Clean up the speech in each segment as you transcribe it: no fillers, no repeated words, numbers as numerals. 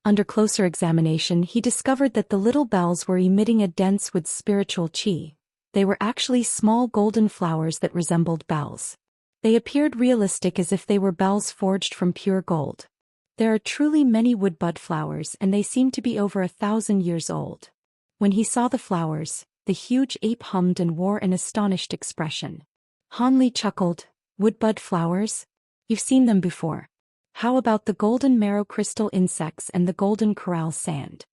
Under closer examination he discovered that the little bells were emitting a dense with spiritual qi. They were actually small golden flowers that resembled bells. They appeared realistic as if they were bells forged from pure gold. There are truly many woodbud flowers and they seem to be over 1,000 years old. When he saw the flowers, the huge ape hummed and wore an astonished expression. Han Li chuckled, "Woodbud flowers? You've seen them before. How about the golden marrow crystal insects and the golden coral sand?"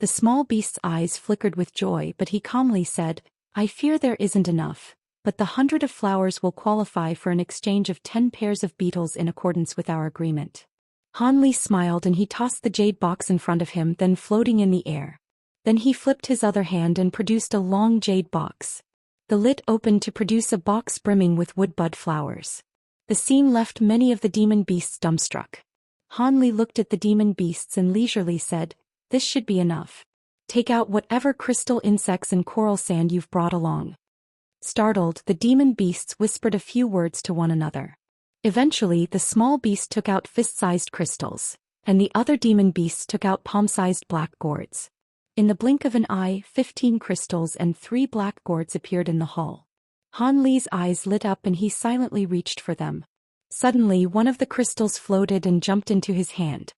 The small beast's eyes flickered with joy, but he calmly said, "I fear there isn't enough, but the 100 of flowers will qualify for an exchange of 10 pairs of beetles in accordance with our agreement." Han Li smiled and he tossed the jade box in front of him, then floating in the air. Then he flipped his other hand and produced a long jade box. The lid opened to produce a box brimming with woodbud flowers. The scene left many of the demon beasts dumbstruck. Han Li looked at the demon beasts and leisurely said, "This should be enough. Take out whatever crystal insects and coral sand you've brought along." Startled, the demon beasts whispered a few words to one another. Eventually the small beast took out fist-sized crystals, and the other demon beasts took out palm-sized black gourds. In the blink of an eye, 15 crystals and 3 black gourds appeared in the hall. Han Li's eyes lit up and he silently reached for them. Suddenly one of the crystals floated and jumped into his hand.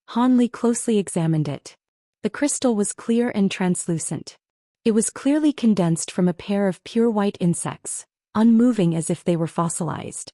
Han Li closely examined it. The crystal was clear and translucent. It was clearly condensed from a pair of pure white insects, unmoving as if they were fossilized.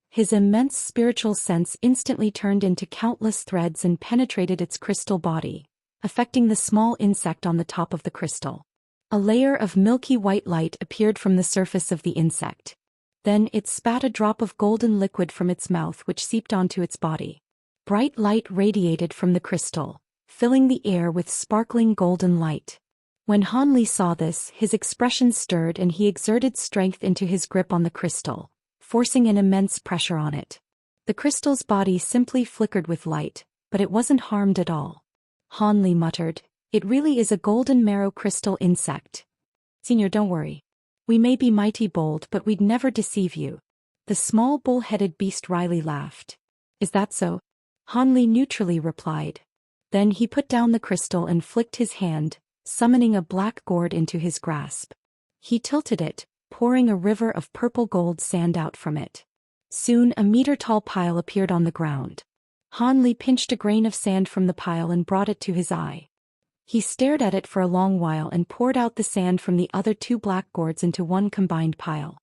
His immense spiritual sense instantly turned into countless threads and penetrated its crystal body, affecting the small insect on the top of the crystal. A layer of milky white light appeared from the surface of the insect. Then it spat a drop of golden liquid from its mouth which seeped onto its body. Bright light radiated from the crystal, filling the air with sparkling golden light. When Han Li saw this, his expression stirred and he exerted strength into his grip on the crystal, forcing an immense pressure on it. The crystal's body simply flickered with light, but it wasn't harmed at all. Han Li muttered, "It really is a golden marrow crystal insect. Senior, don't worry. We may be mighty bold, but we'd never deceive you." The small bull-headed beast wryly laughed. "Is that so?" Han Li neutrally replied. Then he put down the crystal and flicked his hand, summoning a black gourd into his grasp. He tilted it, pouring a river of purple gold sand out from it. Soon a meter-tall pile appeared on the ground. Han Li pinched a grain of sand from the pile and brought it to his eye. He stared at it for a long while and poured out the sand from the other 2 black gourds into one combined pile.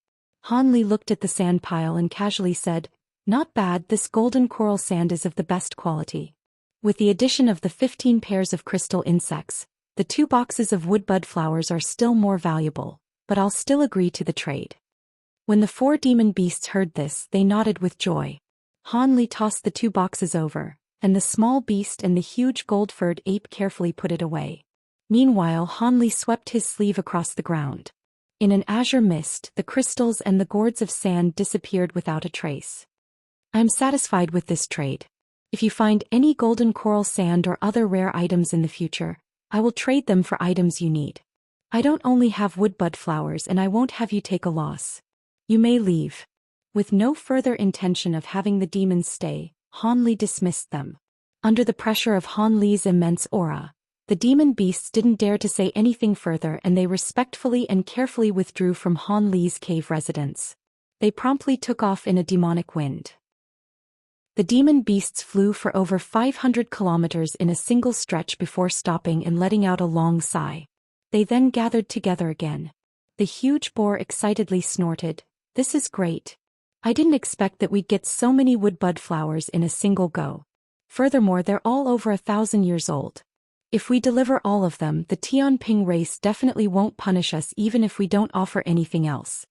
Han Li looked at the sand pile and casually said, "Not bad, this golden coral sand is of the best quality." With the addition of the 15 pairs of crystal insects, the 2 boxes of woodbud flowers are still more valuable, but I'll still agree to the trade. When the 4 demon beasts heard this, they nodded with joy. Han Li tossed the 2 boxes over, and the small beast and the huge gold-furred ape carefully put it away. Meanwhile Han Li swept his sleeve across the ground. In an azure mist, the crystals and the gourds of sand disappeared without a trace. "I am satisfied with this trade. If you find any golden coral sand or other rare items in the future, I will trade them for items you need. I don't only have woodbud flowers and I won't have you take a loss. You may leave." With no further intention of having the demons stay, Han Li dismissed them. Under the pressure of Han Li's immense aura, the demon beasts didn't dare to say anything further and they respectfully and carefully withdrew from Han Li's cave residence. They promptly took off in a demonic wind. The demon beasts flew for over 500 kilometers in a single stretch before stopping and letting out a long sigh. They then gathered together again. The huge boar excitedly snorted, "This is great. I didn't expect that we'd get so many woodbud flowers in a single go. Furthermore, they're all over 1,000 years old. If we deliver all of them, the Tianping race definitely won't punish us even if we don't offer anything else."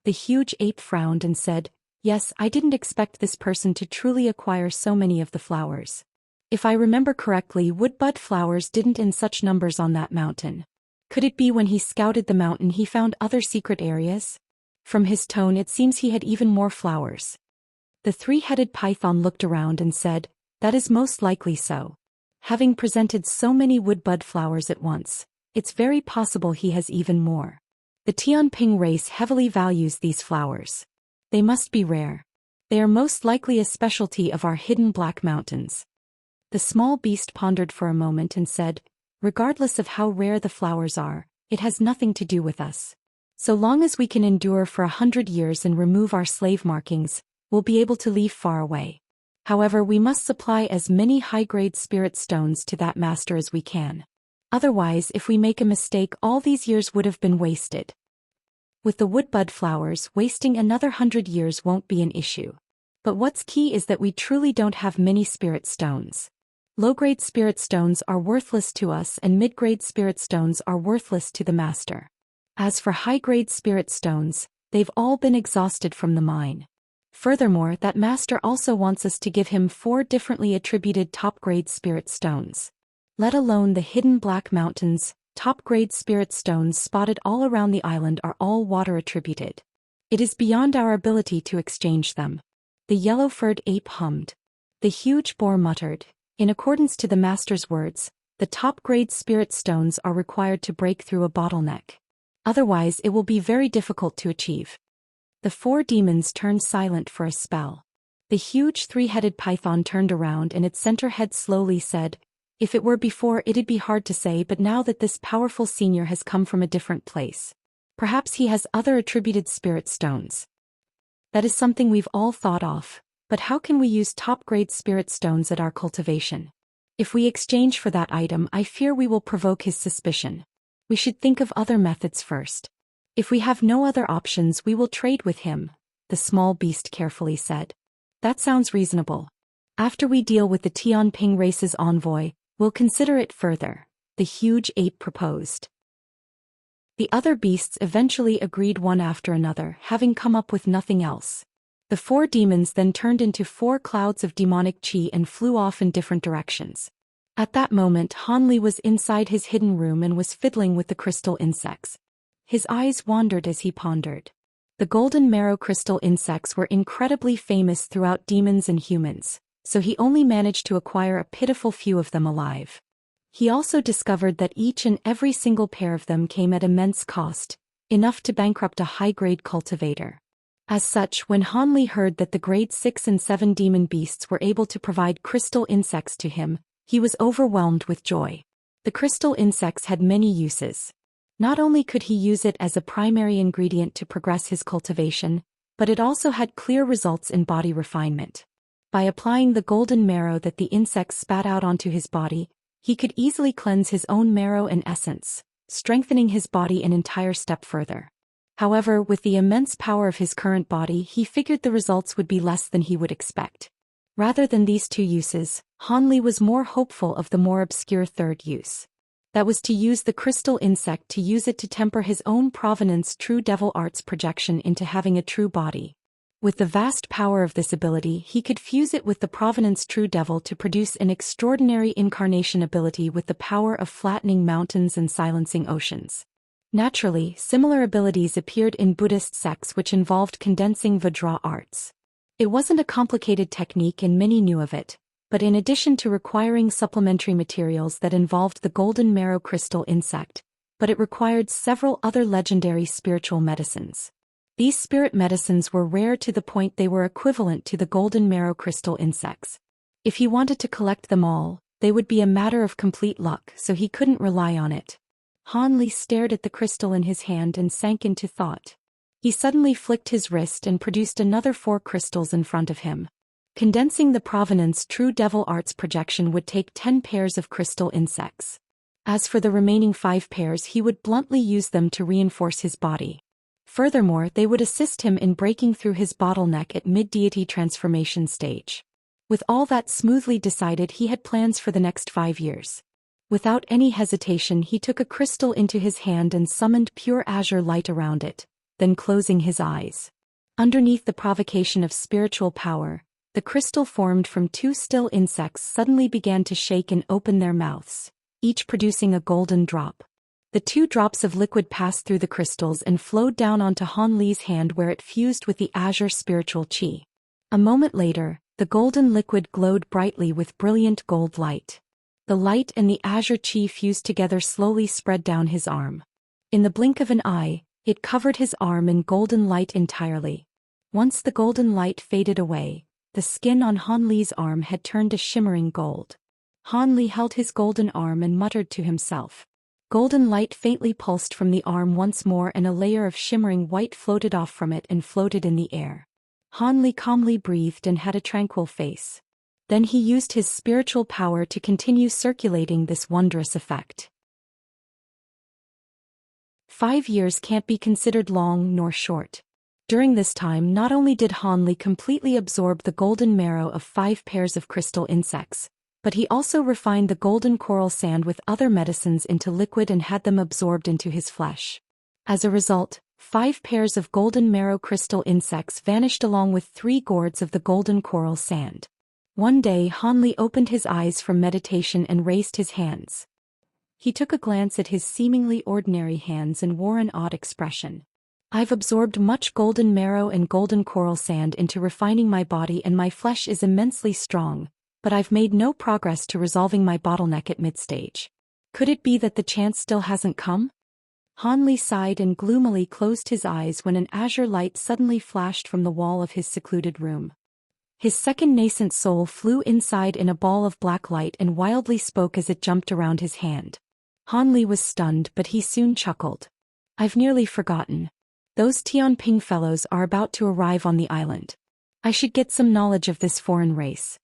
The huge ape frowned and said, "Yes, I didn't expect this person to truly acquire so many of the flowers. If I remember correctly, woodbud flowers didn't in such numbers on that mountain. Could it be when he scouted the mountain he found other secret areas? From his tone it seems he had even more flowers." The 3-headed python looked around and said, "That is most likely so. Having presented so many woodbud flowers at once, it's very possible he has even more. The Tianping race heavily values these flowers. They must be rare. They are most likely a specialty of our hidden Black Mountains." The small beast pondered for a moment and said, "Regardless of how rare the flowers are, it has nothing to do with us. So long as we can endure for 100 years and remove our slave markings, we'll be able to leave far away. However, we must supply as many high-grade spirit stones to that master as we can. Otherwise, if we make a mistake, all these years would have been wasted. With the woodbud flowers, wasting another 100 years won't be an issue. But what's key is that we truly don't have many spirit stones. Low-grade spirit stones are worthless to us and mid-grade spirit stones are worthless to the master. As for high-grade spirit stones, they've all been exhausted from the mine. Furthermore, that master also wants us to give him 4 differently attributed top-grade spirit stones. Let alone the hidden black mountains, top-grade spirit stones spotted all around the island are all water attributed. It is beyond our ability to exchange them." The yellow-furred ape hummed. The huge boar muttered, "In accordance to the master's words, the top-grade spirit stones are required to break through a bottleneck. Otherwise, it will be very difficult to achieve." The 4 demons turned silent for a spell. The huge 3-headed python turned around and its center head slowly said, "If it were before, it'd be hard to say, but now that this powerful senior has come from a different place, perhaps he has other attributed spirit stones. That is something we've all thought of. But how can we use top-grade spirit stones at our cultivation? If we exchange for that item, I fear we will provoke his suspicion. We should think of other methods first. If we have no other options, we will trade with him," the small beast carefully said. "That sounds reasonable. After we deal with the Tianping race's envoy, we'll consider it further," the huge ape proposed. The other beasts eventually agreed one after another, having come up with nothing else. The 4 demons then turned into 4 clouds of demonic qi and flew off in different directions. At that moment, Hanli was inside his hidden room and was fiddling with the crystal insects. His eyes wandered as he pondered. The golden marrow crystal insects were incredibly famous throughout demons and humans, so he only managed to acquire a pitiful few of them alive. He also discovered that each and every single pair of them came at immense cost, enough to bankrupt a high-grade cultivator. As such, when Hanli heard that the grade 6 and 7 demon beasts were able to provide crystal insects to him, he was overwhelmed with joy. The crystal insects had many uses. Not only could he use it as a primary ingredient to progress his cultivation, but it also had clear results in body refinement. By applying the golden marrow that the insects spat out onto his body, he could easily cleanse his own marrow and essence, strengthening his body an entire step further. However, with the immense power of his current body, he figured the results would be less than he would expect. Rather than these 2 uses, Hanli was more hopeful of the more obscure 3rd use. That was to use the crystal insect to use it to temper his own provenance true devil arts projection into having a true body. With the vast power of this ability, he could fuse it with the provenance true devil to produce an extraordinary incarnation ability with the power of flattening mountains and silencing oceans. Naturally, similar abilities appeared in Buddhist sects which involved condensing Vajra arts. It wasn't a complicated technique and many knew of it, but in addition to requiring supplementary materials that involved the golden marrow crystal insect, but it required several other legendary spiritual medicines. These spirit medicines were rare to the point they were equivalent to the golden marrow crystal insects. If he wanted to collect them all, they would be a matter of complete luck, so he couldn't rely on it. Hanli stared at the crystal in his hand and sank into thought. He suddenly flicked his wrist and produced another 4 crystals in front of him. Condensing the provenance true devil arts projection would take 10 pairs of crystal insects. As for the remaining 5 pairs, he would bluntly use them to reinforce his body. Furthermore, they would assist him in breaking through his bottleneck at mid-deity transformation stage. With all that smoothly decided, he had plans for the next 5 years. Without any hesitation, he took a crystal into his hand and summoned pure azure light around it, then closing his eyes. Underneath the provocation of spiritual power, the crystal formed from 2 still insects suddenly began to shake and open their mouths, each producing a golden drop. The 2 drops of liquid passed through the crystals and flowed down onto Hanli's hand where it fused with the azure spiritual qi. A moment later, the golden liquid glowed brightly with brilliant gold light. The light and the azure qi fused together slowly spread down his arm. In the blink of an eye, it covered his arm in golden light entirely. Once the golden light faded away, the skin on Hanli's arm had turned a shimmering gold. Han Li held his golden arm and muttered to himself. Golden light faintly pulsed from the arm once more and a layer of shimmering white floated off from it and floated in the air. Han Li calmly breathed and had a tranquil face. Then he used his spiritual power to continue circulating this wondrous effect. 5 years can't be considered long nor short. During this time not only did Han Li completely absorb the golden marrow of 5 pairs of crystal insects, but he also refined the golden coral sand with other medicines into liquid and had them absorbed into his flesh. As a result, 5 pairs of golden marrow crystal insects vanished along with 3 gourds of the golden coral sand. One day Han Li opened his eyes from meditation and raised his hands. He took a glance at his seemingly ordinary hands and wore an odd expression. I've absorbed much golden marrow and golden coral sand into refining my body and my flesh is immensely strong, but I've made no progress to resolving my bottleneck at mid-stage. Could it be that the chance still hasn't come? Han Li sighed and gloomily closed his eyes when an azure light suddenly flashed from the wall of his secluded room. His second nascent soul flew inside in a ball of black light and wildly spoke as it jumped around his hand. Han Li was stunned, but he soon chuckled. I've nearly forgotten. Those Tianping fellows are about to arrive on the island. I should get some knowledge of this foreign race.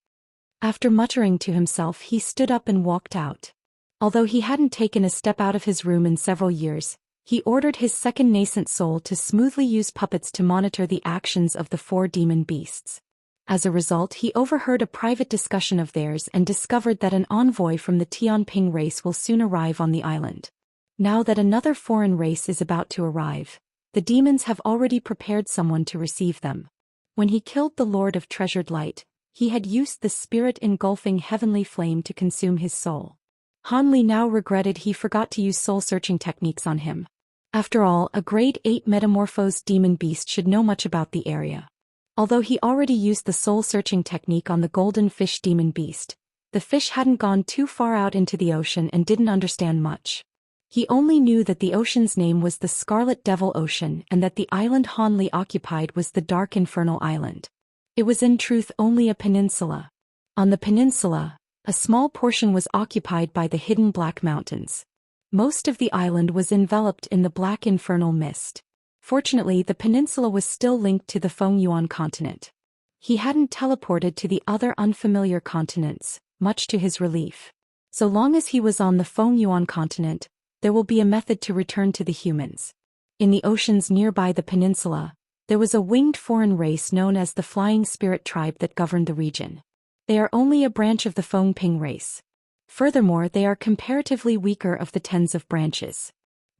After muttering to himself, he stood up and walked out. Although he hadn't taken a step out of his room in several years, he ordered his second nascent soul to smoothly use puppets to monitor the actions of the 4 demon beasts. As a result, he overheard a private discussion of theirs and discovered that an envoy from the Tianping race will soon arrive on the island. Now that another foreign race is about to arrive, the demons have already prepared someone to receive them. When he killed the Lord of Treasured Light, he had used the spirit-engulfing heavenly flame to consume his soul. Han Li now regretted he forgot to use soul-searching techniques on him. After all, a grade 8 metamorphosed demon beast should know much about the area. Although he already used the soul-searching technique on the golden fish demon beast, the fish hadn't gone too far out into the ocean and didn't understand much. He only knew that the ocean's name was the Scarlet Devil Ocean and that the island Han Li occupied was the Dark Infernal Island. It was in truth only a peninsula. On the peninsula, a small portion was occupied by the hidden Black Mountains. Most of the island was enveloped in the black infernal mist. Fortunately, the peninsula was still linked to the Fengyuan continent. He hadn't teleported to the other unfamiliar continents, much to his relief. So long as he was on the Fengyuan continent, there will be a method to return to the humans. In the oceans nearby the peninsula, there was a winged foreign race known as the Flying Spirit Tribe that governed the region. They are only a branch of the Fengping race. Furthermore, they are comparatively weaker of the tens of branches.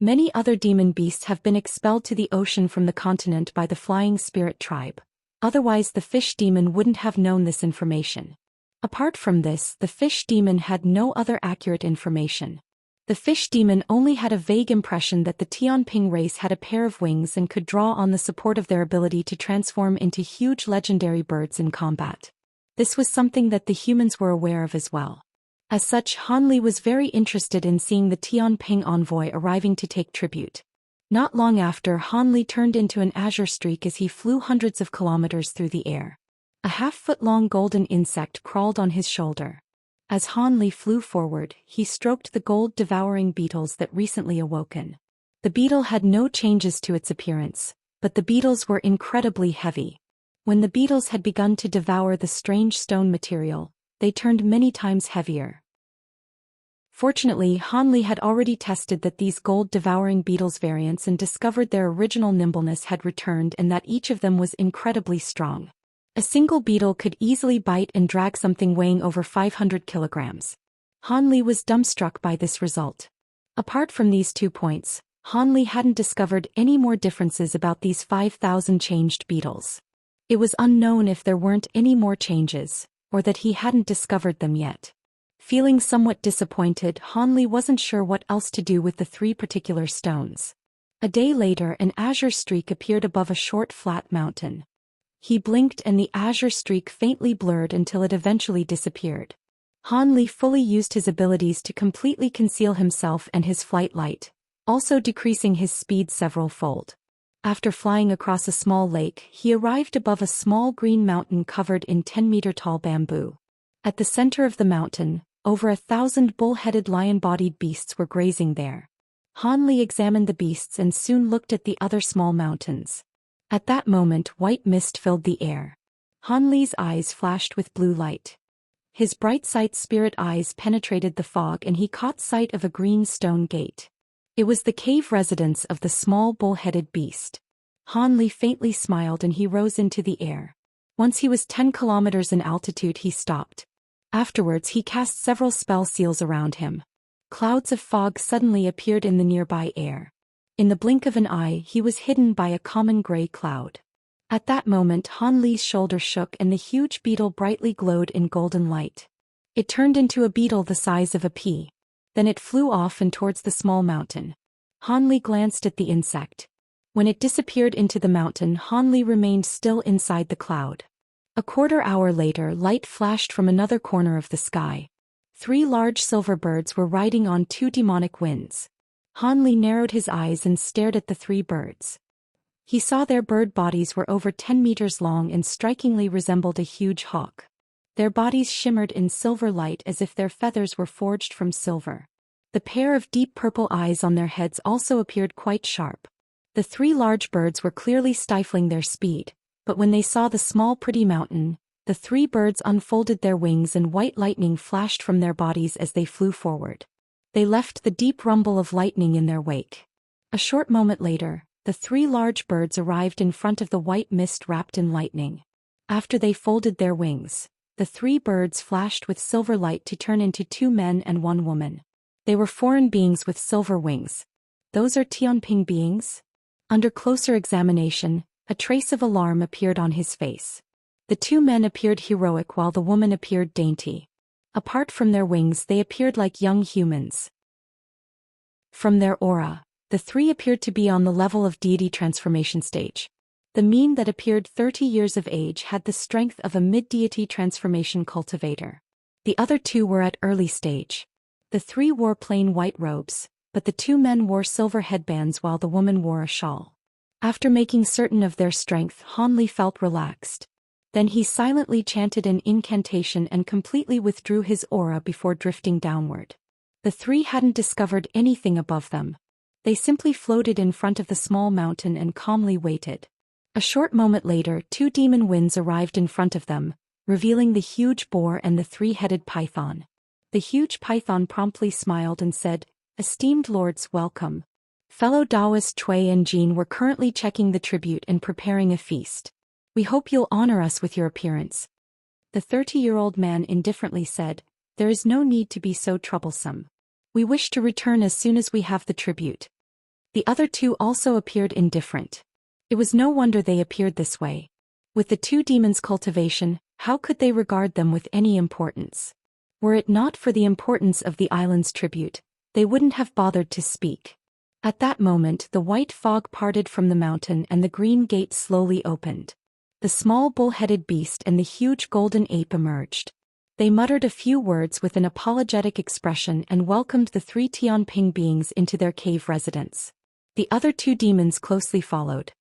Many other demon beasts have been expelled to the ocean from the continent by the Flying Spirit Tribe. Otherwise the fish demon wouldn't have known this information. Apart from this, the fish demon had no other accurate information. The fish demon only had a vague impression that the Tianping race had a pair of wings and could draw on the support of their ability to transform into huge legendary birds in combat. This was something that the humans were aware of as well. As such, Han Li was very interested in seeing the Tianping envoy arriving to take tribute. Not long after, Han Li turned into an azure streak as he flew hundreds of kilometers through the air. A half-foot-long golden insect crawled on his shoulder. As Han Li flew forward, he stroked the gold-devouring beetles that recently awoken. The beetle had no changes to its appearance, but the beetles were incredibly heavy. When the beetles had begun to devour the strange stone material, they turned many times heavier. Fortunately, Han Li had already tested that these gold-devouring beetles' variants and discovered their original nimbleness had returned and that each of them was incredibly strong. A single beetle could easily bite and drag something weighing over 500 kilograms. Han Li was dumbstruck by this result. Apart from these 2 points, Han Li hadn't discovered any more differences about these 5,000 changed beetles. It was unknown if there weren't any more changes, or that he hadn't discovered them yet. Feeling somewhat disappointed, Han Li wasn't sure what else to do with the 3 particular stones. A day later, an azure streak appeared above a short flat mountain. He blinked and the azure streak faintly blurred until it eventually disappeared. Han Li fully used his abilities to completely conceal himself and his flight light, also decreasing his speed several-fold. After flying across a small lake, he arrived above a small green mountain covered in 10-meter-tall bamboo. At the center of the mountain, Over 1,000 bull-headed lion-bodied beasts were grazing there. Han Li examined the beasts and soon looked at the other small mountains. At that moment white mist filled the air. Han Li's eyes flashed with blue light. His bright sight spirit eyes penetrated the fog and he caught sight of a green stone gate. It was the cave residence of the small bull-headed beast. Han Li faintly smiled and he rose into the air. Once he was 10 kilometers in altitude he stopped. Afterwards he cast several spell seals around him. Clouds of fog suddenly appeared in the nearby air. In the blink of an eye he was hidden by a common gray cloud. At that moment Han Li's shoulder shook and the huge beetle brightly glowed in golden light. It turned into a beetle the size of a pea. Then it flew off and towards the small mountain. Han Li glanced at the insect. When it disappeared into the mountain, Han Li remained still inside the cloud. A quarter-hour later light flashed from another corner of the sky. 3 large silver birds were riding on 2 demonic winds. Han Li narrowed his eyes and stared at the 3 birds. He saw their bird bodies were over 10 meters long and strikingly resembled a huge hawk. Their bodies shimmered in silver light as if their feathers were forged from silver. The pair of deep purple eyes on their heads also appeared quite sharp. The 3 large birds were clearly stifling their speed, but when they saw the small pretty mountain, the 3 birds unfolded their wings and white lightning flashed from their bodies as they flew forward. They left the deep rumble of lightning in their wake. A short moment later, the 3 large birds arrived in front of the white mist wrapped in lightning. After they folded their wings, the 3 birds flashed with silver light to turn into 2 men and 1 woman. They were foreign beings with silver wings. Those are Tianping beings? Under closer examination, a trace of alarm appeared on his face. The 2 men appeared heroic while the woman appeared dainty. Apart from their wings they appeared like young humans. From their aura, the 3 appeared to be on the level of deity transformation stage. The mean that appeared 30 years of age had the strength of a mid-deity transformation cultivator. The other 2 were at early stage. The 3 wore plain white robes, but the 2 men wore silver headbands while the woman wore a shawl. After making certain of their strength, Han Li felt relaxed. Then he silently chanted an incantation and completely withdrew his aura before drifting downward. The 3 hadn't discovered anything above them. They simply floated in front of the small mountain and calmly waited. A short moment later 2 demon winds arrived in front of them, revealing the huge boar and the 3-headed python. The huge python promptly smiled and said, "Esteemed lords, welcome." Fellow Taoist Cui and Jin were currently checking the tribute and preparing a feast. "We hope you'll honor us with your appearance." The 30-year-old man indifferently said, "There is no need to be so troublesome. We wish to return as soon as we have the tribute." The other 2 also appeared indifferent. It was no wonder they appeared this way. With the 2 demons' cultivation, how could they regard them with any importance? Were it not for the importance of the island's tribute, they wouldn't have bothered to speak. At that moment the white fog parted from the mountain and the green gate slowly opened. The small bull-headed beast and the huge golden ape emerged. They muttered a few words with an apologetic expression and welcomed the 3 Tianping beings into their cave residence. The other 2 demons closely followed.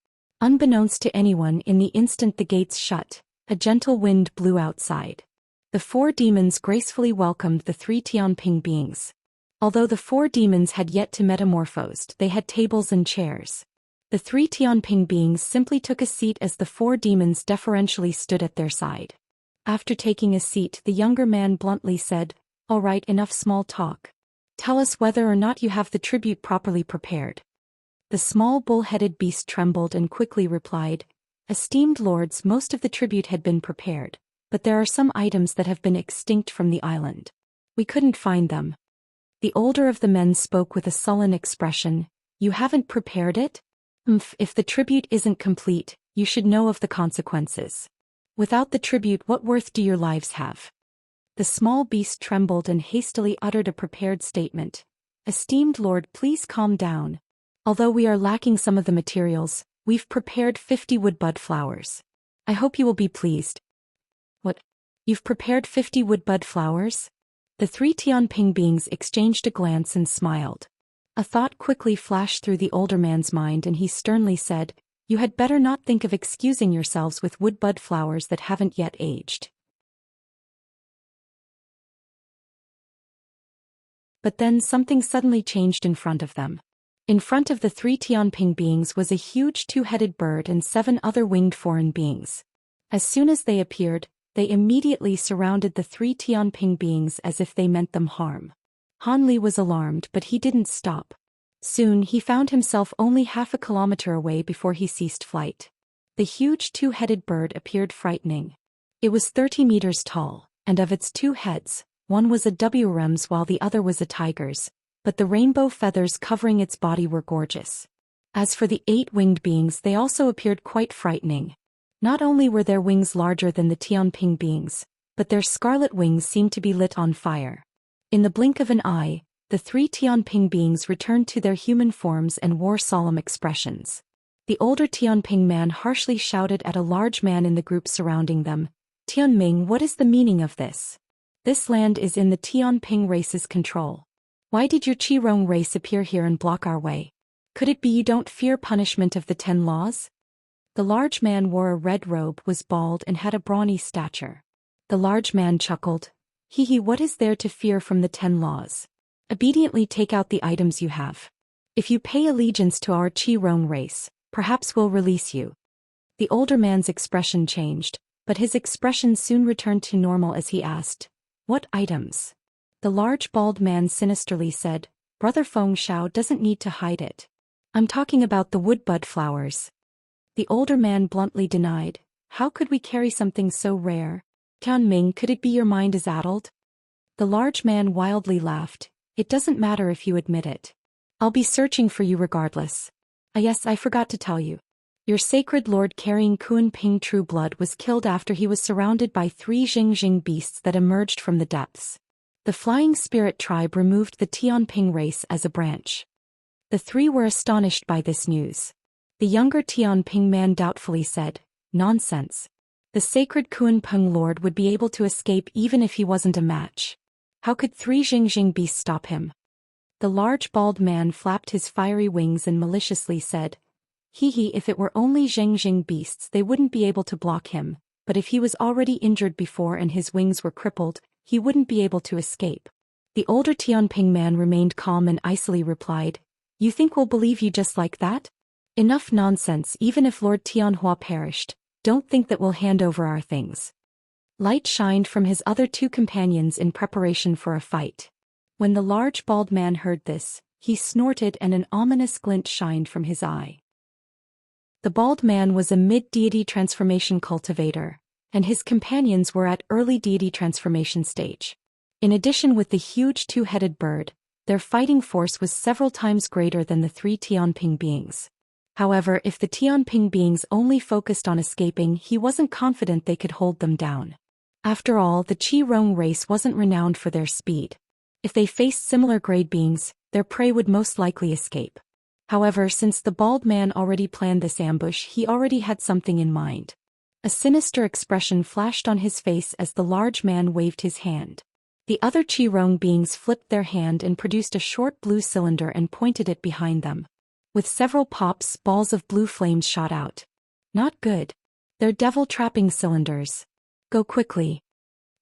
Unbeknownst to anyone, in the instant the gates shut, a gentle wind blew outside. The 4 demons gracefully welcomed the 3 Tianping beings. Although the 4 demons had yet to metamorphose, they had tables and chairs. The 3 Tianping beings simply took a seat as the 4 demons deferentially stood at their side. After taking a seat, the younger man bluntly said, "All right, enough small talk. Tell us whether or not you have the tribute properly prepared." The small bull-headed beast trembled and quickly replied, "Esteemed lords, most of the tribute had been prepared, but there are some items that have been extinct from the island. We couldn't find them." The older of the men spoke with a sullen expression, "You haven't prepared it? If the tribute isn't complete, you should know of the consequences. Without the tribute, what worth do your lives have?" The small beast trembled and hastily uttered a prepared statement. "Esteemed lord, please calm down. Although we are lacking some of the materials, we've prepared 50 woodbud flowers. I hope you will be pleased." "What? You've prepared 50 woodbud flowers?" The 3 Tianping beings exchanged a glance and smiled. A thought quickly flashed through the older man's mind and he sternly said, "You had better not think of excusing yourselves with woodbud flowers that haven't yet aged." But then something suddenly changed in front of them. In front of the 3 Tianping beings was a huge 2-headed bird and 7 other winged foreign beings. As soon as they appeared, they immediately surrounded the 3 Tianping beings as if they meant them harm. Han Li was alarmed, but he didn't stop. Soon he found himself only half a kilometer away before he ceased flight. The huge 2-headed bird appeared frightening. It was 30 meters tall, and of its 2 heads, one was a wren's while the other was a tiger's, but the rainbow feathers covering its body were gorgeous. As for the 8 winged beings, they also appeared quite frightening. Not only were their wings larger than the Tianping beings, but their scarlet wings seemed to be lit on fire. In the blink of an eye, the 3 Tianping beings returned to their human forms and wore solemn expressions. The older Tianping man harshly shouted at a large man in the group surrounding them, "Tianming, what is the meaning of this? This land is in the Tianping race's control. Why did your Qirong race appear here and block our way? Could it be you don't fear punishment of the 10 laws?" The large man wore a red robe, was bald and had a brawny stature. The large man chuckled, "Hee, what is there to fear from the 10 laws? Obediently take out the items you have. If you pay allegiance to our Qirong race, perhaps we'll release you." The older man's expression changed, but his expression soon returned to normal as he asked, "What items?" The large bald man sinisterly said, "Brother Feng Shao doesn't need to hide it. I'm talking about the woodbud flowers." The older man bluntly denied, "How could we carry something so rare? Tianming, could it be your mind is addled?" The large man wildly laughed, "It doesn't matter if you admit it. I'll be searching for you regardless. Yes, I forgot to tell you. Your sacred lord carrying Kunping true blood was killed after he was surrounded by 3 Xinxia beasts that emerged from the depths. The Flying Spirit tribe removed the Tianping race as a branch." The 3 were astonished by this news. The younger Tianping man doubtfully said, "Nonsense. The sacred Kunping lord would be able to escape even if he wasn't a match. How could 3 Xinxia beasts stop him?" The large bald man flapped his fiery wings and maliciously said, "Hee, if it were only Xinxia beasts they wouldn't be able to block him, but if he was already injured before and his wings were crippled, he wouldn't be able to escape." The older Tianping man remained calm and icily replied, "You think we'll believe you just like that? Enough nonsense. Even if Lord Tianhua perished, don't think that we'll hand over our things." Light shined from his other 2 companions in preparation for a fight. When the large bald man heard this, he snorted and an ominous glint shined from his eye. The bald man was a mid-deity transformation cultivator, and his companions were at early deity transformation stage. In addition, with the huge 2-headed bird, their fighting force was several times greater than the 3 Tianping beings. However, if the Tianping beings only focused on escaping, he wasn't confident they could hold them down. After all, the Qirong race wasn't renowned for their speed. If they faced similar grade beings, their prey would most likely escape. However, since the bald man already planned this ambush, he already had something in mind. A sinister expression flashed on his face as the large man waved his hand. The other Qirong beings flipped their hand and produced a short blue cylinder and pointed it behind them. With several pops, balls of blue flames shot out. "Not good. They're devil-trapping cylinders. Go quickly."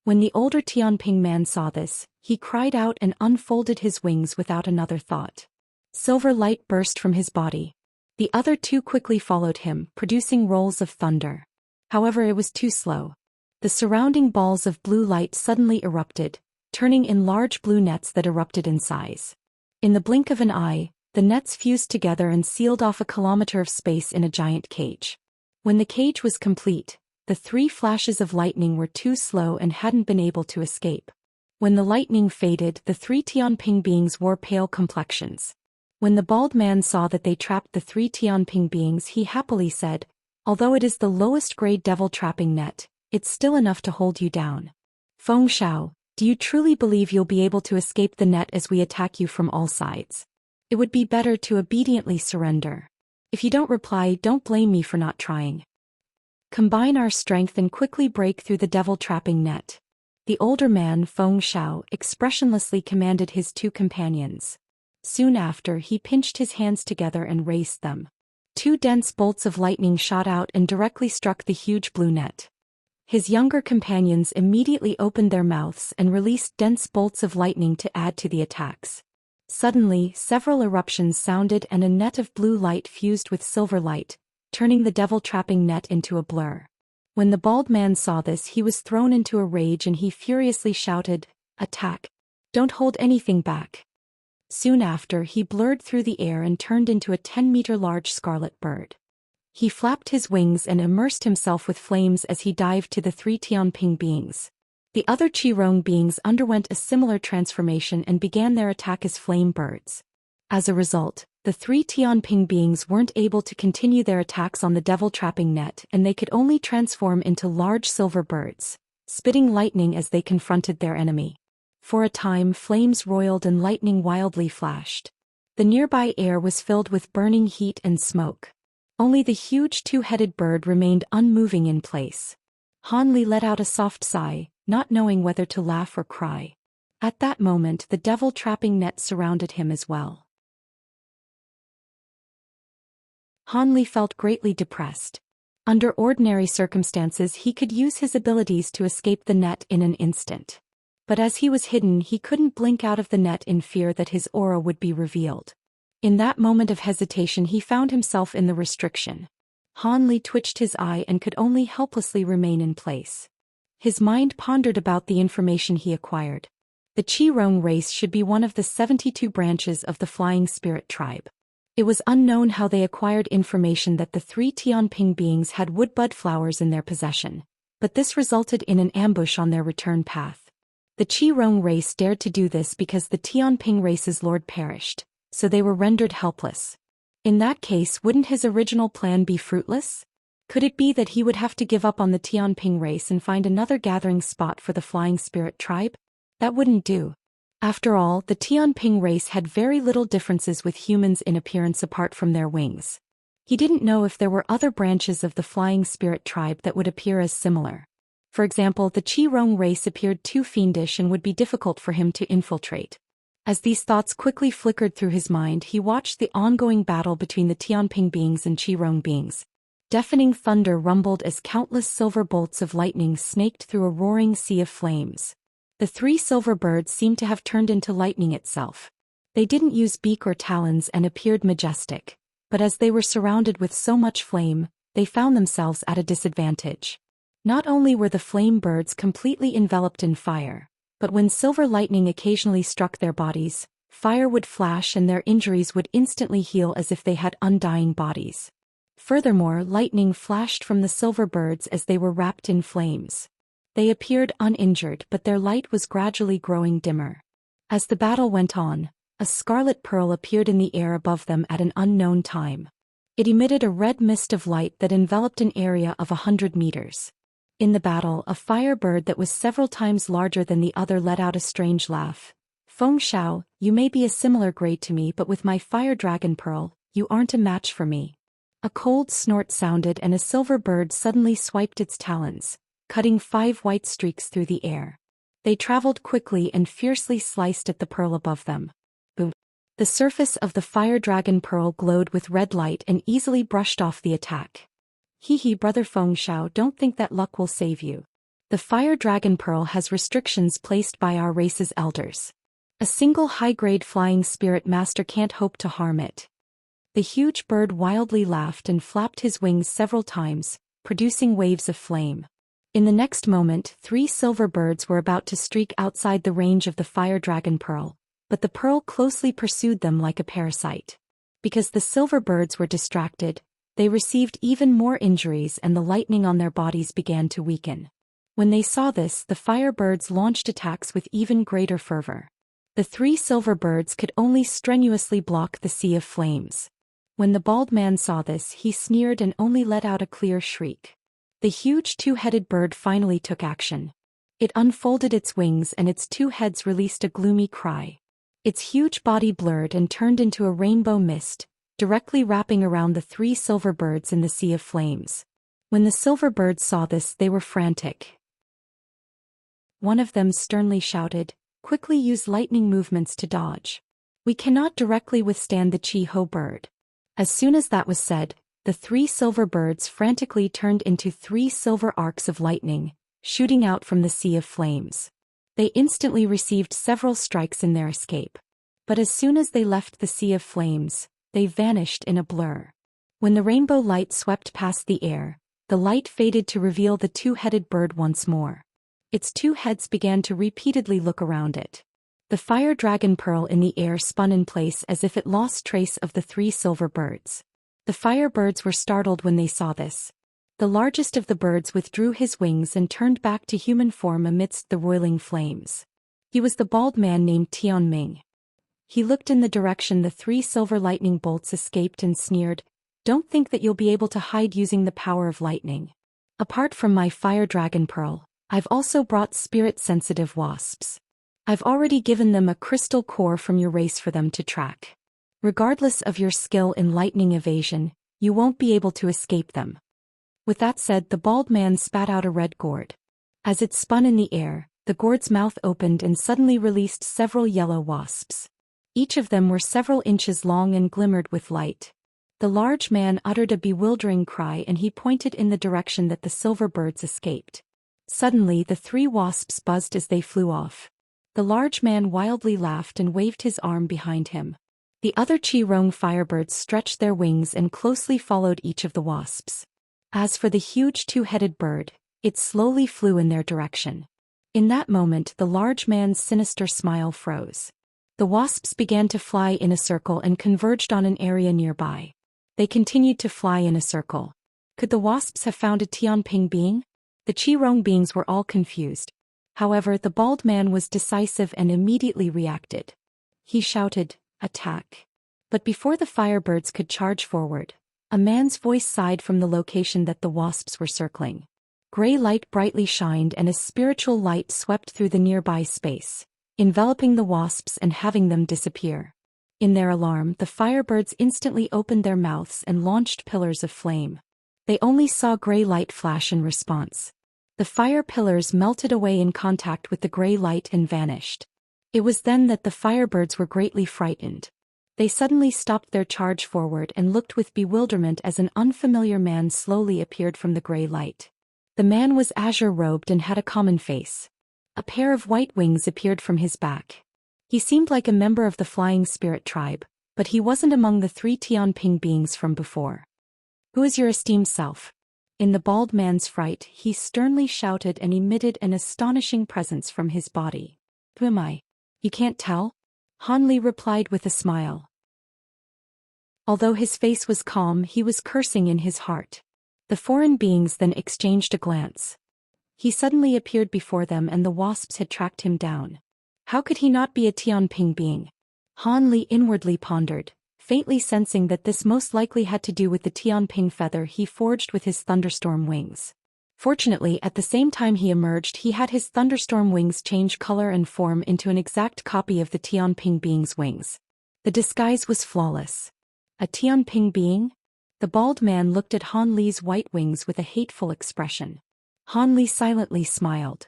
When the older Tianping man saw this, he cried out and unfolded his wings without another thought. Silver light burst from his body. The other 2 quickly followed him, producing rolls of thunder. However, it was too slow. The surrounding balls of blue light suddenly erupted, turning in large blue nets that erupted in size. In the blink of an eye, the nets fused together and sealed off a kilometer of space in a giant cage. When the cage was complete, the 3 flashes of lightning were too slow and hadn't been able to escape. When the lightning faded, the 3 Tianping beings wore pale complexions. When the bald man saw that they trapped the 3 Tianping beings, he happily said, "Although it is the lowest grade devil trapping net, it's still enough to hold you down. Feng Shao, do you truly believe you'll be able to escape the net as we attack you from all sides? It would be better to obediently surrender. If you don't reply, don't blame me for not trying. Combine our strength and quickly break through the devil-trapping net." The older man, Feng Shao, expressionlessly commanded his 2 companions. Soon after, he pinched his hands together and raised them. 2 dense bolts of lightning shot out and directly struck the huge blue net. His younger companions immediately opened their mouths and released dense bolts of lightning to add to the attacks. Suddenly, several eruptions sounded and a net of blue light fused with silver light, turning the devil-trapping net into a blur. When the bald man saw this, he was thrown into a rage and he furiously shouted, "Attack! Don't hold anything back." Soon after, he blurred through the air and turned into a 10-meter-large scarlet bird. He flapped his wings and immersed himself with flames as he dived to the 3 Tianping beings. The other Qirong beings underwent a similar transformation and began their attack as flame birds. As a result, the 3 Tianping beings weren't able to continue their attacks on the devil-trapping net and they could only transform into large silver birds, spitting lightning as they confronted their enemy. For a time, flames roiled and lightning wildly flashed. The nearby air was filled with burning heat and smoke. Only the huge 2-headed bird remained unmoving in place. Han Li let out a soft sigh, not knowing whether to laugh or cry. At that moment, the devil-trapping net surrounded him as well. Han Li felt greatly depressed. Under ordinary circumstances, he could use his abilities to escape the net in an instant. But as he was hidden, he couldn't blink out of the net in fear that his aura would be revealed. In that moment of hesitation, he found himself in the restriction. Han Li twitched his eye and could only helplessly remain in place. His mind pondered about the information he acquired. The Qirong race should be one of the 72 branches of the Flying Spirit tribe. It was unknown how they acquired information that the 3 Tianping beings had woodbud flowers in their possession, but this resulted in an ambush on their return path. The Qirong race dared to do this because the Tianping race's lord perished, so they were rendered helpless. In that case, wouldn't his original plan be fruitless? Could it be that he would have to give up on the Tianping race and find another gathering spot for the Flying Spirit tribe? That wouldn't do. After all, the Tianping race had very little differences with humans in appearance apart from their wings. He didn't know if there were other branches of the Flying Spirit tribe that would appear as similar. For example, the Qirong race appeared too fiendish and would be difficult for him to infiltrate. As these thoughts quickly flickered through his mind, he watched the ongoing battle between the Tianping beings and Qirong beings. Deafening thunder rumbled as countless silver bolts of lightning snaked through a roaring sea of flames. The 3 silver birds seemed to have turned into lightning itself. They didn't use beak or talons and appeared majestic, but as they were surrounded with so much flame, they found themselves at a disadvantage. Not only were the flame birds completely enveloped in fire, but when silver lightning occasionally struck their bodies, fire would flash and their injuries would instantly heal as if they had undying bodies. Furthermore, lightning flashed from the silver birds as they were wrapped in flames. They appeared uninjured, but their light was gradually growing dimmer. As the battle went on, a scarlet pearl appeared in the air above them at an unknown time. It emitted a red mist of light that enveloped an area of 100 meters. In the battle, a fire bird that was several times larger than the other let out a strange laugh. "Feng Shao, you may be a similar grade to me, but with my fire dragon pearl, you aren't a match for me." A cold snort sounded and a silver bird suddenly swiped its talons, cutting 5 white streaks through the air. They traveled quickly and fiercely sliced at the pearl above them. Boom! The surface of the fire dragon pearl glowed with red light and easily brushed off the attack. "Hee brother Feng Shao, don't think that luck will save you. The fire dragon pearl has restrictions placed by our race's elders. A single high-grade flying spirit master can't hope to harm it." The huge bird wildly laughed and flapped his wings several times, producing waves of flame. In the next moment, 3 silver birds were about to streak outside the range of the fire dragon pearl, but the pearl closely pursued them like a parasite. Because the silver birds were distracted, they received even more injuries and the lightning on their bodies began to weaken. When they saw this, the fire birds launched attacks with even greater fervor. The 3 silver birds could only strenuously block the sea of flames. When the bald man saw this, he sneered and only let out a clear shriek. The huge 2-headed bird finally took action. It unfolded its wings and its 2 heads released a gloomy cry. Its huge body blurred and turned into a rainbow mist, directly wrapping around the 3 silver birds in the sea of flames. When the silver birds saw this, they were frantic. One of them sternly shouted, "Quickly use lightning movements to dodge. We cannot directly withstand the Chi-Ho bird." As soon as that was said, the 3 silver birds frantically turned into 3 silver arcs of lightning, shooting out from the sea of flames. They instantly received several strikes in their escape. But as soon as they left the sea of flames, they vanished in a blur. When the rainbow light swept past the air, the light faded to reveal the two-headed bird once more. Its two heads began to repeatedly look around it. The fire dragon pearl in the air spun in place as if it lost trace of the three silver birds. The fire birds were startled when they saw this. The largest of the birds withdrew his wings and turned back to human form amidst the roiling flames. He was the bald man named Tian Ming. He looked in the direction the three silver lightning bolts escaped and sneered, "Don't think that you'll be able to hide using the power of lightning. Apart from my fire dragon pearl, I've also brought spirit-sensitive wasps. I've already given them a crystal core from your race for them to track. Regardless of your skill in lightning evasion, you won't be able to escape them." With that said, the bald man spat out a red gourd. As it spun in the air, the gourd's mouth opened and suddenly released several yellow wasps. Each of them were several inches long and glimmered with light. The large man uttered a bewildering cry and he pointed in the direction that the silver birds escaped. Suddenly the three wasps buzzed as they flew off. The large man wildly laughed and waved his arm behind him. The other Qi-Rong firebirds stretched their wings and closely followed each of the wasps. As for the huge two-headed bird, it slowly flew in their direction. In that moment the large man's sinister smile froze. The wasps began to fly in a circle and converged on an area nearby. They continued to fly in a circle. Could the wasps have found a Tianping being? The Qi-Rong beings were all confused. However, the bald man was decisive and immediately reacted. He shouted, "Attack!" But before the firebirds could charge forward, a man's voice sighed from the location that the wasps were circling. Gray light brightly shined and a spiritual light swept through the nearby space, enveloping the wasps and having them disappear. In their alarm, the firebirds instantly opened their mouths and launched pillars of flame. They only saw gray light flash in response. The fire pillars melted away in contact with the gray light and vanished. It was then that the firebirds were greatly frightened. They suddenly stopped their charge forward and looked with bewilderment as an unfamiliar man slowly appeared from the gray light. The man was azure-robed and had a common face. A pair of white wings appeared from his back. He seemed like a member of the flying spirit tribe, but he wasn't among the three Tianping beings from before. "Who is your esteemed self?" In the bald man's fright, he sternly shouted and emitted an astonishing presence from his body. "Who am I? You can't tell?" Han Li replied with a smile. Although his face was calm, he was cursing in his heart. The foreign beings then exchanged a glance. He suddenly appeared before them and the wasps had tracked him down. How could he not be a Tianping being? Han Li inwardly pondered, faintly sensing that this most likely had to do with the Tianping feather he forged with his thunderstorm wings. Fortunately, at the same time he emerged, he had his thunderstorm wings change color and form into an exact copy of the Tianping being's wings. The disguise was flawless. A Tianping being? The bald man looked at Han Li's white wings with a hateful expression. Han Li silently smiled.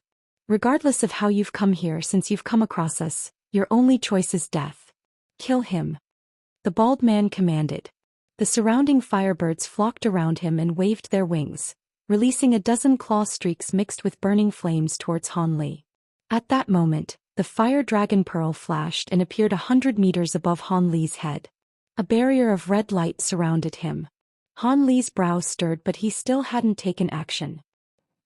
"Regardless of how you've come here, since you've come across us, your only choice is death. Kill him," the bald man commanded. The surrounding firebirds flocked around him and waved their wings, releasing a dozen claw streaks mixed with burning flames towards Han Li. At that moment, the fire dragon pearl flashed and appeared 100 meters above Han Li's head. A barrier of red light surrounded him. Han Li's brow stirred, but he still hadn't taken action.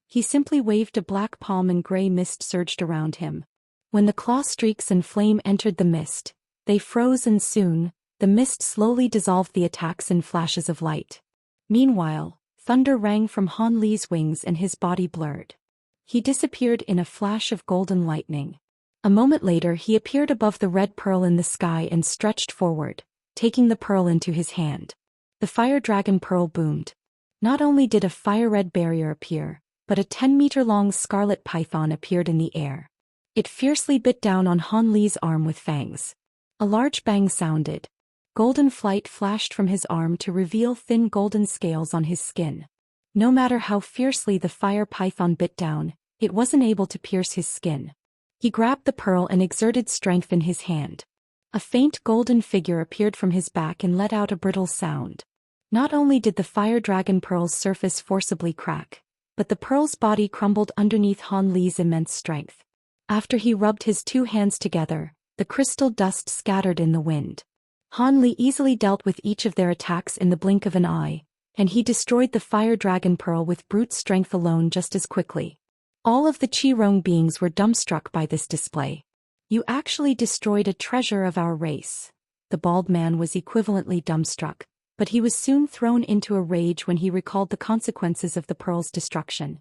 He simply waved a black palm and gray mist surged around him. When the claw streaks and flame entered the mist, they froze and soon, the mist slowly dissolved the attacks in flashes of light. Meanwhile, thunder rang from Han Li's wings and his body blurred. He disappeared in a flash of golden lightning. A moment later he appeared above the red pearl in the sky and stretched forward, taking the pearl into his hand. The fire dragon pearl boomed. Not only did a fire-red barrier appear, but a 10-meter-long scarlet python appeared in the air. It fiercely bit down on Han Li's arm with fangs. A large bang sounded. Golden flight flashed from his arm to reveal thin golden scales on his skin. No matter how fiercely the fire python bit down, it wasn't able to pierce his skin. He grabbed the pearl and exerted strength in his hand. A faint golden figure appeared from his back and let out a brittle sound. Not only did the fire dragon pearl's surface forcibly crack, but the pearl's body crumbled underneath Han Li's immense strength. After he rubbed his two hands together, the crystal dust scattered in the wind. Han Li easily dealt with each of their attacks in the blink of an eye, and he destroyed the fire dragon pearl with brute strength alone just as quickly. All of the Qirong beings were dumbstruck by this display. "You actually destroyed a treasure of our race." The bald man was equivalently dumbstruck, but he was soon thrown into a rage when he recalled the consequences of the pearl's destruction.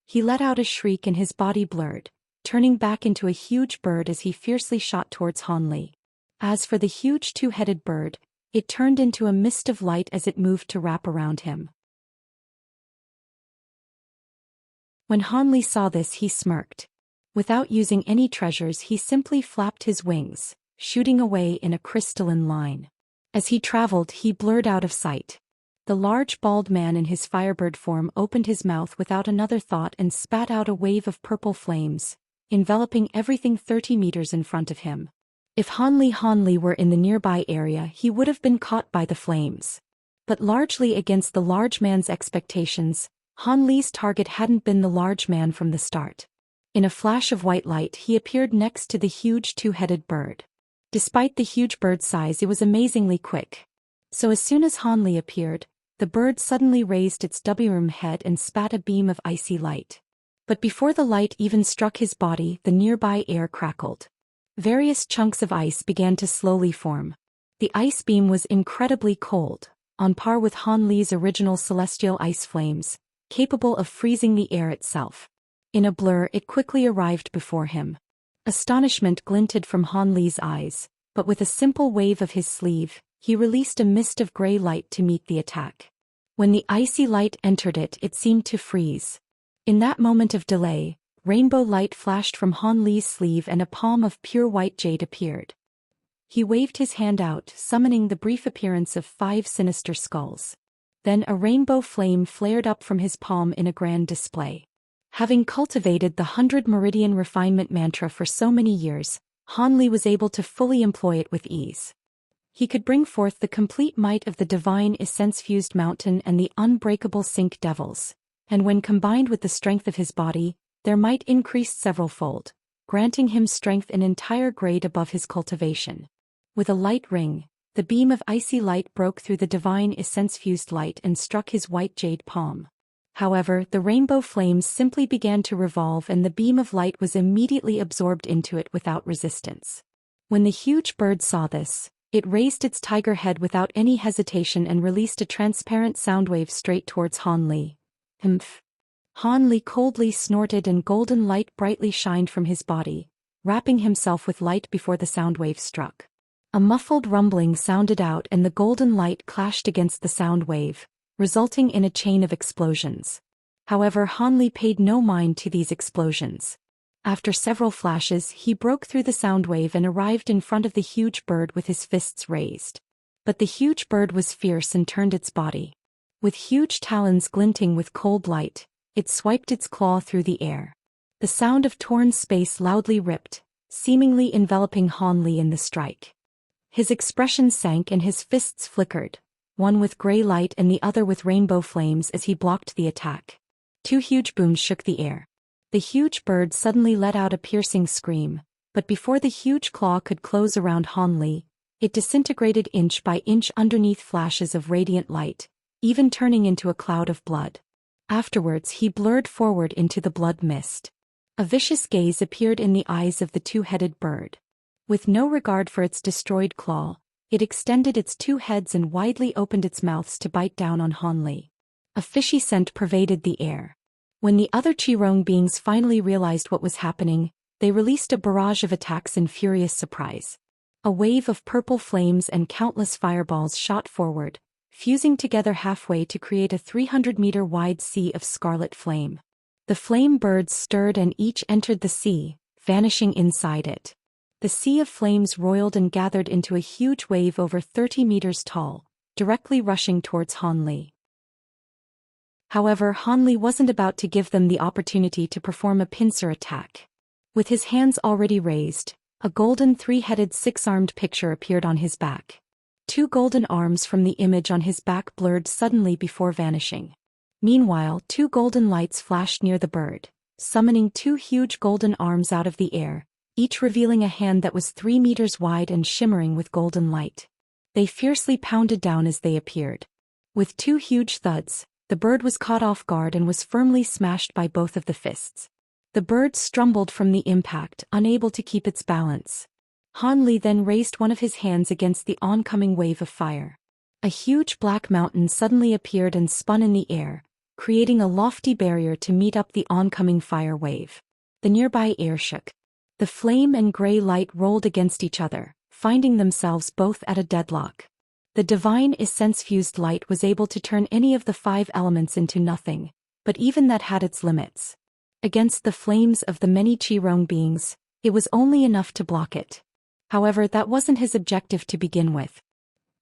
He let out a shriek and his body blurred, turning back into a huge bird as he fiercely shot towards Han Li. As for the huge two-headed bird, it turned into a mist of light as it moved to wrap around him. When Han Li saw this, he smirked. Without using any treasures, he simply flapped his wings, shooting away in a crystalline line. As he traveled, he blurred out of sight. The large bald man in his firebird form opened his mouth without another thought and spat out a wave of purple flames, enveloping everything 30 meters in front of him. If Han Li were in the nearby area, he would have been caught by the flames. But largely against the large man's expectations, Han Li's target hadn't been the large man from the start. In a flash of white light, he appeared next to the huge two-headed bird. Despite the huge bird's size, it was amazingly quick. So as soon as Han Li appeared, the bird suddenly raised its W head and spat a beam of icy light. But before the light even struck his body, the nearby air crackled. Various chunks of ice began to slowly form. The ice beam was incredibly cold, on par with Han Li's original celestial ice flames, capable of freezing the air itself. In a blur, it quickly arrived before him. Astonishment glinted from Han Li's eyes, but with a simple wave of his sleeve, he released a mist of gray light to meet the attack. When the icy light entered it, it seemed to freeze. In that moment of delay, rainbow light flashed from Han Li's sleeve and a palm of pure white jade appeared. He waved his hand out, summoning the brief appearance of 5 sinister skulls. Then a rainbow flame flared up from his palm in a grand display. Having cultivated the 100 Meridian Refinement mantra for so many years, Han Li was able to fully employ it with ease. He could bring forth the complete might of the divine essence-fused mountain and the unbreakable Sync Devils, and when combined with the strength of his body, their might increased several-fold, granting him strength an entire grade above his cultivation. With a light ring, the beam of icy light broke through the divine essence-fused light and struck his white jade palm. However, the rainbow flames simply began to revolve and the beam of light was immediately absorbed into it without resistance. When the huge bird saw this, it raised its tiger head without any hesitation and released a transparent sound wave straight towards Han Li. "Humph." Han Li coldly snorted and golden light brightly shined from his body, wrapping himself with light before the sound wave struck. A muffled rumbling sounded out and the golden light clashed against the sound wave, resulting in a chain of explosions. However, Han Li paid no mind to these explosions. After several flashes, he broke through the sound wave and arrived in front of the huge bird with his fists raised. But the huge bird was fierce and turned its body. With huge talons glinting with cold light, it swiped its claw through the air. The sound of torn space loudly ripped, seemingly enveloping Han Li in the strike. His expression sank and his fists flickered, one with gray light and the other with rainbow flames as he blocked the attack. 2 huge booms shook the air. The huge bird suddenly let out a piercing scream, but before the huge claw could close around Han Li, it disintegrated inch by inch underneath flashes of radiant light, even turning into a cloud of blood. Afterwards, he blurred forward into the blood mist. A vicious gaze appeared in the eyes of the two-headed bird. With no regard for its destroyed claw, it extended its 2 heads and widely opened its mouths to bite down on Han Li. A fishy scent pervaded the air. When the other Qirong beings finally realized what was happening, they released a barrage of attacks in furious surprise. A wave of purple flames and countless fireballs shot forward, fusing together halfway to create a 300-meter-wide sea of scarlet flame. The flame birds stirred and each entered the sea, vanishing inside it. The sea of flames roiled and gathered into a huge wave over 30 meters tall, directly rushing towards Han Li. However, Han Li wasn't about to give them the opportunity to perform a pincer attack. With his hands already raised, a golden 3-headed 6-armed picture appeared on his back. 2 golden arms from the image on his back blurred suddenly before vanishing. Meanwhile, two golden lights flashed near the bird, summoning two huge golden arms out of the air, each revealing a hand that was 3 meters wide and shimmering with golden light. They fiercely pounded down as they appeared. With two huge thuds, the bird was caught off guard and was firmly smashed by both of the fists. The bird stumbled from the impact, unable to keep its balance. Han Li then raised one of his hands against the oncoming wave of fire. A huge black mountain suddenly appeared and spun in the air, creating a lofty barrier to meet up the oncoming fire wave. The nearby air shook. The flame and gray light rolled against each other, finding themselves both at a deadlock. The divine essence-fused light was able to turn any of the 5 elements into nothing, but even that had its limits. Against the flames of the many Qirong beings, it was only enough to block it. However, that wasn't his objective to begin with.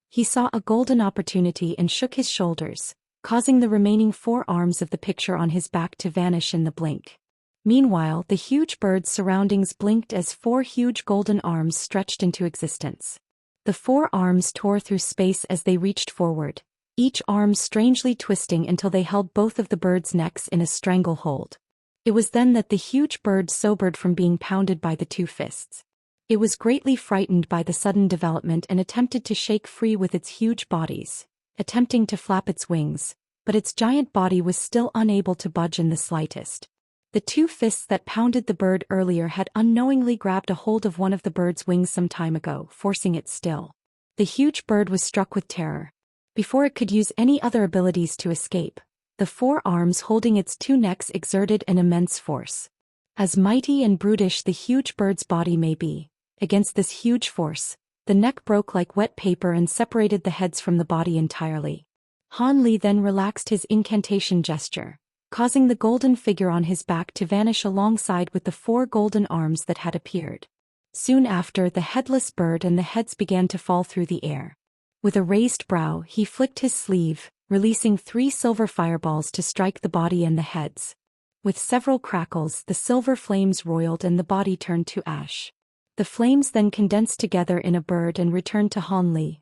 He saw a golden opportunity and shook his shoulders, causing the remaining 4 arms of the picture on his back to vanish in the blink. Meanwhile, the huge bird's surroundings blinked as 4 huge golden arms stretched into existence. The 4 arms tore through space as they reached forward, each arm strangely twisting until they held both of the bird's necks in a stranglehold. It was then that the huge bird sobered from being pounded by the 2 fists. It was greatly frightened by the sudden development and attempted to shake free with its huge bodies, attempting to flap its wings, but its giant body was still unable to budge in the slightest. The 2 fists that pounded the bird earlier had unknowingly grabbed a hold of one of the bird's wings some time ago, forcing it still. The huge bird was struck with terror. Before it could use any other abilities to escape, the 4 arms holding its 2 necks exerted an immense force. As mighty and brutish the huge bird's body may be, against this huge force, the neck broke like wet paper and separated the heads from the body entirely. Han Li then relaxed his incantation gesture, causing the golden figure on his back to vanish alongside with the 4 golden arms that had appeared. Soon after, the headless bird and the heads began to fall through the air. With a raised brow, he flicked his sleeve, releasing 3 silver fireballs to strike the body and the heads. With several crackles, the silver flames roiled and the body turned to ash. The flames then condensed together in a bird and returned to Han Li.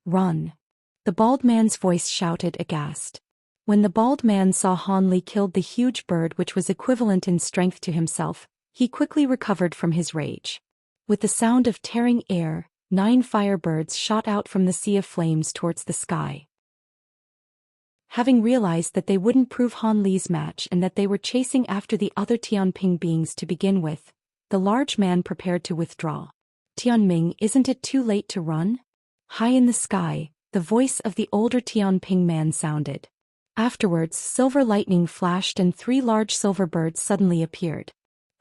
"Run!" The bald man's voice shouted, aghast. When the bald man saw Han Li killed the huge bird, which was equivalent in strength to himself, he quickly recovered from his rage. With the sound of tearing air, 9 firebirds shot out from the sea of flames towards the sky. Having realized that they wouldn't prove Han Li's match and that they were chasing after the other Tianping beings to begin with, the large man prepared to withdraw. "Tianming, isn't it too late to run?" High in the sky, the voice of the older Tianping man sounded. Afterwards, silver lightning flashed and 3 large silver birds suddenly appeared.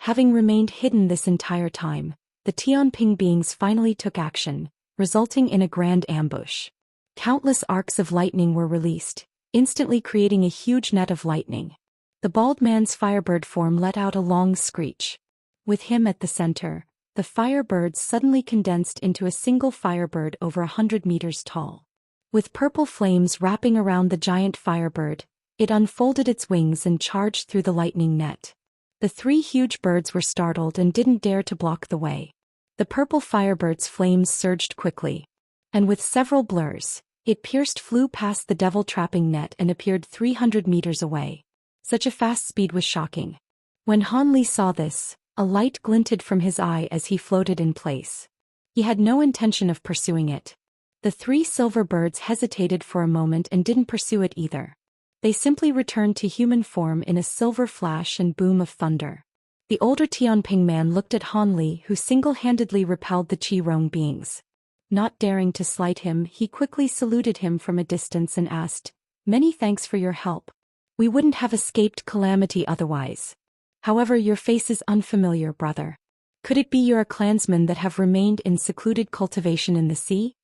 Having remained hidden this entire time, the Tianping beings finally took action, resulting in a grand ambush. Countless arcs of lightning were released, instantly creating a huge net of lightning. The bald man's firebird form let out a long screech. With him at the center, the firebirds suddenly condensed into a single firebird over 100 meters tall. With purple flames wrapping around the giant firebird, it unfolded its wings and charged through the lightning net. The 3 huge birds were startled and didn't dare to block the way. The purple firebird's flames surged quickly. And with several blurs, it flew past the devil-trapping net and appeared 300 meters away. Such a fast speed was shocking. When Han Li saw this, a light glinted from his eye as he floated in place. He had no intention of pursuing it. The 3 silver birds hesitated for a moment and didn't pursue it either. They simply returned to human form in a silver flash and boom of thunder. The older Tianping man looked at Han Li, who single-handedly repelled the Qirong beings. Not daring to slight him, he quickly saluted him from a distance and asked, "Many thanks for your help. We wouldn't have escaped calamity otherwise. However, your face is unfamiliar, brother. Could it be you're a clansman that have remained in secluded cultivation in the sea?"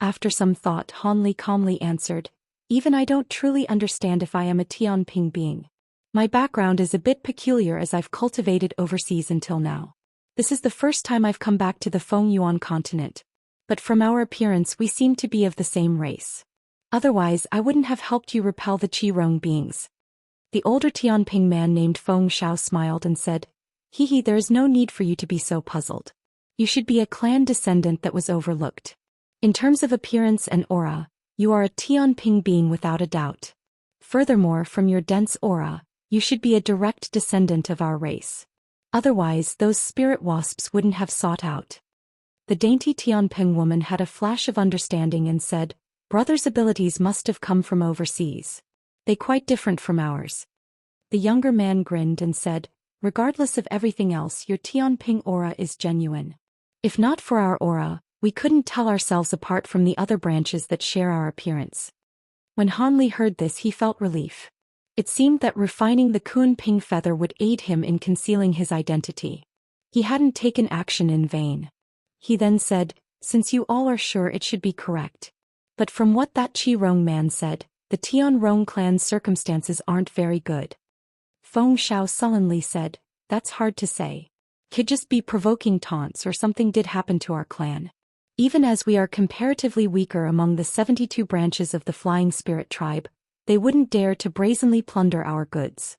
After some thought, Han Li calmly answered, "Even I don't truly understand if I am a Tianping being. My background is a bit peculiar as I've cultivated overseas until now. This is the first time I've come back to the Fengyuan continent. But from our appearance we seem to be of the same race. Otherwise I wouldn't have helped you repel the Qirong beings." The older Tianping man named Feng Shao smiled and said, "Hee, there is no need for you to be so puzzled. You should be a clan descendant that was overlooked. In terms of appearance and aura, you are a Tianping being without a doubt." Furthermore, from your dense aura, you should be a direct descendant of our race. Otherwise, those spirit wasps wouldn't have sought out. The dainty Tianping woman had a flash of understanding and said, brother's abilities must have come from overseas. They quite different from ours. The younger man grinned and said, regardless of everything else, your Tianping aura is genuine. If not for our aura, we couldn't tell ourselves apart from the other branches that share our appearance. When Han Li heard this, he felt relief. It seemed that refining the Kunping feather would aid him in concealing his identity. He hadn't taken action in vain. He then said, since you all are sure, it should be correct. But from what that Qi Rong man said, the Tian Rong clan's circumstances aren't very good. Feng Xiao sullenly said, that's hard to say. Could just be provoking taunts or something did happen to our clan. Even as we are comparatively weaker among the 72 branches of the Flying Spirit tribe, they wouldn't dare to brazenly plunder our goods.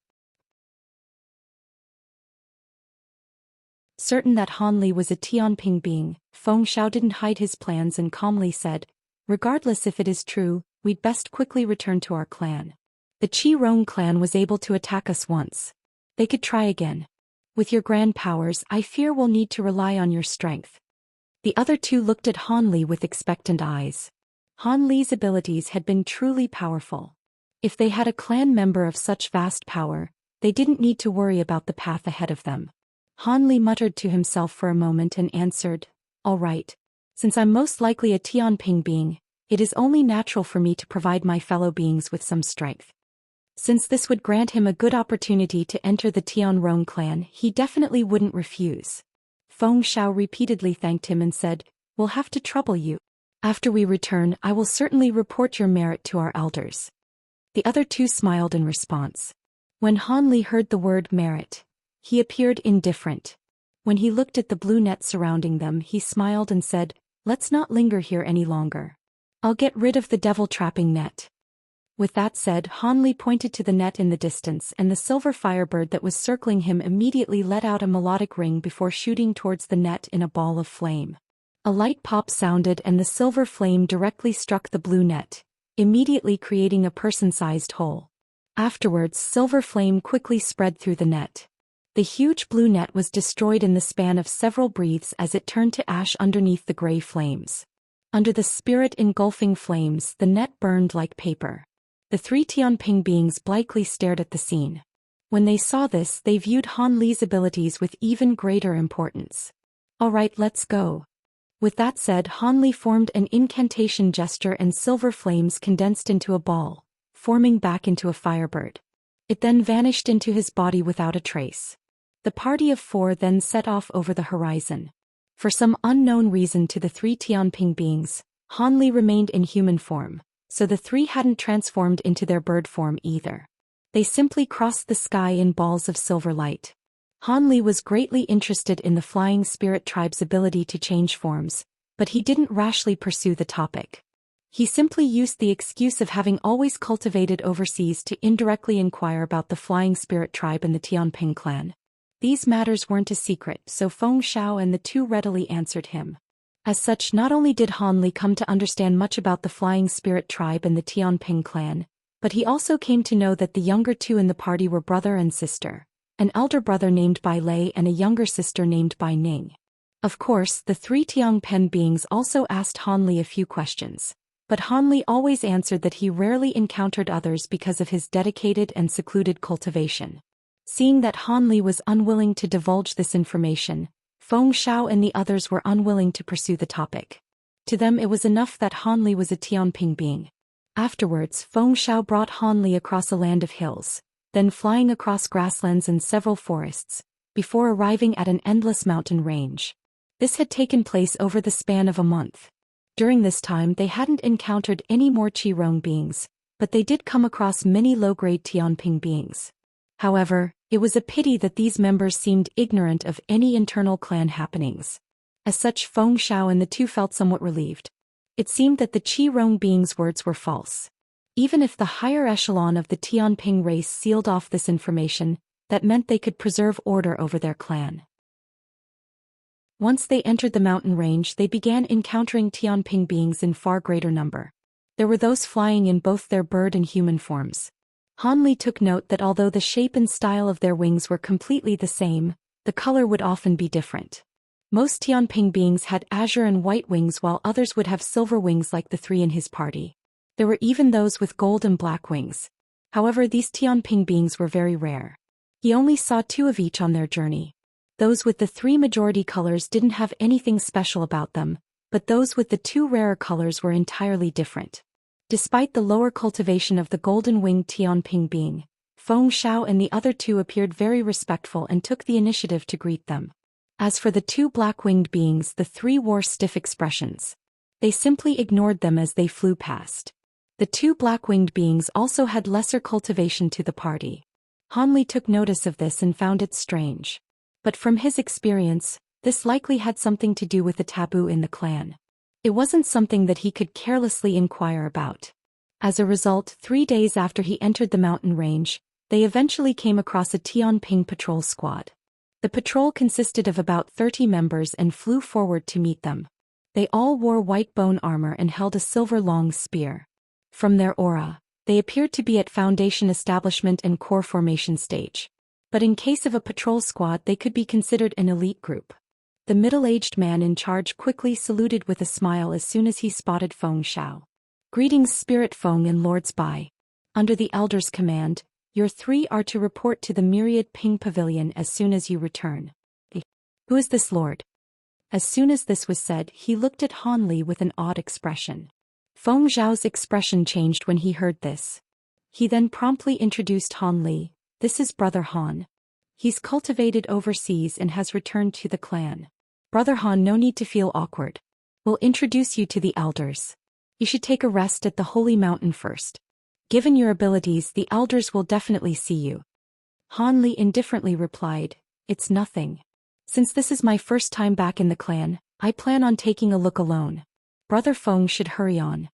Certain that Han Li was a Tianping being, Feng Xiao didn't hide his plans and calmly said, regardless if it is true, we'd best quickly return to our clan. The Qi Rong clan was able to attack us once. They could try again. With your grand powers, I fear we'll need to rely on your strength. The other two looked at Han Li with expectant eyes. Han Li's abilities had been truly powerful. If they had a clan member of such vast power, they didn't need to worry about the path ahead of them. Han Li muttered to himself for a moment and answered, all right. Since I'm most likely a Tianping being, it is only natural for me to provide my fellow beings with some strength. Since this would grant him a good opportunity to enter the Tian Rong clan, he definitely wouldn't refuse. Feng Xiao repeatedly thanked him and said, we'll have to trouble you. After we return, I will certainly report your merit to our elders. The other two smiled in response. When Han Li heard the word merit, he appeared indifferent. When he looked at the blue net surrounding them, he smiled and said, let's not linger here any longer. I'll get rid of the devil-trapping net. With that said, Han Li pointed to the net in the distance, and the silver firebird that was circling him immediately let out a melodic ring before shooting towards the net in a ball of flame. A light pop sounded and the silver flame directly struck the blue net, immediately creating a person-sized hole. Afterwards, silver flame quickly spread through the net. The huge blue net was destroyed in the span of several breaths as it turned to ash underneath the gray flames. Under the spirit-engulfing flames, the net burned like paper. The three Tianping beings blankly stared at the scene. When they saw this, they viewed Han Li's abilities with even greater importance. All right, let's go. With that said, Han Li formed an incantation gesture and silver flames condensed into a ball, forming back into a firebird. It then vanished into his body without a trace. The party of four then set off over the horizon. For some unknown reason to the three Tianping beings, Han Li remained in human form, so the three hadn't transformed into their bird form either. They simply crossed the sky in balls of silver light. Han Li was greatly interested in the Flying Spirit tribe's ability to change forms, but he didn't rashly pursue the topic. He simply used the excuse of having always cultivated overseas to indirectly inquire about the Flying Spirit tribe and the Tianping clan. These matters weren't a secret, so Feng Xiao and the two readily answered him. As such, not only did Han Li come to understand much about the Flying Spirit tribe and the Tianping clan, but he also came to know that the younger two in the party were brother and sister, an elder brother named Bai Lei and a younger sister named Bai Ning. Of course, the three Tianping beings also asked Han Li a few questions, but Han Li always answered that he rarely encountered others because of his dedicated and secluded cultivation. Seeing that Han Li was unwilling to divulge this information, Feng Xiao and the others were unwilling to pursue the topic. To them it was enough that Han Li was a Tianping being. Afterwards, Feng Xiao brought Han Li across a land of hills, then flying across grasslands and several forests, before arriving at an endless mountain range. This had taken place over the span of a month. During this time they hadn't encountered any more Qi Rong beings, but they did come across many low-grade Tianping beings. However, it was a pity that these members seemed ignorant of any internal clan happenings. As such, Feng Xiao and the two felt somewhat relieved. It seemed that the Qi Rong beings' words were false. Even if the higher echelon of the Tianping race sealed off this information, that meant they could preserve order over their clan. Once they entered the mountain range, they began encountering Tianping beings in far greater number. There were those flying in both their bird and human forms. Han Li took note that although the shape and style of their wings were completely the same, the color would often be different. Most Tianping beings had azure and white wings while others would have silver wings like the three in his party. There were even those with gold and black wings. However, these Tianping beings were very rare. He only saw 2 of each on their journey. Those with the 3 majority colors didn't have anything special about them, but those with the 2 rarer colors were entirely different. Despite the lower cultivation of the golden-winged Tianping being, Feng Xiao and the other 2 appeared very respectful and took the initiative to greet them. As for the 2 black-winged beings, the 3 wore stiff expressions. They simply ignored them as they flew past. The 2 black-winged beings also had lesser cultivation to the party. Han Li took notice of this and found it strange. But from his experience, this likely had something to do with the taboo in the clan. It wasn't something that he could carelessly inquire about. As a result, 3 days after he entered the mountain range, they eventually came across a Tianping patrol squad. The patrol consisted of about 30 members and flew forward to meet them. They all wore white bone armor and held a silver long spear. From their aura, they appeared to be at foundation establishment and core formation stage. But in case of a patrol squad, they could be considered an elite group. The middle-aged man in charge quickly saluted with a smile as soon as he spotted Feng Xiao. "Greetings, Spirit Feng and Lords Bai. Under the Elder's command, your 3 are to report to the Myriad Ping Pavilion as soon as you return." "Who is this lord?" As soon as this was said, he looked at Han Li with an odd expression. Feng Xiao's expression changed when he heard this. He then promptly introduced Han Li. "This is Brother Han. He's cultivated overseas and has returned to the clan. Brother Han, no need to feel awkward. We'll introduce you to the elders. You should take a rest at the Holy Mountain first. Given your abilities, the elders will definitely see you." Han Li indifferently replied, "It's nothing. Since this is my first time back in the clan, I plan on taking a look alone. Brother Feng should hurry on."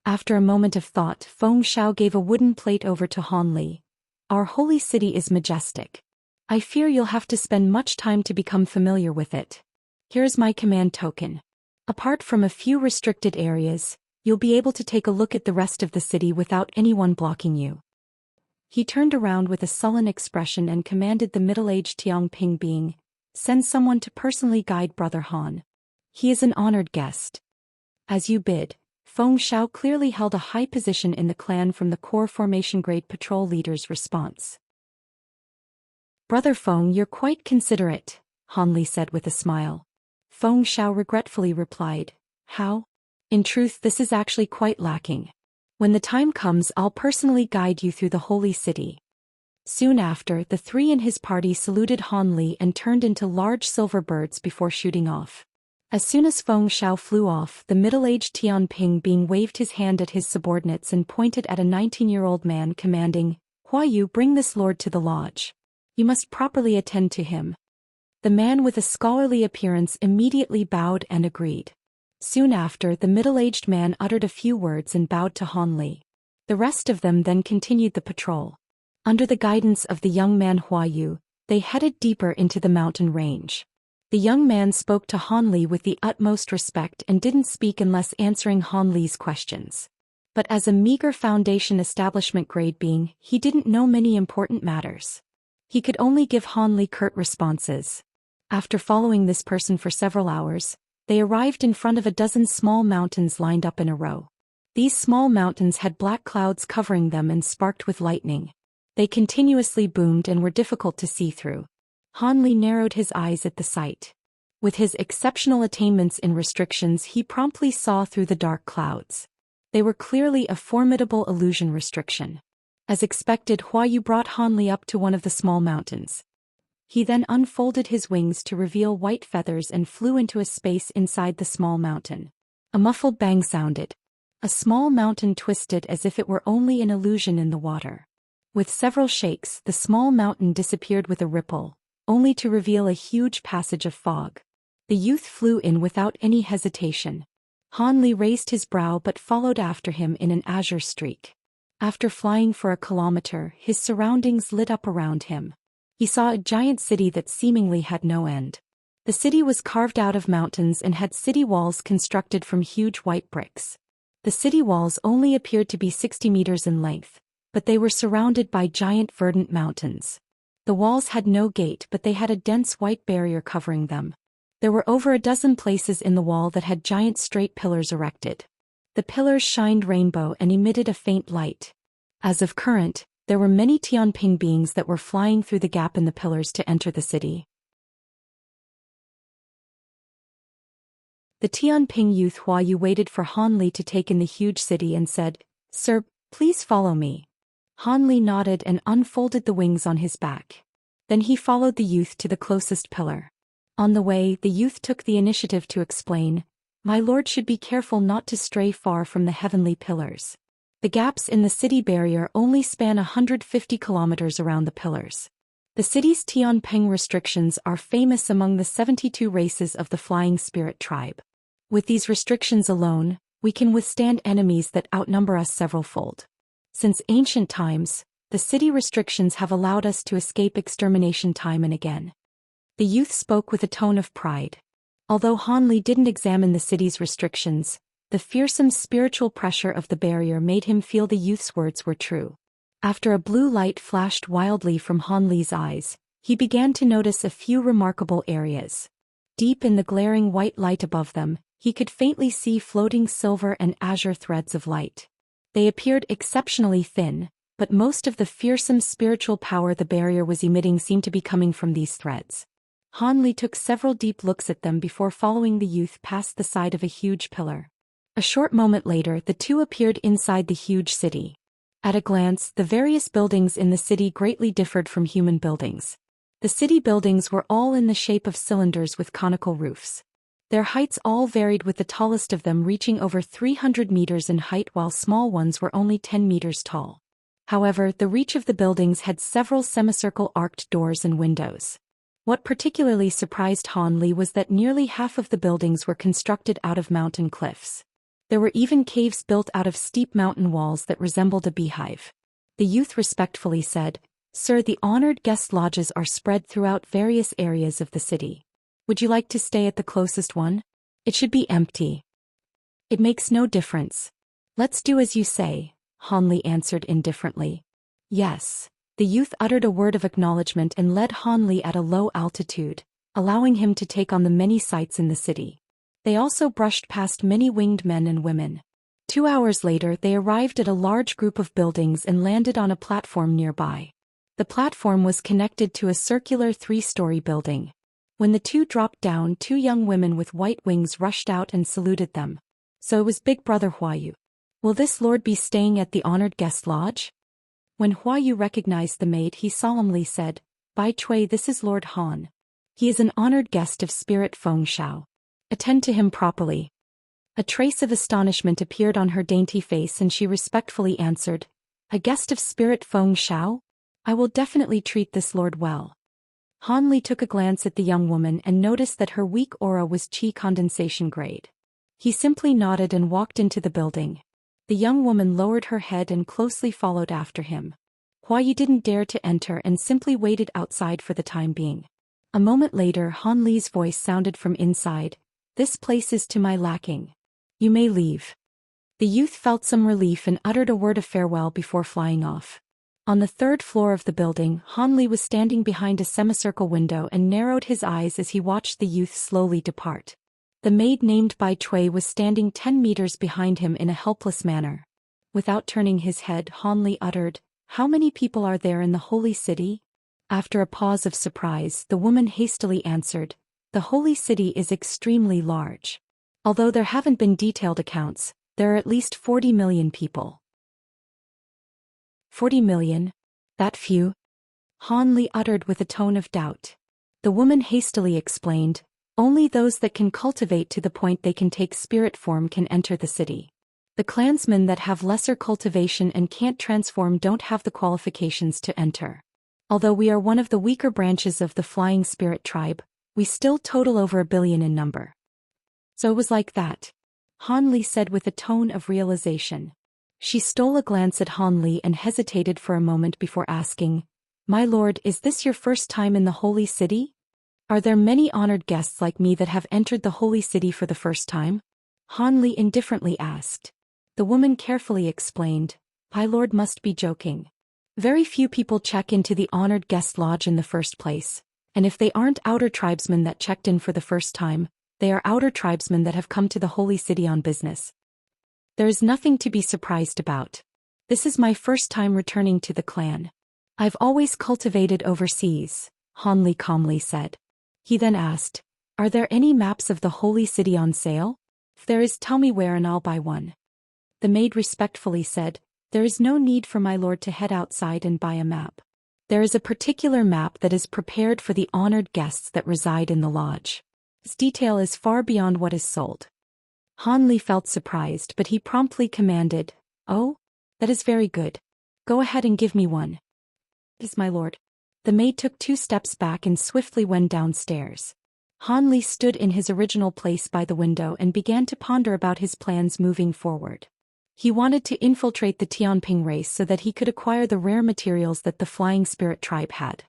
After a moment of thought, Feng Xiao gave a wooden plate over to Han Li. "Our holy city is majestic. I fear you'll have to spend much time to become familiar with it. Here's my command token. Apart from a few restricted areas, you'll be able to take a look at the rest of the city without anyone blocking you." He turned around with a sullen expression and commanded the middle-aged Tianping being, "Send someone to personally guide Brother Han. He is an honored guest." "As you bid." Feng Xiao clearly held a high position in the clan from the core formation grade patrol leader's response. "Brother Feng, you're quite considerate," Han Li said with a smile. Feng Xiao regretfully replied, "How? In truth, this is actually quite lacking. When the time comes, I'll personally guide you through the holy city." Soon after, the 3 in his party saluted Han Li and turned into large silver birds before shooting off. As soon as Feng Xiao flew off, the middle-aged Tianping being waved his hand at his subordinates and pointed at a 19-year-old man commanding, "Hua Yu, bring this lord to the lodge. You must properly attend to him." The man with a scholarly appearance immediately bowed and agreed. Soon after, the middle-aged man uttered a few words and bowed to Han Li. The rest of them then continued the patrol. Under the guidance of the young man Hua Yu, they headed deeper into the mountain range. The young man spoke to Han Li with the utmost respect and didn't speak unless answering Han Li's questions. But as a meager foundation establishment grade being, he didn't know many important matters. He could only give Han Li curt responses. After following this person for several hours, they arrived in front of a dozen small mountains lined up in a row. These small mountains had black clouds covering them and sparked with lightning. They continuously boomed and were difficult to see through. Han Li narrowed his eyes at the sight. With his exceptional attainments in restrictions, he promptly saw through the dark clouds. They were clearly a formidable illusion restriction. As expected, Hua Yu brought Han Li up to one of the small mountains. He then unfolded his wings to reveal white feathers and flew into a space inside the small mountain. A muffled bang sounded. A small mountain twisted as if it were only an illusion in the water. With several shakes, the small mountain disappeared with a ripple, only to reveal a huge passage of fog. The youth flew in without any hesitation. Han Li raised his brow but followed after him in an azure streak. After flying for a kilometer, his surroundings lit up around him. He saw a giant city that seemingly had no end. The city was carved out of mountains and had city walls constructed from huge white bricks. The city walls only appeared to be 60 meters in length, but they were surrounded by giant verdant mountains. The walls had no gate, but they had a dense white barrier covering them. There were over a dozen places in the wall that had giant straight pillars erected. The pillars shined rainbow and emitted a faint light. As of current, there were many Tianping beings that were flying through the gap in the pillars to enter the city. The Tianping youth Hua Yu waited for Han Li to take in the huge city and said, "Sir, please follow me." Han Li nodded and unfolded the wings on his back. Then he followed the youth to the closest pillar. On the way, the youth took the initiative to explain, "My lord should be careful not to stray far from the heavenly pillars. The gaps in the city barrier only span 150 kilometers around the pillars. The city's Tianping restrictions are famous among the 72 races of the Flying Spirit tribe. With these restrictions alone, we can withstand enemies that outnumber us several-fold. Since ancient times, the city restrictions have allowed us to escape extermination time and again." The youth spoke with a tone of pride. Although Han Li didn't examine the city's restrictions, the fearsome spiritual pressure of the barrier made him feel the youth's words were true. After a blue light flashed wildly from Han Li's eyes, he began to notice a few remarkable areas. Deep in the glaring white light above them, he could faintly see floating silver and azure threads of light. They appeared exceptionally thin, but most of the fearsome spiritual power the barrier was emitting seemed to be coming from these threads. Han Li took several deep looks at them before following the youth past the side of a huge pillar. A short moment later, the two appeared inside the huge city. At a glance, the various buildings in the city greatly differed from human buildings. The city buildings were all in the shape of cylinders with conical roofs. Their heights all varied, with the tallest of them reaching over 300 meters in height while small ones were only 10 meters tall. However, the reach of the buildings had several semicircle arched doors and windows. What particularly surprised Han Li was that nearly half of the buildings were constructed out of mountain cliffs. There were even caves built out of steep mountain walls that resembled a beehive. The youth respectfully said, "Sir, the honored guest lodges are spread throughout various areas of the city. Would you like to stay at the closest one? It should be empty." "It makes no difference. Let's do as you say," Han Li answered indifferently. "Yes." The youth uttered a word of acknowledgement and led Han Li at a low altitude, allowing him to take on the many sights in the city. They also brushed past many winged men and women. 2 hours later, they arrived at a large group of buildings and landed on a platform nearby. The platform was connected to a circular 3-story building. When the two dropped down, 2 young women with white wings rushed out and saluted them. "So it was Big Brother Hua Yu. Will this lord be staying at the honored guest lodge?" When Hua Yu recognized the maid, he solemnly said, "Bai Chui, this is Lord Han. He is an honored guest of Spirit Feng Shao. Attend to him properly." A trace of astonishment appeared on her dainty face and she respectfully answered, "A guest of Spirit Feng Shao? I will definitely treat this lord well." Han Li took a glance at the young woman and noticed that her weak aura was qi condensation grade. He simply nodded and walked into the building. The young woman lowered her head and closely followed after him. Hua Yu didn't dare to enter and simply waited outside for the time being. A moment later, Han Li's voice sounded from inside, "This place is to my liking. You may leave." The youth felt some relief and uttered a word of farewell before flying off. On the 3rd floor of the building, Han Li was standing behind a semicircle window and narrowed his eyes as he watched the youth slowly depart. The maid named Bai Chui was standing 10 meters behind him in a helpless manner. Without turning his head, Han Li uttered, "How many people are there in the holy city?" After a pause of surprise, the woman hastily answered, "The holy city is extremely large. Although there haven't been detailed accounts, there are at least 40 million people." 40 million? That few? Han Li uttered with a tone of doubt. The woman hastily explained, "Only those that can cultivate to the point they can take spirit form can enter the city. The clansmen that have lesser cultivation and can't transform don't have the qualifications to enter. Although we are one of the weaker branches of the Flying Spirit tribe, we still total over 1 billion in number." "So it was like that," Han Li said with a tone of realization. She stole a glance at Han Li and hesitated for a moment before asking, "My lord, is this your first time in the holy city? Are there many honored guests like me that have entered the holy city for the first time?" Han Li indifferently asked. The woman carefully explained, My lord must be joking. Very few people check into the honored guest lodge in the first place, and if they aren't outer tribesmen that checked in for the first time, they are outer tribesmen that have come to the holy city on business. There is nothing to be surprised about. This is my first time returning to the clan. I've always cultivated overseas, Han Li calmly said. He then asked, are there any maps of the holy city on sale? If there is, tell me where and I'll buy one. The maid respectfully said, there is no need for my lord to head outside and buy a map. There is a particular map that is prepared for the honored guests that reside in the lodge. Its detail is far beyond what is sold. Han Li felt surprised, but he promptly commanded, oh, that is very good. Go ahead and give me one. Yes, my lord. The maid took 2 steps back and swiftly went downstairs. Han Li stood in his original place by the window and began to ponder about his plans moving forward. He wanted to infiltrate the Tianping race so that he could acquire the rare materials that the Flying Spirit tribe had.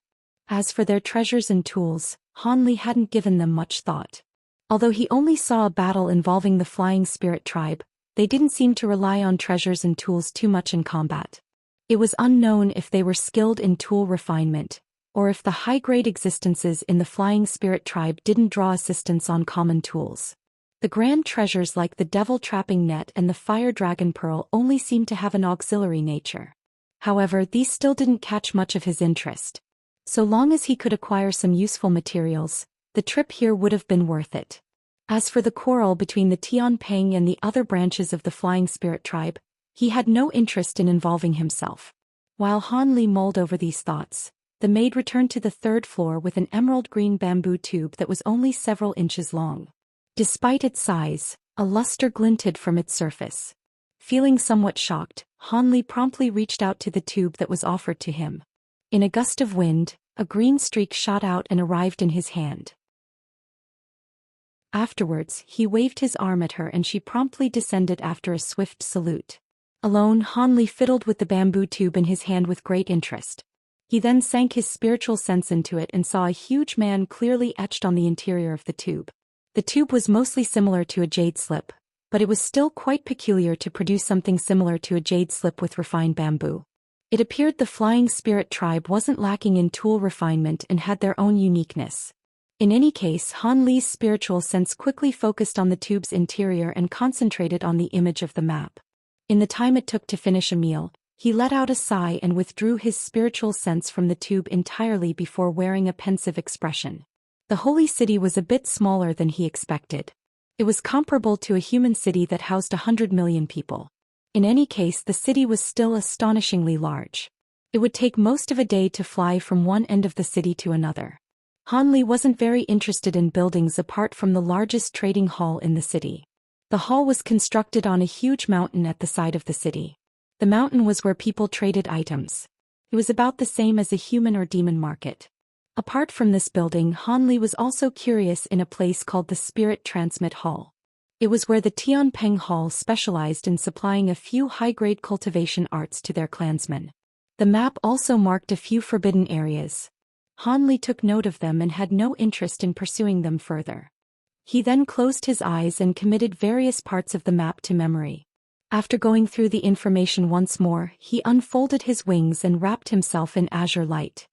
As for their treasures and tools, Han Li hadn't given them much thought. Although he only saw a battle involving the Flying Spirit tribe, they didn't seem to rely on treasures and tools too much in combat. It was unknown if they were skilled in tool refinement, or if the high-grade existences in the Flying Spirit tribe didn't draw assistance on common tools. The grand treasures like the Devil Trapping Net and the Fire Dragon Pearl only seemed to have an auxiliary nature. However, these still didn't catch much of his interest. So long as he could acquire some useful materials, the trip here would have been worth it. As for the quarrel between the Tianping and the other branches of the Flying Spirit tribe, he had no interest in involving himself. While Han Li mulled over these thoughts, the maid returned to the 3rd floor with an emerald green bamboo tube that was only several inches long. Despite its size, a luster glinted from its surface. Feeling somewhat shocked, Han Li promptly reached out to the tube that was offered to him. In a gust of wind, a green streak shot out and arrived in his hand. Afterwards, he waved his arm at her and she promptly descended after a swift salute. Alone, Han Li fiddled with the bamboo tube in his hand with great interest. He then sank his spiritual sense into it and saw a huge man clearly etched on the interior of the tube. The tube was mostly similar to a jade slip, but it was still quite peculiar to produce something similar to a jade slip with refined bamboo. It appeared the Flying Spirit tribe wasn't lacking in tool refinement and had their own uniqueness. In any case, Han Li's spiritual sense quickly focused on the tube's interior and concentrated on the image of the map. In the time it took to finish a meal, he let out a sigh and withdrew his spiritual sense from the tube entirely before wearing a pensive expression. The holy city was a bit smaller than he expected. It was comparable to a human city that housed 100 million people. In any case, the city was still astonishingly large. It would take most of a day to fly from one end of the city to another. Han Li wasn't very interested in buildings apart from the largest trading hall in the city. The hall was constructed on a huge mountain at the side of the city. The mountain was where people traded items. It was about the same as a human or demon market. Apart from this building, Han Li was also curious in a place called the Spirit Transmit Hall. It was where the Tianping Hall specialized in supplying a few high-grade cultivation arts to their clansmen. The map also marked a few forbidden areas. Han Li took note of them and had no interest in pursuing them further. He then closed his eyes and committed various parts of the map to memory. After going through the information once more, he unfolded his wings and wrapped himself in azure light.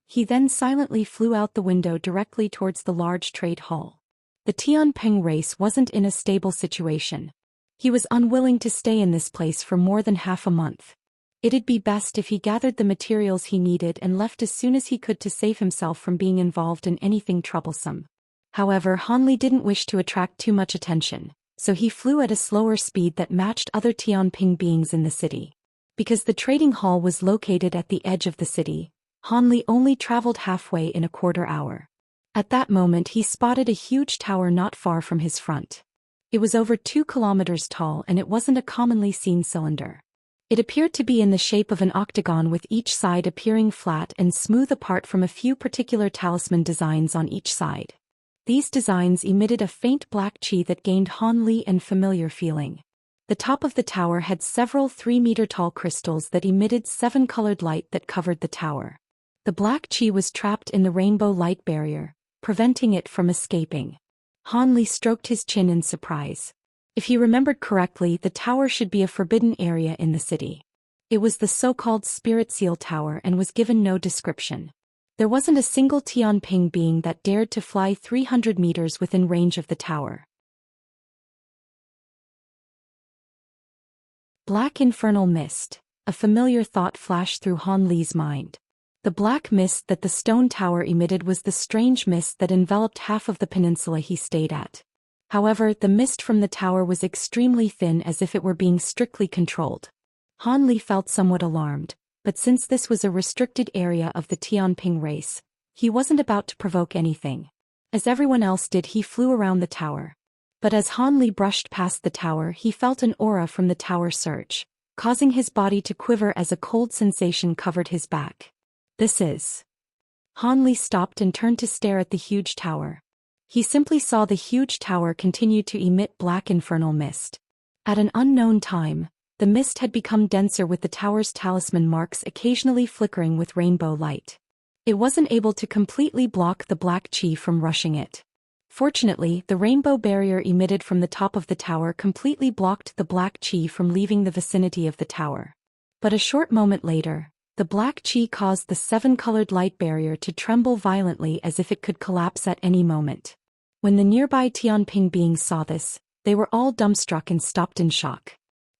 He then silently flew out the window directly towards the large trade hall. The Tianping race wasn't in a stable situation. He was unwilling to stay in this place for more than half a month. It'd be best if he gathered the materials he needed and left as soon as he could to save himself from being involved in anything troublesome. However, Han Li didn't wish to attract too much attention, so he flew at a slower speed that matched other Tianping beings in the city. Because the trading hall was located at the edge of the city, Han Li only traveled halfway in a quarter hour. At that moment he spotted a huge tower not far from his front. It was over 2 kilometers tall and it wasn't a commonly seen cylinder. It appeared to be in the shape of an octagon with each side appearing flat and smooth apart from a few particular talisman designs on each side. These designs emitted a faint black chi that gained Han Li an familiar feeling. The top of the tower had several 3-meter-tall crystals that emitted 7-colored light that covered the tower. The black chi was trapped in the rainbow light barrier, preventing it from escaping. Han Li stroked his chin in surprise. If he remembered correctly, the tower should be a forbidden area in the city. It was the so-called Spirit Seal Tower and was given no description. There wasn't a single Tianping being that dared to fly 300 meters within range of the tower. Black infernal mist. A familiar thought flashed through Han Li's mind. The black mist that the stone tower emitted was the strange mist that enveloped half of the peninsula he stayed at. However, the mist from the tower was extremely thin, as if it were being strictly controlled. Han Li felt somewhat alarmed, but since this was a restricted area of the Tianping race, he wasn't about to provoke anything. As everyone else did, he flew around the tower. But as Han Li brushed past the tower, he felt an aura from the tower surge, causing his body to quiver as a cold sensation covered his back. This is... Han Li stopped and turned to stare at the huge tower. He simply saw the huge tower continue to emit black infernal mist. At an unknown time, the mist had become denser, with the tower's talisman marks occasionally flickering with rainbow light. It wasn't able to completely block the black chi from rushing it. Fortunately, the rainbow barrier emitted from the top of the tower completely blocked the black chi from leaving the vicinity of the tower. But a short moment later, the black chi caused the seven-colored light barrier to tremble violently, as if it could collapse at any moment. When the nearby Tianping beings saw this, they were all dumbstruck and stopped in shock.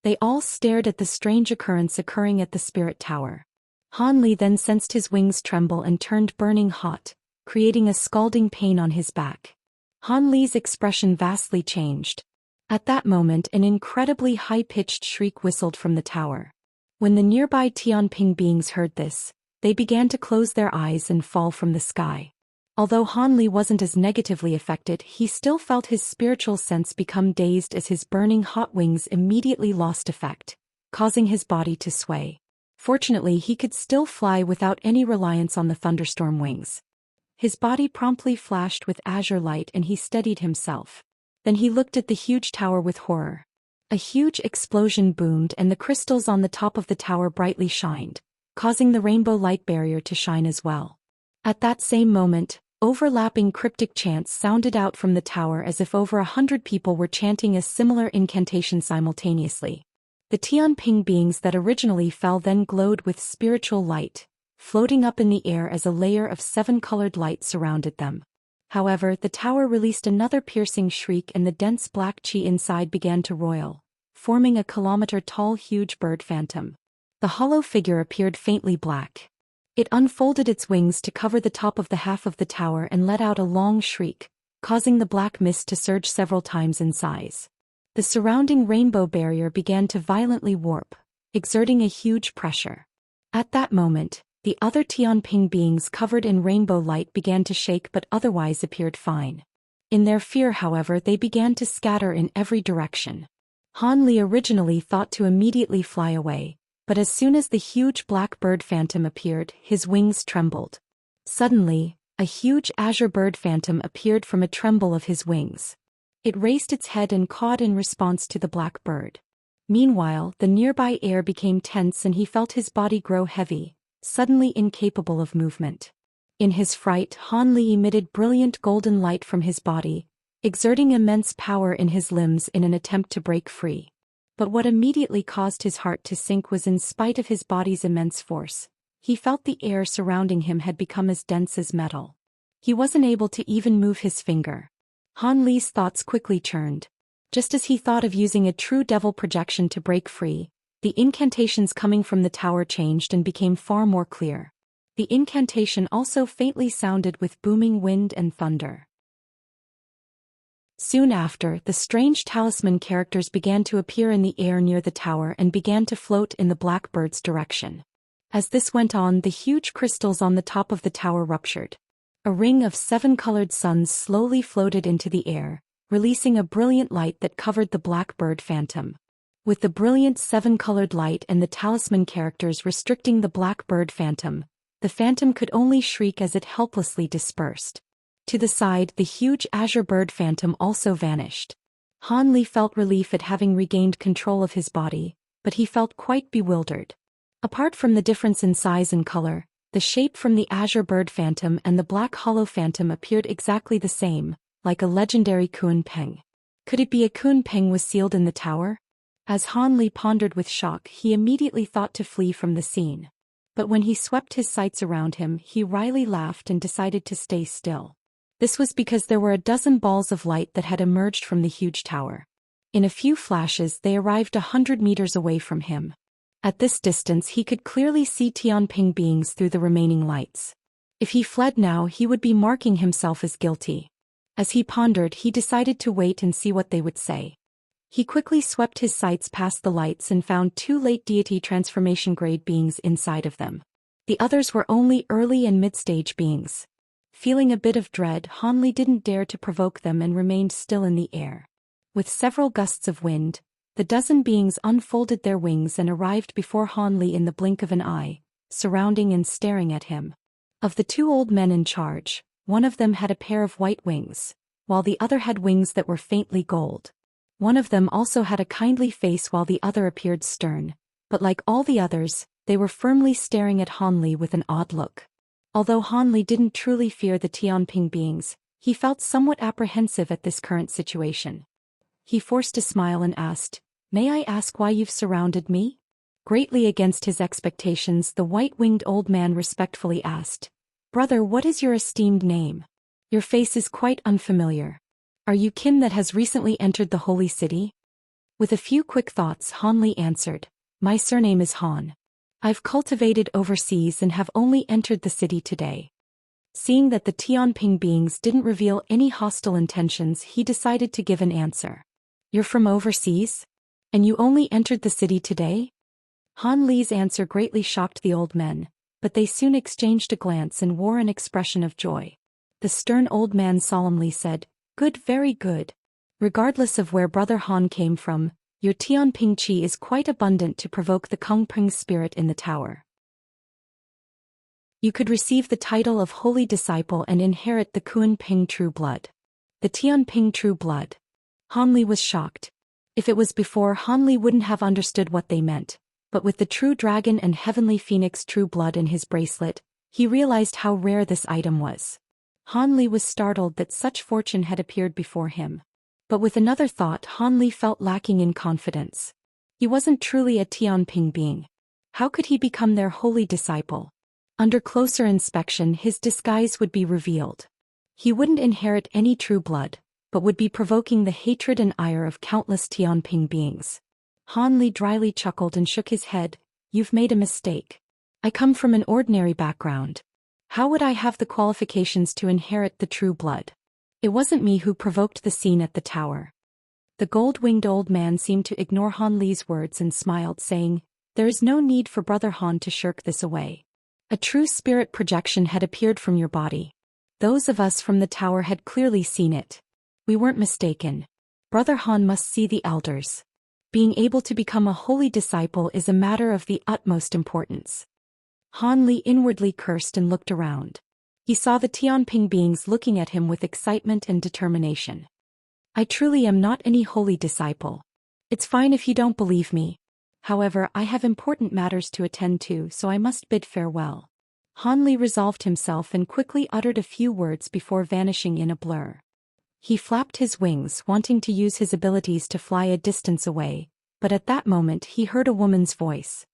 They all stared at the strange occurrence occurring at the spirit tower. Han Li then sensed his wings tremble and turned burning hot, creating a scalding pain on his back. Han Li's expression vastly changed. At that moment, an incredibly high-pitched shriek whistled from the tower. When the nearby Tianping beings heard this, they began to close their eyes and fall from the sky. Although Han Li wasn't as negatively affected, he still felt his spiritual sense become dazed as his burning hot wings immediately lost effect, causing his body to sway. Fortunately, he could still fly without any reliance on the thunderstorm wings. His body promptly flashed with azure light and he steadied himself. Then he looked at the huge tower with horror. A huge explosion boomed and the crystals on the top of the tower brightly shined, causing the rainbow light barrier to shine as well. At that same moment, overlapping cryptic chants sounded out from the tower, as if over 100 people were chanting a similar incantation simultaneously. The Tianping beings that originally fell then glowed with spiritual light, floating up in the air as a layer of seven-colored light surrounded them. However, the tower released another piercing shriek and the dense black chi inside began to roil, forming a kilometer-tall huge bird phantom. The hollow figure appeared faintly black. It unfolded its wings to cover the top of the half of the tower and let out a long shriek, causing the black mist to surge several times in size. The surrounding rainbow barrier began to violently warp, exerting a huge pressure. At that moment, the other Tianping beings covered in rainbow light began to shake but otherwise appeared fine. In their fear, however, they began to scatter in every direction. Han Li originally thought to immediately fly away, but as soon as the huge black bird phantom appeared, his wings trembled. Suddenly, a huge azure bird phantom appeared from a tremble of his wings. It raised its head and cawed in response to the black bird. Meanwhile, the nearby air became tense and he felt his body grow heavy, suddenly incapable of movement. In his fright, Han Li emitted brilliant golden light from his body, exerting immense power in his limbs in an attempt to break free. But what immediately caused his heart to sink was, in spite of his body's immense force, he felt the air surrounding him had become as dense as metal. He wasn't able to even move his finger. Han Li's thoughts quickly churned. Just as he thought of using a true devil projection to break free, the incantations coming from the tower changed and became far more clear. The incantation also faintly sounded with booming wind and thunder. Soon after, the strange talisman characters began to appear in the air near the tower and began to float in the blackbird's direction. As this went on, the huge crystals on the top of the tower ruptured. A ring of seven-colored suns slowly floated into the air, releasing a brilliant light that covered the blackbird phantom. With the brilliant seven-colored light and the talisman characters restricting the blackbird phantom, the phantom could only shriek as it helplessly dispersed. To the side, the huge azure bird phantom also vanished. Han Li felt relief at having regained control of his body, but he felt quite bewildered. Apart from the difference in size and color, the shape from the azure bird phantom and the black hollow phantom appeared exactly the same, like a legendary Kun Peng. Could it be a Kun Peng was sealed in the tower? As Han Li pondered with shock, he immediately thought to flee from the scene. But when he swept his sights around him, he wryly laughed and decided to stay still. This was because there were a dozen balls of light that had emerged from the huge tower. In a few flashes they arrived 100 meters away from him. At this distance he could clearly see Tianping beings through the remaining lights. If he fled now, he would be marking himself as guilty. As he pondered, he decided to wait and see what they would say. He quickly swept his sights past the lights and found 2 late deity transformation grade beings inside of them. The others were only early and mid-stage beings. Feeling a bit of dread, Han Li didn't dare to provoke them and remained still in the air. With several gusts of wind, the dozen beings unfolded their wings and arrived before Han Li in the blink of an eye, surrounding and staring at him. Of the 2 old men in charge, one of them had a pair of white wings, while the other had wings that were faintly gold. One of them also had a kindly face while the other appeared stern, but like all the others, they were firmly staring at Han Li with an odd look. Although Han Li didn't truly fear the Tianping beings, he felt somewhat apprehensive at this current situation. He forced a smile and asked, "May I ask why you've surrounded me?" Greatly against his expectations, the white-winged old man respectfully asked, "Brother, what is your esteemed name? Your face is quite unfamiliar. Are you kin that has recently entered the holy city?" With a few quick thoughts, Han Li answered, "My surname is Han. I've cultivated overseas and have only entered the city today." Seeing that the Tianping beings didn't reveal any hostile intentions, he decided to give an answer. "You're from overseas? And you only entered the city today?" Han Li's answer greatly shocked the old men, but they soon exchanged a glance and wore an expression of joy. The stern old man solemnly said, "Good, very good. Regardless of where Brother Han came from, your Tianping Qi is quite abundant to provoke the Kungping spirit in the tower. You could receive the title of Holy Disciple and inherit the Kunping True Blood." The Tianping True Blood. Han Li was shocked. If it was before, Han Li wouldn't have understood what they meant, but with the True Dragon and Heavenly Phoenix True Blood in his bracelet, he realized how rare this item was. Han Li was startled that such fortune had appeared before him. But with another thought, Han Li felt lacking in confidence. He wasn't truly a Tianping being. How could he become their holy disciple? Under closer inspection, his disguise would be revealed. He wouldn't inherit any true blood, but would be provoking the hatred and ire of countless Tianping beings. Han Li dryly chuckled and shook his head. "You've made a mistake. I come from an ordinary background. How would I have the qualifications to inherit the true blood? It wasn't me who provoked the scene at the tower." The gold-winged old man seemed to ignore Han Li's words and smiled, saying, "There is no need for Brother Han to shirk this away. A true spirit projection had appeared from your body. Those of us from the tower had clearly seen it. We weren't mistaken. Brother Han must see the elders. Being able to become a holy disciple is a matter of the utmost importance." Han Li inwardly cursed and looked around. He saw the Tianping beings looking at him with excitement and determination. "I truly am not any holy disciple. It's fine if you don't believe me. However, I have important matters to attend to, so I must bid farewell." Han Li resolved himself and quickly uttered a few words before vanishing in a blur. He flapped his wings, wanting to use his abilities to fly a distance away, but at that moment he heard a woman's voice.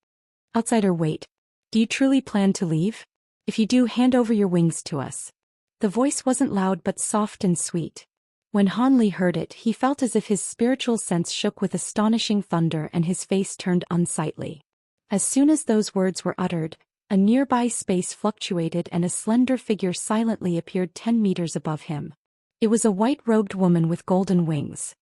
"Outsider, wait. Do you truly plan to leave? If you do, hand over your wings to us." The voice wasn't loud but soft and sweet. When Han Li heard it, he felt as if his spiritual sense shook with astonishing thunder and his face turned unsightly. As soon as those words were uttered, a nearby space fluctuated and a slender figure silently appeared 10 meters above him. It was a white-robed woman with golden wings.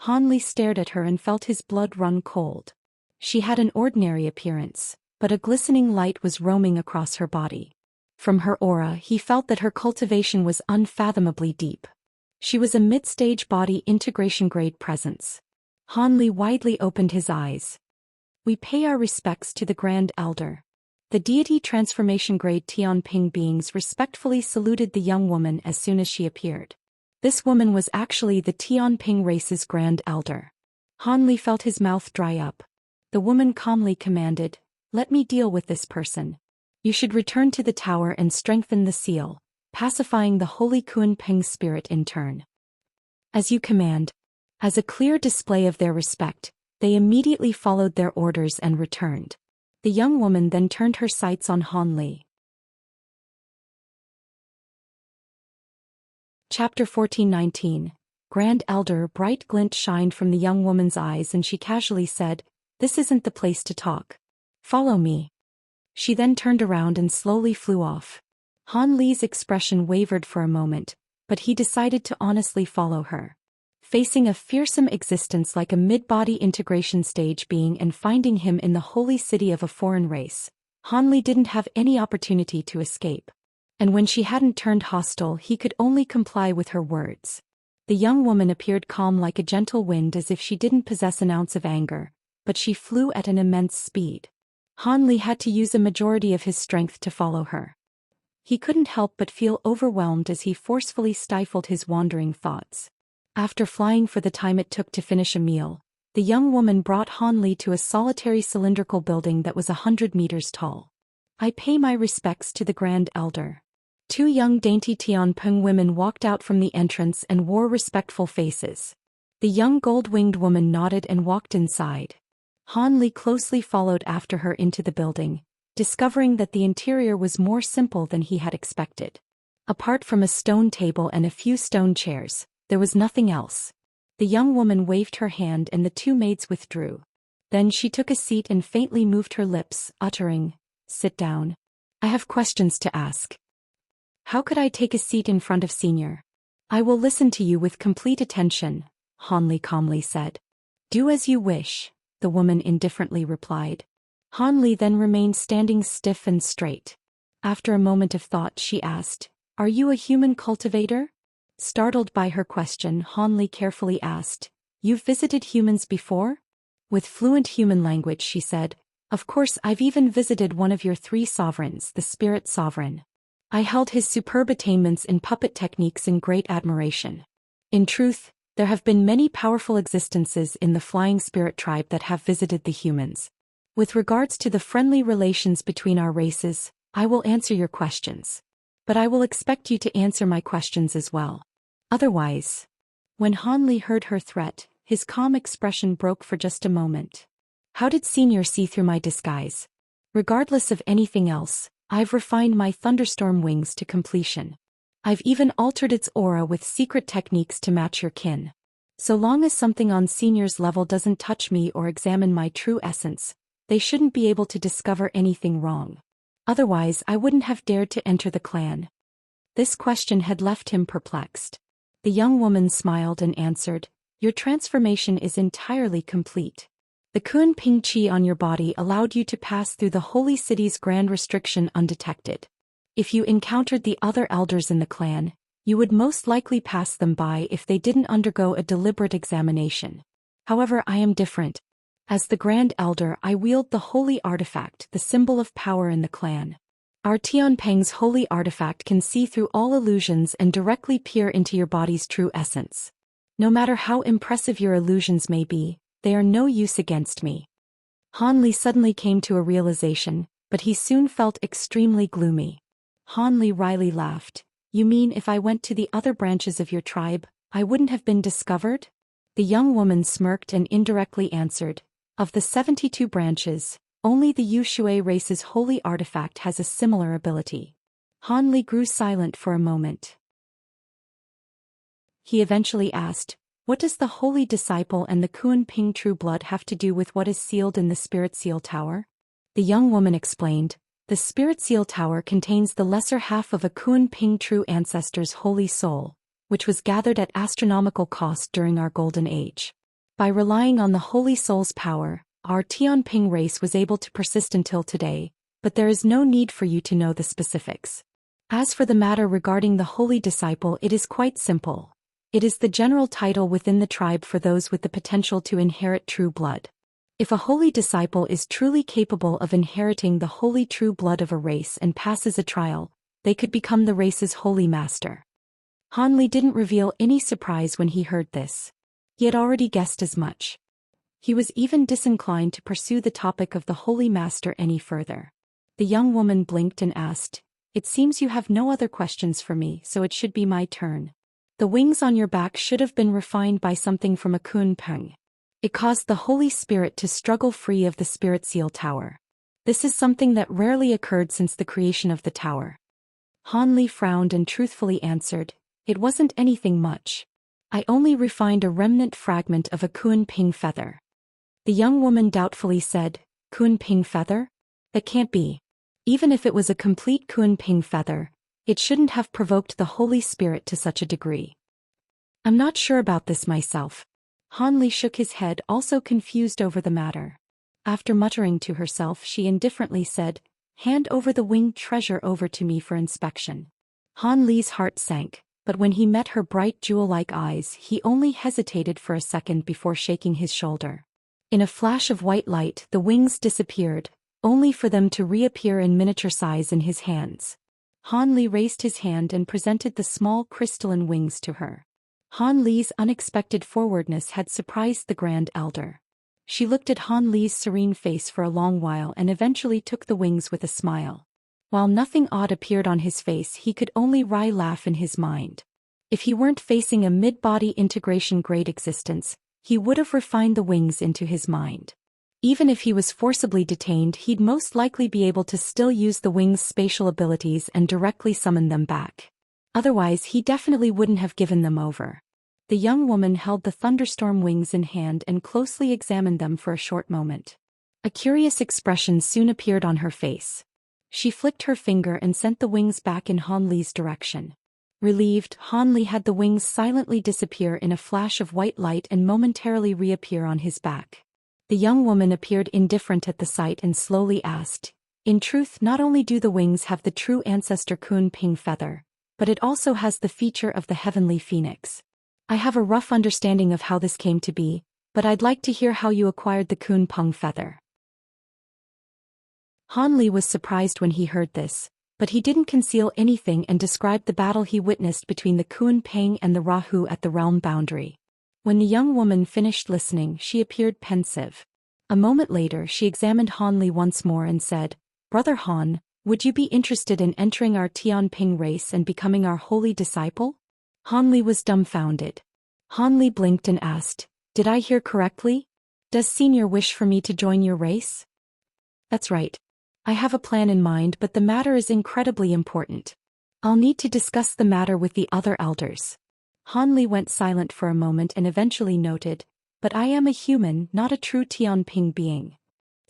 Han Li stared at her and felt his blood run cold. She had an ordinary appearance, but a glistening light was roaming across her body. From her aura, he felt that her cultivation was unfathomably deep. She was a mid-stage body integration grade presence. Han Li widely opened his eyes. "We pay our respects to the Grand Elder." The deity transformation grade Tianping beings respectfully saluted the young woman as soon as she appeared. This woman was actually the Tianping race's Grand Elder. Han Li felt his mouth dry up. The woman calmly commanded, "Let me deal with this person. You should return to the tower and strengthen the seal, pacifying the holy Kunping spirit in turn." "As you command." As a clear display of their respect, They immediately followed their orders and returned. The young woman then turned her sights on Han Li. Chapter 14:19. Grand Elder. Bright glint shined from the young woman's eyes and she casually said, "This isn't the place to talk. Follow me." She then turned around and slowly flew off. Han Li's expression wavered for a moment, but he decided to honestly follow her. Facing a fearsome existence like a mid-body integration stage being and finding him in the holy city of a foreign race, Han Li didn't have any opportunity to escape. And when she hadn't turned hostile, he could only comply with her words. The young woman appeared calm like a gentle wind, as if she didn't possess an ounce of anger, but she flew at an immense speed. Han Li had to use a majority of his strength to follow her. He couldn't help but feel overwhelmed as he forcefully stifled his wandering thoughts. After flying for the time it took to finish a meal, the young woman brought Han Li to a solitary cylindrical building that was 100 meters tall. "I pay my respects to the Grand Elder." Two young dainty Tianpeng women walked out from the entrance and wore respectful faces. The young gold-winged woman nodded and walked inside. Han Li closely followed after her into the building, discovering that the interior was more simple than he had expected. Apart from a stone table and a few stone chairs, there was nothing else. The young woman waved her hand and the two maids withdrew. Then she took a seat and faintly moved her lips, uttering, "Sit down. I have questions to ask." "How could I take a seat in front of Senior?" "I will listen to you with complete attention," Han Li calmly said. "Do as you wish," the woman indifferently replied. Han Li then remained standing stiff and straight. After a moment of thought she asked, "Are you a human cultivator?" Startled by her question, Han Li carefully asked, "You've visited humans before?" With fluent human language she said, "Of course, I've even visited one of your three sovereigns, the Spirit Sovereign. I held his superb attainments in puppet techniques in great admiration. In truth, there have been many powerful existences in the Flying Spirit tribe that have visited the humans. With regards to the friendly relations between our races, I will answer your questions. But I will expect you to answer my questions as well. Otherwise..." When Han Li heard her threat, his calm expression broke for just a moment. "How did Senior see through my disguise? Regardless of anything else, I've refined my thunderstorm wings to completion. I've even altered its aura with secret techniques to match your kin. So long as something on Senior's level doesn't touch me or examine my true essence, they shouldn't be able to discover anything wrong. Otherwise, I wouldn't have dared to enter the clan." This question had left him perplexed. The young woman smiled and answered, "Your transformation is entirely complete. The Kun Ping Qi on your body allowed you to pass through the holy city's grand restriction undetected. If you encountered the other elders in the clan, you would most likely pass them by if they didn't undergo a deliberate examination. However, I am different. As the Grand Elder, I wield the holy artifact, the symbol of power in the clan. Our Tianpeng's holy artifact can see through all illusions and directly peer into your body's true essence. No matter how impressive your illusions may be, they are no use against me." Han Li suddenly came to a realization, but he soon felt extremely gloomy. Han Li wryly laughed. "You mean if I went to the other branches of your tribe, I wouldn't have been discovered?" The young woman smirked and indirectly answered, "Of the 72 branches, only the Yushui race's holy artifact has a similar ability." Han Li grew silent for a moment. He eventually asked, "What does the Holy Disciple and the Kun Ping True Blood have to do with what is sealed in the Spirit Seal Tower?" The young woman explained, "The Spirit Seal Tower contains the lesser half of a Kun Ping True Ancestor's holy soul, which was gathered at astronomical cost during our Golden Age. By relying on the Holy Soul's power, our Tianping race was able to persist until today, but there is no need for you to know the specifics. As for the matter regarding the Holy Disciple, it is quite simple. It is the general title within the tribe for those with the potential to inherit true blood. If a holy disciple is truly capable of inheriting the holy true blood of a race and passes a trial, they could become the race's holy master." Han Li didn't reveal any surprise when he heard this. He had already guessed as much. He was even disinclined to pursue the topic of the holy master any further. The young woman blinked and asked, "It seems you have no other questions for me, so it should be my turn. The wings on your back should have been refined by something from a Kun Peng. It caused the Holy Spirit to struggle free of the Spirit Seal Tower. This is something that rarely occurred since the creation of the tower. Han Li frowned and truthfully answered, "It wasn't anything much. I only refined a remnant fragment of a Kun Ping feather." The young woman doubtfully said, "Kun Ping feather? That can't be. Even if it was a complete Kun Ping feather, it shouldn't have provoked the Holy Spirit to such a degree." "I'm not sure about this myself." Han Li shook his head, also confused over the matter. After muttering to herself, she indifferently said, "Hand over the winged treasure over to me for inspection." Han Li's heart sank, but when he met her bright jewel-like eyes, he only hesitated for a second before shaking his shoulder. In a flash of white light, the wings disappeared, only for them to reappear in miniature size in his hands. Han Li raised his hand and presented the small crystalline wings to her. Han Li's unexpected forwardness had surprised the Grand Elder. She looked at Han Li's serene face for a long while and eventually took the wings with a smile. While nothing odd appeared on his face, he could only wry laugh in his mind. If he weren't facing a mid-body integration grade existence, he would have refined the wings into his mind. Even if he was forcibly detained, he'd most likely be able to still use the wings' spatial abilities and directly summon them back. Otherwise, he definitely wouldn't have given them over. The young woman held the thunderstorm wings in hand and closely examined them for a short moment. A curious expression soon appeared on her face. She flicked her finger and sent the wings back in Han Li's direction. Relieved, Han Li had the wings silently disappear in a flash of white light and momentarily reappear on his back. The young woman appeared indifferent at the sight and slowly asked, "In truth, not only do the wings have the true ancestor Kun Ping feather, but it also has the feature of the heavenly phoenix. I have a rough understanding of how this came to be, but I'd like to hear how you acquired the Kun Ping feather." Han Li was surprised when he heard this, but he didn't conceal anything and described the battle he witnessed between the Kun Ping and the Rahu at the realm boundary. When the young woman finished listening, she appeared pensive. A moment later, she examined Han Li once more and said, "Brother Han, would you be interested in entering our Tianping race and becoming our holy disciple?" Han Li was dumbfounded. Han Li blinked and asked, "Did I hear correctly? Does Senior wish for me to join your race?" "That's right. I have a plan in mind, but the matter is incredibly important. I'll need to discuss the matter with the other elders." Han Li went silent for a moment and eventually noted, "But I am a human, not a true Tianping being.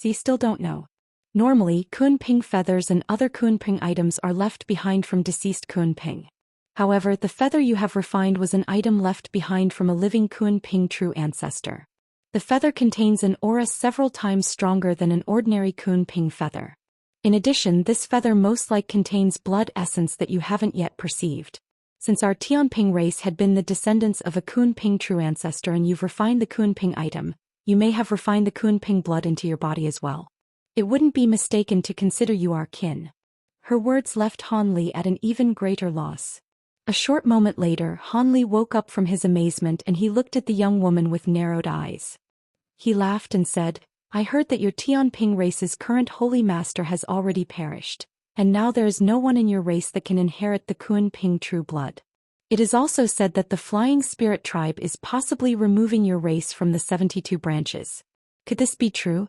You still don't know. Normally, Kun Ping feathers and other Kun Ping items are left behind from deceased Kun Ping. However, the feather you have refined was an item left behind from a living Kun Ping true ancestor. The feather contains an aura several times stronger than an ordinary Kun Ping feather. In addition, this feather most likely contains blood essence that you haven't yet perceived. Since our Tianping race had been the descendants of a Kun Ping true ancestor and you've refined the Kun Ping item, you may have refined the Kun Ping blood into your body as well. It wouldn't be mistaken to consider you our kin." Her words left Han Li at an even greater loss. A short moment later, Han Li woke up from his amazement and he looked at the young woman with narrowed eyes. He laughed and said, "I heard that your Tianping race's current holy master has already perished, and now there is no one in your race that can inherit the Kun Ping true blood. It is also said that the Flying Spirit tribe is possibly removing your race from the 72 branches. Could this be true?"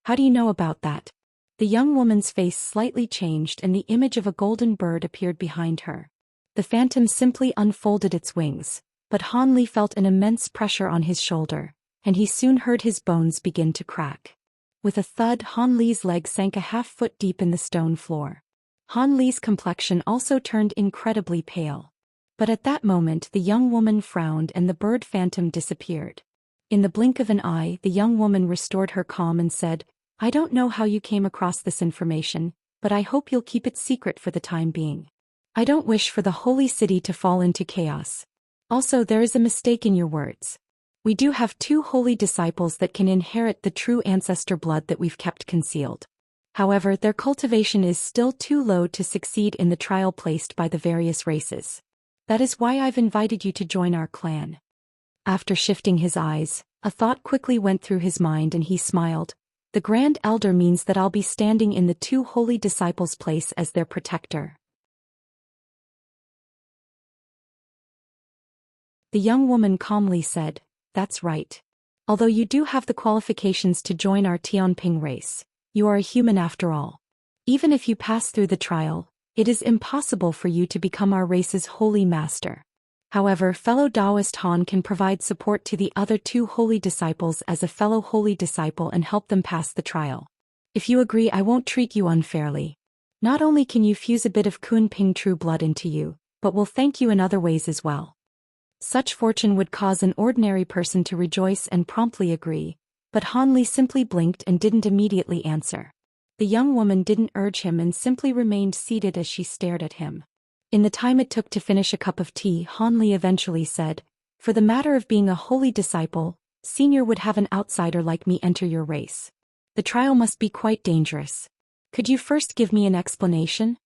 "How do you know about that?" The young woman's face slightly changed and the image of a golden bird appeared behind her. The phantom simply unfolded its wings, but Han Li felt an immense pressure on his shoulder, and he soon heard his bones begin to crack. With a thud, Han Li's leg sank a half-foot deep in the stone floor. Han Li's complexion also turned incredibly pale. But at that moment the young woman frowned and the bird phantom disappeared. In the blink of an eye, the young woman restored her calm and said, "I don't know how you came across this information, but I hope you'll keep it secret for the time being. I don't wish for the holy city to fall into chaos. Also, there is a mistake in your words. We do have 2 holy disciples that can inherit the true ancestor blood that we've kept concealed. However, their cultivation is still too low to succeed in the trial placed by the various races. That is why I've invited you to join our clan." After shifting his eyes, a thought quickly went through his mind and he smiled. "The Grand Elder means that I'll be standing in the 2 holy disciples' place as their protector." The young woman calmly said, "That's right. Although you do have the qualifications to join our Tianping race, you are a human after all. Even if you pass through the trial, it is impossible for you to become our race's holy master. However, fellow Taoist Han can provide support to the other two holy disciples as a fellow holy disciple and help them pass the trial. If you agree, I won't treat you unfairly. Not only can you fuse a bit of Kunping true blood into you, but will thank you in other ways as well. Such fortune would cause an ordinary person to rejoice and promptly agree, but Han Li simply blinked and didn't immediately answer. The young woman didn't urge him and simply remained seated as she stared at him. In the time it took to finish a cup of tea, Han Li eventually said, "For the matter of being a holy disciple, Senior would have an outsider like me enter your race. The trial must be quite dangerous. Could you first give me an explanation?"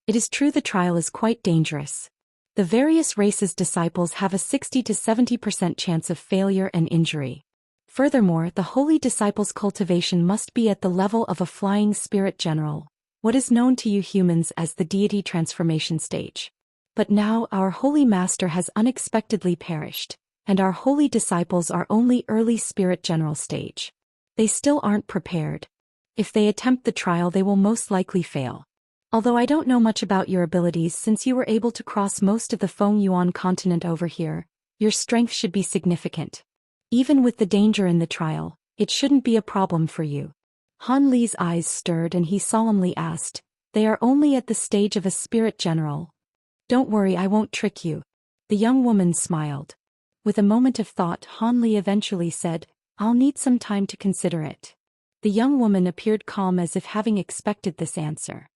It is true the trial is quite dangerous. The various races' disciples have a 60 to 70% chance of failure and injury. Furthermore, the holy disciples' cultivation must be at the level of a flying spirit general, what is known to you humans as the deity transformation stage. But now our holy master has unexpectedly perished, and our holy disciples are only early spirit general stage. They still aren't prepared. If they attempt the trial, they will most likely fail. Although I don't know much about your abilities, since you were able to cross most of the Feng Yuan continent over here, your strength should be significant. Even with the danger in the trial, it shouldn't be a problem for you. Han Li's eyes stirred and he solemnly asked, "They are only at the stage of a spirit general." "Don't worry, I won't trick you." The young woman smiled. With a moment of thought, Han Li eventually said, "I'll need some time to consider it." The young woman appeared calm as if having expected this answer.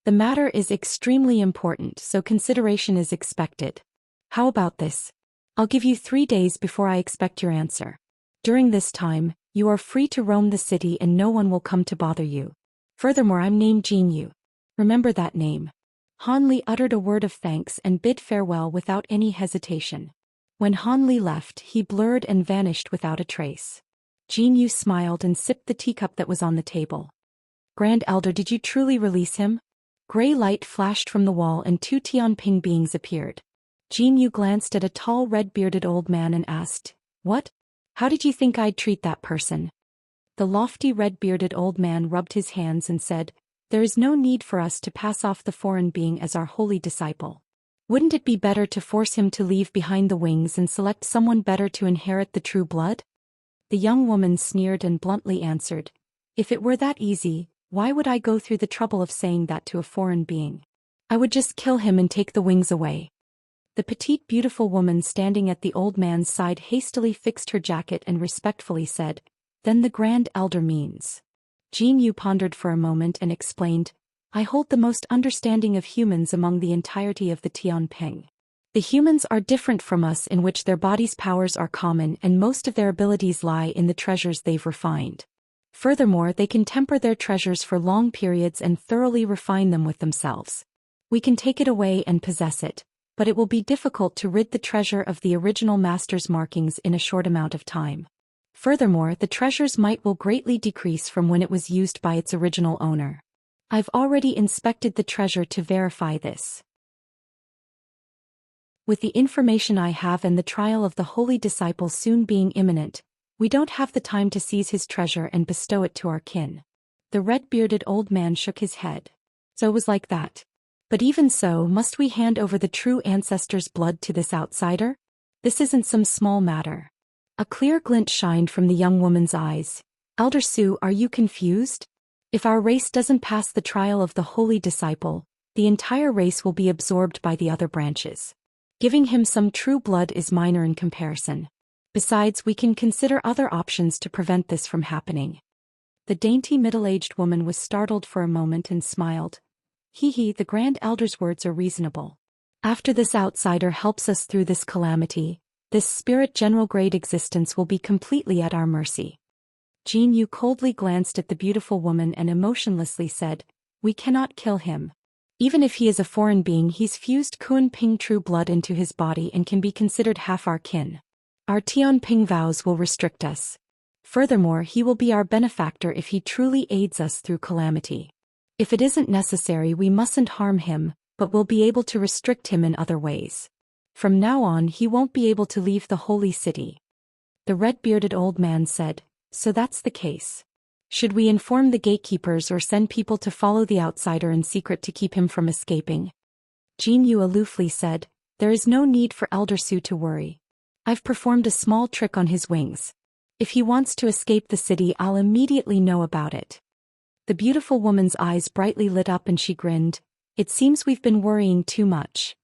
"The matter is extremely important, so consideration is expected. How about this? I'll give you 3 days before I expect your answer. During this time, you are free to roam the city and no one will come to bother you. Furthermore, I'm named Jin Yu. Remember that name." Han Li uttered a word of thanks and bid farewell without any hesitation. When Han Li left, he blurred and vanished without a trace. Jin Yu smiled and sipped the teacup that was on the table. "Grand Elder, did you truly release him?" Gray light flashed from the wall and 2 Tianping beings appeared. Jin Yu glanced at a tall red-bearded old man and asked, "What? How did you think I'd treat that person?" The lofty red-bearded old man rubbed his hands and said, "There is no need for us to pass off the foreign being as our holy disciple. Wouldn't it be better to force him to leave behind the wings and select someone better to inherit the true blood?" The young woman sneered and bluntly answered, "If it were that easy, why would I go through the trouble of saying that to a foreign being? I would just kill him and take the wings away." The petite beautiful woman standing at the old man's side hastily fixed her jacket and respectfully said, "Then the Grand Elder means." Jin Yu pondered for a moment and explained, "I hold the most understanding of humans among the entirety of the Tianping. The humans are different from us in which their bodies' powers are common and most of their abilities lie in the treasures they've refined. Furthermore, they can temper their treasures for long periods and thoroughly refine them with themselves. We can take it away and possess it, but it will be difficult to rid the treasure of the original master's markings in a short amount of time. Furthermore, the treasure's might will greatly decrease from when it was used by its original owner. I've already inspected the treasure to verify this. With the information I have and the trial of the holy disciple soon being imminent, we don't have the time to seize his treasure and bestow it to our kin." The red-bearded old man shook his head. "So it was like that. But even so, must we hand over the true ancestor's blood to this outsider? This isn't some small matter." A clear glint shined from the young woman's eyes. "Elder Su, are you confused? If our race doesn't pass the trial of the holy disciple, the entire race will be absorbed by the other branches. Giving him some true blood is minor in comparison. Besides, we can consider other options to prevent this from happening." The dainty middle-aged woman was startled for a moment and smiled. "Hee, the Grand Elder's words are reasonable. After this outsider helps us through this calamity, this spirit general grade existence will be completely at our mercy." Jin Yu coldly glanced at the beautiful woman and emotionlessly said, "We cannot kill him. Even if he is a foreign being, he's fused Kunping true blood into his body and can be considered half our kin. Our Tianping vows will restrict us. Furthermore, he will be our benefactor if he truly aids us through calamity. If it isn't necessary, we mustn't harm him, but we'll be able to restrict him in other ways. From now on, he won't be able to leave the holy city." The red-bearded old man said, "So that's the case. Should we inform the gatekeepers or send people to follow the outsider in secret to keep him from escaping?" Jin Yu aloofly said, "There is no need for Elder Su to worry. I've performed a small trick on his wings. If he wants to escape the city, I'll immediately know about it." The beautiful woman's eyes brightly lit up and she grinned. "It seems we've been worrying too much."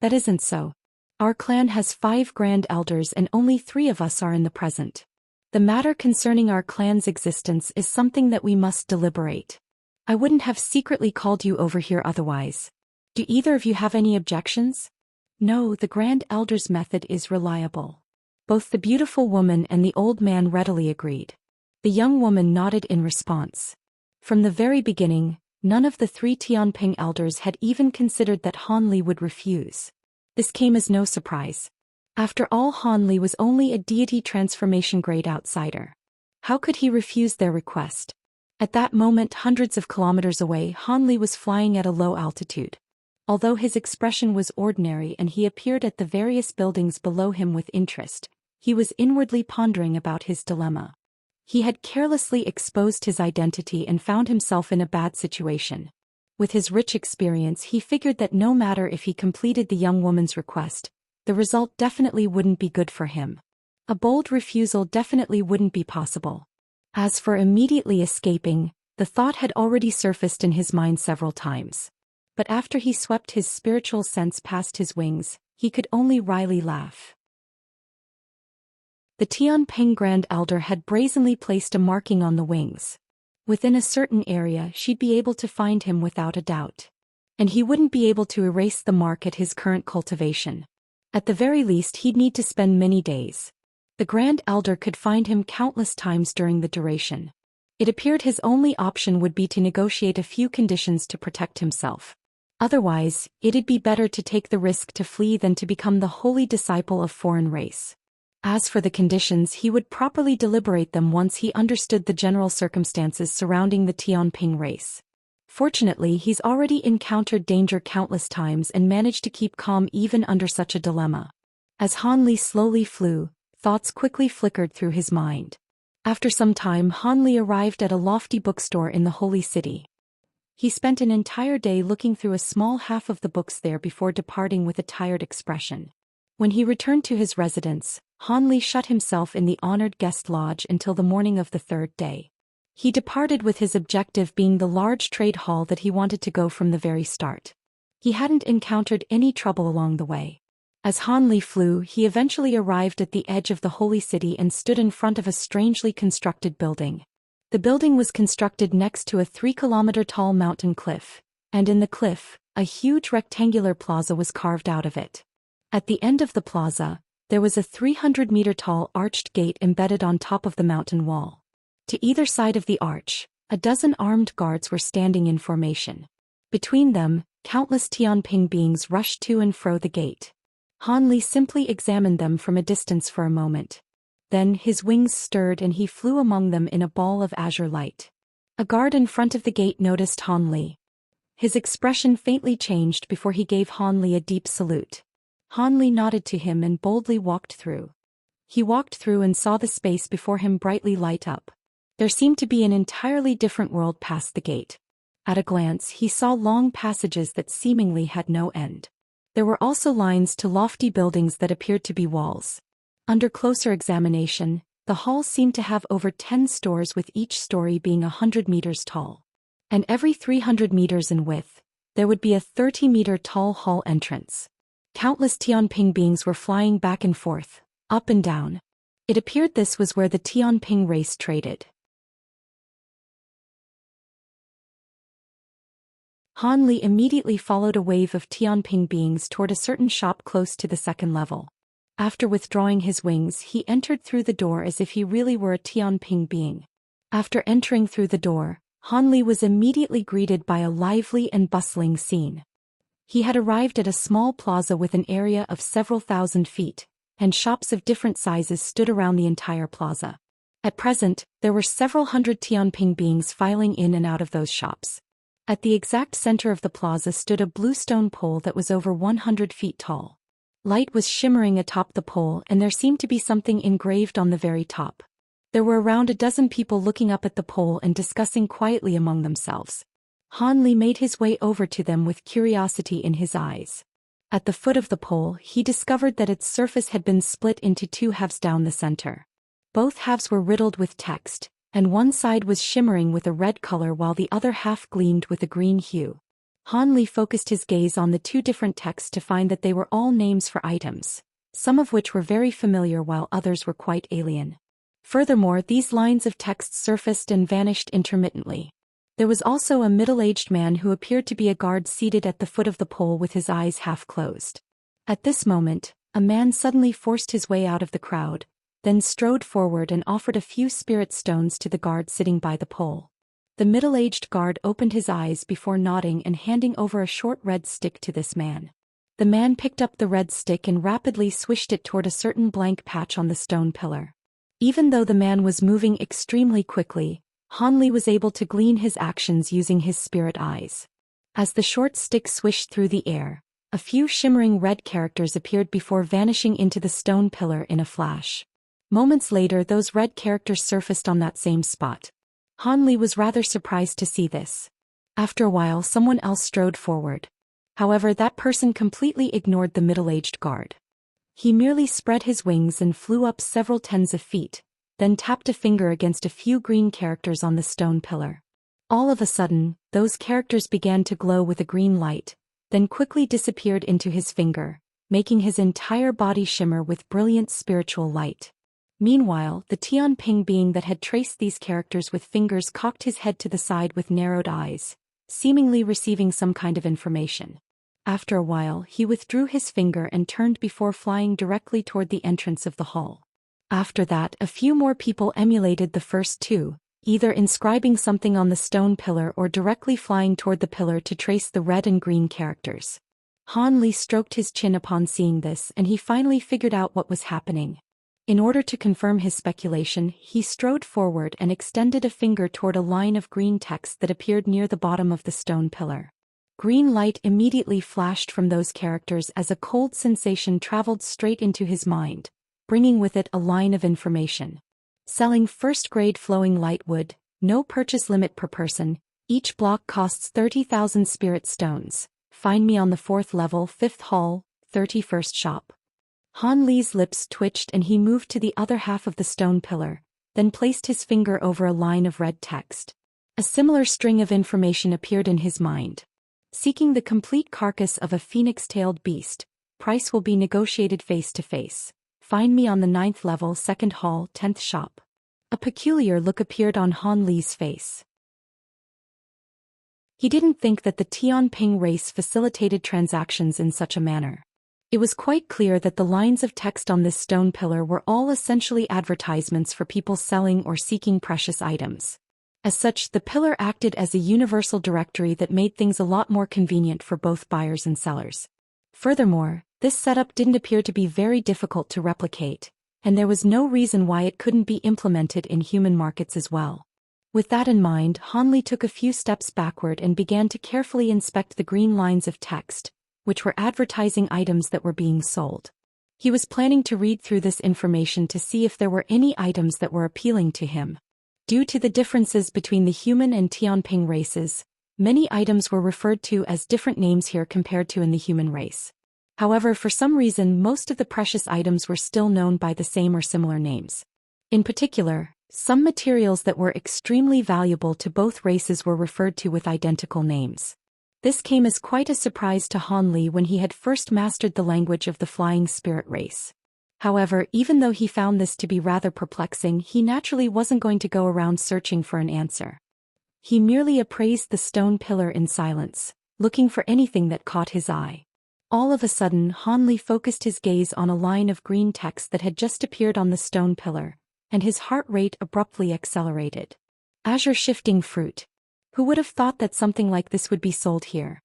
"That isn't so. Our clan has 5 grand elders and only 3 of us are in the present. The matter concerning our clan's existence is something that we must deliberate. I wouldn't have secretly called you over here otherwise. Do either of you have any objections?" "No, the grand elder's method is reliable." Both the beautiful woman and the old man readily agreed. The young woman nodded in response. From the very beginning, none of the 3 Tianping elders had even considered that Han Li would refuse. This came as no surprise. After all, Han Li was only a deity transformation grade outsider. How could he refuse their request? At that moment, hundreds of kilometers away, Han Li was flying at a low altitude. Although his expression was ordinary and he appeared at the various buildings below him with interest, he was inwardly pondering about his dilemma. He had carelessly exposed his identity and found himself in a bad situation. With his rich experience, he figured that no matter if he completed the young woman's request, the result definitely wouldn't be good for him. A bold refusal definitely wouldn't be possible. As for immediately escaping, the thought had already surfaced in his mind several times. But after he swept his spiritual sense past his wings, he could only wryly laugh. The Tianping Grand Elder had brazenly placed a marking on the wings. Within a certain area, she'd be able to find him without a doubt. And he wouldn't be able to erase the mark at his current cultivation. At the very least, he'd need to spend many days. The Grand Elder could find him countless times during the duration. It appeared his only option would be to negotiate a few conditions to protect himself. Otherwise, it'd be better to take the risk to flee than to become the holy disciple of foreign race. As for the conditions, he would properly deliberate them once he understood the general circumstances surrounding the Tianping race. Fortunately, he's already encountered danger countless times and managed to keep calm even under such a dilemma. As Han Li slowly flew, thoughts quickly flickered through his mind. After some time, Han Li arrived at a lofty bookstore in the holy city. He spent an entire day looking through a small half of the books there before departing with a tired expression. When he returned to his residence, Han Li shut himself in the honored guest lodge until the morning of the 3rd day. He departed with his objective being the large trade hall that he wanted to go from the very start. He hadn't encountered any trouble along the way. As Han Li flew, he eventually arrived at the edge of the holy city and stood in front of a strangely constructed building. The building was constructed next to a 3-kilometer-tall mountain cliff, and in the cliff, a huge rectangular plaza was carved out of it. At the end of the plaza, there was a 300-meter-tall arched gate embedded on top of the mountain wall. To either side of the arch, a dozen armed guards were standing in formation. Between them, countless Tianping beings rushed to and fro the gate. Han Li simply examined them from a distance for a moment. Then his wings stirred and he flew among them in a ball of azure light. A guard in front of the gate noticed Han Li. His expression faintly changed before he gave Han Li a deep salute. Han Li nodded to him and boldly walked through. He walked through and saw the space before him brightly light up. There seemed to be an entirely different world past the gate. At a glance, he saw long passages that seemingly had no end. There were also lines to lofty buildings that appeared to be walls. Under closer examination, the hall seemed to have over 10 stores, with each story being 100 meters tall. And every 300 meters in width, there would be a 30-meter-tall hall entrance. Countless Tianping beings were flying back and forth, up and down. It appeared this was where the Tianping race traded. Han Li immediately followed a wave of Tianping beings toward a certain shop close to the 2nd level. After withdrawing his wings, he entered through the door as if he really were a Tianping being. After entering through the door, Han Li was immediately greeted by a lively and bustling scene. He had arrived at a small plaza with an area of several thousand feet, and shops of different sizes stood around the entire plaza. At present, there were several hundred Tianping beings filing in and out of those shops. At the exact center of the plaza stood a blue stone pole that was over 100 feet tall. Light was shimmering atop the pole and there seemed to be something engraved on the very top. There were around a dozen people looking up at the pole and discussing quietly among themselves. Han Li made his way over to them with curiosity in his eyes. At the foot of the pole, he discovered that its surface had been split into two halves down the center. Both halves were riddled with text, and one side was shimmering with a red color while the other half gleamed with a green hue. Han Li focused his gaze on the two different texts to find that they were all names for items, some of which were very familiar while others were quite alien. Furthermore, these lines of text surfaced and vanished intermittently. There was also a middle-aged man who appeared to be a guard seated at the foot of the pole with his eyes half closed. At this moment, a man suddenly forced his way out of the crowd, then strode forward and offered a few spirit stones to the guard sitting by the pole. The middle-aged guard opened his eyes before nodding and handing over a short red stick to this man. The man picked up the red stick and rapidly swished it toward a certain blank patch on the stone pillar. Even though the man was moving extremely quickly, Han Li was able to glean his actions using his spirit eyes. As the short stick swished through the air, a few shimmering red characters appeared before vanishing into the stone pillar in a flash. Moments later, those red characters surfaced on that same spot. Han Li was rather surprised to see this. After a while, someone else strode forward. However, that person completely ignored the middle-aged guard. He merely spread his wings and flew up several tens of feet, then tapped a finger against a few green characters on the stone pillar. All of a sudden, those characters began to glow with a green light, then quickly disappeared into his finger, making his entire body shimmer with brilliant spiritual light. Meanwhile, the Tianping being that had traced these characters with fingers cocked his head to the side with narrowed eyes, seemingly receiving some kind of information. After a while, he withdrew his finger and turned before flying directly toward the entrance of the hall. After that, a few more people emulated the first two, either inscribing something on the stone pillar or directly flying toward the pillar to trace the red and green characters. Han Li stroked his chin upon seeing this and he finally figured out what was happening. In order to confirm his speculation, he strode forward and extended a finger toward a line of green text that appeared near the bottom of the stone pillar. Green light immediately flashed from those characters as a cold sensation traveled straight into his mind, bringing with it a line of information. Selling first-grade flowing light wood, no purchase limit per person, each block costs 30,000 spirit stones. Find me on the 4th level, 5th hall, 31st shop. Han Li's lips twitched and he moved to the other half of the stone pillar, then placed his finger over a line of red text. A similar string of information appeared in his mind. Seeking the complete carcass of a phoenix-tailed beast, price will be negotiated face-to-face. Find me on the 9th level, 2nd hall, 10th shop. A peculiar look appeared on Han Li's face. He didn't think that the Tianping race facilitated transactions in such a manner. It was quite clear that the lines of text on this stone pillar were all essentially advertisements for people selling or seeking precious items. As such, the pillar acted as a universal directory that made things a lot more convenient for both buyers and sellers. Furthermore, this setup didn't appear to be very difficult to replicate, and there was no reason why it couldn't be implemented in human markets as well. With that in mind, Han Li took a few steps backward and began to carefully inspect the green lines of text, which were advertising items that were being sold. He was planning to read through this information to see if there were any items that were appealing to him. Due to the differences between the human and Tianping races, many items were referred to as different names here compared to in the human race. However, for some reason, most of the precious items were still known by the same or similar names. In particular, some materials that were extremely valuable to both races were referred to with identical names. This came as quite a surprise to Han Li when he had first mastered the language of the flying spirit race. However, even though he found this to be rather perplexing, he naturally wasn't going to go around searching for an answer. He merely appraised the stone pillar in silence, looking for anything that caught his eye. All of a sudden, Han Li focused his gaze on a line of green text that had just appeared on the stone pillar, and his heart rate abruptly accelerated. Azure shifting fruit. Who would have thought that something like this would be sold here?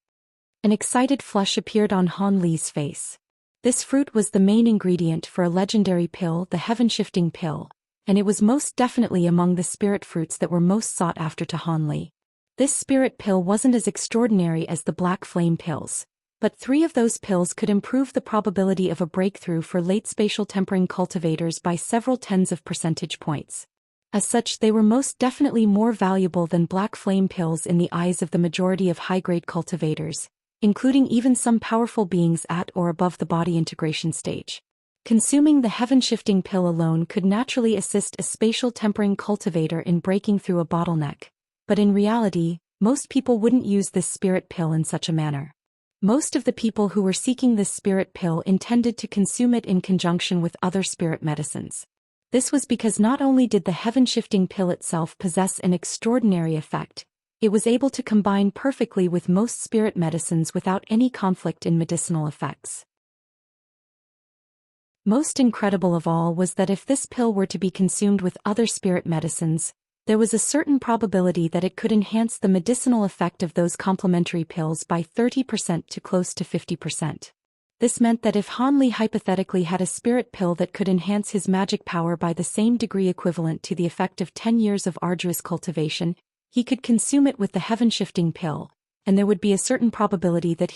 An excited flush appeared on Han Li's face. This fruit was the main ingredient for a legendary pill, the heaven-shifting pill, and it was most definitely among the spirit fruits that were most sought after to Han Li. This spirit pill wasn't as extraordinary as the black flame pills, but 3 of those pills could improve the probability of a breakthrough for late spatial tempering cultivators by several tens of percentage points. As such, they were most definitely more valuable than black flame pills in the eyes of the majority of high-grade cultivators, including even some powerful beings at or above the body integration stage. Consuming the heaven-shifting pill alone could naturally assist a spatial tempering cultivator in breaking through a bottleneck, but in reality, most people wouldn't use this spirit pill in such a manner. Most of the people who were seeking this spirit pill intended to consume it in conjunction with other spirit medicines. This was because not only did the heaven-shifting pill itself possess an extraordinary effect, it was able to combine perfectly with most spirit medicines without any conflict in medicinal effects. Most incredible of all was that if this pill were to be consumed with other spirit medicines, there was a certain probability that it could enhance the medicinal effect of those complementary pills by 30% to close to 50%. This meant that if Han Li hypothetically had a spirit pill that could enhance his magic power by the same degree equivalent to the effect of 10 years of arduous cultivation, he could consume it with the heaven-shifting pill, and there would be a certain probability that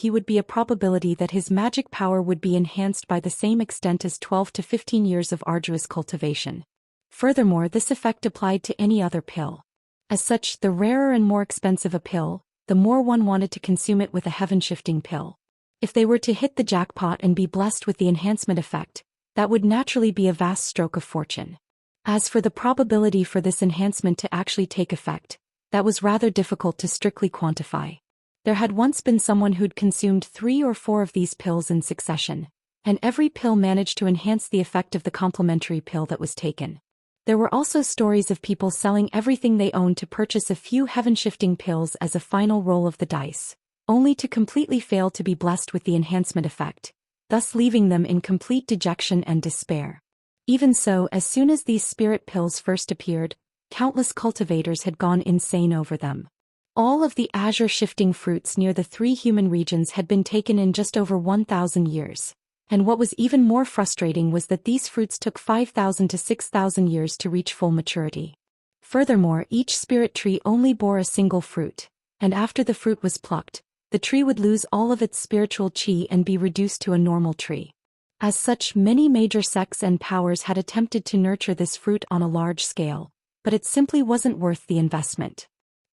his magic power would be enhanced by the same extent as 12 to 15 years of arduous cultivation. Furthermore, this effect applied to any other pill. As such, the rarer and more expensive a pill, the more one wanted to consume it with a heaven-shifting pill. If they were to hit the jackpot and be blessed with the enhancement effect, that would naturally be a vast stroke of fortune. As for the probability for this enhancement to actually take effect, that was rather difficult to strictly quantify. There had once been someone who'd consumed 3 or 4 of these pills in succession, and every pill managed to enhance the effect of the complementary pill that was taken. There were also stories of people selling everything they owned to purchase a few heaven-shifting pills as a final roll of the dice, only to completely fail to be blessed with the enhancement effect, thus leaving them in complete dejection and despair. Even so, as soon as these spirit pills first appeared, countless cultivators had gone insane over them. All of the azure-shifting fruits near the 3 human regions had been taken in just over 1,000 years, and what was even more frustrating was that these fruits took 5,000 to 6,000 years to reach full maturity. Furthermore, each spirit tree only bore a single fruit, and after the fruit was plucked, the tree would lose all of its spiritual qi and be reduced to a normal tree. As such, many major sects and powers had attempted to nurture this fruit on a large scale, but it simply wasn't worth the investment.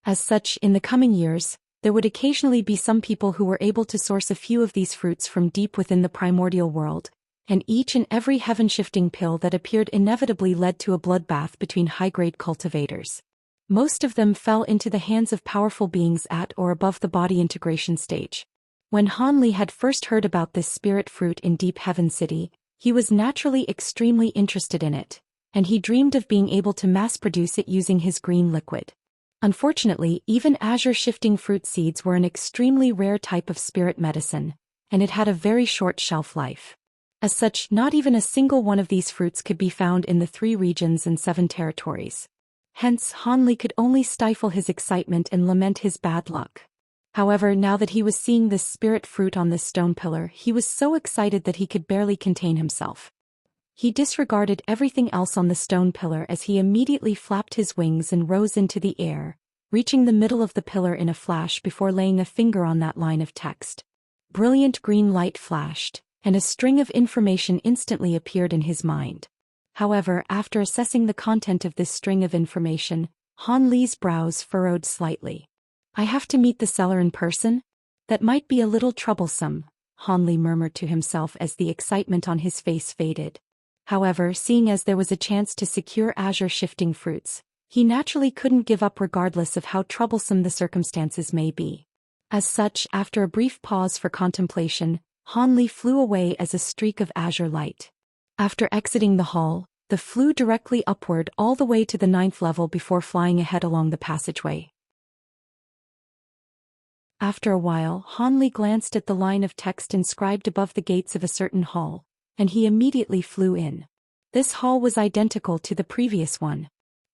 As such, in the coming years, there would occasionally be some people who were able to source a few of these fruits from deep within the primordial world, and each and every heaven-shifting pill that appeared inevitably led to a bloodbath between high-grade cultivators. Most of them fell into the hands of powerful beings at or above the body integration stage. When Han Li had first heard about this spirit fruit in Deep Heaven City, he was naturally extremely interested in it, and he dreamed of being able to mass-produce it using his green liquid. Unfortunately, even azure-shifting fruit seeds were an extremely rare type of spirit medicine, and it had a very short shelf life. As such, not even a single one of these fruits could be found in the 3 regions and 7 territories. Hence, Han Li could only stifle his excitement and lament his bad luck. However, now that he was seeing this spirit fruit on this stone pillar, he was so excited that he could barely contain himself. He disregarded everything else on the stone pillar as he immediately flapped his wings and rose into the air, reaching the middle of the pillar in a flash before laying a finger on that line of text. Brilliant green light flashed, and a string of information instantly appeared in his mind. However, after assessing the content of this string of information, Han Li's brows furrowed slightly. "I have to meet the seller in person? That might be a little troublesome," Han Li murmured to himself as the excitement on his face faded. However, seeing as there was a chance to secure azure-shifting fruits, he naturally couldn't give up regardless of how troublesome the circumstances may be. As such, after a brief pause for contemplation, Han Li flew away as a streak of azure light. After exiting the hall, they flew directly upward all the way to the 9th level before flying ahead along the passageway. After a while, Han Li glanced at the line of text inscribed above the gates of a certain hall, and he immediately flew in. This hall was identical to the previous one.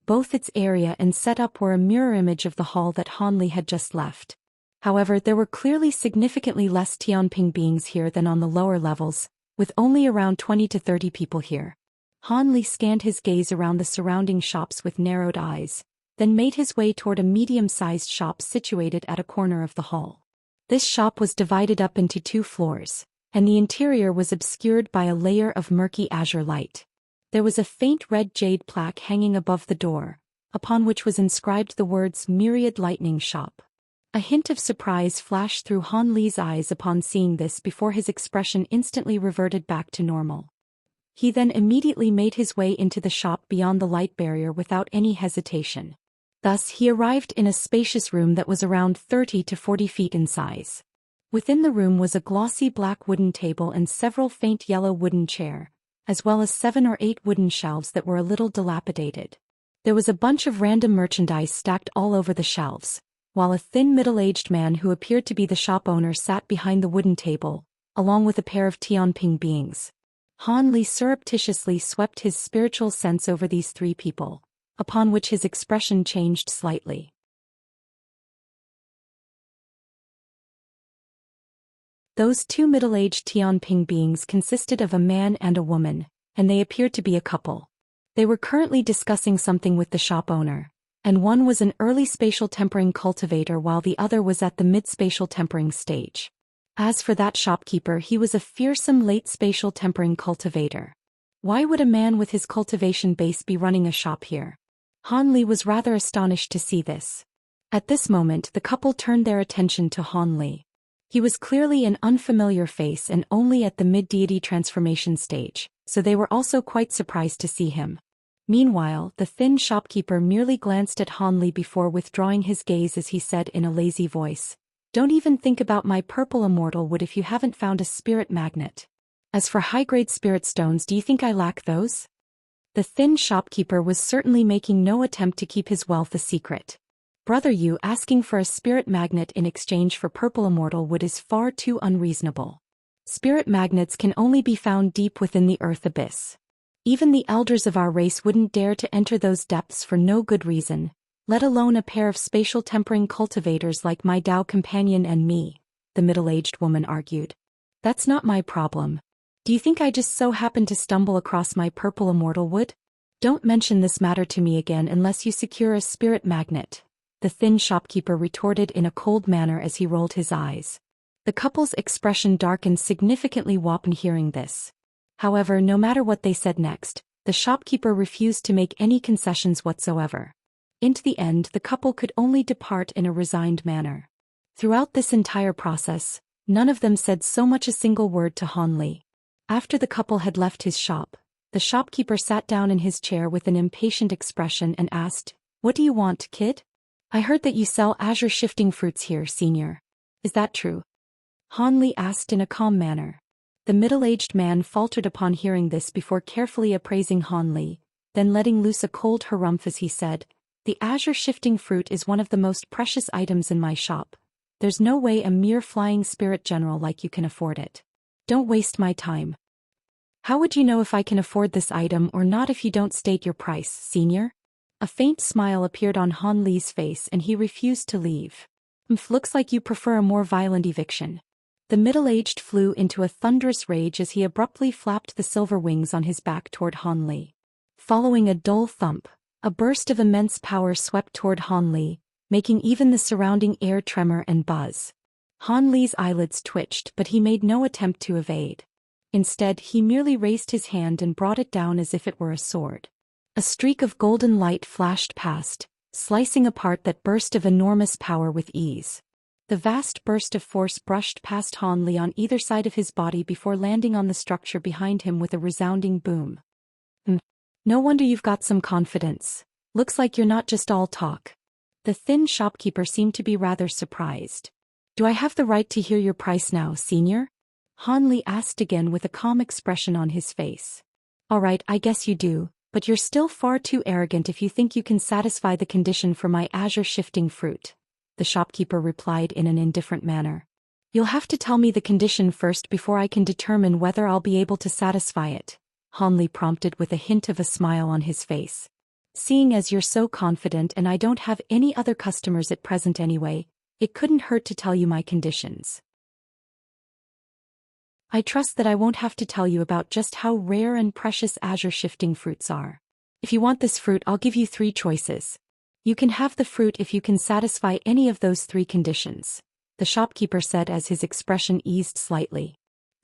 Both its area and setup were a mirror image of the hall that Han Li had just left. However, there were clearly significantly less Tianping beings here than on the lower levels, with only around 20 to 30 people here. Han Li scanned his gaze around the surrounding shops with narrowed eyes, then made his way toward a medium-sized shop situated at a corner of the hall. This shop was divided up into 2 floors, and the interior was obscured by a layer of murky azure light. There was a faint red jade plaque hanging above the door, upon which was inscribed the words Myriad Lightning Shop. A hint of surprise flashed through Han Li's eyes upon seeing this before his expression instantly reverted back to normal. He then immediately made his way into the shop beyond the light barrier without any hesitation. Thus he arrived in a spacious room that was around 30 to 40 feet in size. Within the room was a glossy black wooden table and several faint yellow wooden chairs, as well as 7 or 8 wooden shelves that were a little dilapidated. There was a bunch of random merchandise stacked all over the shelves, while a thin middle-aged man who appeared to be the shop owner sat behind the wooden table, along with a pair of Tianping beings. Han Li surreptitiously swept his spiritual sense over these 3 people, upon which his expression changed slightly. Those 2 middle-aged Tianping beings consisted of a man and a woman, and they appeared to be a couple. They were currently discussing something with the shop owner, and one was an early spatial tempering cultivator while the other was at the mid-spatial tempering stage. As for that shopkeeper, he was a fearsome late spatial tempering cultivator. Why would a man with his cultivation base be running a shop here? Han Li was rather astonished to see this. At this moment the couple turned their attention to Han Li. He was clearly an unfamiliar face and only at the mid-deity transformation stage, so they were also quite surprised to see him. Meanwhile, the thin shopkeeper merely glanced at Han Li before withdrawing his gaze as he said in a lazy voice, "Don't even think about my purple immortal wood if you haven't found a spirit magnet. As for high-grade spirit stones, do you think I lack those?" The thin shopkeeper was certainly making no attempt to keep his wealth a secret. "Brother, you asking for a spirit magnet in exchange for purple immortal wood is far too unreasonable. Spirit magnets can only be found deep within the earth abyss. Even the elders of our race wouldn't dare to enter those depths for no good reason, let alone a pair of spatial tempering cultivators like my Tao companion and me," the middle-aged woman argued. "That's not my problem. Do you think I just so happened to stumble across my purple immortal wood? Don't mention this matter to me again unless you secure a spirit magnet," the thin shopkeeper retorted in a cold manner as he rolled his eyes. The couple's expression darkened significantly upon hearing this. However, no matter what they said next, the shopkeeper refused to make any concessions whatsoever. Into the end, the couple could only depart in a resigned manner. Throughout this entire process, none of them said so much a single word to Han Li. After the couple had left his shop, the shopkeeper sat down in his chair with an impatient expression and asked, "What do you want, kid? I heard that you sell azure shifting fruits here, senior. Is that true?" Han Li asked in a calm manner. The middle-aged man faltered upon hearing this before carefully appraising Han Li, then letting loose a cold harumph as he said, "The azure shifting fruit is one of the most precious items in my shop. There's no way a mere flying spirit general like you can afford it. Don't waste my time." "How would you know if I can afford this item or not if you don't state your price, senior?" A faint smile appeared on Han Li's face and he refused to leave. "Looks like you prefer a more violent eviction." The middle-aged flew into a thunderous rage as he abruptly flapped the silver wings on his back toward Han Li. Following a dull thump, a burst of immense power swept toward Han Li, making even the surrounding air tremor and buzz. Han Li's eyelids twitched, but he made no attempt to evade. Instead, he merely raised his hand and brought it down as if it were a sword. A streak of golden light flashed past, slicing apart that burst of enormous power with ease. The vast burst of force brushed past Han Li on either side of his body before landing on the structure behind him with a resounding boom. "No wonder you've got some confidence. Looks like you're not just all talk." The thin shopkeeper seemed to be rather surprised. "Do I have the right to hear your price now, senior?" Han Li asked again with a calm expression on his face. "All right, I guess you do, but you're still far too arrogant if you think you can satisfy the condition for my azure shifting fruit," the shopkeeper replied in an indifferent manner. "You'll have to tell me the condition first before I can determine whether I'll be able to satisfy it," Han Li prompted with a hint of a smile on his face. "Seeing as you're so confident and I don't have any other customers at present anyway, it couldn't hurt to tell you my conditions. I trust that I won't have to tell you about just how rare and precious azure shifting fruits are. If you want this fruit, I'll give you 3 choices. You can have the fruit if you can satisfy any of those 3 conditions," the shopkeeper said as his expression eased slightly.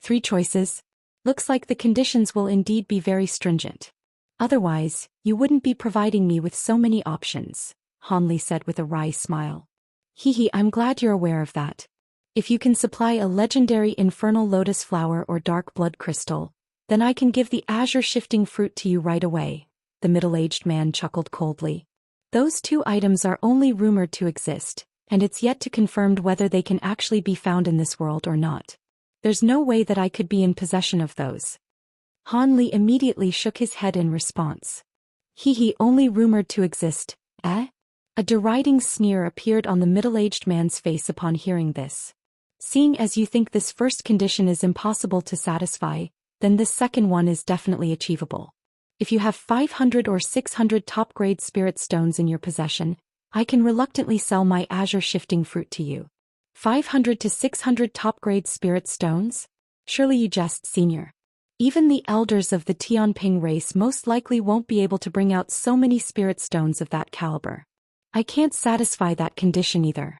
3 choices? Looks like the conditions will indeed be very stringent. Otherwise, you wouldn't be providing me with so many options, Han Li said with a wry smile. Hehe, I'm glad you're aware of that. If you can supply a legendary infernal lotus flower or dark blood crystal, then I can give the azure shifting fruit to you right away, the middle-aged man chuckled coldly. Those 2 items are only rumored to exist, and it's yet to confirmed whether they can actually be found in this world or not. There's no way that I could be in possession of those. Han Li immediately shook his head in response. Hehe, only rumored to exist, eh? A deriding sneer appeared on the middle-aged man's face upon hearing this. Seeing as you think this first condition is impossible to satisfy, then this second one is definitely achievable. If you have 500 or 600 top-grade spirit stones in your possession, I can reluctantly sell my azure shifting fruit to you. 500 to 600 top-grade spirit stones? Surely you jest, senior. Even the elders of the Tianping race most likely won't be able to bring out so many spirit stones of that caliber. I can't satisfy that condition either.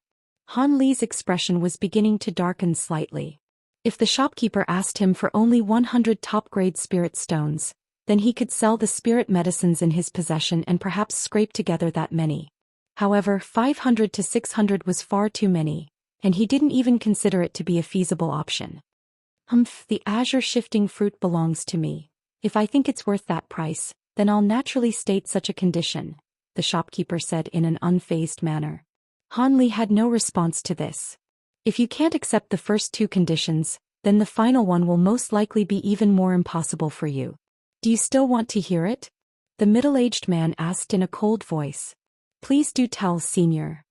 Han Li's expression was beginning to darken slightly. If the shopkeeper asked him for only 100 top-grade spirit stones, then he could sell the spirit medicines in his possession and perhaps scrape together that many. However, 500 to 600 was far too many, and he didn't even consider it to be a feasible option. The azure shifting fruit belongs to me. If I think it's worth that price, then I'll naturally state such a condition, the shopkeeper said in an unfazed manner. Han Li had no response to this. If you can't accept the first 2 conditions, then the final one will most likely be even more impossible for you. Do you still want to hear it? The middle-aged man asked in a cold voice. Please do tell, senior.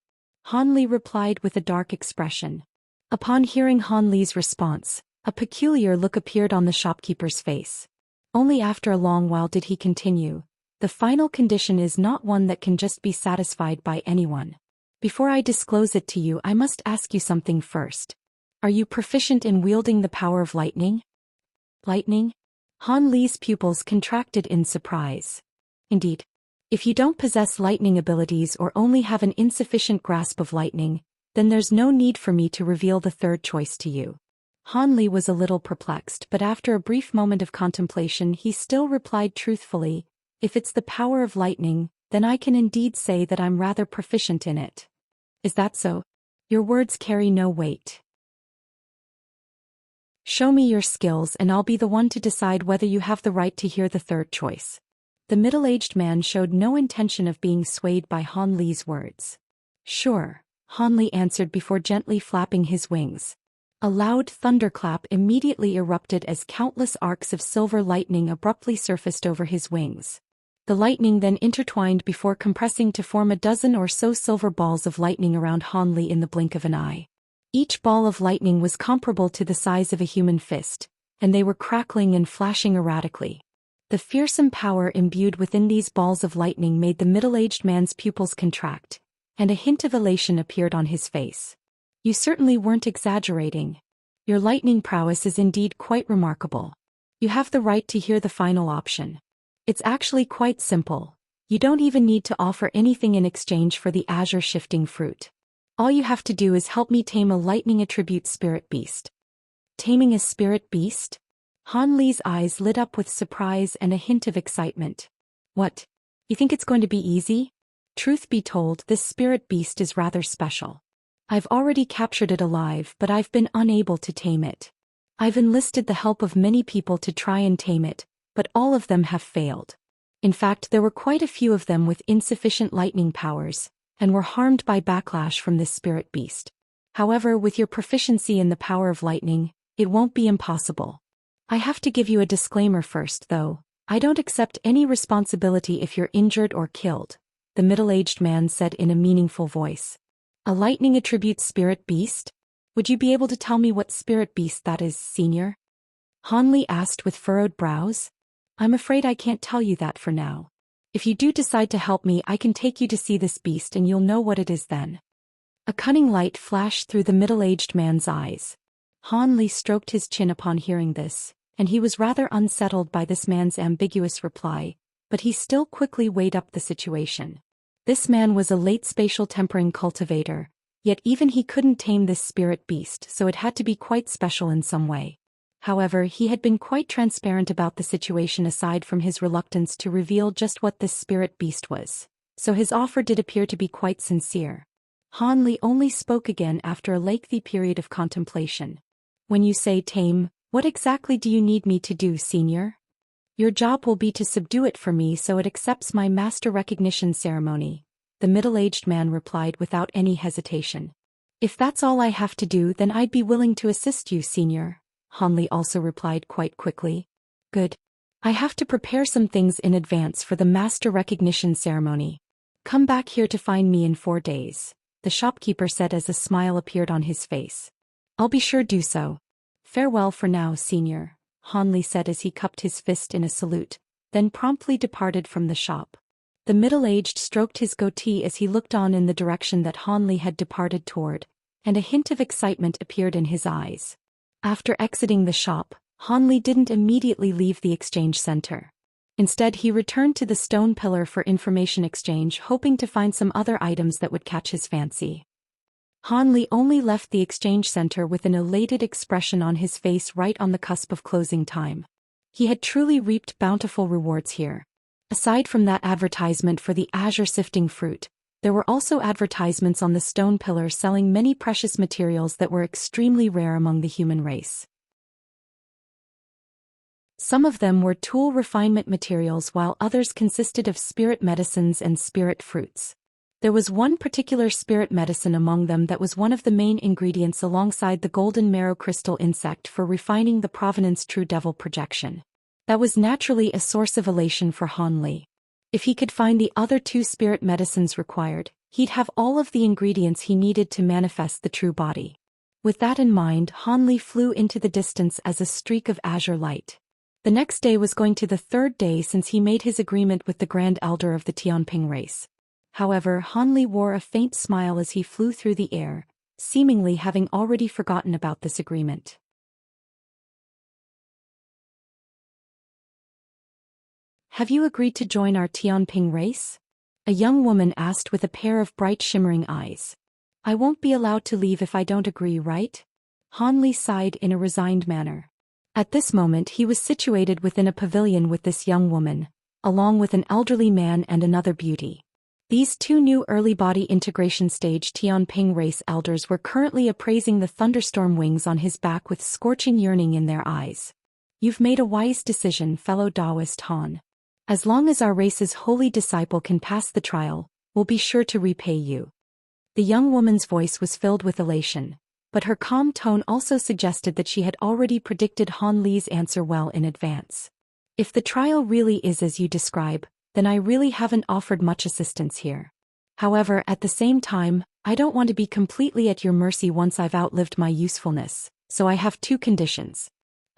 Han Li replied with a dark expression. Upon hearing Han Li's response, a peculiar look appeared on the shopkeeper's face. Only after a long while did he continue. The final condition is not one that can just be satisfied by anyone. Before I disclose it to you, I must ask you something first. Are you proficient in wielding the power of lightning? Lightning? Han Li's pupils contracted in surprise. Indeed. If you don't possess lightning abilities or only have an insufficient grasp of lightning, then there's no need for me to reveal the third choice to you. Han Li was a little perplexed, but after a brief moment of contemplation he still replied truthfully, if it's the power of lightning, then I can indeed say that I'm rather proficient in it. Is that so? Your words carry no weight. Show me your skills and I'll be the one to decide whether you have the right to hear the third choice. The middle-aged man showed no intention of being swayed by Han Li's words. Sure, Han Li answered before gently flapping his wings. A loud thunderclap immediately erupted as countless arcs of silver lightning abruptly surfaced over his wings. The lightning then intertwined before compressing to form a dozen or so silver balls of lightning around Han Li in the blink of an eye. Each ball of lightning was comparable to the size of a human fist, and they were crackling and flashing erratically. The fearsome power imbued within these balls of lightning made the middle-aged man's pupils contract, and a hint of elation appeared on his face. You certainly weren't exaggerating. Your lightning prowess is indeed quite remarkable. You have the right to hear the final option. It's actually quite simple. You don't even need to offer anything in exchange for the azure shifting fruit. All you have to do is help me tame a lightning attribute spirit beast. Taming a spirit beast? Han Li's eyes lit up with surprise and a hint of excitement. What? You think it's going to be easy? Truth be told, this spirit beast is rather special. I've already captured it alive, but I've been unable to tame it. I've enlisted the help of many people to try and tame it, but all of them have failed. In fact, there were quite a few of them with insufficient lightning powers, and were harmed by backlash from this spirit beast. However, with your proficiency in the power of lightning, it won't be impossible. I have to give you a disclaimer first, though. I don't accept any responsibility if you're injured or killed, the middle-aged man said in a meaningful voice. A lightning attribute spirit beast? Would you be able to tell me what spirit beast that is, senior? Han Li asked with furrowed brows. I'm afraid I can't tell you that for now. If you do decide to help me, I can take you to see this beast and you'll know what it is then. A cunning light flashed through the middle-aged man's eyes. Han Li stroked his chin upon hearing this, and he was rather unsettled by this man's ambiguous reply, but he still quickly weighed up the situation. This man was a late spatial tempering cultivator, Yet even he couldn't tame this spirit beast, so it had to be quite special in some way. However, he had been quite transparent about the situation aside from his reluctance to reveal just what this spirit beast was. So his offer did appear to be quite sincere. Han Li only spoke again after a lengthy period of contemplation. When you say tame, what exactly do you need me to do, senior? Your job will be to subdue it for me so it accepts my master recognition ceremony, the middle-aged man replied without any hesitation. If that's all I have to do, then I'd be willing to assist you, senior, Han Li also replied quite quickly. Good. I have to prepare some things in advance for the master recognition ceremony. Come back here to find me in 4 days, the shopkeeper said as a smile appeared on his face. I'll be sure do so. Farewell for now, senior, Han Li said as he cupped his fist in a salute, then promptly departed from the shop. The middle-aged stroked his goatee as he looked on in the direction that Han Li had departed toward, and a hint of excitement appeared in his eyes. After exiting the shop, Han Li didn't immediately leave the exchange center. Instead, he returned to the stone pillar for information exchange, hoping to find some other items that would catch his fancy. Han Li only left the exchange center with an elated expression on his face right on the cusp of closing time. He had truly reaped bountiful rewards here. Aside from that advertisement for the azure sifting fruit, there were also advertisements on the stone pillar selling many precious materials that were extremely rare among the human race. Some of them were tool refinement materials while others consisted of spirit medicines and spirit fruits. There was one particular spirit medicine among them that was one of the main ingredients alongside the golden marrow crystal insect for refining the provenance true devil projection. That was naturally a source of elation for Han Li. If he could find the other 2 spirit medicines required, he'd have all of the ingredients he needed to manifest the true body. With that in mind, Han Li flew into the distance as a streak of azure light. The next day was going to the 3rd day since he made his agreement with the Grand Elder of the Tianping race. However, Han Li wore a faint smile as he flew through the air, seemingly having already forgotten about this agreement. Have you agreed to join our Tianping race? A young woman asked with a pair of bright shimmering eyes. I won't be allowed to leave if I don't agree, right? Han Li sighed in a resigned manner. At this moment he was situated within a pavilion with this young woman, along with an elderly man and another beauty. These 2 new early body integration stage Tianping race elders were currently appraising the thunderstorm wings on his back with scorching yearning in their eyes. You've made a wise decision, fellow Taoist Han. As long as our race's holy disciple can pass the trial, we'll be sure to repay you. The young woman's voice was filled with elation, but her calm tone also suggested that she had already predicted Han Li's answer well in advance. If the trial really is as you describe, then I really haven't offered much assistance here. However, at the same time, I don't want to be completely at your mercy once I've outlived my usefulness, so I have 2 conditions.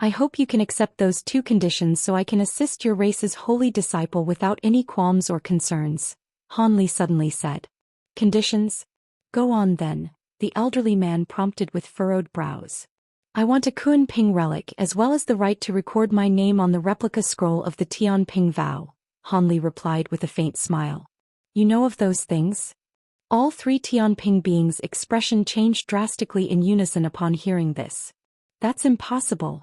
I hope you can accept those 2 conditions so I can assist your race's holy disciple without any qualms or concerns, Han Li suddenly said. Conditions? Go on then, the elderly man prompted with furrowed brows. I want a Kunping relic as well as the right to record my name on the replica scroll of the Tianping vow, Han Li replied with a faint smile. You know of those things? All 3 Tianping beings' expression changed drastically in unison upon hearing this. That's impossible.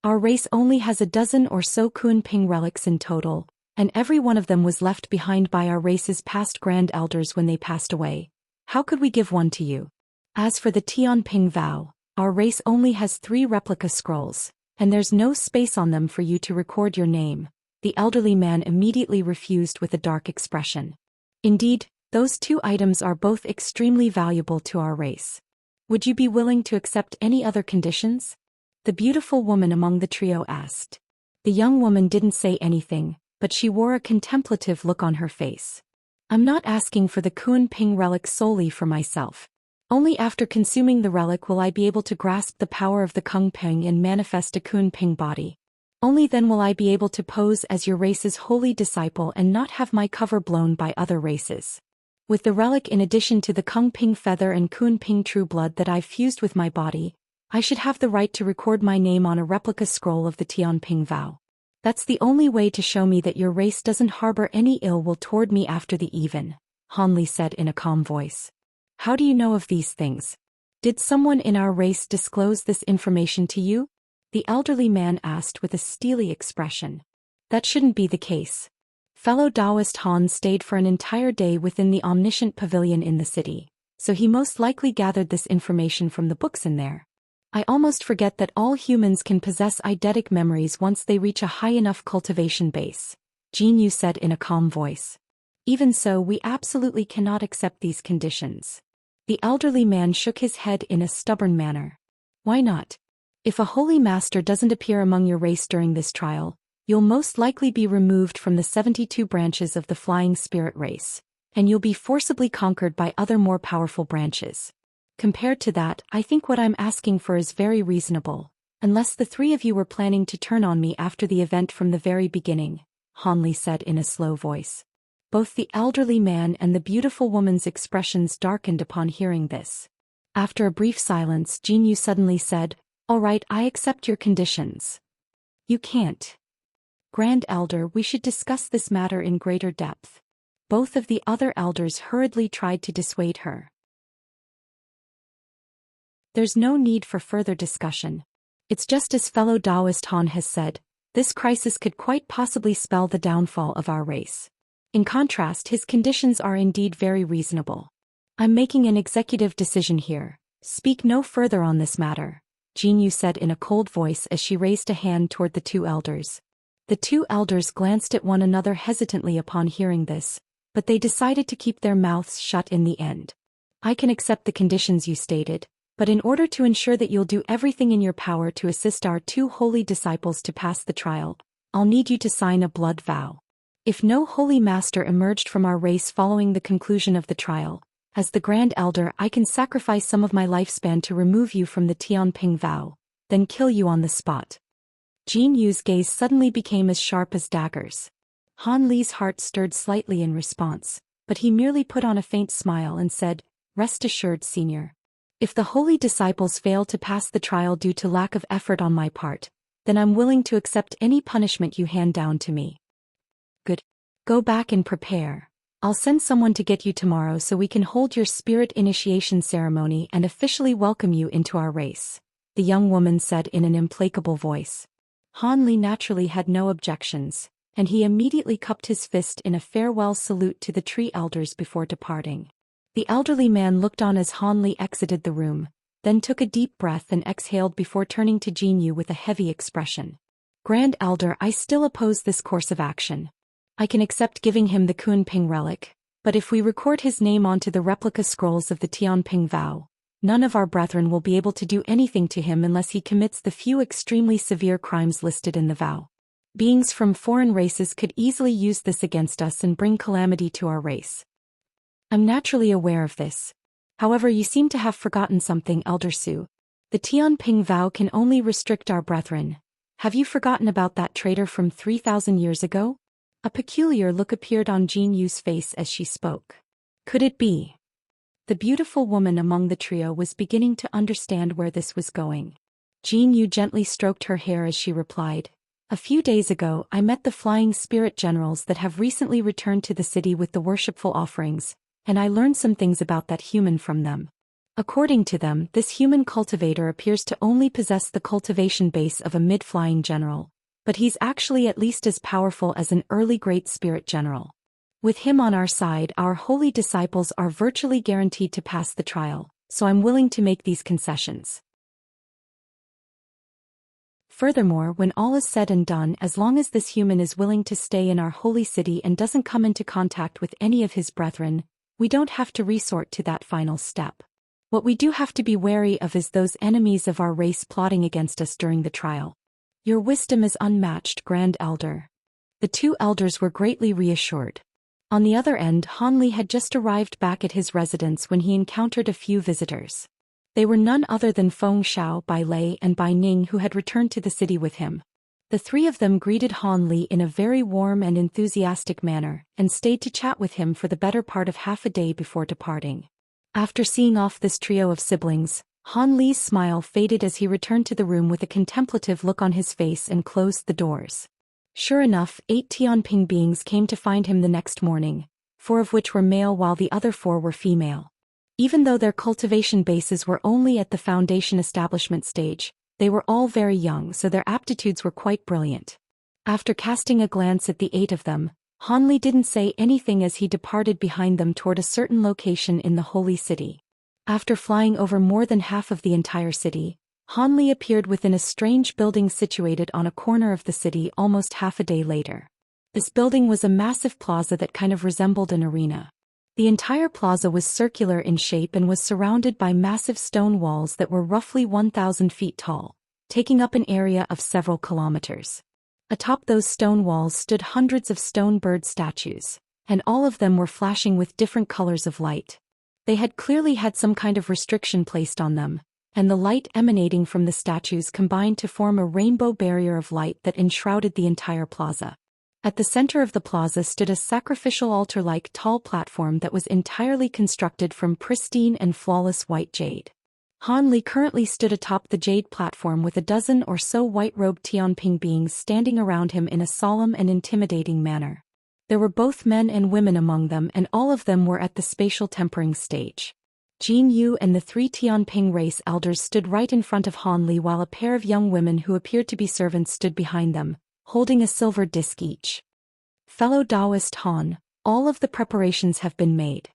Our race only has a dozen or so Kunping relics in total, and every one of them was left behind by our race's past grand elders when they passed away. How could we give one to you? As for the Tianping vow, our race only has 3 replica scrolls, and there's no space on them for you to record your name. The elderly man immediately refused with a dark expression. Indeed, those 2 items are both extremely valuable to our race. Would you be willing to accept any other conditions? The beautiful woman among the trio asked. The young woman didn't say anything, but she wore a contemplative look on her face. I'm not asking for the Kunping relic solely for myself. Only after consuming the relic will I be able to grasp the power of the Kunping and manifest a Kunping body. Only then will I be able to pose as your race's holy disciple and not have my cover blown by other races. With the relic in addition to the Kunping feather and Kunping true blood that I've fused with my body, I should have the right to record my name on a replica scroll of the Tianping vow. That's the only way to show me that your race doesn't harbor any ill will toward me after the even, Han Li said in a calm voice. How do you know of these things? Did someone in our race disclose this information to you? The elderly man asked with a steely expression. That shouldn't be the case. Fellow Taoist Han stayed for an entire day within the omniscient pavilion in the city, so he most likely gathered this information from the books in there. I almost forget that all humans can possess eidetic memories once they reach a high enough cultivation base, Jin Yu said in a calm voice. Even so, we absolutely cannot accept these conditions. The elderly man shook his head in a stubborn manner. Why not? If a holy master doesn't appear among your race during this trial, you'll most likely be removed from the 72 branches of the flying spirit race, and you'll be forcibly conquered by other more powerful branches. Compared to that, I think what I'm asking for is very reasonable, unless the three of you were planning to turn on me after the event from the very beginning, Han Li said in a slow voice. Both the elderly man and the beautiful woman's expressions darkened upon hearing this. After a brief silence, Jin Yu suddenly said, "All right, I accept your conditions." "You can't. Grand Elder, we should discuss this matter in greater depth." Both of the other elders hurriedly tried to dissuade her. There's no need for further discussion. It's just as fellow Taoist Han has said, this crisis could quite possibly spell the downfall of our race. In contrast, his conditions are indeed very reasonable. I'm making an executive decision here. Speak no further on this matter, Jin Yu said in a cold voice as she raised a hand toward the two elders. The two elders glanced at one another hesitantly upon hearing this, but they decided to keep their mouths shut in the end. I can accept the conditions you stated, but in order to ensure that you'll do everything in your power to assist our two holy disciples to pass the trial, I'll need you to sign a blood vow. If no holy master emerged from our race following the conclusion of the trial, as the Grand Elder, I can sacrifice some of my lifespan to remove you from the Tianping vow, then kill you on the spot. Jin Yu's gaze suddenly became as sharp as daggers. Han Li's heart stirred slightly in response, but he merely put on a faint smile and said, "Rest assured, Senior. If the holy disciples fail to pass the trial due to lack of effort on my part, then I'm willing to accept any punishment you hand down to me." "Good. Go back and prepare. I'll send someone to get you tomorrow so we can hold your spirit initiation ceremony and officially welcome you into our race," the young woman said in an implacable voice. Han Li naturally had no objections, and he immediately cupped his fist in a farewell salute to the tree elders before departing. The elderly man looked on as Han Li exited the room, then took a deep breath and exhaled before turning to Jin Yu with a heavy expression. "Grand Elder, I still oppose this course of action. I can accept giving him the Kunping relic, but if we record his name onto the replica scrolls of the Tianping vow, none of our brethren will be able to do anything to him unless he commits the few extremely severe crimes listed in the vow. Beings from foreign races could easily use this against us and bring calamity to our race. I'm naturally aware of this. However, you seem to have forgotten something, Elder Su. The Tianping vow can only restrict our brethren. Have you forgotten about that traitor from 3,000 years ago?" A peculiar look appeared on Jin Yu's face as she spoke. Could it be? The beautiful woman among the trio was beginning to understand where this was going. Jin Yu gently stroked her hair as she replied, "A few days ago I met the flying spirit generals that have recently returned to the city with the worshipful offerings, and I learned some things about that human from them. According to them, this human cultivator appears to only possess the cultivation base of a mid-flying general, but he's actually at least as powerful as an early great spirit general. With him on our side, our holy disciples are virtually guaranteed to pass the trial, so I'm willing to make these concessions. Furthermore, when all is said and done, as long as this human is willing to stay in our holy city and doesn't come into contact with any of his brethren, we don't have to resort to that final step. What we do have to be wary of is those enemies of our race plotting against us during the trial. Your wisdom is unmatched, Grand Elder." The two elders were greatly reassured. On the other end, Han Li had just arrived back at his residence when he encountered a few visitors. They were none other than Feng Xiao, Bai Lei and Bai Ning, who had returned to the city with him. The three of them greeted Han Li in a very warm and enthusiastic manner, and stayed to chat with him for the better part of half a day before departing. After seeing off this trio of siblings, Han Li's smile faded as he returned to the room with a contemplative look on his face and closed the doors. Sure enough, 8 Tianping beings came to find him the next morning, 4 of which were male while the other 4 were female. Even though their cultivation bases were only at the foundation establishment stage, they were all very young, so their aptitudes were quite brilliant. After casting a glance at the 8 of them, Hanli didn't say anything as he departed behind them toward a certain location in the holy city. After flying over more than half of the entire city, Hanli appeared within a strange building situated on a corner of the city almost half a day later. This building was a massive plaza that kind of resembled an arena. The entire plaza was circular in shape and was surrounded by massive stone walls that were roughly 1,000 feet tall, taking up an area of several kilometers. Atop those stone walls stood hundreds of stone bird statues, and all of them were flashing with different colors of light. They had clearly had some kind of restriction placed on them, and the light emanating from the statues combined to form a rainbow barrier of light that enshrouded the entire plaza. At the center of the plaza stood a sacrificial altar-like tall platform that was entirely constructed from pristine and flawless white jade. Hanli currently stood atop the jade platform with a dozen or so white-robed Tianping beings standing around him in a solemn and intimidating manner. There were both men and women among them, and all of them were at the spatial tempering stage. Jin Yu and the 3 Tianping race elders stood right in front of Hanli while a pair of young women who appeared to be servants stood behind them, holding a silver disc each. Fellow Taoist Han, all of the preparations have been made.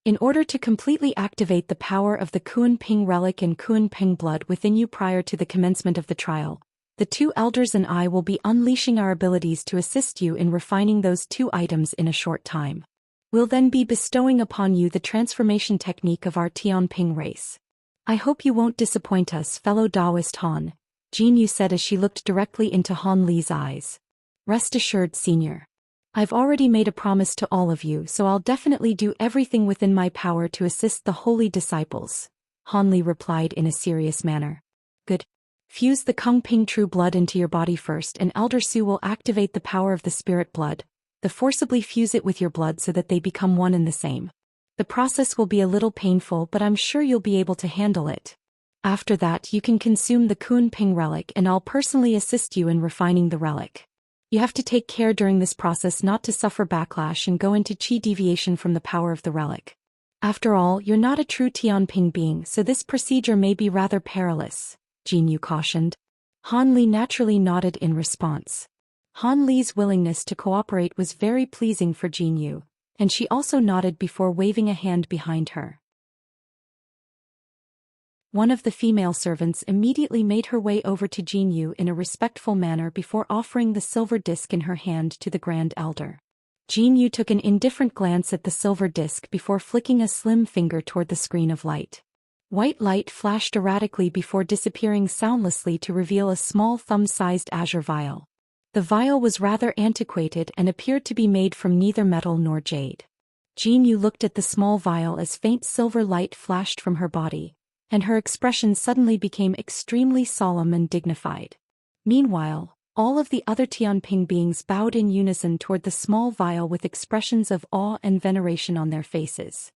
In order to completely activate the power of the Kunping relic and Kunping blood within you prior to the commencement of the trial, the 2 elders and I will be unleashing our abilities to assist you in refining those 2 items in a short time. We'll then be bestowing upon you the transformation technique of our Tianping race. I hope you won't disappoint us, fellow Taoist Han, Jin Yu said as she looked directly into Han Li's eyes. Rest assured, Senior. I've already made a promise to all of you, so I'll definitely do everything within my power to assist the holy disciples, Han Li replied in a serious manner. Good. Fuse the Kungping true blood into your body first, and Elder Su will activate the power of the spirit blood. Forcibly fuse it with your blood so that they become one and the same. The process will be a little painful, but I'm sure you'll be able to handle it. After that, you can consume the Kunping relic, and I'll personally assist you in refining the relic. You have to take care during this process not to suffer backlash and go into qi deviation from the power of the relic. After all, you're not a true Tianping being, so this procedure may be rather perilous, Jin Yu cautioned. Han Li naturally nodded in response. Han Li's willingness to cooperate was very pleasing for Jin Yu, and she also nodded before waving a hand behind her. One of the female servants immediately made her way over to Jin Yu in a respectful manner before offering the silver disc in her hand to the Grand Elder. Jin Yu took an indifferent glance at the silver disc before flicking a slim finger toward the screen of light. White light flashed erratically before disappearing soundlessly to reveal a small thumb-sized azure vial. The vial was rather antiquated and appeared to be made from neither metal nor jade. Jin Yu looked at the small vial as faint silver light flashed from her body, and her expression suddenly became extremely solemn and dignified. Meanwhile, all of the other Tianping beings bowed in unison toward the small vial with expressions of awe and veneration on their faces.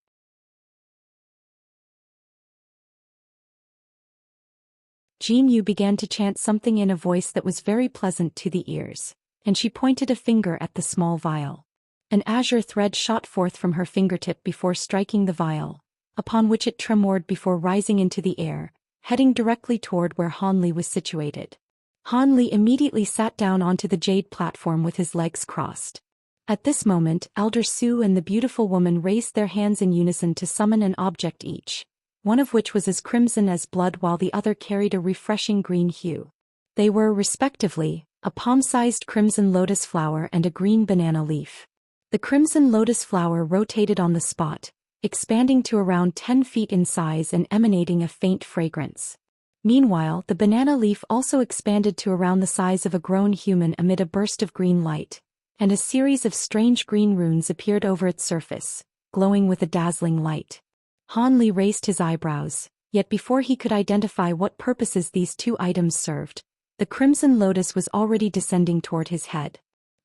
Jin Yu began to chant something in a voice that was very pleasant to the ears, and she pointed a finger at the small vial. An azure thread shot forth from her fingertip before striking the vial, upon which it tremored before rising into the air, heading directly toward where Han Li was situated. Han Li immediately sat down onto the jade platform with his legs crossed. At this moment, Elder Su and the beautiful woman raised their hands in unison to summon an object each, one of which was as crimson as blood while the other carried a refreshing green hue. They were, respectively, a palm-sized crimson lotus flower and a green banana leaf. The crimson lotus flower rotated on the spot, expanding to around 10 feet in size and emanating a faint fragrance. Meanwhile, the banana leaf also expanded to around the size of a grown human amid a burst of green light, and a series of strange green runes appeared over its surface, glowing with a dazzling light. Han Li raised his eyebrows, yet before he could identify what purposes these 2 items served, the crimson lotus was already descending toward his head.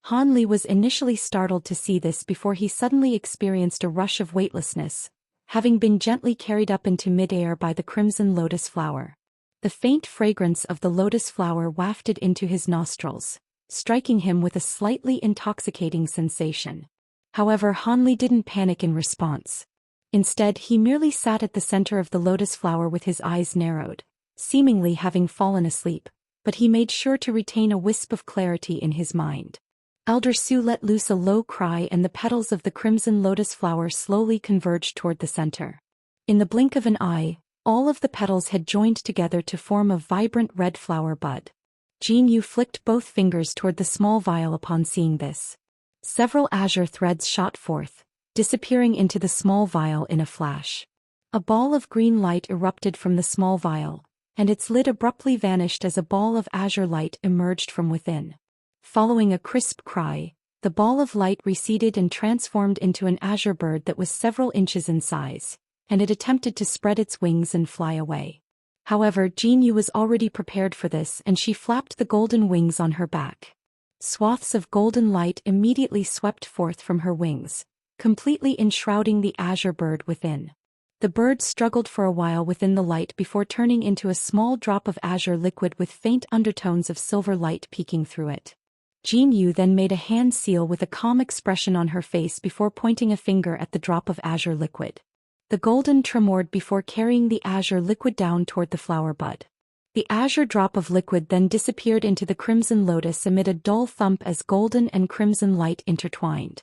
Han Li was initially startled to see this before he suddenly experienced a rush of weightlessness, having been gently carried up into mid-air by the crimson lotus flower. The faint fragrance of the lotus flower wafted into his nostrils, striking him with a slightly intoxicating sensation. However, Han Li didn't panic in response. Instead, he merely sat at the center of the lotus flower with his eyes narrowed, seemingly having fallen asleep, but he made sure to retain a wisp of clarity in his mind. Elder Su let loose a low cry and the petals of the crimson lotus flower slowly converged toward the center. In the blink of an eye, all of the petals had joined together to form a vibrant red flower bud. Jin Yu flicked both fingers toward the small vial upon seeing this. Several azure threads shot forth, disappearing into the small vial in a flash. A ball of green light erupted from the small vial, and its lid abruptly vanished as a ball of azure light emerged from within. Following a crisp cry, the ball of light receded and transformed into an azure bird that was several inches in size, and it attempted to spread its wings and fly away. However, Jin Yu was already prepared for this and she flapped the golden wings on her back. Swaths of golden light immediately swept forth from her wings, completely enshrouding the azure bird within. The bird struggled for a while within the light before turning into a small drop of azure liquid with faint undertones of silver light peeking through it. Jin Yu then made a hand seal with a calm expression on her face before pointing a finger at the drop of azure liquid. The golden tremored before carrying the azure liquid down toward the flower bud. The azure drop of liquid then disappeared into the crimson lotus amid a dull thump as golden and crimson light intertwined.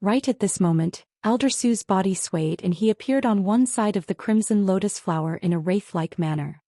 Right at this moment, Elder Su's body swayed and he appeared on one side of the crimson lotus flower in a wraith-like manner.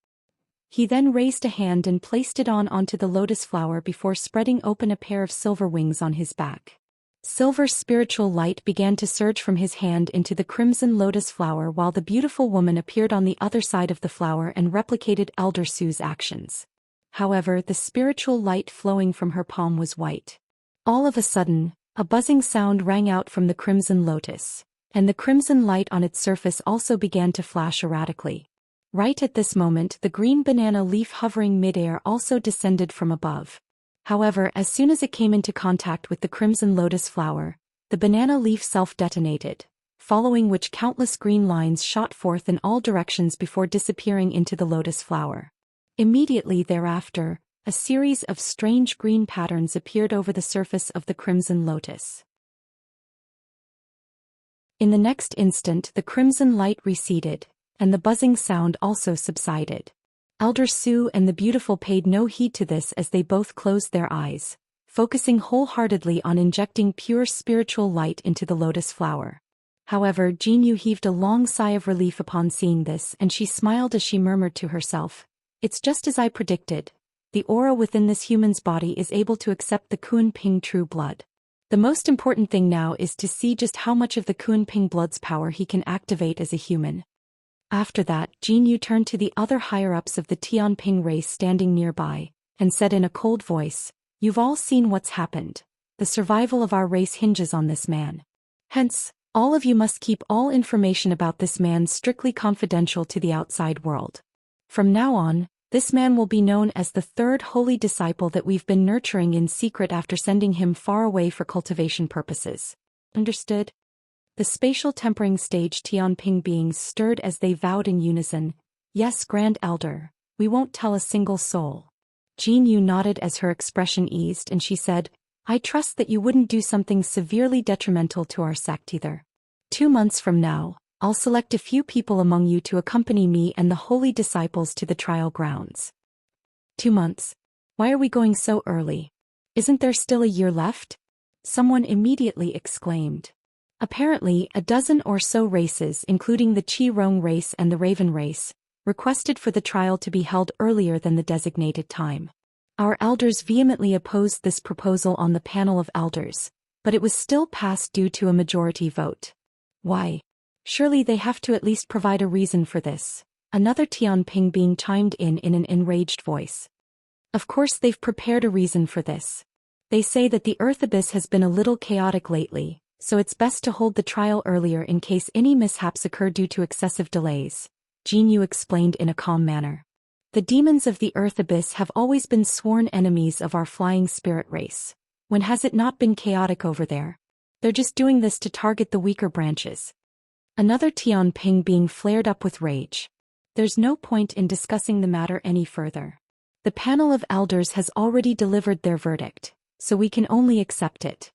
He then raised a hand and placed it onto the lotus flower before spreading open a pair of silver wings on his back. Silver spiritual light began to surge from his hand into the crimson lotus flower while the beautiful woman appeared on the other side of the flower and replicated Elder Su's actions. However, the spiritual light flowing from her palm was white. All of a sudden, a buzzing sound rang out from the crimson lotus, and the crimson light on its surface also began to flash erratically. Right at this moment, the green banana leaf hovering midair also descended from above. However, as soon as it came into contact with the crimson lotus flower, the banana leaf self-detonated, following which countless green lines shot forth in all directions before disappearing into the lotus flower. Immediately thereafter, a series of strange green patterns appeared over the surface of the crimson lotus. In the next instant, the crimson light receded, and the buzzing sound also subsided. Elder Su and the beautiful paid no heed to this as they both closed their eyes, focusing wholeheartedly on injecting pure spiritual light into the lotus flower. However, Jin Yu heaved a long sigh of relief upon seeing this and she smiled as she murmured to herself, "It's just as I predicted. The aura within this human's body is able to accept the Kunping true blood. The most important thing now is to see just how much of the Kunping blood's power he can activate as a human." After that, Jin Yu turned to the other higher-ups of the Tianping race standing nearby, and said in a cold voice, "You've all seen what's happened. The survival of our race hinges on this man. Hence, all of you must keep all information about this man strictly confidential to the outside world. From now on, this man will be known as the third holy disciple that we've been nurturing in secret after sending him far away for cultivation purposes. Understood?" The spatial tempering stage Tianping beings stirred as they vowed in unison, "Yes, Grand Elder, we won't tell a single soul." Jin Yu nodded as her expression eased and she said, "I trust that you wouldn't do something severely detrimental to our sect either. 2 months from now, I'll select a few people among you to accompany me and the holy disciples to the trial grounds." 2 months? Why are we going so early? Isn't there still a year left? Someone immediately exclaimed. Apparently, a dozen or so races, including the Qi Rong race and the Raven race, requested for the trial to be held earlier than the designated time. Our elders vehemently opposed this proposal on the panel of elders, but it was still passed due to a majority vote. Why? Surely they have to at least provide a reason for this. Another Tianping being chimed in an enraged voice. Of course they've prepared a reason for this. They say that the Earth Abyss has been a little chaotic lately, so it's best to hold the trial earlier in case any mishaps occur due to excessive delays, Jin Yu explained in a calm manner. The demons of the Earth Abyss have always been sworn enemies of our flying spirit race. When has it not been chaotic over there? They're just doing this to target the weaker branches. Another Tianping being flared up with rage. There's no point in discussing the matter any further. The panel of elders has already delivered their verdict, so we can only accept it.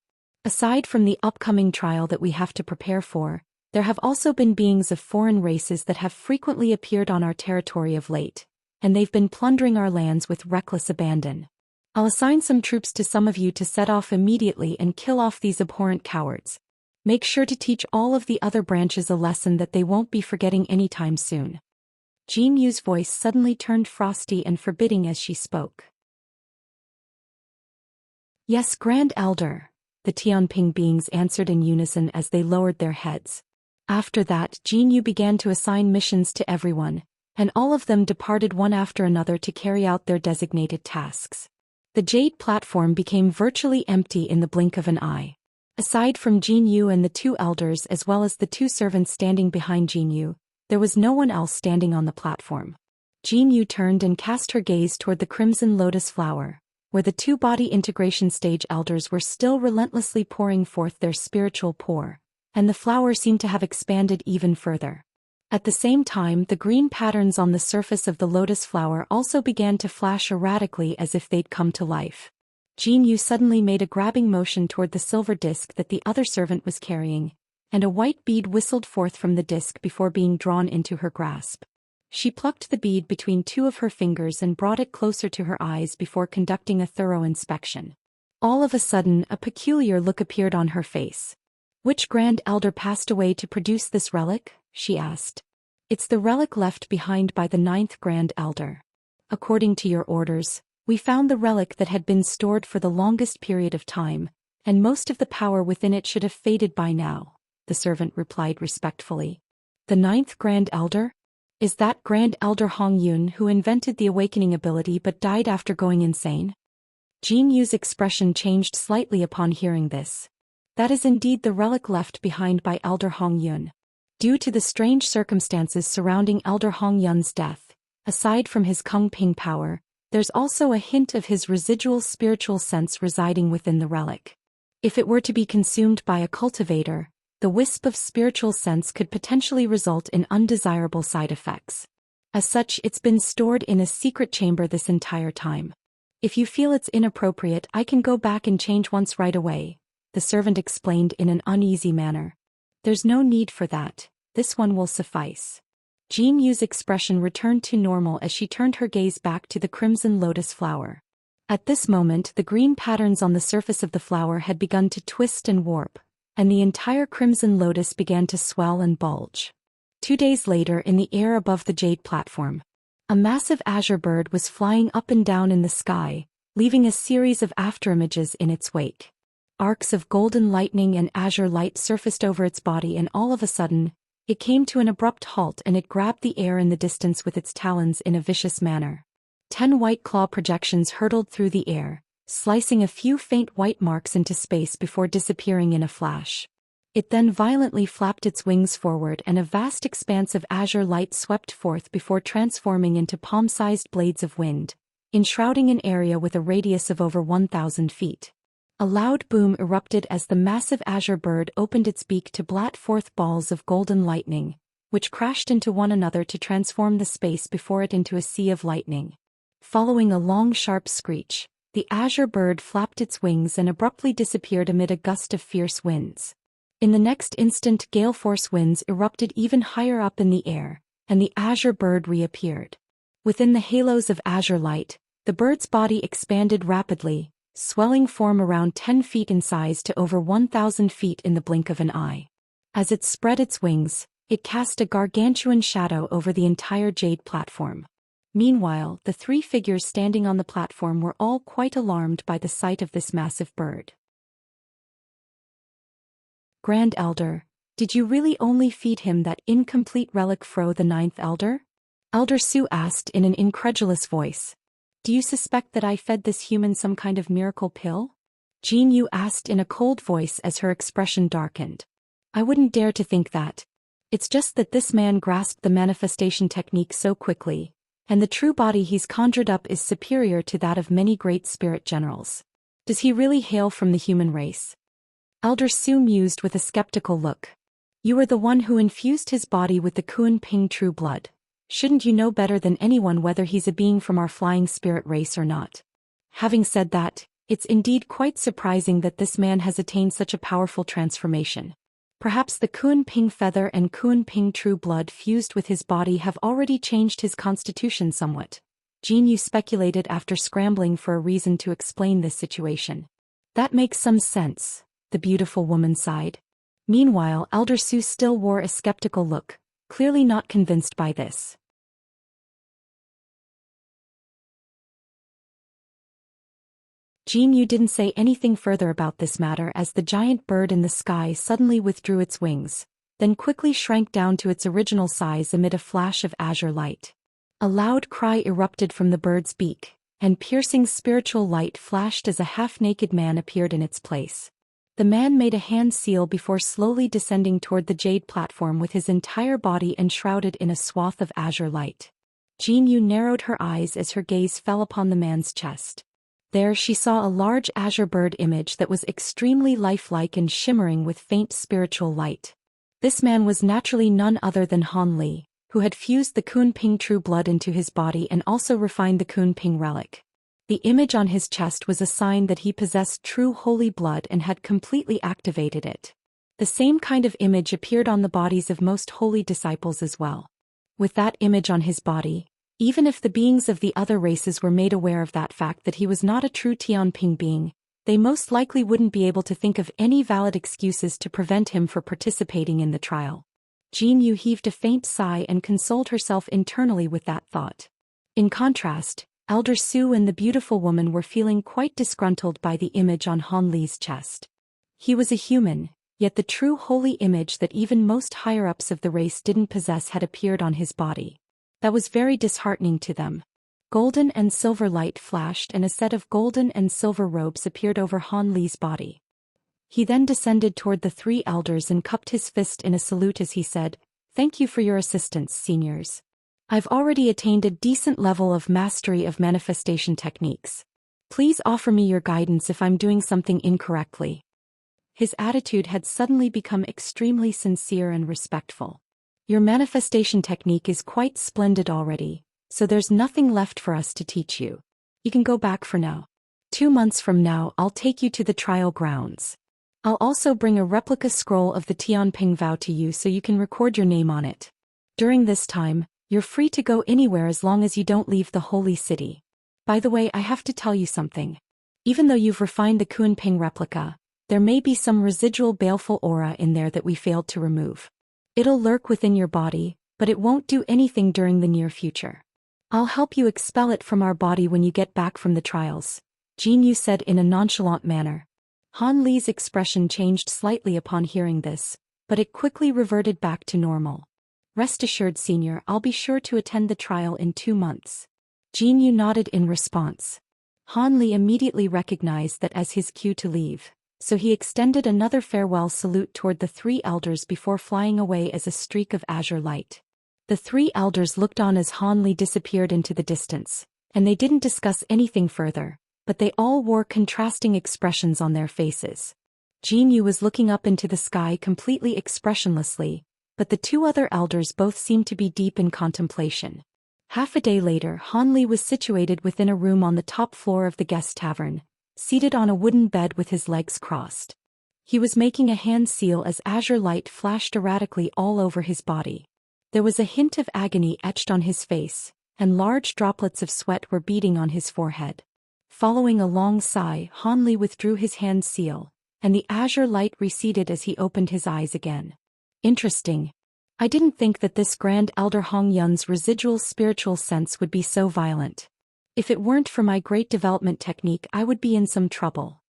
Aside from the upcoming trial that we have to prepare for, There have also been beings of foreign races that have frequently appeared on our territory of late, and they've been plundering our lands with reckless abandon. I'll assign some troops to some of you to set off immediately and kill off these abhorrent cowards. Make sure to teach all of the other branches a lesson that they won't be forgetting anytime soon. Jin Yu's voice suddenly turned frosty and forbidding as she spoke. Yes, Grand Elder, the Tianping beings answered in unison as they lowered their heads. After that, Jin Yu began to assign missions to everyone, and all of them departed one after another to carry out their designated tasks. The jade platform became virtually empty in the blink of an eye. Aside from Jin Yu and the two elders as well as the two servants standing behind Jin Yu, there was no one else standing on the platform. Jin Yu turned and cast her gaze toward the crimson lotus flower, where the two body integration stage elders were still relentlessly pouring forth their spiritual pour, and the flower seemed to have expanded even further. At the same time, the green patterns on the surface of the lotus flower also began to flash erratically as if they'd come to life. Jin Yu suddenly made a grabbing motion toward the silver disc that the other servant was carrying, and a white bead whistled forth from the disc before being drawn into her grasp. She plucked the bead between two of her fingers and brought it closer to her eyes before conducting a thorough inspection. All of a sudden, a peculiar look appeared on her face. "Which Grand Elder passed away to produce this relic?" she asked. "It's the relic left behind by the 9th Grand Elder. According to your orders, we found the relic that had been stored for the longest period of time, and most of the power within it should have faded by now," the servant replied respectfully. "The 9th Grand Elder? Is that Grand Elder Hong Yun who invented the awakening ability but died after going insane?" Jin Yu's expression changed slightly upon hearing this. "That is indeed the relic left behind by Elder Hong Yun. Due to the strange circumstances surrounding Elder Hong Yun's death, aside from his Kung Ping power, there's also a hint of his residual spiritual sense residing within the relic. If it were to be consumed by a cultivator, the wisp of spiritual sense could potentially result in undesirable side effects. As such, it's been stored in a secret chamber this entire time. If you feel it's inappropriate, I can go back and change once right away," the servant explained in an uneasy manner. "There's no need for that, this one will suffice." Jin Yu's expression returned to normal as she turned her gaze back to the crimson lotus flower. At this moment, the green patterns on the surface of the flower had begun to twist and warp, and the entire crimson lotus began to swell and bulge. 2 days later, in the air above the jade platform, a massive azure bird was flying up and down in the sky, leaving a series of afterimages in its wake. Arcs of golden lightning and azure light surfaced over its body, and all of a sudden, it came to an abrupt halt and it grabbed the air in the distance with its talons in a vicious manner. 10 white claw projections hurtled through the air, slicing a few faint white marks into space before disappearing in a flash. It then violently flapped its wings forward and a vast expanse of azure light swept forth before transforming into palm-sized blades of wind, enshrouding an area with a radius of over 1,000 feet. A loud boom erupted as the massive azure bird opened its beak to blat forth balls of golden lightning, which crashed into one another to transform the space before it into a sea of lightning. Following a long sharp screech, the azure bird flapped its wings and abruptly disappeared amid a gust of fierce winds. In the next instant, gale force winds erupted even higher up in the air, and the azure bird reappeared. Within the halos of azure light, the bird's body expanded rapidly, swelling form around 10 feet in size to over 1,000 feet in the blink of an eye. As it spread its wings, it cast a gargantuan shadow over the entire jade platform. Meanwhile, the 3 figures standing on the platform were all quite alarmed by the sight of this massive bird. "Grand Elder, did you really only feed him that incomplete relic Fro the 9th Elder?" Elder Su asked in an incredulous voice. "Do you suspect that I fed this human some kind of miracle pill?" Jin Yu asked in a cold voice as her expression darkened. "I wouldn't dare to think that. It's just that this man grasped the manifestation technique so quickly, and the true body he's conjured up is superior to that of many great spirit generals. Does he really hail from the human race?" Elder Su mused with a skeptical look. "You were the one who infused his body with the Kuan Ping true blood. Shouldn't you know better than anyone whether he's a being from our flying spirit race or not? Having said that, it's indeed quite surprising that this man has attained such a powerful transformation. Perhaps the Kun Ping feather and Kun Ping true blood fused with his body have already changed his constitution somewhat. Jin Yu speculated after scrambling for a reason to explain this situation. That makes some sense, the beautiful woman sighed. Meanwhile, Elder Su still wore a skeptical look, clearly not convinced by this. Jin Yu didn't say anything further about this matter as the giant bird in the sky suddenly withdrew its wings, then quickly shrank down to its original size amid a flash of azure light. A loud cry erupted from the bird's beak, and piercing spiritual light flashed as a half-naked man appeared in its place. The man made a hand seal before slowly descending toward the jade platform with his entire body enshrouded in a swath of azure light. Jin Yu narrowed her eyes as her gaze fell upon the man's chest. There she saw a large azure bird image that was extremely lifelike and shimmering with faint spiritual light. This man was naturally none other than Han Li, who had fused the Kun Ping true blood into his body and also refined the Kun Ping relic. The image on his chest was a sign that he possessed true holy blood and had completely activated it. The same kind of image appeared on the bodies of most holy disciples as well. With that image on his body, even if the beings of the other races were made aware of that fact that he was not a true Tianping being, they most likely wouldn't be able to think of any valid excuses to prevent him from participating in the trial. Jin Yu heaved a faint sigh and consoled herself internally with that thought. In contrast, Elder Su and the beautiful woman were feeling quite disgruntled by the image on Han Li's chest. He was a human, yet the true holy image that even most higher-ups of the race didn't possess had appeared on his body. That was very disheartening to them. Golden and silver light flashed and a set of golden and silver robes appeared over Han Li's body. He then descended toward the three elders and cupped his fist in a salute as he said, "Thank you for your assistance, seniors. I've already attained a decent level of mastery of manifestation techniques. Please offer me your guidance if I'm doing something incorrectly." His attitude had suddenly become extremely sincere and respectful. "Your manifestation technique is quite splendid already, so there's nothing left for us to teach you. You can go back for now. 2 months from now I'll take you to the trial grounds. I'll also bring a replica scroll of the Tianping vow to you so you can record your name on it. During this time, you're free to go anywhere as long as you don't leave the holy city. By the way, I have to tell you something. Even though you've refined the Kunping replica, there may be some residual baleful aura in there that we failed to remove. It'll lurk within your body, but it won't do anything during the near future. I'll help you expel it from our body when you get back from the trials," Jin Yu said in a nonchalant manner. Han Li's expression changed slightly upon hearing this, but it quickly reverted back to normal. "Rest assured, senior, I'll be sure to attend the trial in 2 months." Jin Yu nodded in response. Han Li immediately recognized that as his cue to leave, so he extended another farewell salute toward the 3 elders before flying away as a streak of azure light. The 3 elders looked on as Han Li disappeared into the distance, and they didn't discuss anything further, but they all wore contrasting expressions on their faces. Jin Yu was looking up into the sky completely expressionlessly, but the 2 other elders both seemed to be deep in contemplation. Half a day later, Han Li was situated within a room on the top floor of the guest tavern, seated on a wooden bed with his legs crossed. He was making a hand seal as azure light flashed erratically all over his body. There was a hint of agony etched on his face, and large droplets of sweat were beading on his forehead. Following a long sigh, Han Li withdrew his hand seal, and the azure light receded as he opened his eyes again. "Interesting. I didn't think that this Grand Elder Hong Yun's residual spiritual sense would be so violent. If it weren't for my great development technique, I would be in some trouble.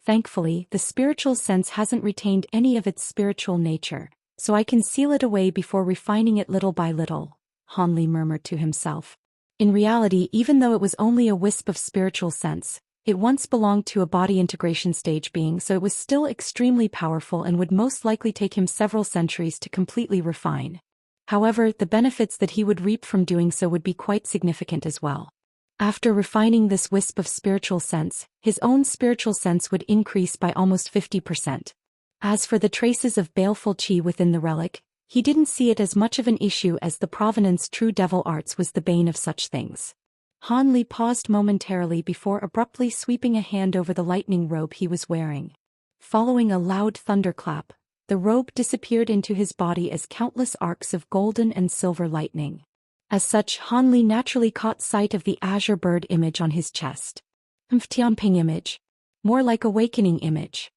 Thankfully, the spiritual sense hasn't retained any of its spiritual nature, so I can seal it away before refining it little by little," Han Li murmured to himself. In reality, even though it was only a wisp of spiritual sense, it once belonged to a body integration stage being, so it was still extremely powerful and would most likely take him several centuries to completely refine. However, the benefits that he would reap from doing so would be quite significant as well. After refining this wisp of spiritual sense, his own spiritual sense would increase by almost 50%. As for the traces of baleful qi within the relic, he didn't see it as much of an issue as the Provenance true devil arts was the bane of such things. Han Li paused momentarily before abruptly sweeping a hand over the lightning robe he was wearing. following a loud thunderclap, the robe disappeared into his body as countless arcs of golden and silver lightning. As such, Han Li naturally caught sight of the azure bird image on his chest. Tianping image. More like awakening image.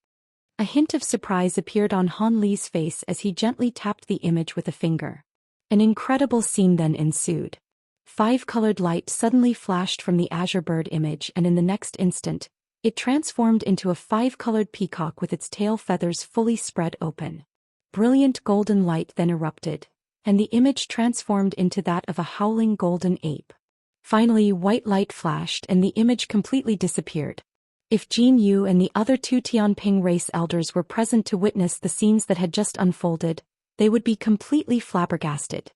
A hint of surprise appeared on Han Li's face as he gently tapped the image with a finger. An incredible scene then ensued. 5-colored light suddenly flashed from the azure bird image, and in the next instant, it transformed into a 5-colored peacock with its tail feathers fully spread open. Brilliant golden light then erupted, and the image transformed into that of a howling golden ape. Finally, white light flashed and the image completely disappeared. If Jin Yu and the other 2 Tianping race elders were present to witness the scenes that had just unfolded, they would be completely flabbergasted.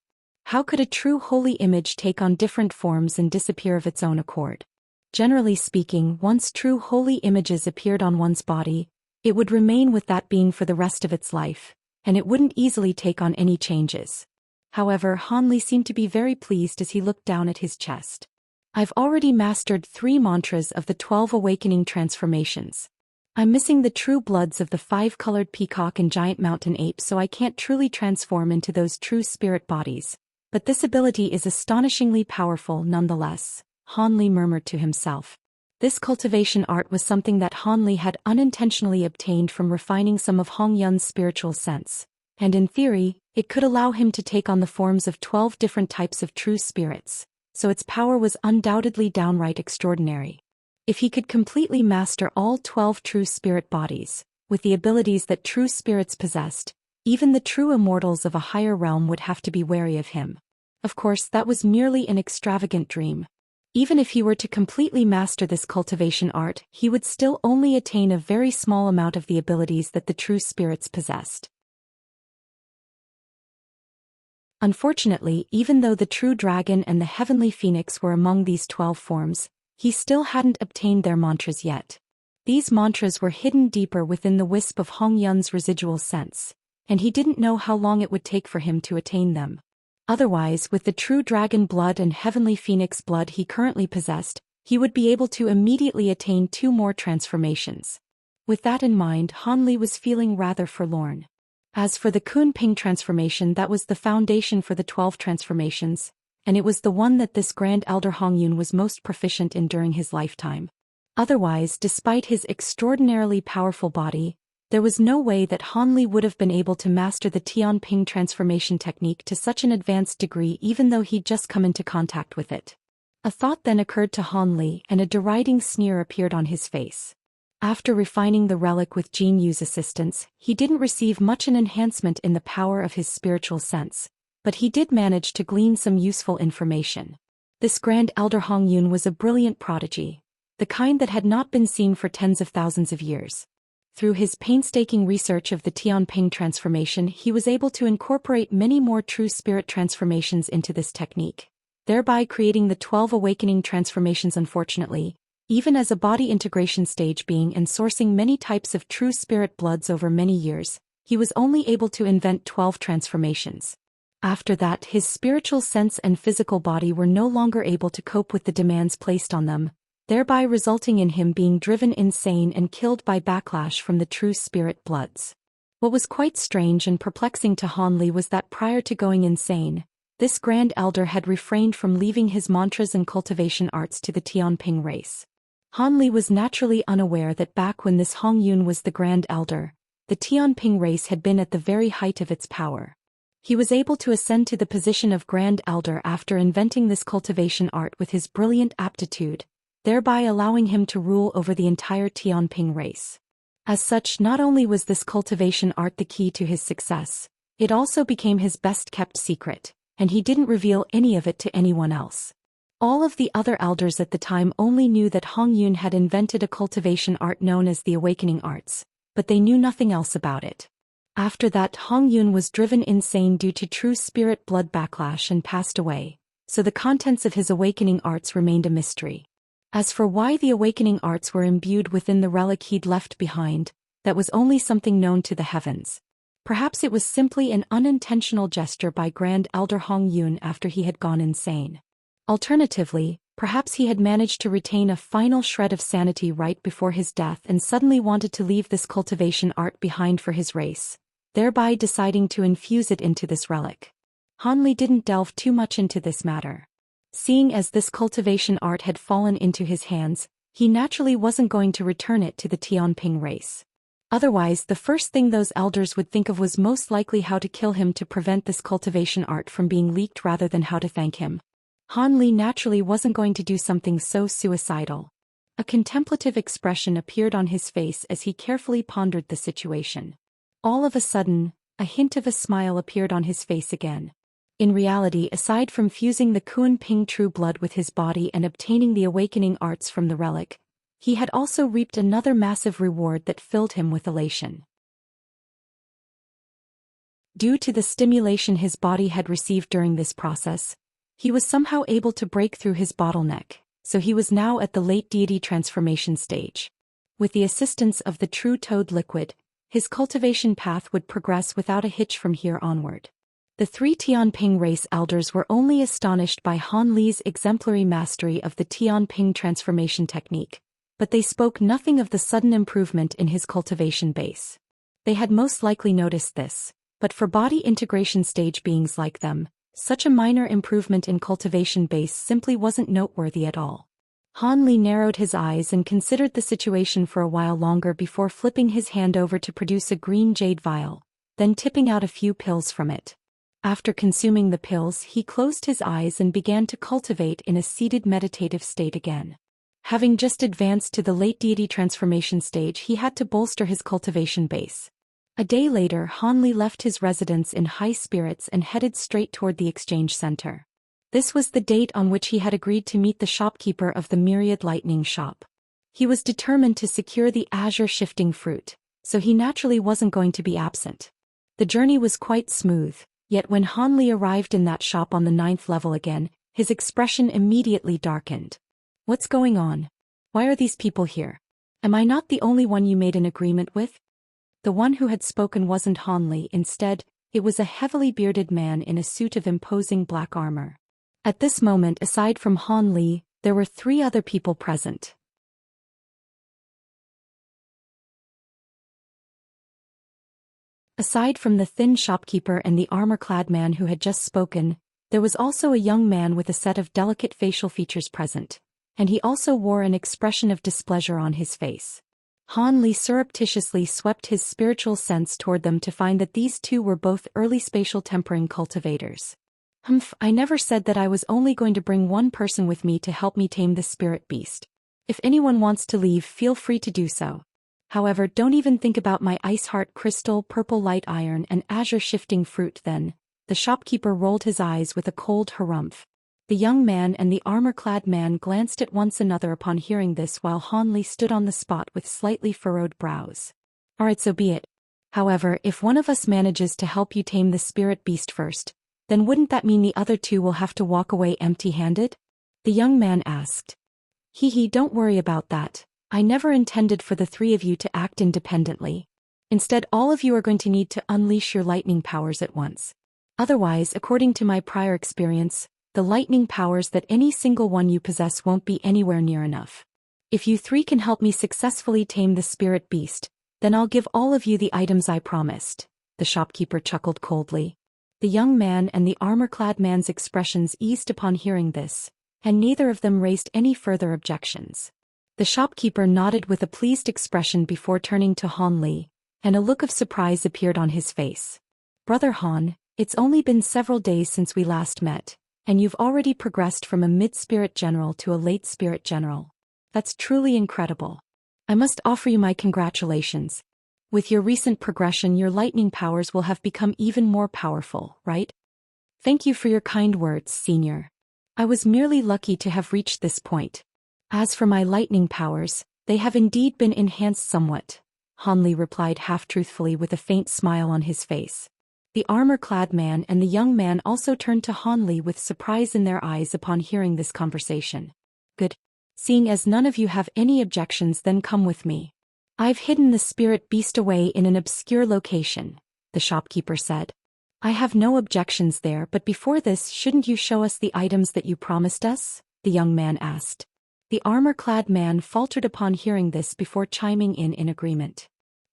How could a true holy image take on different forms and disappear of its own accord? Generally speaking, once true holy images appeared on one's body, it would remain with that being for the rest of its life, and it wouldn't easily take on any changes. However, Han Li seemed to be very pleased as he looked down at his chest. I've already mastered 3 mantras of the 12 awakening transformations. I'm missing the true bloods of the 5-colored peacock and giant mountain ape, so I can't truly transform into those true spirit bodies. But this ability is astonishingly powerful nonetheless, Han Li murmured to himself. This cultivation art was something that Han Li had unintentionally obtained from refining some of Hong Yun's spiritual sense, and in theory, it could allow him to take on the forms of 12 different types of true spirits. So its power was undoubtedly downright extraordinary. If he could completely master all 12 true spirit bodies, with the abilities that true spirits possessed, even the true immortals of a higher realm would have to be wary of him. Of course, that was merely an extravagant dream. Even if he were to completely master this cultivation art, he would still only attain a very small amount of the abilities that the true spirits possessed. Unfortunately, even though the true dragon and the heavenly phoenix were among these 12 forms, he still hadn't obtained their mantras yet. These mantras were hidden deeper within the wisp of Hong Yun's residual sense, and he didn't know how long it would take for him to attain them. Otherwise, with the true dragon blood and heavenly phoenix blood he currently possessed, he would be able to immediately attain 2 more transformations. With that in mind, Han Li was feeling rather forlorn. As for the Kunping transformation, that was the foundation for the 12 transformations, and it was the one that this Grand Elder Hong Yun was most proficient in during his lifetime. Otherwise, despite his extraordinarily powerful body, there was no way that Han Li would have been able to master the Tianping transformation technique to such an advanced degree even though he'd just come into contact with it. A thought then occurred to Han Li, and a deriding sneer appeared on his face. After refining the relic with Jin Yu's assistance, he didn't receive much an enhancement in the power of his spiritual sense, but he did manage to glean some useful information. This Grand Elder Hong Yun was a brilliant prodigy, the kind that had not been seen for tens of thousands of years. Through his painstaking research of the Tianping transformation, he was able to incorporate many more true spirit transformations into this technique, thereby creating the 12 awakening transformations. Unfortunately, even as a body integration stage being and sourcing many types of true spirit bloods over many years, he was only able to invent 12 transformations. After that, his spiritual sense and physical body were no longer able to cope with the demands placed on them, thereby resulting in him being driven insane and killed by backlash from the true spirit bloods. What was quite strange and perplexing to Han Li was that prior to going insane, this Grand Elder had refrained from leaving his mantras and cultivation arts to the Tianping race. Han Li was naturally unaware that back when this Hong Yun was the Grand Elder, the Tianping race had been at the very height of its power. He was able to ascend to the position of Grand Elder after inventing this cultivation art with his brilliant aptitude, thereby allowing him to rule over the entire Tianping race. As such, not only was this cultivation art the key to his success, it also became his best-kept secret, and he didn't reveal any of it to anyone else. All of the other elders at the time only knew that Hong Yun had invented a cultivation art known as the Awakening Arts, but they knew nothing else about it. After that, Hong Yun was driven insane due to true spirit blood backlash and passed away, so the contents of his Awakening Arts remained a mystery. As for why the Awakening Arts were imbued within the relic he'd left behind, that was only something known to the heavens. Perhaps it was simply an unintentional gesture by Grand Elder Hong Yun after he had gone insane. Alternatively, Perhaps he had managed to retain a final shred of sanity right before his death and suddenly wanted to leave this cultivation art behind for his race, thereby deciding to infuse it into this relic. Han Li didn't delve too much into this matter. Seeing as this cultivation art had fallen into his hands, he naturally wasn't going to return it to the Tianping race. Otherwise, the first thing those elders would think of was most likely how to kill him to prevent this cultivation art from being leaked rather than how to thank him. Han Li naturally wasn't going to do something so suicidal. A contemplative expression appeared on his face as he carefully pondered the situation. All of a sudden, a hint of a smile appeared on his face again. In reality, aside from fusing the Kuan Ping true blood with his body and obtaining the awakening arts from the relic, he had also reaped another massive reward that filled him with elation. Due to the stimulation his body had received during this process, he was somehow able to break through his bottleneck, so he was now at the late deity transformation stage. With the assistance of the true toad liquid, his cultivation path would progress without a hitch from here onward. The three Tianping race elders were only astonished by Han Li's exemplary mastery of the Tianping transformation technique, but they spoke nothing of the sudden improvement in his cultivation base. They had most likely noticed this, but for body integration stage beings like them, such a minor improvement in cultivation base simply wasn't noteworthy at all. Han Li narrowed his eyes and considered the situation for a while longer before flipping his hand over to produce a green jade vial, then tipping out a few pills from it. After consuming the pills, he closed his eyes and began to cultivate in a seated meditative state again. Having just advanced to the late deity transformation stage, he had to bolster his cultivation base. A day later, Han Li left his residence in high spirits and headed straight toward the exchange center. This was the date on which he had agreed to meet the shopkeeper of the Myriad Lightning shop. He was determined to secure the azure shifting fruit, so he naturally wasn't going to be absent. The journey was quite smooth, yet when Han Li arrived in that shop on the 9th level again, his expression immediately darkened. What's going on? Why are these people here? Am I not the only one you made an agreement with? The one who had spoken wasn't Han Li. Instead, it was a heavily bearded man in a suit of imposing black armor. At this moment, aside from Han Li, there were 3 other people present. Aside from the thin shopkeeper and the armor-clad man who had just spoken, there was also a young man with a set of delicate facial features present, and he also wore an expression of displeasure on his face. Han Li surreptitiously swept his spiritual sense toward them to find that these two were both early spatial tempering cultivators. I never said that I was only going to bring one person with me to help me tame the spirit beast. If anyone wants to leave, feel free to do so. However, don't even think about my ice heart crystal, purple light iron, and azure shifting fruit then. The shopkeeper rolled his eyes with a cold harumph. The young man and the armor-clad man glanced at one another upon hearing this, while Han Li stood on the spot with slightly furrowed brows. Alright, so be it. However, if one of us manages to help you tame the spirit beast first, then wouldn't that mean the other 2 will have to walk away empty-handed? The young man asked. Don't worry about that. I never intended for the 3 of you to act independently. Instead, all of you are going to need to unleash your lightning powers at once. Otherwise, according to my prior experience, the lightning powers that any single one you possess won't be anywhere near enough. If you 3 can help me successfully tame the spirit beast, then I'll give all of you the items I promised. The shopkeeper chuckled coldly. The young man and the armor-clad man's expressions eased upon hearing this, and neither of them raised any further objections. The shopkeeper nodded with a pleased expression before turning to Han Li, and a look of surprise appeared on his face. Brother Han, it's only been several days since we last met, and you've already progressed from a mid-spirit general to a late spirit general. That's truly incredible. I must offer you my congratulations. With your recent progression, your lightning powers will have become even more powerful, right? Thank you for your kind words, Senior. I was merely lucky to have reached this point. As for my lightning powers, they have indeed been enhanced somewhat, Han Li replied half-truthfully with a faint smile on his face. The armor-clad man and the young man also turned to Han Li with surprise in their eyes upon hearing this conversation. Good. Seeing as none of you have any objections, then come with me. I've hidden the spirit beast away in an obscure location, the shopkeeper said. I have no objections there, but before this, shouldn't you show us the items that you promised us? the young man asked. The armor-clad man faltered upon hearing this before chiming in agreement.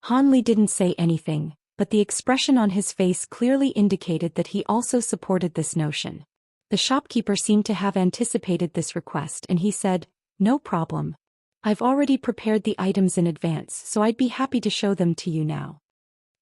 Han Li didn't say anything, but the expression on his face clearly indicated that he also supported this notion. The shopkeeper seemed to have anticipated this request and he said, "No problem. I've already prepared the items in advance, so I'd be happy to show them to you now."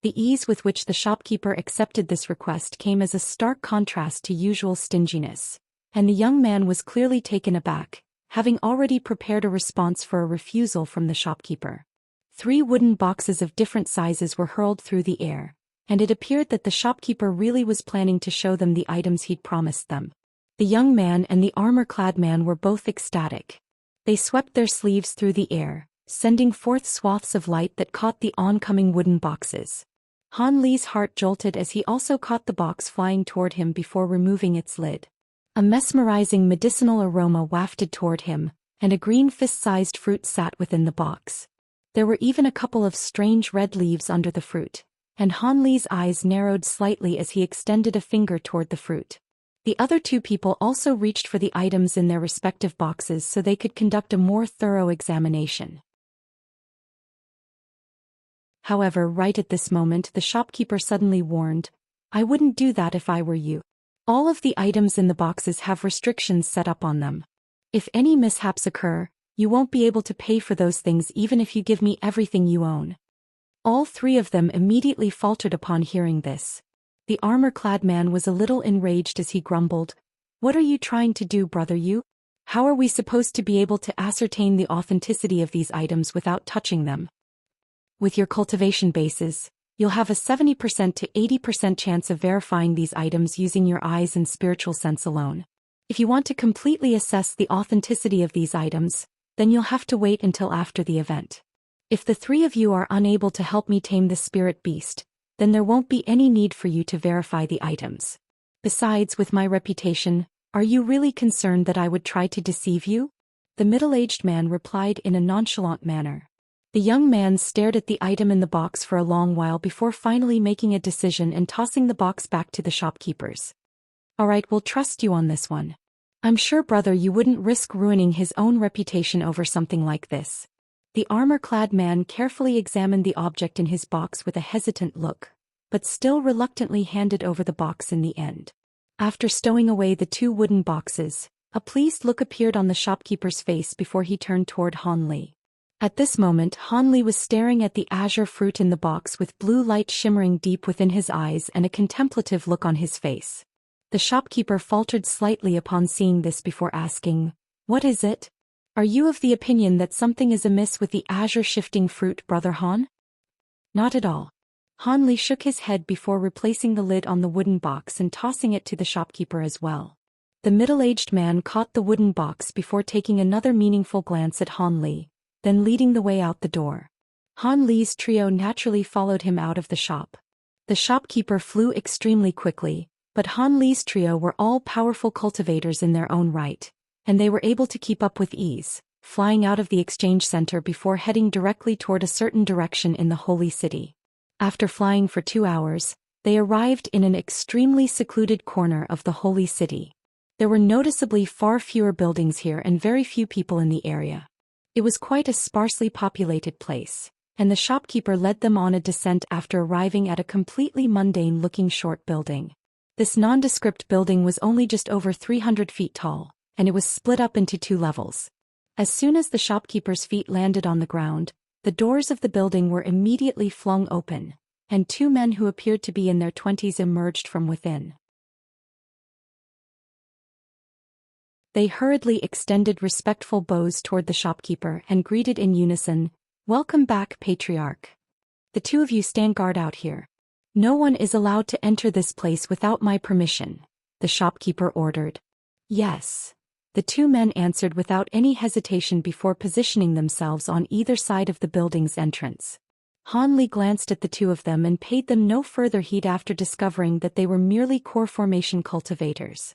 The ease with which the shopkeeper accepted this request came as a stark contrast to usual stinginess, and the young man was clearly taken aback, having already prepared a response for a refusal from the shopkeeper. 3 wooden boxes of different sizes were hurled through the air, and it appeared that the shopkeeper really was planning to show them the items he'd promised them. The young man and the armor-clad man were both ecstatic. They swept their sleeves through the air, sending forth swaths of light that caught the oncoming wooden boxes. Han Li's heart jolted as he also caught the box flying toward him before removing its lid. A mesmerizing medicinal aroma wafted toward him, and a green fist-sized fruit sat within the box. There were even a couple of strange red leaves under the fruit, and Han Li's eyes narrowed slightly as he extended a finger toward the fruit. The other 2 people also reached for the items in their respective boxes so they could conduct a more thorough examination. However, right at this moment the shopkeeper suddenly warned, "I wouldn't do that if I were you. All of the items in the boxes have restrictions set up on them. If any mishaps occur, you won't be able to pay for those things even if you give me everything you own." All 3 of them immediately faltered upon hearing this. The armor-clad man was a little enraged as he grumbled, "What are you trying to do, brother you? How are we supposed to be able to ascertain the authenticity of these items without touching them? With your cultivation bases, you'll have a 70% to 80% chance of verifying these items using your eyes and spiritual sense alone. If you want to completely assess the authenticity of these items, then you'll have to wait until after the event. If the 3 of you are unable to help me tame the spirit beast, then there won't be any need for you to verify the items. Besides, with my reputation, are you really concerned that I would try to deceive you?" The middle-aged man replied in a nonchalant manner. The young man stared at the item in the box for a long while before finally making a decision and tossing the box back to the shopkeepers. "All right, we'll trust you on this one. I'm sure, brother, you wouldn't risk ruining his own reputation over something like this." The armor-clad man carefully examined the object in his box with a hesitant look, but still reluctantly handed over the box in the end. After stowing away the 2 wooden boxes, a pleased look appeared on the shopkeeper's face before he turned toward Han Li. At this moment Han Li was staring at the azure fruit in the box with blue light shimmering deep within his eyes and a contemplative look on his face. The shopkeeper faltered slightly upon seeing this before asking, "What is it? Are you of the opinion that something is amiss with the azure-shifting fruit, brother Han?" "Not at all." Han Li shook his head before replacing the lid on the wooden box and tossing it to the shopkeeper as well. The middle-aged man caught the wooden box before taking another meaningful glance at Han Li, then leading the way out the door. Han Li's trio naturally followed him out of the shop. The shopkeeper flew extremely quickly, but Han Li's trio were all powerful cultivators in their own right, and they were able to keep up with ease, flying out of the exchange center before heading directly toward a certain direction in the holy city. After flying for 2 hours, they arrived in an extremely secluded corner of the holy city. There were noticeably far fewer buildings here and very few people in the area. It was quite a sparsely populated place, and the shopkeeper led them on a descent after arriving at a completely mundane-looking short building. This nondescript building was only just over 300 feet tall, and it was split up into 2 levels. As soon as the shopkeeper's feet landed on the ground, the doors of the building were immediately flung open, and 2 men who appeared to be in their 20s emerged from within. They hurriedly extended respectful bows toward the shopkeeper and greeted in unison, "Welcome back, Patriarch. The 2 of you stand guard out here. No one is allowed to enter this place without my permission," the shopkeeper ordered. "Yes." The 2 men answered without any hesitation before positioning themselves on either side of the building's entrance. Han Li glanced at the 2 of them and paid them no further heed after discovering that they were merely core formation cultivators.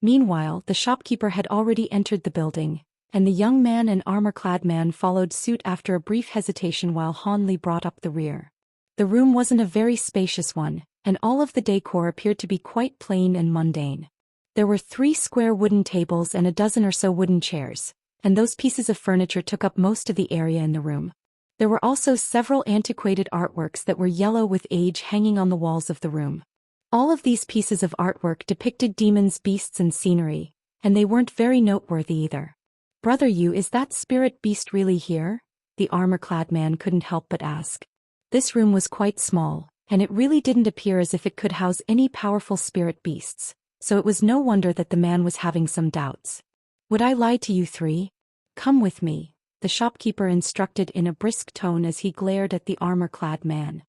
Meanwhile, the shopkeeper had already entered the building, and the young man and armor-clad man followed suit after a brief hesitation while Han Li brought up the rear. The room wasn't a very spacious one, and all of the decor appeared to be quite plain and mundane. There were 3 square wooden tables and a dozen or so wooden chairs, and those pieces of furniture took up most of the area in the room. There were also several antiquated artworks that were yellow with age hanging on the walls of the room. All of these pieces of artwork depicted demons, beasts, and scenery, and they weren't very noteworthy either. "Brother Yu, is that spirit beast really here?" the armor-clad man couldn't help but ask. This room was quite small, and it really didn't appear as if it could house any powerful spirit beasts, so it was no wonder that the man was having some doubts. "Would I lie to you three? Come with me," the shopkeeper instructed in a brisk tone as he glared at the armor-clad man.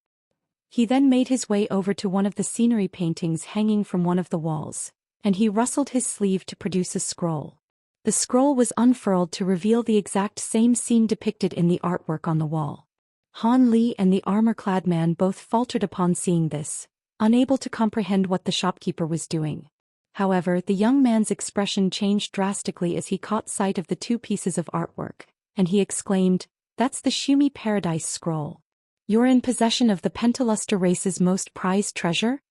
He then made his way over to one of the scenery paintings hanging from one of the walls, and he rustled his sleeve to produce a scroll. The scroll was unfurled to reveal the exact same scene depicted in the artwork on the wall. Han Li and the armor-clad man both faltered upon seeing this, unable to comprehend what the shopkeeper was doing. However, the young man's expression changed drastically as he caught sight of the 2 pieces of artwork, and he exclaimed, "That's the Shumi Paradise Scroll. You're in possession of the Pentaluster race's most prized treasure?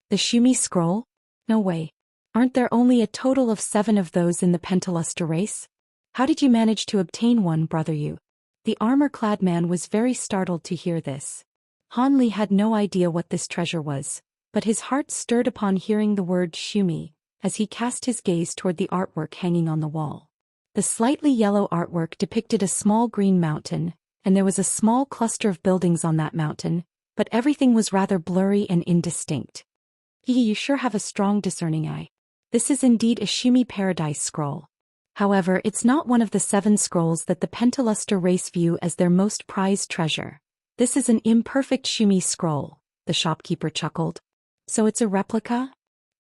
The Shumi Scroll? No way. Aren't there only a total of 7 of those in the Pentaluster race? How did you manage to obtain one, brother Yu?" The armor-clad man was very startled to hear this. Han Li had no idea what this treasure was, but his heart stirred upon hearing the word Shumi, as he cast his gaze toward the artwork hanging on the wall. The slightly yellow artwork depicted a small green mountain, and there was a small cluster of buildings on that mountain, but everything was rather blurry and indistinct. You sure have a strong discerning eye. This is indeed a Shumi Paradise Scroll. However, it's not one of the 7 scrolls that the Pentaluster race view as their most prized treasure. This is an imperfect Shumi scroll, the shopkeeper chuckled. "So it's a replica?"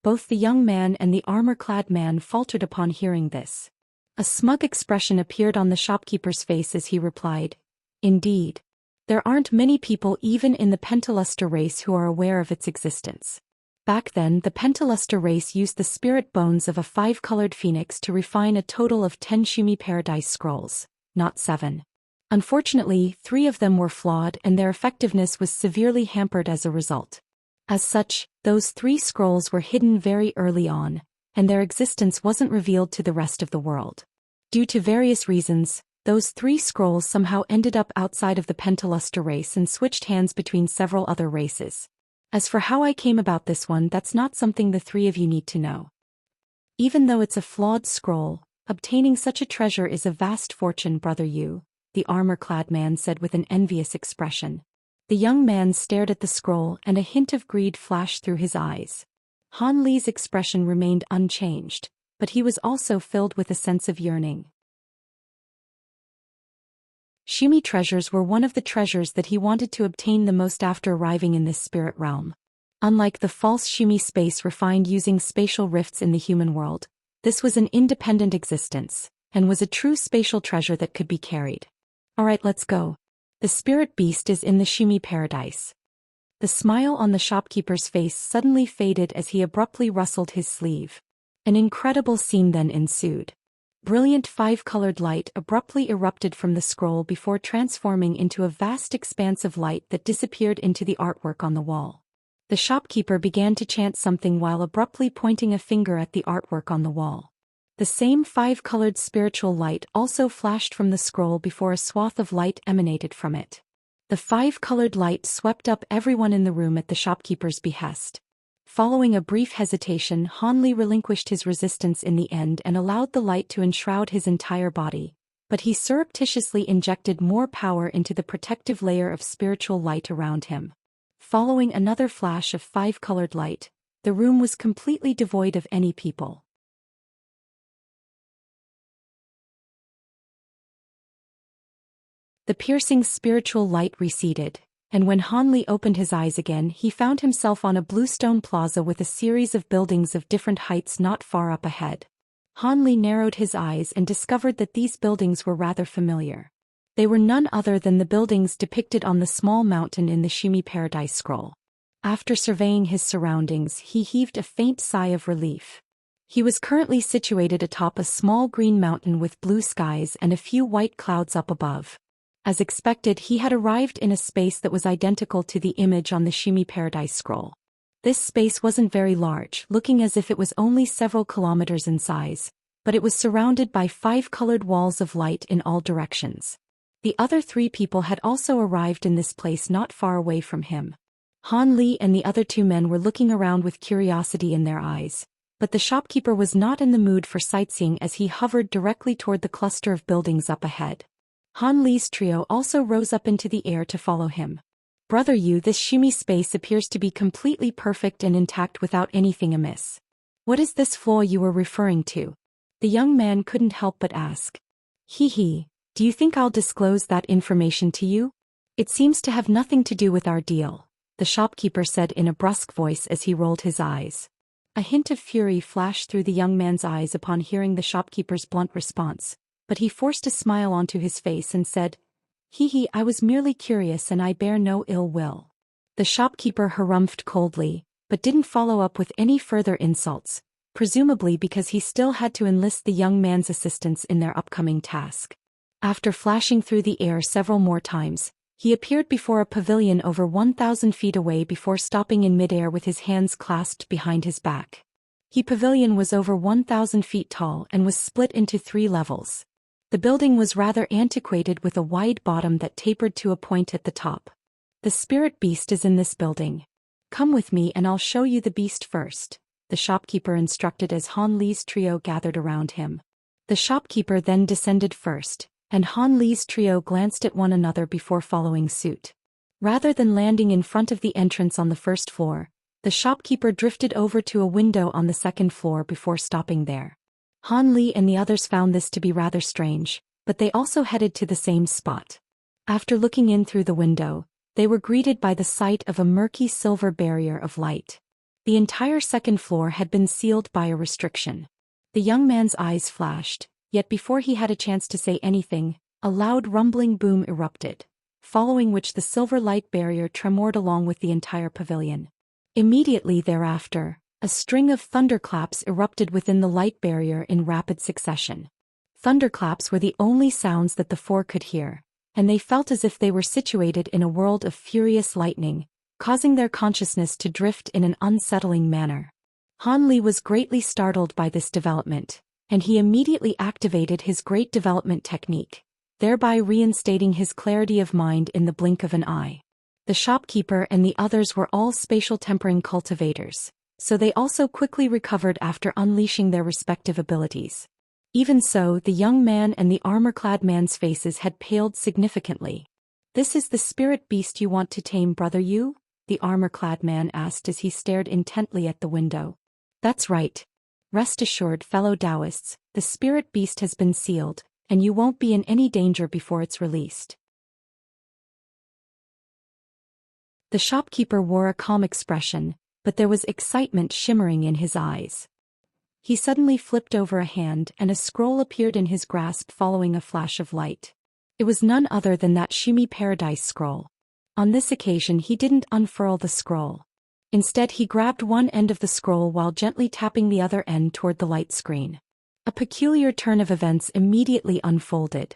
Both the young man and the armor-clad man faltered upon hearing this. A smug expression appeared on the shopkeeper's face as he replied, "Indeed. There aren't many people even in the Pentaluster race who are aware of its existence. Back then, the Pentaluster race used the spirit bones of a 5-colored phoenix to refine a total of 10 Shumi Paradise Scrolls, not 7. Unfortunately, 3 of them were flawed and their effectiveness was severely hampered as a result. As such, those 3 scrolls were hidden very early on, and their existence wasn't revealed to the rest of the world. Due to various reasons, those 3 scrolls somehow ended up outside of the Pentaluster race and switched hands between several other races. As for how I came about this one, that's not something the 3 of you need to know. Even though it's a flawed scroll, obtaining such a treasure is a vast fortune, brother Yu," the armor-clad man said with an envious expression. The young man stared at the scroll and a hint of greed flashed through his eyes. Han Li's expression remained unchanged, but he was also filled with a sense of yearning. Shumi treasures were one of the treasures that he wanted to obtain the most after arriving in this spirit realm. Unlike the false Shumi space refined using spatial rifts in the human world, this was an independent existence, and was a true spatial treasure that could be carried. "Alright, let's go. The spirit beast is in the Shumi Paradise." The smile on the shopkeeper's face suddenly faded as he abruptly rustled his sleeve. An incredible scene then ensued. Brilliant 5-colored light abruptly erupted from the scroll before transforming into a vast expanse of light that disappeared into the artwork on the wall. The shopkeeper began to chant something while abruptly pointing a finger at the artwork on the wall. The same 5-colored spiritual light also flashed from the scroll before a swath of light emanated from it. The 5-colored light swept up everyone in the room at the shopkeeper's behest. Following a brief hesitation, Han Li relinquished his resistance in the end and allowed the light to enshroud his entire body, but he surreptitiously injected more power into the protective layer of spiritual light around him. Following another flash of 5-colored light, the room was completely devoid of any people. The piercing spiritual light receded, and when Han Li opened his eyes again, he found himself on a bluestone plaza with a series of buildings of different heights not far up ahead. Han Li narrowed his eyes and discovered that these buildings were rather familiar. They were none other than the buildings depicted on the small mountain in the Shumi Paradise Scroll. After surveying his surroundings, he heaved a faint sigh of relief. He was currently situated atop a small green mountain with blue skies and a few white clouds up above. As expected, he had arrived in a space that was identical to the image on the Shumi Paradise Scroll. This space wasn't very large, looking as if it was only several kilometers in size, but it was surrounded by 5 colored walls of light in all directions. The other 3 people had also arrived in this place not far away from him. Han Li and the other 2 men were looking around with curiosity in their eyes, but the shopkeeper was not in the mood for sightseeing as he hovered directly toward the cluster of buildings up ahead. Han Li's trio also rose up into the air to follow him. Brother Yu, this shimmy space appears to be completely perfect and intact without anything amiss. What is this flaw you were referring to? The young man couldn't help but ask. Hee, do you think I'll disclose that information to you? It seems to have nothing to do with our deal, the shopkeeper said in a brusque voice as he rolled his eyes. A hint of fury flashed through the young man's eyes upon hearing the shopkeeper's blunt response, but he forced a smile onto his face and said, Hee, I was merely curious and I bear no ill will. The shopkeeper harumphed coldly, but didn't follow up with any further insults, presumably because he still had to enlist the young man's assistance in their upcoming task. After flashing through the air several more times, he appeared before a pavilion over 1,000 feet away before stopping in midair with his hands clasped behind his back. The pavilion was over 1,000 feet tall and was split into 3 levels. The building was rather antiquated with a wide bottom that tapered to a point at the top. The spirit beast is in this building. Come with me and I'll show you the beast first, the shopkeeper instructed as Han Li's trio gathered around him. The shopkeeper then descended first, and Han Li's trio glanced at one another before following suit. Rather than landing in front of the entrance on the first floor, the shopkeeper drifted over to a window on the second floor before stopping there. Han Li and the others found this to be rather strange, but they also headed to the same spot. After looking in through the window, they were greeted by the sight of a murky silver barrier of light. The entire second floor had been sealed by a restriction. The young man's eyes flashed, yet before he had a chance to say anything, a loud rumbling boom erupted, following which the silver light barrier tremored along with the entire pavilion. Immediately thereafter, a string of thunderclaps erupted within the light barrier in rapid succession. Thunderclaps were the only sounds that the 4 could hear, and they felt as if they were situated in a world of furious lightning, causing their consciousness to drift in an unsettling manner. Han Li was greatly startled by this development, and he immediately activated his great development technique, thereby reinstating his clarity of mind in the blink of an eye. The shopkeeper and the others were all spatial tempering cultivators, so they also quickly recovered after unleashing their respective abilities. Even so, the young man and the armor-clad man's faces had paled significantly. This is the spirit beast you want to tame, Brother Yu? The armor-clad man asked as he stared intently at the window. That's right. Rest assured, fellow Taoists, the spirit beast has been sealed, and you won't be in any danger before it's released. The shopkeeper wore a calm expression, but there was excitement shimmering in his eyes. He suddenly flipped over a hand and a scroll appeared in his grasp following a flash of light. It was none other than that shimmy paradise scroll. On this occasion he didn't unfurl the scroll. Instead he grabbed one end of the scroll while gently tapping the other end toward the light screen. A peculiar turn of events immediately unfolded.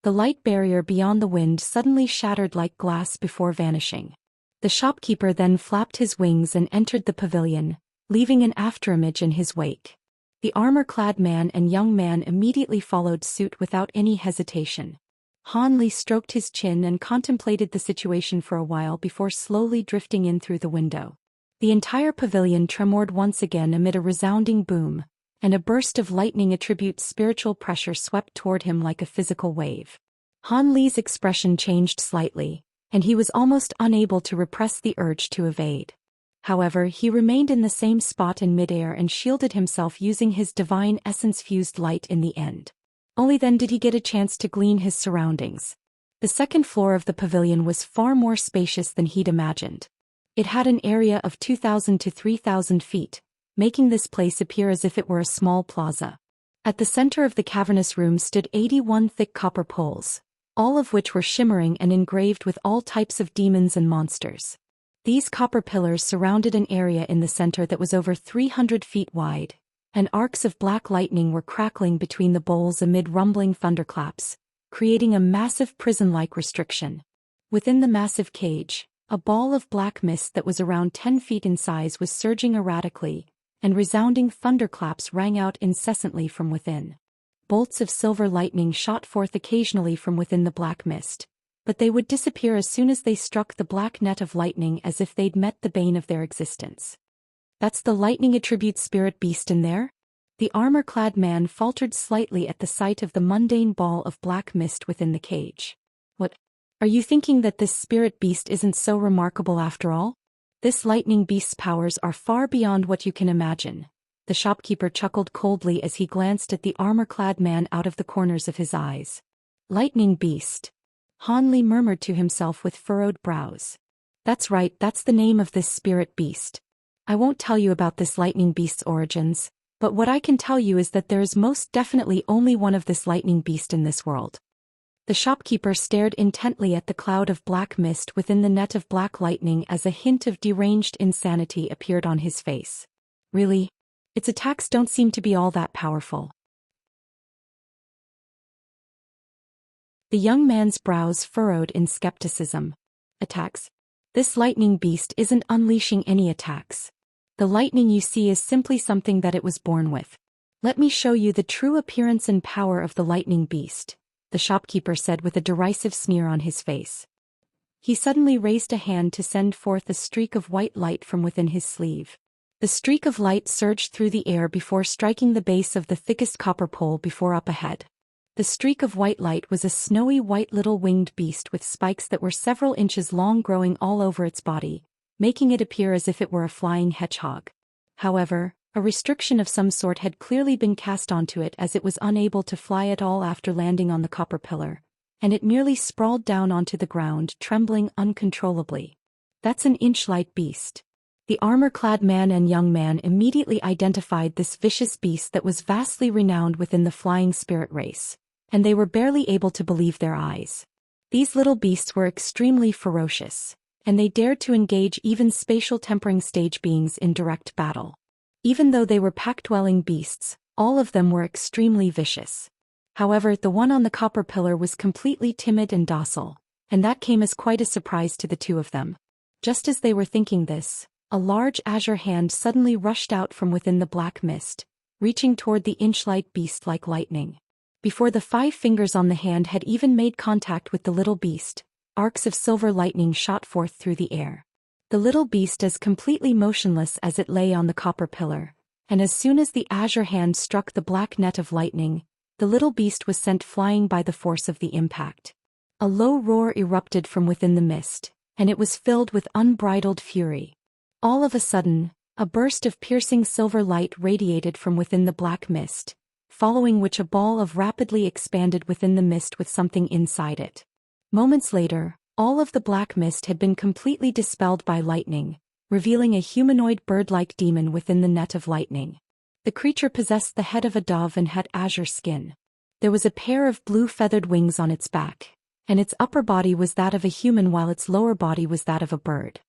The light barrier beyond the wind suddenly shattered like glass before vanishing. The shopkeeper then flapped his wings and entered the pavilion, leaving an afterimage in his wake. The armor-clad man and young man immediately followed suit without any hesitation. Han Li stroked his chin and contemplated the situation for a while before slowly drifting in through the window. The entire pavilion tremored once again amid a resounding boom, and a burst of lightning attribute spiritual pressure swept toward him like a physical wave. Han Li's expression changed slightly, and he was almost unable to repress the urge to evade. However, he remained in the same spot in midair and shielded himself using his divine essence-fused light in the end. Only then did he get a chance to glean his surroundings. The second floor of the pavilion was far more spacious than he'd imagined. It had an area of 2,000 to 3,000 feet, making this place appear as if it were a small plaza. At the center of the cavernous room stood 81 thick copper poles, all of which were shimmering and engraved with all types of demons and monsters. These copper pillars surrounded an area in the center that was over 300 feet wide, and arcs of black lightning were crackling between the bowls amid rumbling thunderclaps, creating a massive prison-like restriction. Within the massive cage, A ball of black mist that was around 10 feet in size was surging erratically, and resounding thunderclaps rang out incessantly from within. Bolts of silver lightning shot forth occasionally from within the black mist, but they would disappear as soon as they struck the black net of lightning as if they'd met the bane of their existence. "That's the lightning attribute spirit beast in there?" The armor-clad man faltered slightly at the sight of the mundane ball of black mist within the cage. "What? Are you thinking that this spirit beast isn't so remarkable after all? This lightning beast's powers are far beyond what you can imagine." The shopkeeper chuckled coldly as he glanced at the armor-clad man out of the corners of his eyes. "Lightning beast?" Han Li murmured to himself with furrowed brows. "That's right, that's the name of this spirit beast. I won't tell you about this lightning beast's origins, but what I can tell you is that there is most definitely only one of this lightning beast in this world." The shopkeeper stared intently at the cloud of black mist within the net of black lightning as a hint of deranged insanity appeared on his face. "Really? Its attacks don't seem to be all that powerful." The young man's brows furrowed in skepticism. "Attacks? This lightning beast isn't unleashing any attacks. The lightning you see is simply something that it was born with. Let me show you the true appearance and power of the lightning beast," the shopkeeper said with a derisive sneer on his face. He suddenly raised a hand to send forth a streak of white light from within his sleeve. The streak of light surged through the air before striking the base of the thickest copper pole before up ahead. The streak of white light was a snowy white little winged beast with spikes that were several inches long growing all over its body, making it appear as if it were a flying hedgehog. However, a restriction of some sort had clearly been cast onto it as it was unable to fly at all after landing on the copper pillar, and it merely sprawled down onto the ground, trembling uncontrollably. "That's an inch-light beast." The armor-clad man and young man immediately identified this vicious beast that was vastly renowned within the flying spirit race, and they were barely able to believe their eyes. These little beasts were extremely ferocious, and they dared to engage even spatial tempering stage beings in direct battle. Even though they were pack-dwelling beasts, all of them were extremely vicious. However, the one on the copper pillar was completely timid and docile, and that came as quite a surprise to the two of them. Just as they were thinking this, a large azure hand suddenly rushed out from within the black mist, reaching toward the inch-light beast like lightning. Before the 5 fingers on the hand had even made contact with the little beast, arcs of silver lightning shot forth through the air. The little beast as completely motionless as it lay on the copper pillar, and as soon as the azure hand struck the black net of lightning, the little beast was sent flying by the force of the impact. A low roar erupted from within the mist, and it was filled with unbridled fury. All of a sudden, a burst of piercing silver light radiated from within the black mist, following which a ball of rapidly expanded within the mist with something inside it. Moments later, all of the black mist had been completely dispelled by lightning, revealing a humanoid bird-like demon within the net of lightning. The creature possessed the head of a dove and had azure skin. There was a pair of blue feathered wings on its back, and its upper body was that of a human while its lower body was that of a bird.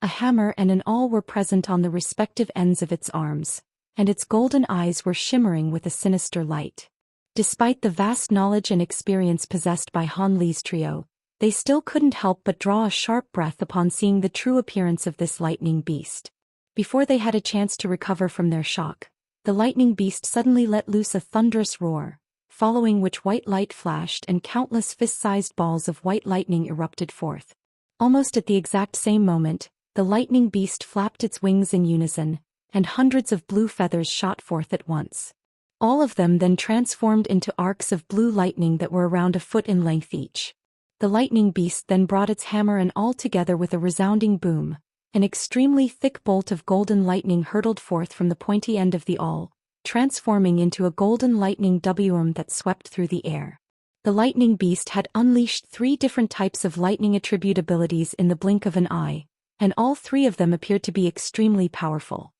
A hammer and an awl were present on the respective ends of its arms, and its golden eyes were shimmering with a sinister light. Despite the vast knowledge and experience possessed by Han Li's trio, they still couldn't help but draw a sharp breath upon seeing the true appearance of this lightning beast. Before they had a chance to recover from their shock, the lightning beast suddenly let loose a thunderous roar, following which white light flashed and countless fist-sized balls of white lightning erupted forth. Almost at the exact same moment, the lightning beast flapped its wings in unison, and hundreds of blue feathers shot forth at once. All of them then transformed into arcs of blue lightning that were around a foot in length each. The lightning beast then brought its hammer and awl together with a resounding boom. An extremely thick bolt of golden lightning hurtled forth from the pointy end of the awl, transforming into a golden lightning worm that swept through the air. The lightning beast had unleashed 3 different types of lightning attribute abilities in the blink of an eye, and all 3 of them appeared to be extremely powerful.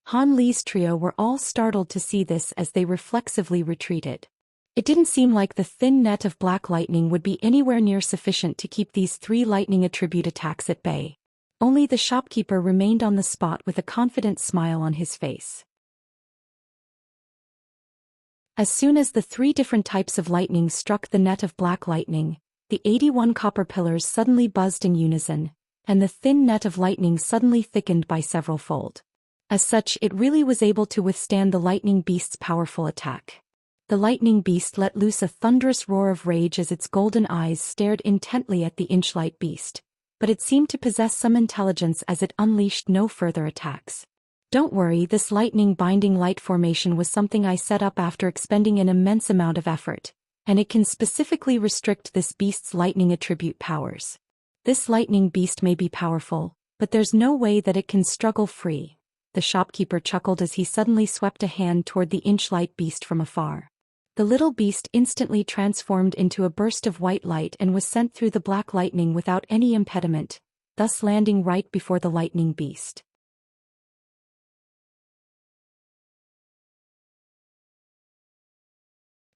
Han Li's trio were all startled to see this as they reflexively retreated. It didn't seem like the thin net of black lightning would be anywhere near sufficient to keep these 3 lightning attribute attacks at bay. Only the shopkeeper remained on the spot with a confident smile on his face. As soon as the 3 different types of lightning struck the net of black lightning, the 81 copper pillars suddenly buzzed in unison, and the thin net of lightning suddenly thickened by several fold. As such, it really was able to withstand the lightning beast's powerful attack. The lightning beast let loose a thunderous roar of rage as its golden eyes stared intently at the inchlight beast, but it seemed to possess some intelligence as it unleashed no further attacks. Don't worry, this lightning-binding light formation was something I set up after expending an immense amount of effort, and it can specifically restrict this beast's lightning attribute powers. This lightning beast may be powerful, but there's no way that it can struggle free. The shopkeeper chuckled as he suddenly swept a hand toward the inchlight beast from afar. The little beast instantly transformed into a burst of white light and was sent through the black lightning without any impediment, thus landing right before the lightning beast.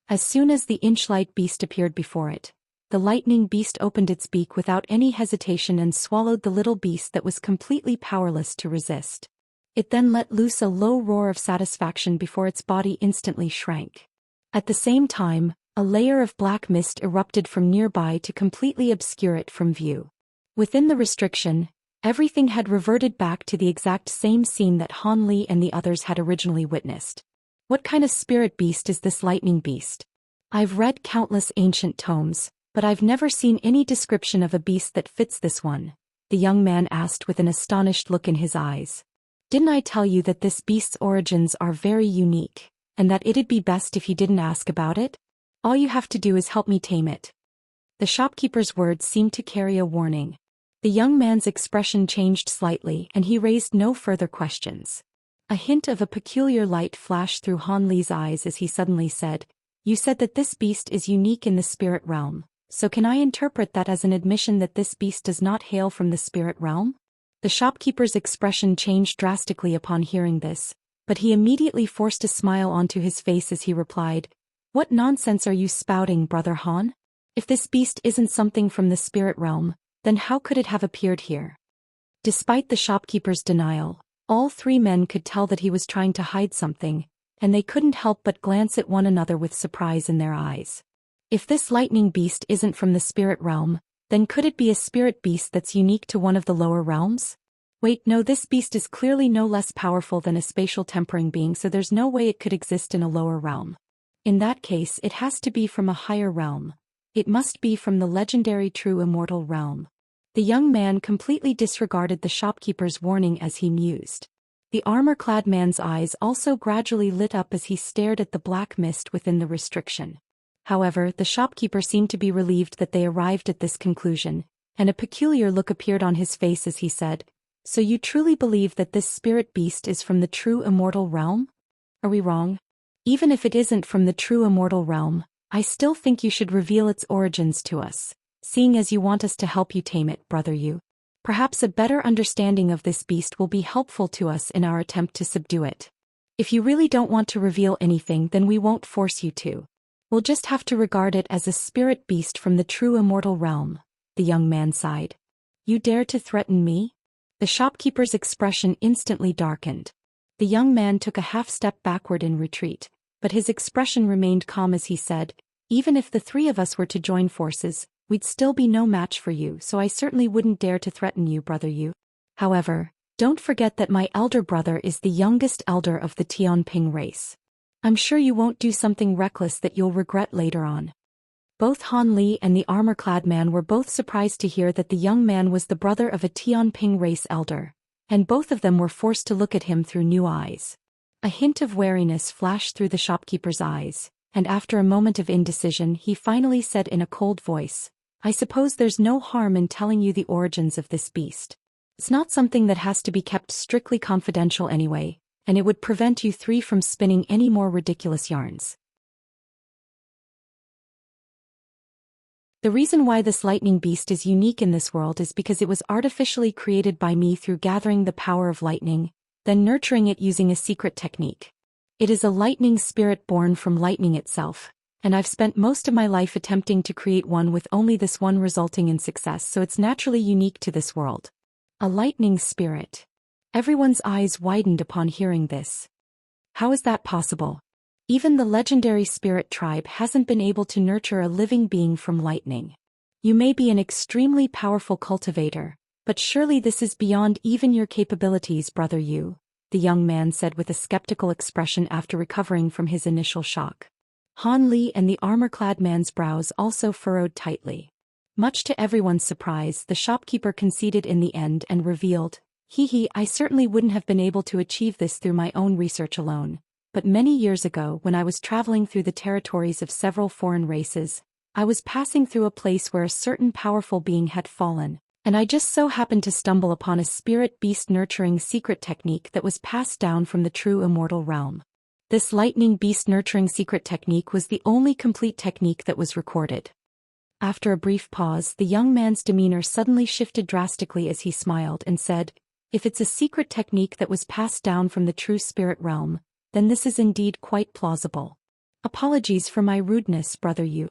As soon as the inchlight beast appeared before it, the lightning beast opened its beak without any hesitation and swallowed the little beast that was completely powerless to resist. It then let loose a low roar of satisfaction before its body instantly shrank. At the same time, a layer of black mist erupted from nearby to completely obscure it from view. Within the restriction, everything had reverted back to the exact same scene that Han Li and the others had originally witnessed. What kind of spirit beast is this lightning beast? I've read countless ancient tomes, but I've never seen any description of a beast that fits this one, the young man asked with an astonished look in his eyes. Didn't I tell you that this beast's origins are very unique, and that it'd be best if you didn't ask about it? All you have to do is help me tame it. The shopkeeper's words seemed to carry a warning. The young man's expression changed slightly and he raised no further questions. A hint of a peculiar light flashed through Han Li's eyes as he suddenly said, "You said that this beast is unique in the spirit realm, so can I interpret that as an admission that this beast does not hail from the spirit realm?" The shopkeeper's expression changed drastically upon hearing this, but he immediately forced a smile onto his face as he replied, "What nonsense are you spouting, Brother Han? If this beast isn't something from the spirit realm, then how could it have appeared here?" Despite the shopkeeper's denial, all three men could tell that he was trying to hide something, and they couldn't help but glance at one another with surprise in their eyes. If this lightning beast isn't from the spirit realm, then could it be a spirit beast that's unique to one of the lower realms? Wait, no, this beast is clearly no less powerful than a spatial tempering being, so there's no way it could exist in a lower realm. In that case, it has to be from a higher realm. It must be from the legendary true immortal realm. The young man completely disregarded the shopkeeper's warning as he mused. The armor-clad man's eyes also gradually lit up as he stared at the black mist within the restriction. However, the shopkeeper seemed to be relieved that they arrived at this conclusion, and a peculiar look appeared on his face as he said, "So you truly believe that this spirit beast is from the true immortal realm? Are we wrong? Even if it isn't from the true immortal realm, I still think you should reveal its origins to us, seeing as you want us to help you tame it, brother Yu. Perhaps a better understanding of this beast will be helpful to us in our attempt to subdue it. If you really don't want to reveal anything, then we won't force you to. We'll just have to regard it as a spirit beast from the true immortal realm," the young man sighed. "You dare to threaten me?" The shopkeeper's expression instantly darkened. The young man took a half-step backward in retreat, but his expression remained calm as he said, "Even if the three of us were to join forces, we'd still be no match for you, so I certainly wouldn't dare to threaten you, brother Yu. However, don't forget that my elder brother is the youngest elder of the Tianping race. I'm sure you won't do something reckless that you'll regret later on." Both Han Li and the armor-clad man were both surprised to hear that the young man was the brother of a Tianping race elder, and both of them were forced to look at him through new eyes. A hint of wariness flashed through the shopkeeper's eyes, and after a moment of indecision he finally said in a cold voice, "I suppose there's no harm in telling you the origins of this beast. It's not something that has to be kept strictly confidential anyway, and it would prevent you three from spinning any more ridiculous yarns. The reason why this lightning beast is unique in this world is because it was artificially created by me through gathering the power of lightning, then nurturing it using a secret technique. It is a lightning spirit born from lightning itself, and I've spent most of my life attempting to create one with only this one resulting in success, so it's naturally unique to this world." A lightning spirit. Everyone's eyes widened upon hearing this. How is that possible? Even the legendary spirit tribe hasn't been able to nurture a living being from lightning. You may be an extremely powerful cultivator, But surely this is beyond even your capabilities, brother Yu, the young man said with a skeptical expression after recovering from his initial shock. Han Li and the armor-clad man's brows also furrowed tightly. Much to everyone's surprise, the shopkeeper conceded in the end and revealed, I certainly wouldn't have been able to achieve this through my own research alone. But many years ago, when I was traveling through the territories of several foreign races, I was passing through a place where a certain powerful being had fallen, and I just so happened to stumble upon a spirit beast nurturing secret technique that was passed down from the true immortal realm. This lightning beast nurturing secret technique was the only complete technique that was recorded. After a brief pause, the young man's demeanor suddenly shifted drastically as he smiled and said, "If it's a secret technique that was passed down from the true spirit realm, then this is indeed quite plausible. Apologies for my rudeness, brother Yu."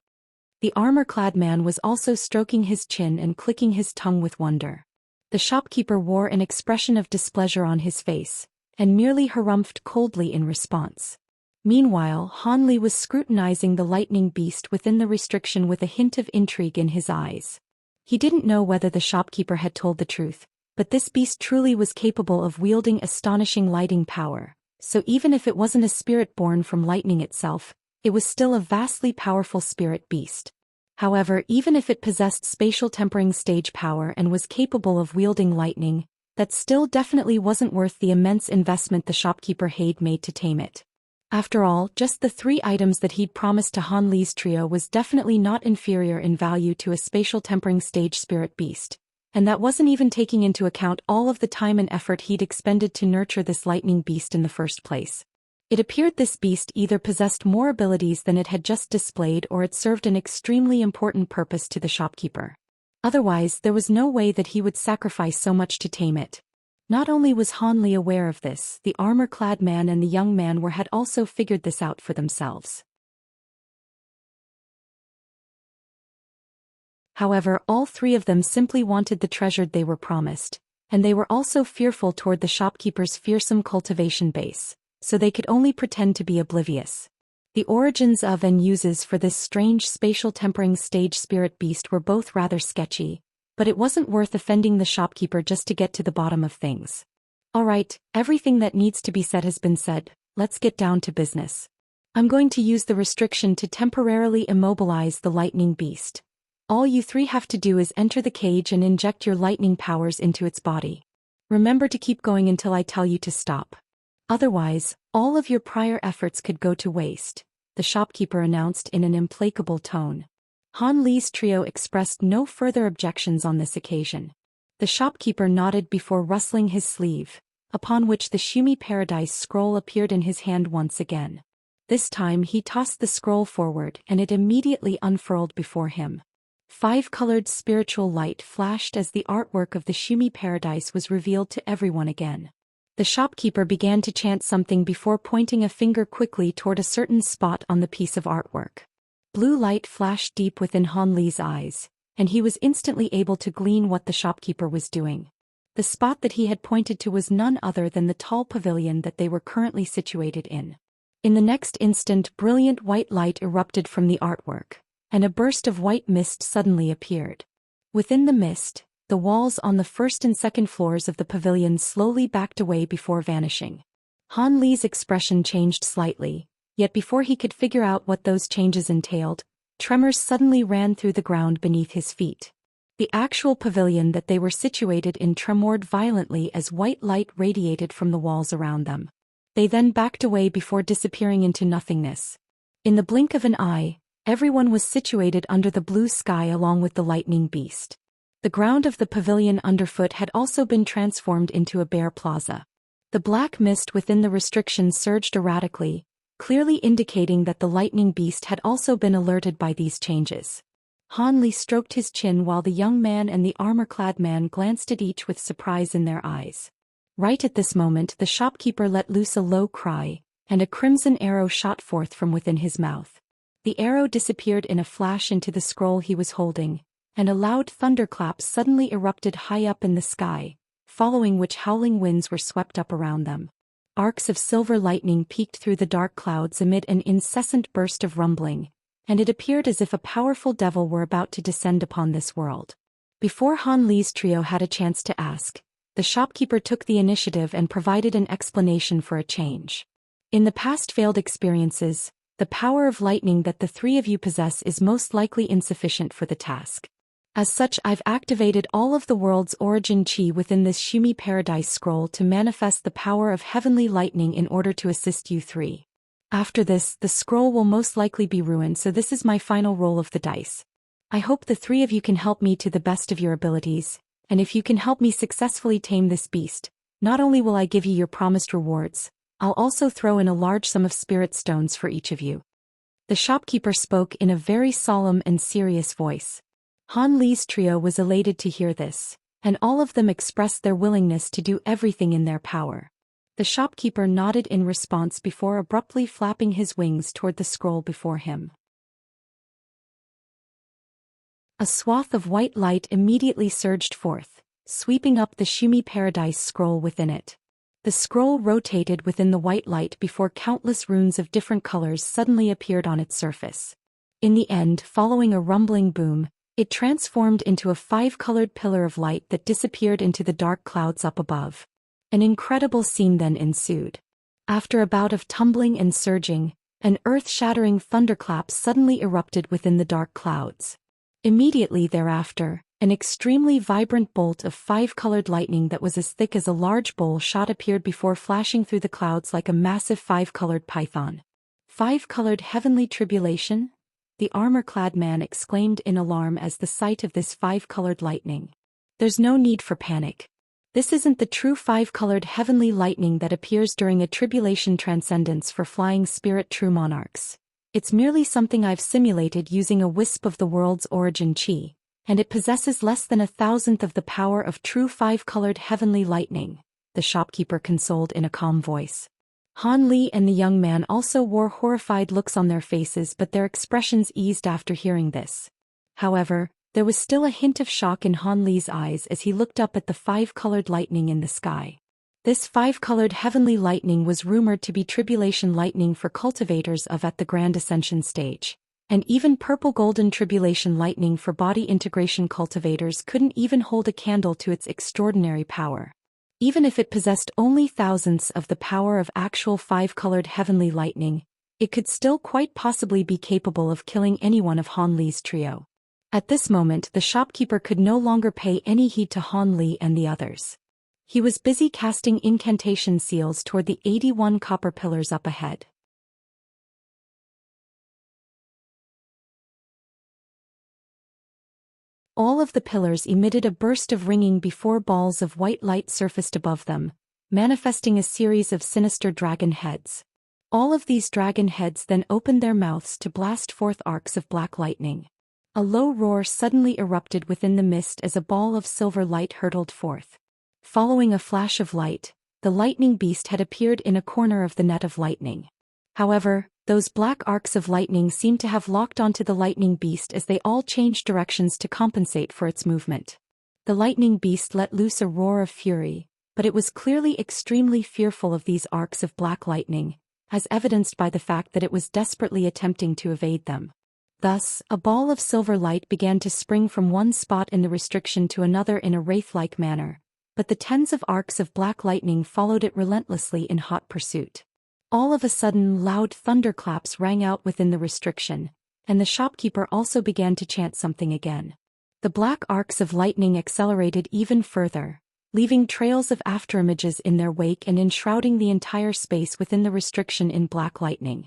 The armor-clad man was also stroking his chin and clicking his tongue with wonder. The shopkeeper wore an expression of displeasure on his face, and merely harumphed coldly in response. Meanwhile, Han Li was scrutinizing the lightning beast within the restriction with a hint of intrigue in his eyes. He didn't know whether the shopkeeper had told the truth, but this beast truly was capable of wielding astonishing lighting power. So even if it wasn't a spirit born from lightning itself, it was still a vastly powerful spirit beast. However, even if it possessed spatial tempering stage power and was capable of wielding lightning, that still definitely wasn't worth the immense investment the shopkeeper had made to tame it. After all, just the 3 items that he'd promised to Han Li's trio was definitely not inferior in value to a spatial tempering stage spirit beast. And that wasn't even taking into account all of the time and effort he'd expended to nurture this lightning beast in the first place. It appeared this beast either possessed more abilities than it had just displayed, or it served an extremely important purpose to the shopkeeper. Otherwise, there was no way that he would sacrifice so much to tame it. Not only was Han Li aware of this, the armor-clad man and the young man had also figured this out for themselves. However, all 3 of them simply wanted the treasure they were promised, and they were also fearful toward the shopkeeper's fearsome cultivation base, so they could only pretend to be oblivious. The origins of and uses for this strange spatial tempering stage spirit beast were both rather sketchy, but it wasn't worth offending the shopkeeper just to get to the bottom of things. Alright, everything that needs to be said has been said, let's get down to business. I'm going to use the restriction to temporarily immobilize the lightning beast. All you 3 have to do is enter the cage and inject your lightning powers into its body. Remember to keep going until I tell you to stop. Otherwise, all of your prior efforts could go to waste, the shopkeeper announced in an implacable tone. Han Li's trio expressed no further objections on this occasion. The shopkeeper nodded before rustling his sleeve, upon which the Shumi Paradise scroll appeared in his hand once again. This time he tossed the scroll forward and it immediately unfurled before him. 5-colored spiritual light flashed as the artwork of the Shumi Paradise was revealed to everyone again. The shopkeeper began to chant something before pointing a finger quickly toward a certain spot on the piece of artwork. Blue light flashed deep within Han Li's eyes, and he was instantly able to glean what the shopkeeper was doing. The spot that he had pointed to was none other than the tall pavilion that they were currently situated in. In the next instant, brilliant white light erupted from the artwork, and a burst of white mist suddenly appeared. Within the mist, the walls on the first and second floors of the pavilion slowly backed away before vanishing. Han Li's expression changed slightly, yet before he could figure out what those changes entailed, tremors suddenly ran through the ground beneath his feet. The actual pavilion that they were situated in tremored violently as white light radiated from the walls around them. They then backed away before disappearing into nothingness. In the blink of an eye, everyone was situated under the blue sky along with the lightning beast. The ground of the pavilion underfoot had also been transformed into a bare plaza. The black mist within the restrictions surged erratically, clearly indicating that the lightning beast had also been alerted by these changes. Han Li stroked his chin while the young man and the armor-clad man glanced at each with surprise in their eyes. Right at this moment, the shopkeeper let loose a low cry, and a crimson arrow shot forth from within his mouth. The arrow disappeared in a flash into the scroll he was holding, and a loud thunderclap suddenly erupted high up in the sky, following which howling winds were swept up around them. Arcs of silver lightning peeked through the dark clouds amid an incessant burst of rumbling, and it appeared as if a powerful devil were about to descend upon this world. Before Han Li's trio had a chance to ask, the shopkeeper took the initiative and provided an explanation for a change. In the past failed experiences, the power of lightning that the three of you possess is most likely insufficient for the task. As such, I've activated all of the world's origin chi within this Shumi Paradise scroll to manifest the power of heavenly lightning in order to assist you three. After this, the scroll will most likely be ruined, so this is my final roll of the dice. I hope the three of you can help me to the best of your abilities, and if you can help me successfully tame this beast, not only will I give you your promised rewards, I'll also throw in a large sum of spirit stones for each of you. The shopkeeper spoke in a very solemn and serious voice. Han Li's trio was elated to hear this, and all of them expressed their willingness to do everything in their power. The shopkeeper nodded in response before abruptly flapping his wings toward the scroll before him. A swath of white light immediately surged forth, sweeping up the Shumi Paradise scroll within it. The scroll rotated within the white light before countless runes of different colors suddenly appeared on its surface. In the end, following a rumbling boom, it transformed into a five-colored pillar of light that disappeared into the dark clouds up above. An incredible scene then ensued. After a bout of tumbling and surging, an earth-shattering thunderclap suddenly erupted within the dark clouds. Immediately thereafter, an extremely vibrant bolt of five-colored lightning that was as thick as a large bowl shot appeared before flashing through the clouds like a massive five-colored python. Five-colored heavenly tribulation? The armor-clad man exclaimed in alarm as the sight of this five-colored lightning. There's no need for panic. This isn't the true five-colored heavenly lightning that appears during a tribulation transcendence for flying spirit true monarchs. It's merely something I've simulated using a wisp of the world's origin chi, and it possesses less than 1,000th of the power of true five-colored heavenly lightning, the shopkeeper consoled in a calm voice. Han Li and the young man also wore horrified looks on their faces, but their expressions eased after hearing this. However, there was still a hint of shock in Han Li's eyes as he looked up at the five-colored lightning in the sky. This five-colored heavenly lightning was rumored to be tribulation lightning for cultivators of at the Grand Ascension stage, and even purple-golden tribulation lightning for body integration cultivators couldn't even hold a candle to its extraordinary power. Even if it possessed only thousandths of the power of actual five-colored heavenly lightning, it could still quite possibly be capable of killing anyone of Han Li's trio. At this moment, the shopkeeper could no longer pay any heed to Han Li and the others. He was busy casting incantation seals toward the 81 copper pillars up ahead. All of the pillars emitted a burst of ringing before balls of white light surfaced above them, manifesting a series of sinister dragon heads. All of these dragon heads then opened their mouths to blast forth arcs of black lightning. A low roar suddenly erupted within the mist as a ball of silver light hurtled forth. Following a flash of light, the lightning beast had appeared in a corner of the net of lightning. However, those black arcs of lightning seemed to have locked onto the lightning beast as they all changed directions to compensate for its movement. The lightning beast let loose a roar of fury, but it was clearly extremely fearful of these arcs of black lightning, as evidenced by the fact that it was desperately attempting to evade them. Thus, a ball of silver light began to spring from one spot in the restriction to another in a wraith-like manner, but the tens of arcs of black lightning followed it relentlessly in hot pursuit. All of a sudden, loud thunderclaps rang out within the restriction, and the shopkeeper also began to chant something again. The black arcs of lightning accelerated even further, leaving trails of afterimages in their wake and enshrouding the entire space within the restriction in black lightning.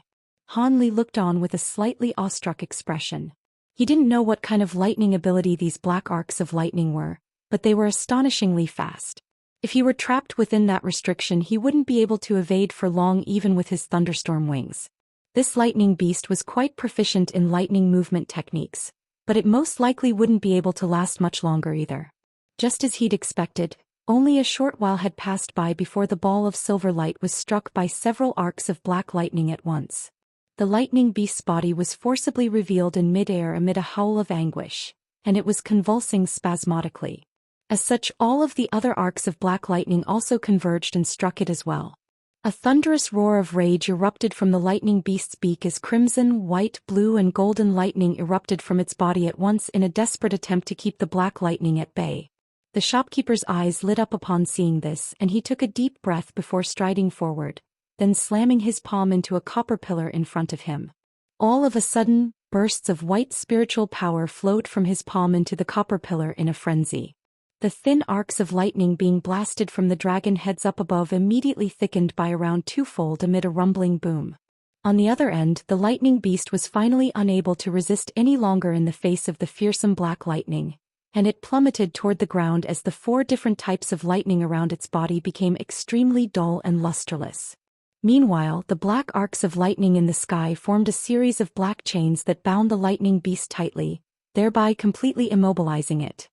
Han Li looked on with a slightly awestruck expression. He didn't know what kind of lightning ability these black arcs of lightning were, but they were astonishingly fast. If he were trapped within that restriction, he wouldn't be able to evade for long even with his thunderstorm wings. This lightning beast was quite proficient in lightning movement techniques, but it most likely wouldn't be able to last much longer either. Just as he'd expected, only a short while had passed by before the ball of silver light was struck by several arcs of black lightning at once. The lightning beast's body was forcibly revealed in midair amid a howl of anguish, and it was convulsing spasmodically. As such, all of the other arcs of black lightning also converged and struck it as well. A thunderous roar of rage erupted from the lightning beast's beak as crimson, white, blue and golden lightning erupted from its body at once in a desperate attempt to keep the black lightning at bay. The shopkeeper's eyes lit up upon seeing this, and he took a deep breath before striding forward, then slamming his palm into a copper pillar in front of him. All of a sudden, bursts of white spiritual power flowed from his palm into the copper pillar in a frenzy. The thin arcs of lightning being blasted from the dragon heads up above immediately thickened by around twofold amid a rumbling boom. On the other end, the lightning beast was finally unable to resist any longer in the face of the fearsome black lightning, and it plummeted toward the ground as the 4 different types of lightning around its body became extremely dull and lusterless. Meanwhile, the black arcs of lightning in the sky formed a series of black chains that bound the lightning beast tightly, thereby completely immobilizing it.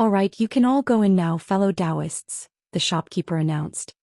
"All right, you can all go in now, fellow Taoists," the shopkeeper announced.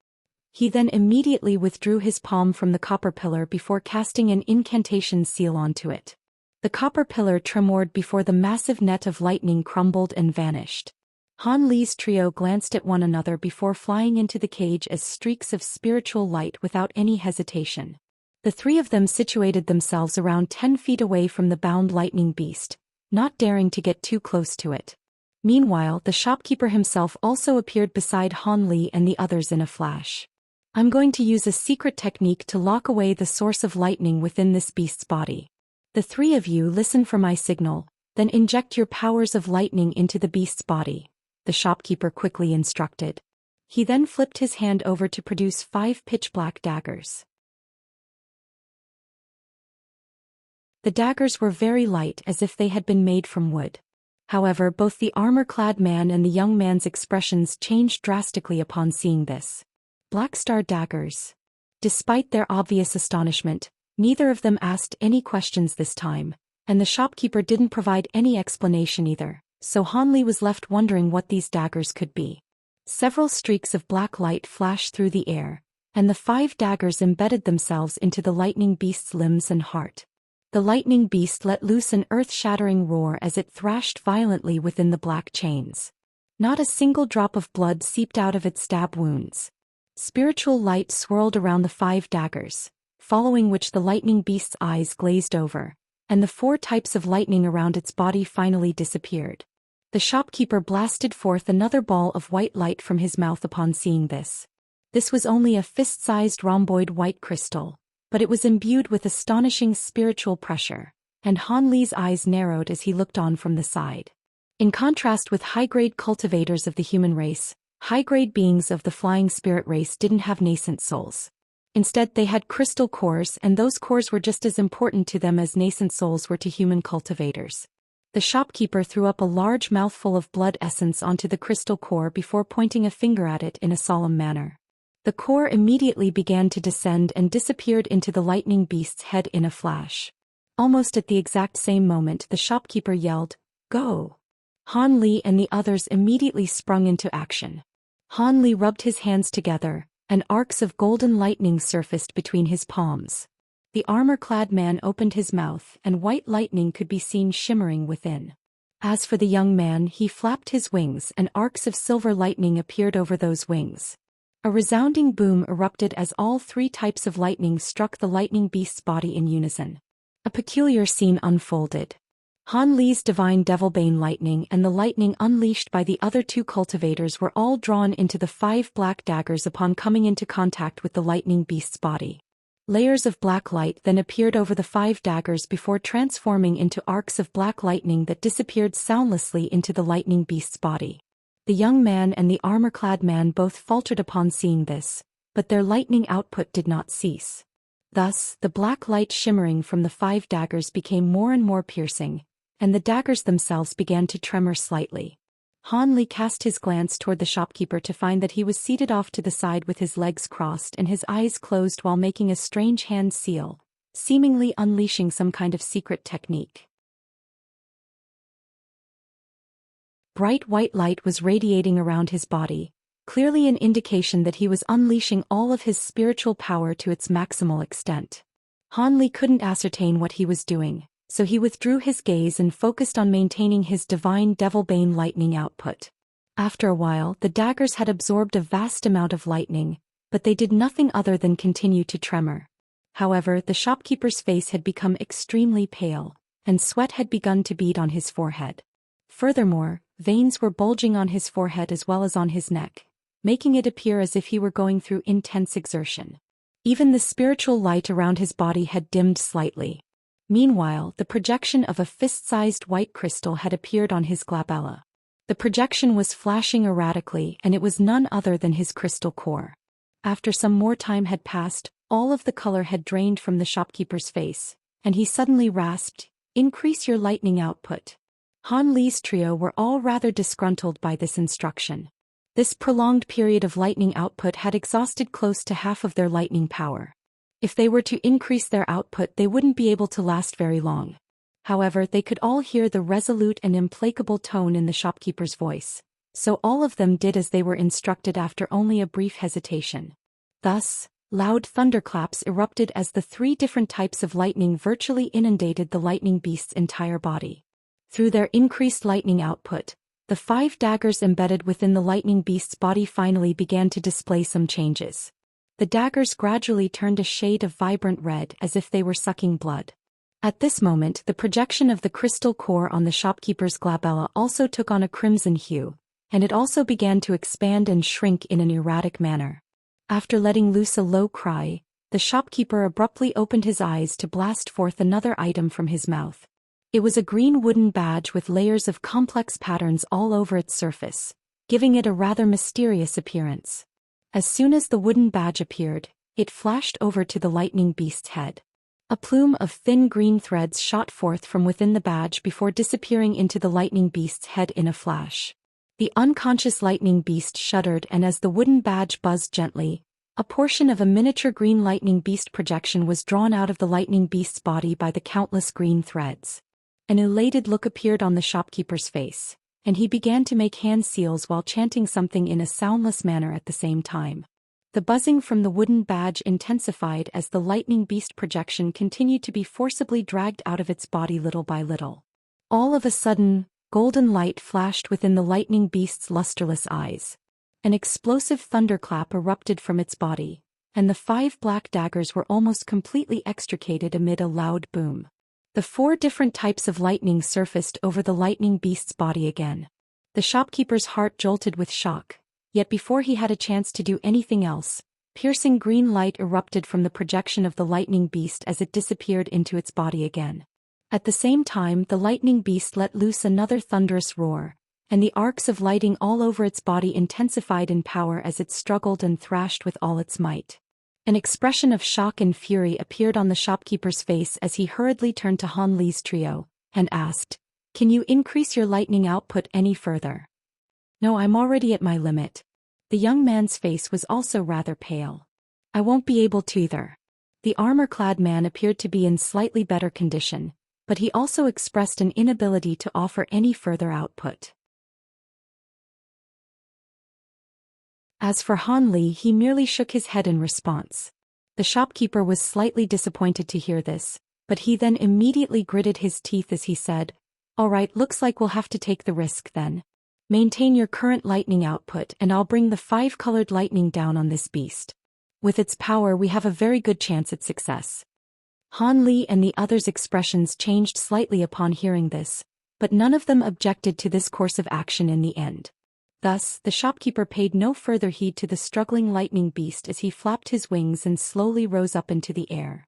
He then immediately withdrew his palm from the copper pillar before casting an incantation seal onto it. The copper pillar tremored before the massive net of lightning crumbled and vanished. Han Li's trio glanced at one another before flying into the cage as streaks of spiritual light without any hesitation. The 3 of them situated themselves around 10 feet away from the bound lightning beast, not daring to get too close to it. Meanwhile, the shopkeeper himself also appeared beside Han Li and the others in a flash. "I'm going to use a secret technique to lock away the source of lightning within this beast's body. The 3 of you listen for my signal, then inject your powers of lightning into the beast's body," the shopkeeper quickly instructed. He then flipped his hand over to produce 5 pitch-black daggers. The daggers were very light, as if they had been made from wood. However, both the armor-clad man and the young man's expressions changed drastically upon seeing this. Black star daggers. Despite their obvious astonishment, neither of them asked any questions this time, and the shopkeeper didn't provide any explanation either, so Han Li was left wondering what these daggers could be. Several streaks of black light flashed through the air, and the 5 daggers embedded themselves into the lightning beast's limbs and heart. The lightning beast let loose an earth-shattering roar as it thrashed violently within the black chains. Not a single drop of blood seeped out of its stab wounds. Spiritual light swirled around the 5 daggers, following which the lightning beast's eyes glazed over, and the 4 types of lightning around its body finally disappeared. The shopkeeper blasted forth another ball of white light from his mouth upon seeing this. This was only a fist-sized rhomboid white crystal, but it was imbued with astonishing spiritual pressure, and Han Li's eyes narrowed as he looked on from the side. In contrast with high-grade cultivators of the human race, high-grade beings of the flying spirit race didn't have nascent souls. Instead, they had crystal cores, and those cores were just as important to them as nascent souls were to human cultivators. The shopkeeper threw up a large mouthful of blood essence onto the crystal core before pointing a finger at it in a solemn manner. The core immediately began to descend and disappeared into the lightning beast's head in a flash. Almost at the exact same moment, the shopkeeper yelled, "Go!" Han Li and the others immediately sprung into action. Han Li rubbed his hands together, and arcs of golden lightning surfaced between his palms. The armor-clad man opened his mouth, and white lightning could be seen shimmering within. As for the young man, he flapped his wings, and arcs of silver lightning appeared over those wings. A resounding boom erupted as all 3 types of lightning struck the lightning beast's body in unison. A peculiar scene unfolded. Han Li's divine devilbane lightning and the lightning unleashed by the other 2 cultivators were all drawn into the 5 black daggers upon coming into contact with the lightning beast's body. Layers of black light then appeared over the 5 daggers before transforming into arcs of black lightning that disappeared soundlessly into the lightning beast's body. The young man and the armor-clad man both faltered upon seeing this, but their lightning output did not cease. Thus, the black light shimmering from the 5 daggers became more and more piercing, and the daggers themselves began to tremor slightly. Han Li cast his glance toward the shopkeeper to find that he was seated off to the side with his legs crossed and his eyes closed while making a strange hand seal, seemingly unleashing some kind of secret technique. Bright white light was radiating around his body, clearly an indication that he was unleashing all of his spiritual power to its maximal extent. Han Li couldn't ascertain what he was doing, so he withdrew his gaze and focused on maintaining his divine devilbane lightning output. After a while, the daggers had absorbed a vast amount of lightning, but they did nothing other than continue to tremor. However, the shopkeeper's face had become extremely pale, and sweat had begun to bead on his forehead. Furthermore, veins were bulging on his forehead as well as on his neck, making it appear as if he were going through intense exertion. Even the spiritual light around his body had dimmed slightly. Meanwhile, the projection of a fist-sized white crystal had appeared on his glabella. The projection was flashing erratically, and it was none other than his crystal core. After some more time had passed, all of the color had drained from the shopkeeper's face, and he suddenly rasped, "Increase your lightning output." Han Li's trio were all rather disgruntled by this instruction. This prolonged period of lightning output had exhausted close to half of their lightning power. If they were to increase their output, they wouldn't be able to last very long. However, they could all hear the resolute and implacable tone in the shopkeeper's voice, so all of them did as they were instructed after only a brief hesitation. Thus, loud thunderclaps erupted as the 3 different types of lightning virtually inundated the lightning beast's entire body. Through their increased lightning output, the 5 daggers embedded within the lightning beast's body finally began to display some changes. The daggers gradually turned a shade of vibrant red as if they were sucking blood. At this moment, the projection of the crystal core on the shopkeeper's glabella also took on a crimson hue, and it also began to expand and shrink in an erratic manner. After letting loose a low cry, the shopkeeper abruptly opened his eyes to blast forth another item from his mouth. It was a green wooden badge with layers of complex patterns all over its surface, giving it a rather mysterious appearance. As soon as the wooden badge appeared, it flashed over to the lightning beast's head. A plume of thin green threads shot forth from within the badge before disappearing into the lightning beast's head in a flash. The unconscious lightning beast shuddered, and as the wooden badge buzzed gently, a portion of a miniature green lightning beast projection was drawn out of the lightning beast's body by the countless green threads. An elated look appeared on the shopkeeper's face, and he began to make hand seals while chanting something in a soundless manner at the same time. The buzzing from the wooden badge intensified as the lightning beast projection continued to be forcibly dragged out of its body little by little. All of a sudden, golden light flashed within the lightning beast's lusterless eyes. An explosive thunderclap erupted from its body, and the 5 black daggers were almost completely extricated amid a loud boom. The 4 different types of lightning surfaced over the lightning beast's body again. The shopkeeper's heart jolted with shock, yet before he had a chance to do anything else, piercing green light erupted from the projection of the lightning beast as it disappeared into its body again. At the same time, the lightning beast let loose another thunderous roar, and the arcs of lighting all over its body intensified in power as it struggled and thrashed with all its might. An expression of shock and fury appeared on the shopkeeper's face as he hurriedly turned to Han Li's trio, and asked, "Can you increase your lightning output any further?" "No, I'm already at my limit." The young man's face was also rather pale. "I won't be able to either." The armor-clad man appeared to be in slightly better condition, but he also expressed an inability to offer any further output. As for Han Li, he merely shook his head in response. The shopkeeper was slightly disappointed to hear this, but he then immediately gritted his teeth as he said, "All right, looks like we'll have to take the risk then. Maintain your current lightning output and I'll bring the 5-colored lightning down on this beast. With its power we have a very good chance at success." Han Li and the others' expressions changed slightly upon hearing this, but none of them objected to this course of action in the end. Thus, the shopkeeper paid no further heed to the struggling lightning beast as he flapped his wings and slowly rose up into the air.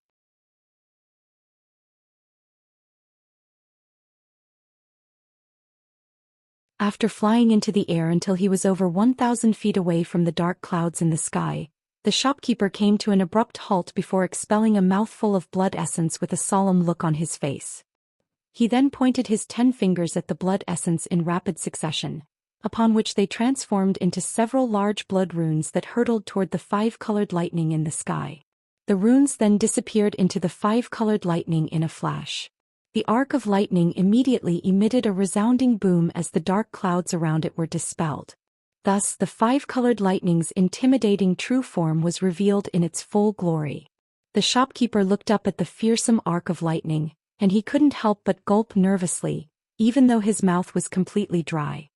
After flying into the air until he was over 1,000 feet away from the dark clouds in the sky, the shopkeeper came to an abrupt halt before expelling a mouthful of blood essence with a solemn look on his face. He then pointed his 10 fingers at the blood essence in rapid succession, upon which they transformed into several large blood runes that hurtled toward the 5-colored lightning in the sky. The runes then disappeared into the 5-colored lightning in a flash. The arc of lightning immediately emitted a resounding boom as the dark clouds around it were dispelled. Thus the 5-colored lightning's intimidating true form was revealed in its full glory. The shopkeeper looked up at the fearsome arc of lightning, and he couldn't help but gulp nervously, even though his mouth was completely dry.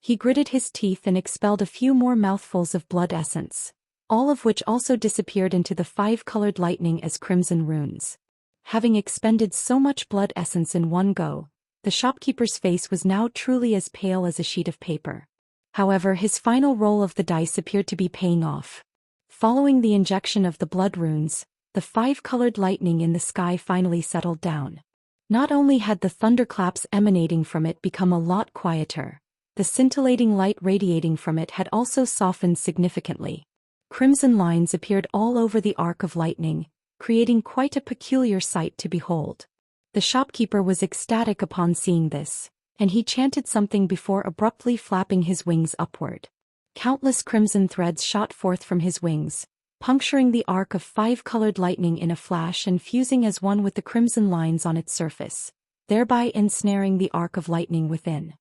He gritted his teeth and expelled a few more mouthfuls of blood essence, all of which also disappeared into the 5-colored lightning as crimson runes. Having expended so much blood essence in one go, the shopkeeper's face was now truly as pale as a sheet of paper. However, his final roll of the dice appeared to be paying off. Following the injection of the blood runes, the 5-colored lightning in the sky finally settled down. Not only had the thunderclaps emanating from it become a lot quieter, the scintillating light radiating from it had also softened significantly. Crimson lines appeared all over the arc of lightning, creating quite a peculiar sight to behold. The shopkeeper was ecstatic upon seeing this, and he chanted something before abruptly flapping his wings upward. Countless crimson threads shot forth from his wings, puncturing the arc of 5-colored lightning in a flash and fusing as one with the crimson lines on its surface, thereby ensnaring the arc of lightning within.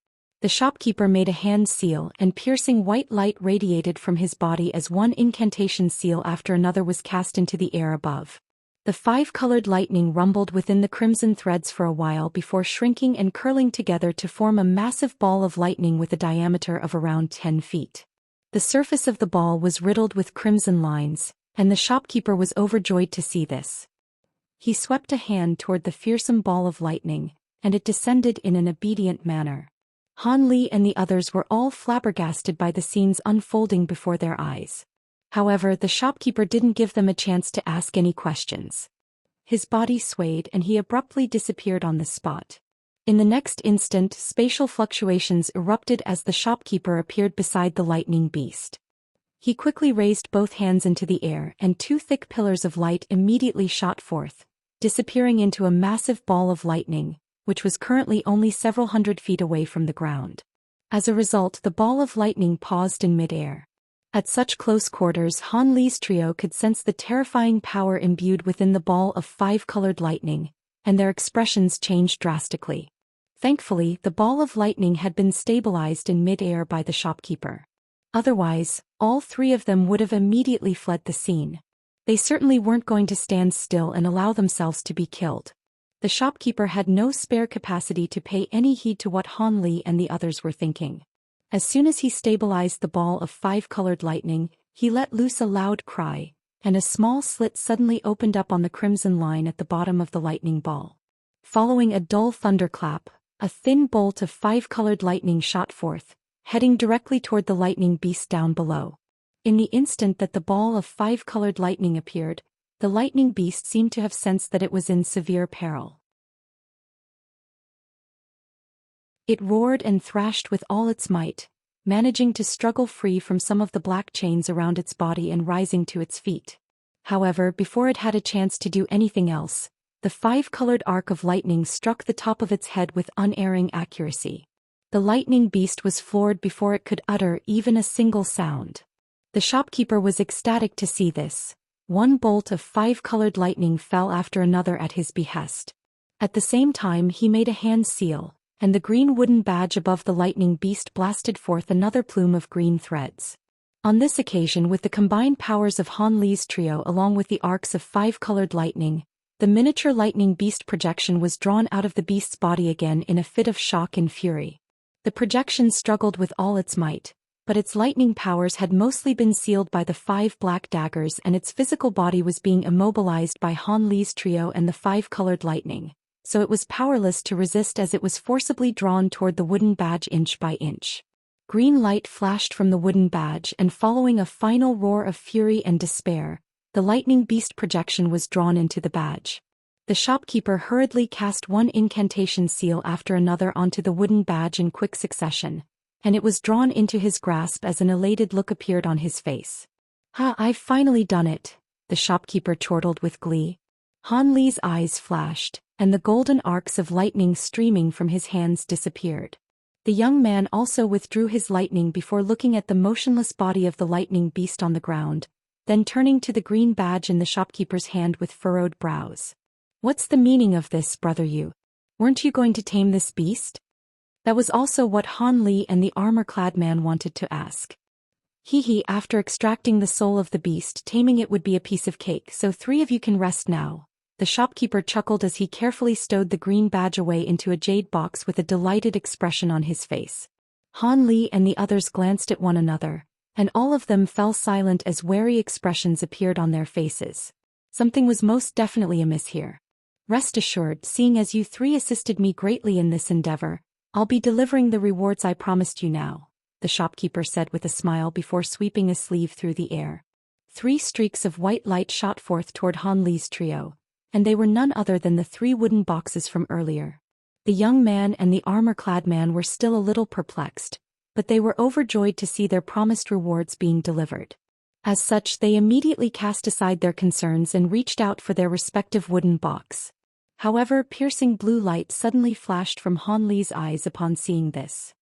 The shopkeeper made a hand seal, and piercing white light radiated from his body as one incantation seal after another was cast into the air above. The 5-colored lightning rumbled within the crimson threads for a while before shrinking and curling together to form a massive ball of lightning with a diameter of around 10 feet. The surface of the ball was riddled with crimson lines, and the shopkeeper was overjoyed to see this. He swept a hand toward the fearsome ball of lightning, and it descended in an obedient manner. Han Li and the others were all flabbergasted by the scenes unfolding before their eyes. However, the shopkeeper didn't give them a chance to ask any questions. His body swayed and he abruptly disappeared on the spot. In the next instant, spatial fluctuations erupted as the shopkeeper appeared beside the lightning beast. He quickly raised both hands into the air and 2 thick pillars of light immediately shot forth, disappearing into a massive ball of lightning, which was currently only several hundred feet away from the ground. As a result, the ball of lightning paused in mid-air. At such close quarters, Han Li's trio could sense the terrifying power imbued within the ball of 5-colored lightning, and their expressions changed drastically. Thankfully, the ball of lightning had been stabilized in mid-air by the shopkeeper. Otherwise, all 3 of them would have immediately fled the scene. They certainly weren't going to stand still and allow themselves to be killed. The shopkeeper had no spare capacity to pay any heed to what Han Li and the others were thinking. As soon as he stabilized the ball of 5-colored lightning, he let loose a loud cry, and a small slit suddenly opened up on the crimson line at the bottom of the lightning ball. Following a dull thunderclap, a thin bolt of 5-colored lightning shot forth, heading directly toward the lightning beast down below. In the instant that the ball of 5-colored lightning appeared, the lightning beast seemed to have sensed that it was in severe peril. It roared and thrashed with all its might, managing to struggle free from some of the black chains around its body and rising to its feet. However, before it had a chance to do anything else, the 5-colored arc of lightning struck the top of its head with unerring accuracy. The lightning beast was floored before it could utter even a single sound. The shopkeeper was ecstatic to see this. One bolt of 5-colored lightning fell after another at his behest. At the same time, he made a hand seal, and the green wooden badge above the lightning beast blasted forth another plume of green threads. On this occasion, with the combined powers of Han Li's trio along with the arcs of 5-colored lightning, the miniature lightning beast projection was drawn out of the beast's body again in a fit of shock and fury. The projection struggled with all its might, but its lightning powers had mostly been sealed by the 5 black daggers, and its physical body was being immobilized by Han Li's trio and the 5-colored lightning, so it was powerless to resist as it was forcibly drawn toward the wooden badge inch by inch. Green light flashed from the wooden badge, and following a final roar of fury and despair, the lightning beast projection was drawn into the badge. The shopkeeper hurriedly cast one incantation seal after another onto the wooden badge in quick succession, and it was drawn into his grasp as an elated look appeared on his face. "Ha, I've finally done it," the shopkeeper chortled with glee. Han Li's eyes flashed, and the golden arcs of lightning streaming from his hands disappeared. The young man also withdrew his lightning before looking at the motionless body of the lightning beast on the ground, then turning to the green badge in the shopkeeper's hand with furrowed brows. "What's the meaning of this, brother you? Weren't you going to tame this beast?" That was also what Han Li and the armor-clad man wanted to ask. After extracting the soul of the beast, taming it would be a piece of cake, so 3 of you can rest now." The shopkeeper chuckled as he carefully stowed the green badge away into a jade box with a delighted expression on his face. Han Li and the others glanced at one another, and all of them fell silent as wary expressions appeared on their faces. Something was most definitely amiss here. Rest assured, seeing as you three assisted me greatly in this endeavor, I'll be delivering the rewards I promised you now, the shopkeeper said with a smile before sweeping a sleeve through the air. 3 streaks of white light shot forth toward Han Li's trio, and they were none other than the 3 wooden boxes from earlier. The young man and the armor-clad man were still a little perplexed, but they were overjoyed to see their promised rewards being delivered. As such, they immediately cast aside their concerns and reached out for their respective wooden box. However, piercing blue light suddenly flashed from Han Li's eyes upon seeing this.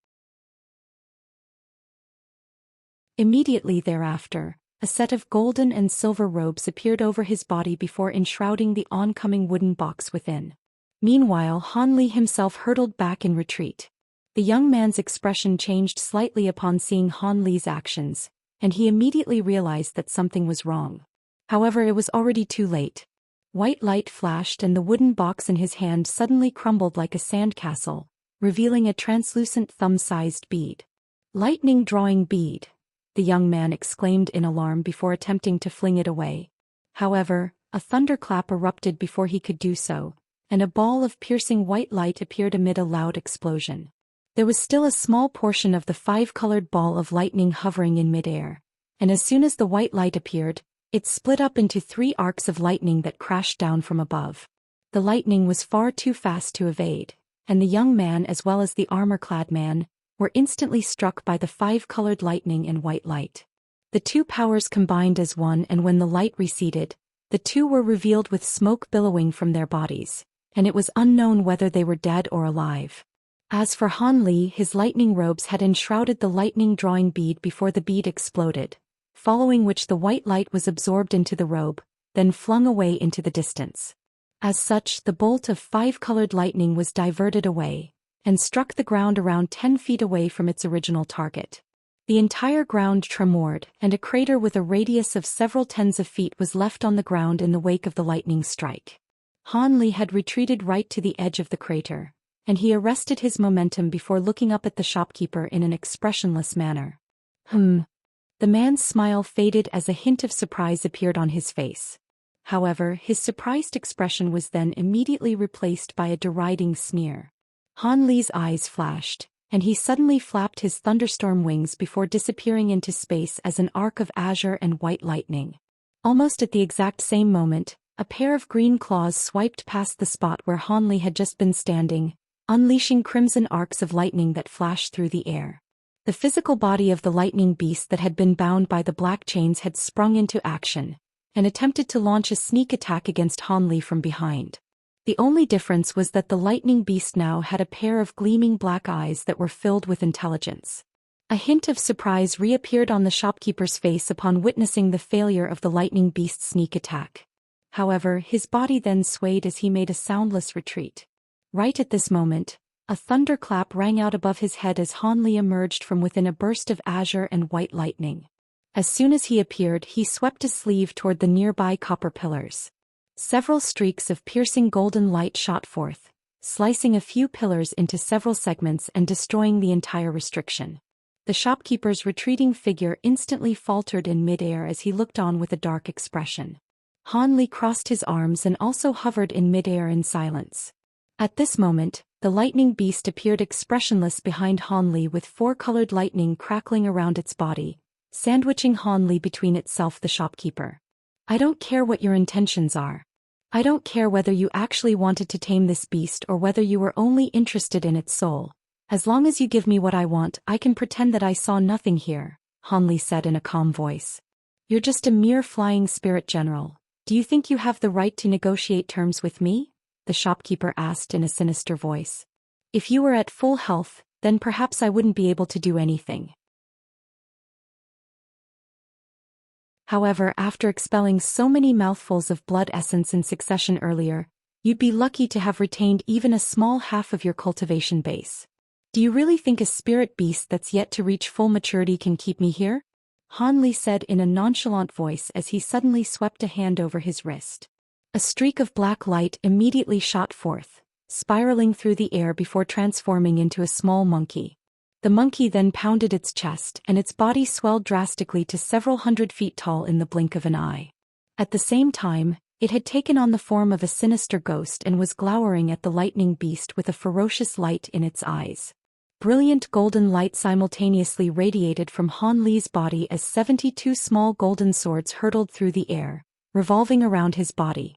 Immediately thereafter, a set of golden and silver robes appeared over his body before enshrouding the oncoming wooden box within. Meanwhile, Han Li himself hurtled back in retreat. The young man's expression changed slightly upon seeing Han Li's actions, and he immediately realized that something was wrong. However, it was already too late. White light flashed and the wooden box in his hand suddenly crumbled like a sandcastle, revealing a translucent thumb-sized bead. "Lightning drawing bead," the young man exclaimed in alarm before attempting to fling it away. However, a thunderclap erupted before he could do so, and a ball of piercing white light appeared amid a loud explosion. There was still a small portion of the 5-colored ball of lightning hovering in midair, and as soon as the white light appeared, it split up into 3 arcs of lightning that crashed down from above. The lightning was far too fast to evade, and the young man as well as the armor-clad man were instantly struck by the 5-colored lightning and white light. The 2 powers combined as one, and when the light receded, the 2 were revealed with smoke billowing from their bodies, and it was unknown whether they were dead or alive. As for Han Li, his lightning robes had enshrouded the lightning-drawing bead before the bead exploded, following which the white light was absorbed into the robe, then flung away into the distance. As such, the bolt of 5-colored lightning was diverted away, and struck the ground around 10 feet away from its original target. The entire ground tremored, and a crater with a radius of several tens of feet was left on the ground in the wake of the lightning strike. Han Li had retreated right to the edge of the crater, and he arrested his momentum before looking up at the shopkeeper in an expressionless manner. The man's smile faded as a hint of surprise appeared on his face. However, his surprised expression was then immediately replaced by a deriding sneer. Han Li's eyes flashed, and he suddenly flapped his thunderstorm wings before disappearing into space as an arc of azure and white lightning. Almost at the exact same moment, a pair of green claws swiped past the spot where Han Li had just been standing, unleashing crimson arcs of lightning that flashed through the air. The physical body of the lightning beast that had been bound by the black chains had sprung into action, and attempted to launch a sneak attack against Han Li from behind. The only difference was that the lightning beast now had a pair of gleaming black eyes that were filled with intelligence. A hint of surprise reappeared on the shopkeeper's face upon witnessing the failure of the lightning beast's sneak attack. However, his body then swayed as he made a soundless retreat. Right at this moment, a thunderclap rang out above his head as Han Li emerged from within a burst of azure and white lightning. As soon as he appeared, he swept a sleeve toward the nearby copper pillars. Several streaks of piercing golden light shot forth, slicing a few pillars into several segments and destroying the entire restriction. The shopkeeper's retreating figure instantly faltered in midair as he looked on with a dark expression. Han Li crossed his arms and also hovered in midair in silence. At this moment, the lightning beast appeared expressionless behind Han Li with 4-colored lightning crackling around its body, sandwiching Han Li between itself the shopkeeper. "I don't care what your intentions are. I don't care whether you actually wanted to tame this beast or whether you were only interested in its soul. As long as you give me what I want, I can pretend that I saw nothing here," Han Li said in a calm voice. "You're just a mere flying spirit general. Do you think you have the right to negotiate terms with me?" the shopkeeper asked in a sinister voice. "If you were at full health, then perhaps I wouldn't be able to do anything. However, after expelling so many mouthfuls of blood essence in succession earlier, you'd be lucky to have retained even a small half of your cultivation base. Do you really think a spirit beast that's yet to reach full maturity can keep me here?" Han Li said in a nonchalant voice as he suddenly swept a hand over his wrist. A streak of black light immediately shot forth, spiraling through the air before transforming into a small monkey. The monkey then pounded its chest and its body swelled drastically to several 100 feet tall in the blink of an eye. At the same time, it had taken on the form of a sinister ghost and was glowering at the lightning beast with a ferocious light in its eyes. Brilliant golden light simultaneously radiated from Han Li's body as 72 small golden swords hurtled through the air, revolving around his body.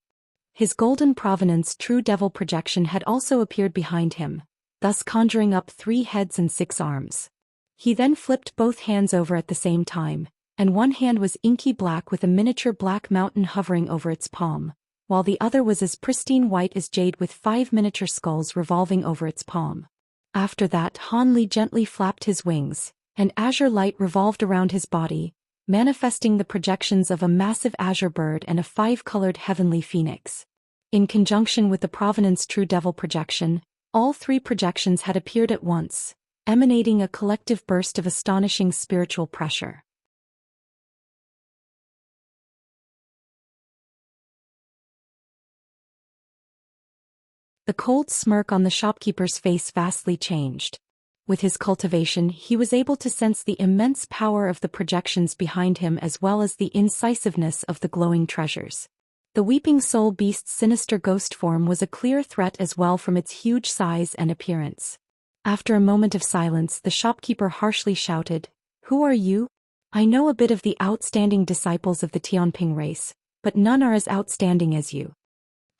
His golden provenance true devil projection had also appeared behind him, thus conjuring up 3 heads and 6 arms. He then flipped both hands over at the same time, and one hand was inky black with a miniature black mountain hovering over its palm, while the other was as pristine white as jade with 5 miniature skulls revolving over its palm. After that, Han Li gently flapped his wings, and azure light revolved around his body, manifesting the projections of a massive azure bird and a 5-colored heavenly phoenix. In conjunction with the provenance true devil projection, all 3 projections had appeared at once, emanating a collective burst of astonishing spiritual pressure. The cold smirk on the shopkeeper's face vastly changed. With his cultivation, he was able to sense the immense power of the projections behind him as well as the incisiveness of the glowing treasures. The weeping soul beast's sinister ghost form was a clear threat as well from its huge size and appearance. After a moment of silence, the shopkeeper harshly shouted, "Who are you? I know a bit of the outstanding disciples of the Tianping race, but none are as outstanding as you."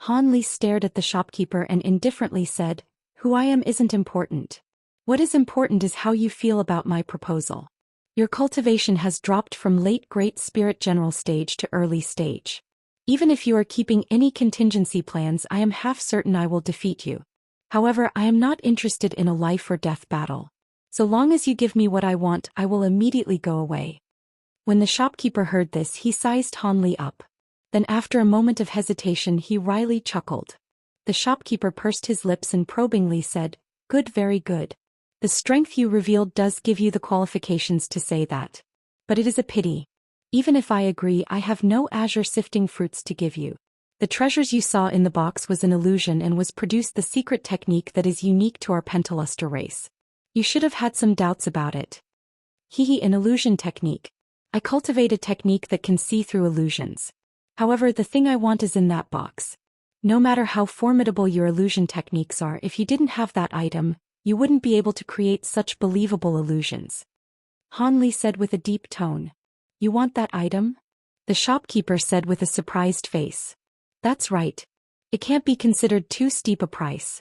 Han Li stared at the shopkeeper and indifferently said, "Who I am isn't important. What is important is how you feel about my proposal. Your cultivation has dropped from late great spirit general stage to early stage. Even if you are keeping any contingency plans, I am half certain I will defeat you. However, I am not interested in a life or death battle. So long as you give me what I want, I will immediately go away." When the shopkeeper heard this, he sized Han Li up. Then after a moment of hesitation he wryly chuckled. The shopkeeper pursed his lips and probingly said, "Good, very good. The strength you revealed does give you the qualifications to say that. But it is a pity. Even if I agree, I have no azure sifting fruits to give you. The treasures you saw in the box was an illusion and was produced the secret technique that is unique to our Pentaluster race. You should have had some doubts about it." An illusion technique. I cultivate a technique that can see through illusions. However, the thing I want is in that box. No matter how formidable your illusion techniques are, if you didn't have that item, you wouldn't be able to create such believable illusions. Han Li said with a deep tone. "You want that item?" The shopkeeper said with a surprised face. "That's right. It can't be considered too steep a price."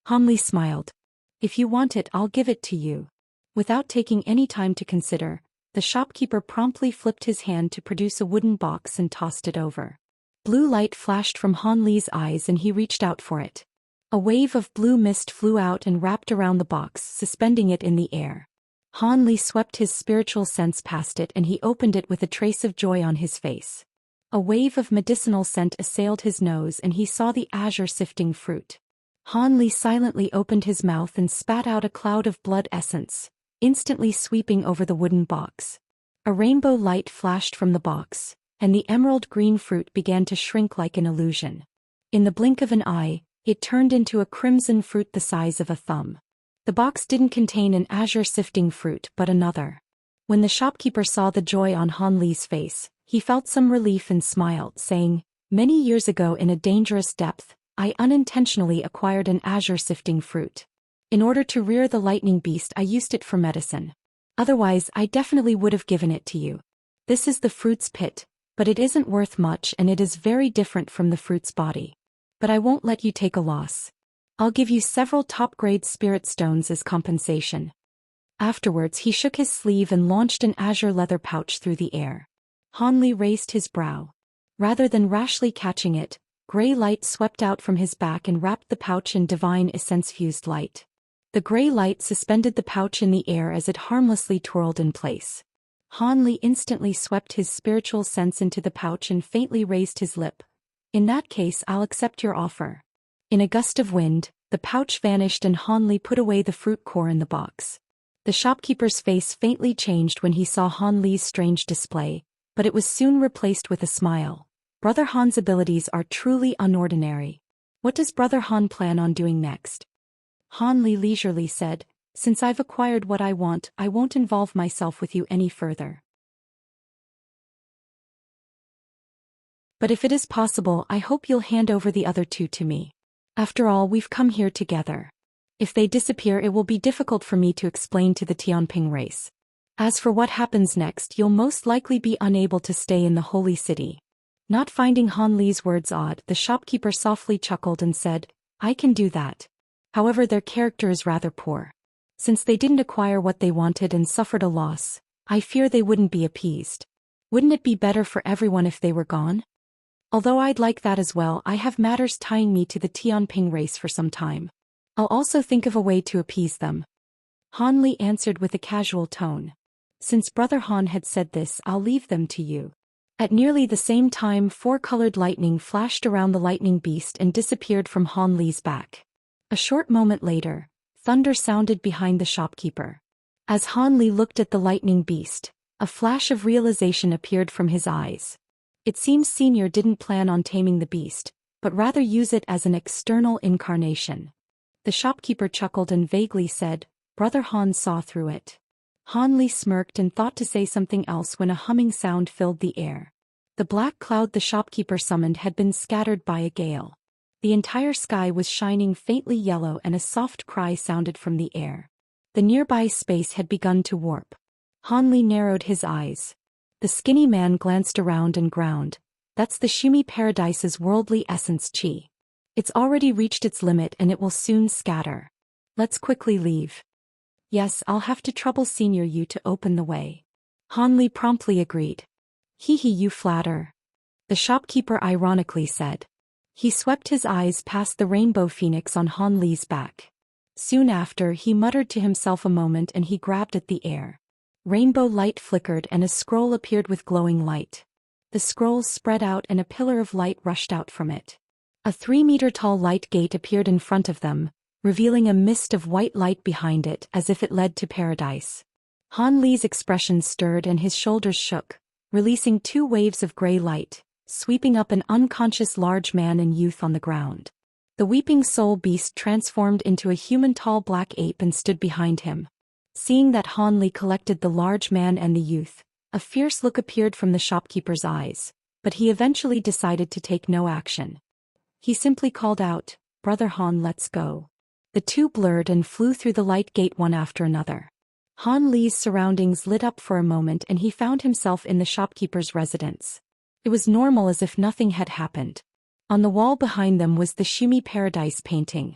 Han Li smiled. "If you want it, I'll give it to you." Without taking any time to consider, the shopkeeper promptly flipped his hand to produce a wooden box and tossed it over. Blue light flashed from Han Li's eyes and he reached out for it. A wave of blue mist flew out and wrapped around the box, suspending it in the air. Han Li swept his spiritual sense past it and he opened it with a trace of joy on his face. A wave of medicinal scent assailed his nose and he saw the azure-sifting fruit. Han Li silently opened his mouth and spat out a cloud of blood essence, instantly sweeping over the wooden box. A rainbow light flashed from the box, and the emerald green fruit began to shrink like an illusion. In the blink of an eye, it turned into a crimson fruit the size of a thumb. The box didn't contain an azure-sifting fruit but another. When the shopkeeper saw the joy on Han Li's face, he felt some relief and smiled, saying, "Many years ago in a dangerous depth, I unintentionally acquired an azure-sifting fruit. In order to rear the lightning beast, I used it for medicine. Otherwise, I definitely would have given it to you. This is the fruit's pit, but it isn't worth much and it is very different from the fruit's body. But I won't let you take a loss. I'll give you several top-grade spirit stones as compensation." Afterwards he shook his sleeve and launched an azure leather pouch through the air. Han Li raised his brow. Rather than rashly catching it, gray light swept out from his back and wrapped the pouch in divine essence-fused light. The gray light suspended the pouch in the air as it harmlessly twirled in place. Han Li instantly swept his spiritual sense into the pouch and faintly raised his lip. "In that case, I'll accept your offer." In a gust of wind, the pouch vanished and Han Li put away the fruit core in the box. The shopkeeper's face faintly changed when he saw Han Li's strange display, but it was soon replaced with a smile. Brother Han's abilities are truly unordinary. What does Brother Han plan on doing next? Han Li leisurely said, Since I've acquired what I want, I won't involve myself with you any further. But if it is possible, I hope you'll hand over the other two to me. After all, we've come here together. If they disappear, it will be difficult for me to explain to the Tianping race. As for what happens next, you'll most likely be unable to stay in the holy city. Not finding Han Li's words odd, the shopkeeper softly chuckled and said, I can do that. However, their character is rather poor. Since they didn't acquire what they wanted and suffered a loss, I fear they wouldn't be appeased. Wouldn't it be better for everyone if they were gone? Although I'd like that as well, I have matters tying me to the Tianping race for some time. I'll also think of a way to appease them. Han Li answered with a casual tone. Since Brother Han had said this, I'll leave them to you. At nearly the same time, four-colored lightning flashed around the lightning beast and disappeared from Han Li's back. A short moment later, thunder sounded behind the shopkeeper. As Han Li looked at the lightning beast, a flash of realization appeared from his eyes. It seems Senior didn't plan on taming the beast, but rather use it as an external incarnation. The shopkeeper chuckled and vaguely said, Brother Han saw through it. Han Li smirked and thought to say something else when a humming sound filled the air. The black cloud the shopkeeper summoned had been scattered by a gale. The entire sky was shining faintly yellow and a soft cry sounded from the air. The nearby space had begun to warp. Han Li narrowed his eyes. The skinny man glanced around and ground. That's the Shumi Paradise's worldly essence chi. It's already reached its limit and it will soon scatter. Let's quickly leave. Yes, I'll have to trouble Senior you to open the way. Han Li promptly agreed. Hee hee, you flatter. The shopkeeper ironically said. He swept his eyes past the rainbow phoenix on Han Li's back. Soon after, he muttered to himself a moment and he grabbed at the air. Rainbow light flickered and a scroll appeared with glowing light. The scroll spread out and a pillar of light rushed out from it. A 3-meter-tall light gate appeared in front of them, revealing a mist of white light behind it as if it led to paradise. Han Li's expression stirred and his shoulders shook, releasing 2 waves of gray light, sweeping up an unconscious large man and youth on the ground. The weeping soul beast transformed into a human tall black ape and stood behind him. Seeing that Han Li collected the large man and the youth, a fierce look appeared from the shopkeeper's eyes, but he eventually decided to take no action. He simply called out, Brother Han, let's go. The two blurred and flew through the light gate one after another. Han Li's surroundings lit up for a moment and he found himself in the shopkeeper's residence. It was normal, as if nothing had happened. On the wall behind them was the Shumi Paradise painting.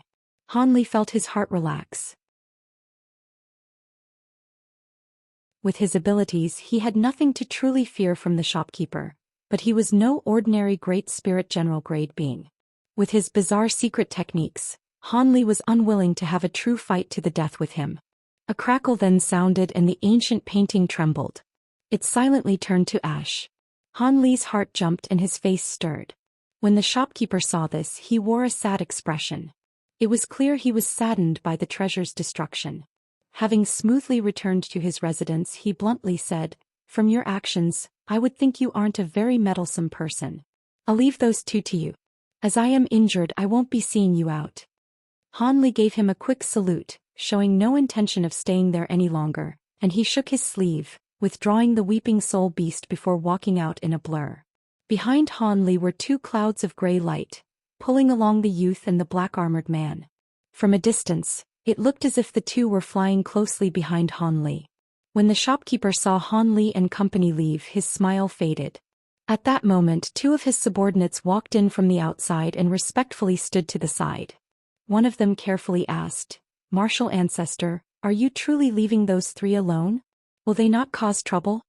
Han Li felt his heart relax. With his abilities, he had nothing to truly fear from the shopkeeper, but he was no ordinary Great Spirit General grade being. With his bizarre secret techniques, Han Li was unwilling to have a true fight to the death with him. A crackle then sounded and the ancient painting trembled. It silently turned to ash. Han Li's heart jumped and his face stirred. When the shopkeeper saw this, he wore a sad expression. It was clear he was saddened by the treasure's destruction. Having smoothly returned to his residence, he bluntly said, From your actions, I would think you aren't a very meddlesome person. I'll leave those two to you. As I am injured, I won't be seeing you out. Han Li gave him a quick salute, showing no intention of staying there any longer, and he shook his sleeve, withdrawing the weeping soul beast before walking out in a blur. Behind Han Li were 2 clouds of gray light, pulling along the youth and the black-armored man. From a distance, it looked as if the two were flying closely behind Han Li. When the shopkeeper saw Han Li and company leave, his smile faded. At that moment, 2 of his subordinates walked in from the outside and respectfully stood to the side. One of them carefully asked, Martial Ancestor, are you truly leaving those 3 alone? Will they not cause trouble?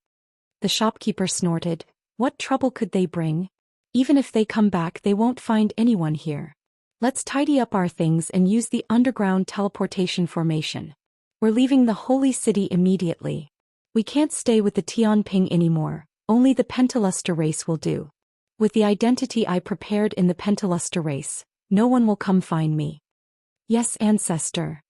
The shopkeeper snorted. What trouble could they bring? Even if they come back, they won't find anyone here. Let's tidy up our things and use the underground teleportation formation. We're leaving the holy city immediately. We can't stay with the Tianping anymore, only the Pentaluster race will do. With the identity I prepared in the Pentaluster race, no one will come find me. Yes, Ancestor.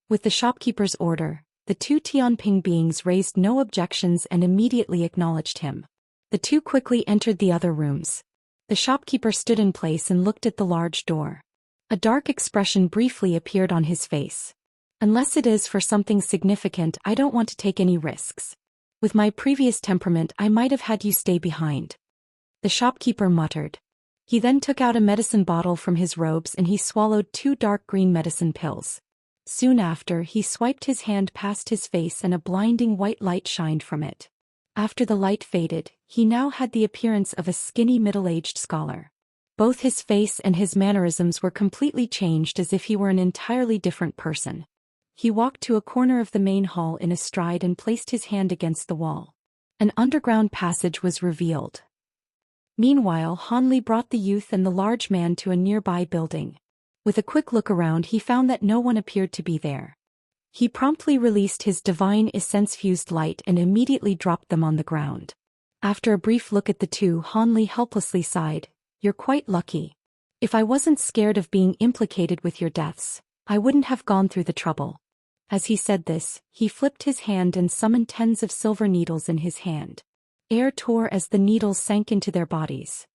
With the shopkeeper's order, the 2 Tianping beings raised no objections and immediately acknowledged him. The 2 quickly entered the other rooms. The shopkeeper stood in place and looked at the large door. A dark expression briefly appeared on his face. Unless it is for something significant, I don't want to take any risks. With my previous temperament, I might have had you stay behind. The shopkeeper muttered. He then took out a medicine bottle from his robes and he swallowed 2 dark green medicine pills. Soon after, he swiped his hand past his face and a blinding white light shined from it. After the light faded, he now had the appearance of a skinny middle-aged scholar. Both his face and his mannerisms were completely changed as if he were an entirely different person. He walked to a corner of the main hall in a stride and placed his hand against the wall. An underground passage was revealed. Meanwhile, Hanli brought the youth and the large man to a nearby building. With a quick look around, he found that no one appeared to be there. He promptly released his divine essence-fused light and immediately dropped them on the ground. After a brief look at the two, Hanli helplessly sighed, "You're quite lucky. If I wasn't scared of being implicated with your deaths, I wouldn't have gone through the trouble." As he said this, he flipped his hand and summoned tens of silver needles in his hand. Air tore as the needles sank into their bodies.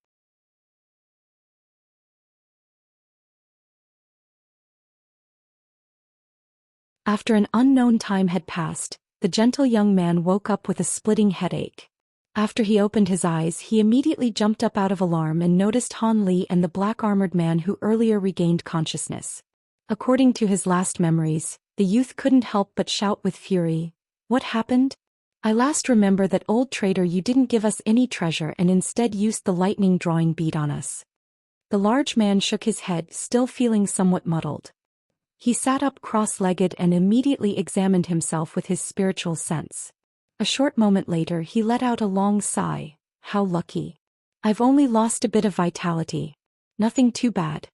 After an unknown time had passed, the gentle young man woke up with a splitting headache. After he opened his eyes, he immediately jumped up out of alarm and noticed Han Li and the black-armored man who earlier regained consciousness. According to his last memories, the youth couldn't help but shout with fury, "What happened? I last remember that old traitor, you didn't give us any treasure and instead used the lightning drawing bead on us." The large man shook his head, still feeling somewhat muddled. He sat up cross-legged and immediately examined himself with his spiritual sense. A short moment later he let out a long sigh. "How lucky. I've only lost a bit of vitality. Nothing too bad."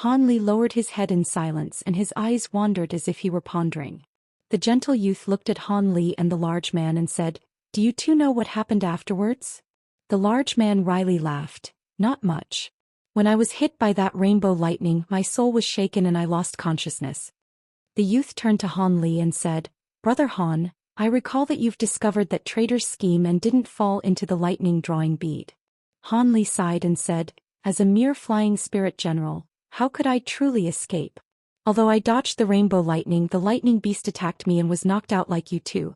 Han Li lowered his head in silence and his eyes wandered as if he were pondering. The gentle youth looked at Han Li and the large man and said, "Do you two know what happened afterwards?" The large man wryly laughed. "Not much. When I was hit by that rainbow lightning, my soul was shaken and I lost consciousness." The youth turned to Han Li and said, "Brother Han, I recall that you've discovered that traitor's scheme and didn't fall into the lightning drawing bead." Han Li sighed and said, "As a mere flying spirit general, how could I truly escape? Although I dodged the rainbow lightning, the lightning beast attacked me and was knocked out like you too."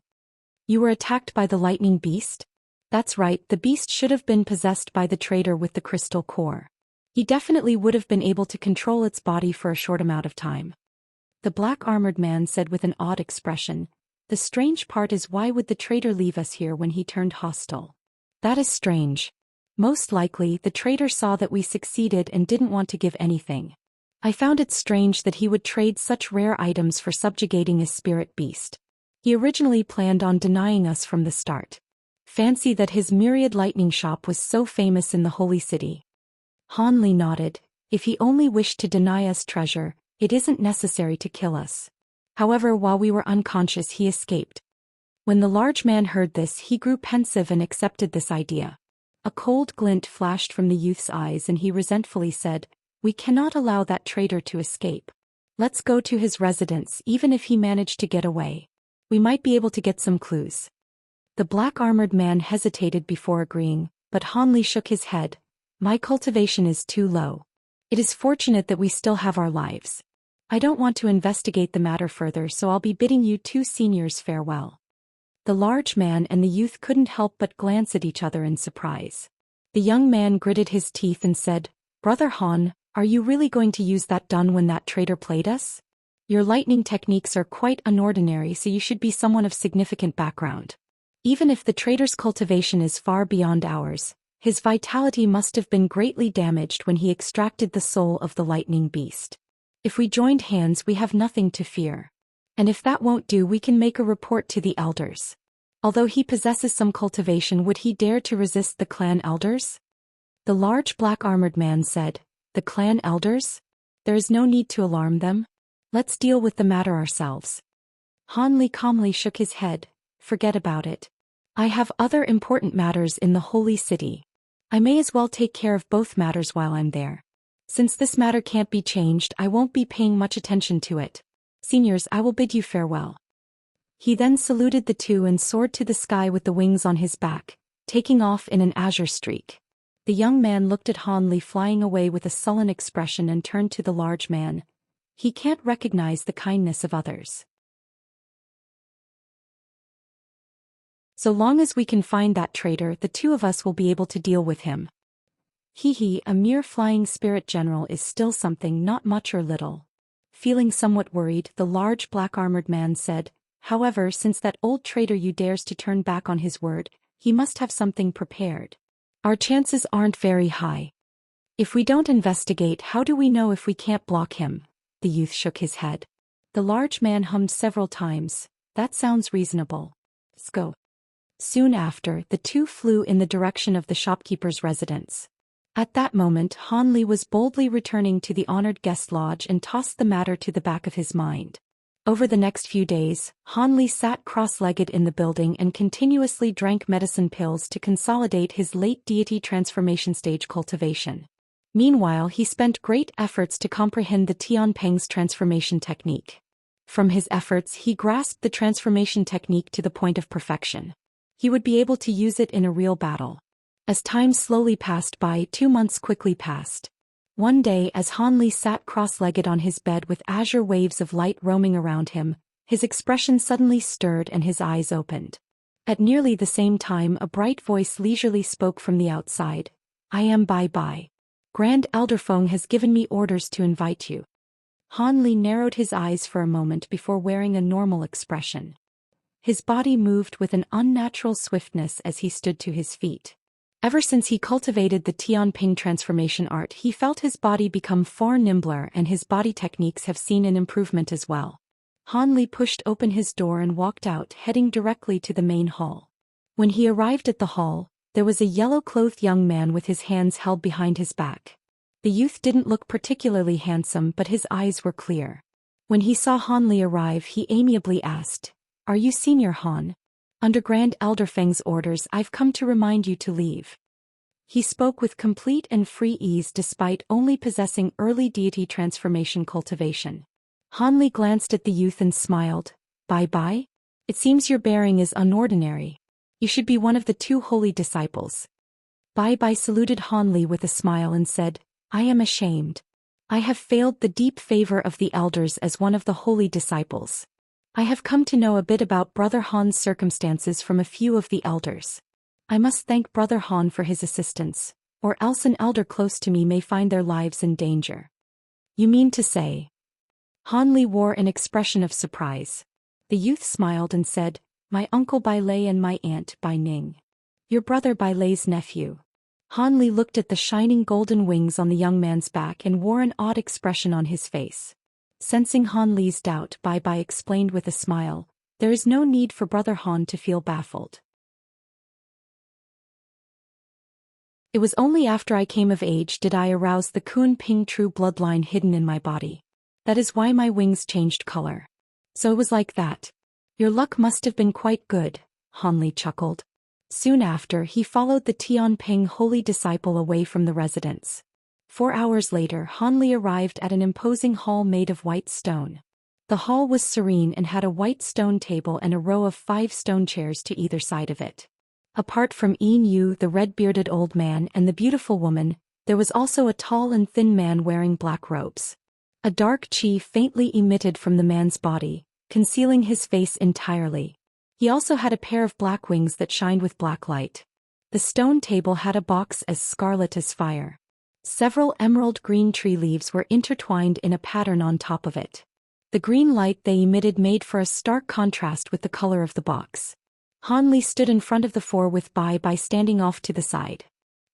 "You were attacked by the lightning beast?" "That's right, the beast should have been possessed by the traitor with the crystal core. He definitely would have been able to control its body for a short amount of time." The black-armored man said with an odd expression, "The strange part is, why would the traitor leave us here when he turned hostile? That is strange. Most likely, the traitor saw that we succeeded and didn't want to give anything. I found it strange that he would trade such rare items for subjugating a spirit beast. He originally planned on denying us from the start. Fancy that his myriad lightning shop was so famous in the holy city." Han Li nodded. "If he only wished to deny us treasure, it isn't necessary to kill us. However, while we were unconscious, he escaped." When the large man heard this, he grew pensive and accepted this idea. A cold glint flashed from the youth's eyes and he resentfully said, "We cannot allow that traitor to escape. Let's go to his residence. Even if he managed to get away, we might be able to get some clues." The black-armored man hesitated before agreeing, but Han Li shook his head. "My cultivation is too low. It is fortunate that we still have our lives. I don't want to investigate the matter further, so I'll be bidding you two seniors farewell." The large man and the youth couldn't help but glance at each other in surprise. The young man gritted his teeth and said, "Brother Han, are you really going to use that gun when that traitor played us? Your lightning techniques are quite unordinary, so you should be someone of significant background. Even if the traitor's cultivation is far beyond ours, his vitality must have been greatly damaged when he extracted the soul of the lightning beast. If we joined hands, we have nothing to fear. And if that won't do, we can make a report to the elders. Although he possesses some cultivation, would he dare to resist the clan elders?" The large black-armored man said, "The clan elders? There is no need to alarm them. Let's deal with the matter ourselves." Han Li calmly shook his head. "Forget about it. I have other important matters in the holy city. I may as well take care of both matters while I'm there. Since this matter can't be changed, I won't be paying much attention to it. Seniors, I will bid you farewell." He then saluted the two and soared to the sky with the wings on his back, taking off in an azure streak. The young man looked at Han Li flying away with a sullen expression and turned to the large man. He can't recognize the kindness of others. So long as we can find that traitor, the two of us will be able to deal with him. A mere flying spirit general is still something, not much or little. Feeling somewhat worried, the large black-armored man said, however, since that old traitor you dares to turn back on his word, he must have something prepared. Our chances aren't very high. If we don't investigate, how do we know if we can't block him? The youth shook his head. The large man hummed several times. That sounds reasonable. Let's go. Soon after, the two flew in the direction of the shopkeeper's residence. At that moment, Han Li was boldly returning to the honored guest lodge and tossed the matter to the back of his mind. Over the next few days, Han Li sat cross-legged in the building and continuously drank medicine pills to consolidate his late deity transformation stage cultivation. Meanwhile, he spent great efforts to comprehend the Tianpeng's transformation technique. From his efforts, he grasped the transformation technique to the point of perfection. He would be able to use it in a real battle. As time slowly passed by, 2 months quickly passed. One day, as Han Li sat cross-legged on his bed with azure waves of light roaming around him, his expression suddenly stirred and his eyes opened. At nearly the same time, a bright voice leisurely spoke from the outside. I am Bai. Grand Elder Feng has given me orders to invite you. Han Li narrowed his eyes for a moment before wearing a normal expression. His body moved with an unnatural swiftness as he stood to his feet. Ever since he cultivated the Tianping transformation art, he felt his body become far nimbler, and his body techniques have seen an improvement as well. Han Li pushed open his door and walked out, heading directly to the main hall. When he arrived at the hall, there was a yellow-clothed young man with his hands held behind his back. The youth didn't look particularly handsome, but his eyes were clear. When he saw Han Li arrive, he amiably asked, "Are you Senior Han? Under Grand Elder Feng's orders, I've come to remind you to leave." He spoke with complete and free ease despite only possessing early deity transformation cultivation. Han Li glanced at the youth and smiled. Bye. It seems your bearing is unordinary. You should be one of the 2 holy disciples. Bai saluted Han Li with a smile and said, I am ashamed. I have failed the deep favor of the elders as one of the holy disciples. I have come to know a bit about Brother Han's circumstances from a few of the elders. I must thank Brother Han for his assistance, or else an elder close to me may find their lives in danger. You mean to say? Han Li wore an expression of surprise. The youth smiled and said, My uncle Bai Lei and my aunt Bai Ning. Your brother Bai Lei's nephew. Han Li looked at the shining golden wings on the young man's back and wore an odd expression on his face. Sensing Han Li's doubt, Bai explained with a smile, there is no need for Brother Han to feel baffled. It was only after I came of age did I arouse the Kun Ping true bloodline hidden in my body. That is why my wings changed color. So it was like that. Your luck must have been quite good, Han Li chuckled. Soon after, he followed the Tianping holy disciple away from the residence. 4 hours later, Han Li arrived at an imposing hall made of white stone. The hall was serene and had a white stone table and a row of 5 stone chairs to either side of it. Apart from Yin Yu, the red-bearded old man, and the beautiful woman, there was also a tall and thin man wearing black robes. A dark qi faintly emitted from the man's body, concealing his face entirely. He also had a pair of black wings that shined with black light. The stone table had a box as scarlet as fire. Several emerald green tree leaves were intertwined in a pattern on top of it. The green light they emitted made for a stark contrast with the color of the box. Han Li stood in front of the 4 with Bai standing off to the side.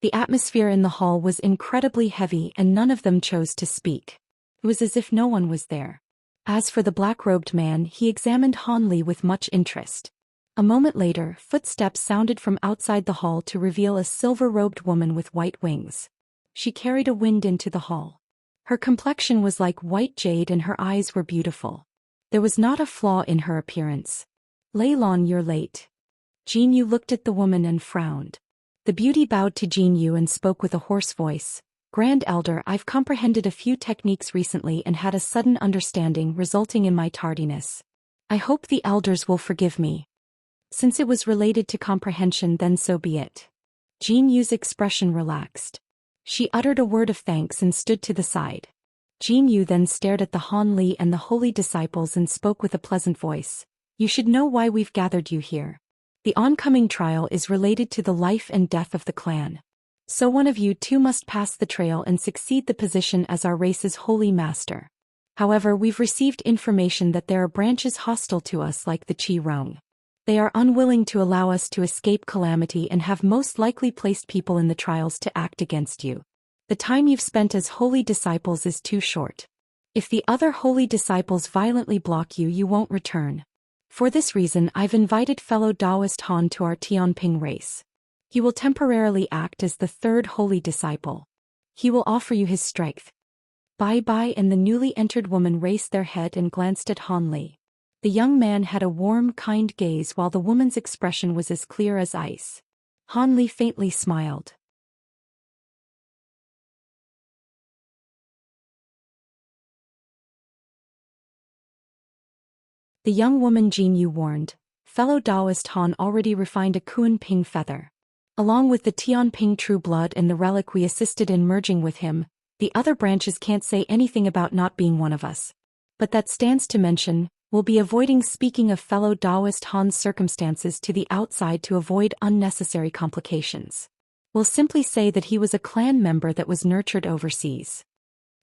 The atmosphere in the hall was incredibly heavy and none of them chose to speak. It was as if no one was there. As for the black-robed man, he examined Han Li with much interest. A moment later, footsteps sounded from outside the hall to reveal a silver-robed woman with white wings. She carried a wind into the hall. Her complexion was like white jade and her eyes were beautiful. There was not a flaw in her appearance. Leilon, you're late. Jin Yu looked at the woman and frowned. The beauty bowed to Jin Yu and spoke with a hoarse voice. Grand Elder, I've comprehended a few techniques recently and had a sudden understanding resulting in my tardiness. I hope the elders will forgive me. Since it was related to comprehension, then so be it. Jin Yu's expression relaxed. She uttered a word of thanks and stood to the side. Jin Yu then stared at the Han Li and the holy disciples and spoke with a pleasant voice. You should know why we've gathered you here. The oncoming trial is related to the life and death of the clan. So one of you two must pass the trail and succeed the position as our race's holy master. However, we've received information that there are branches hostile to us like the Qi Rong. They are unwilling to allow us to escape calamity and have most likely placed people in the trials to act against you. The time you've spent as holy disciples is too short. If the other holy disciples violently block you, you won't return. For this reason, I've invited fellow Taoist Han to our Tianping race. He will temporarily act as the third holy disciple. He will offer you his strength. Bye-bye, and the newly entered woman raised their head and glanced at Han Li. The young man had a warm, kind gaze while the woman's expression was as clear as ice. Han Li faintly smiled. The young woman Jin Yu warned, fellow Taoist Han already refined a Kuan Ping feather. Along with the Tianping true blood and the relic we assisted in merging with him, the other branches can't say anything about not being one of us. But that stands to mention, we'll be avoiding speaking of fellow Taoist Han's circumstances to the outside to avoid unnecessary complications. We'll simply say that he was a clan member that was nurtured overseas.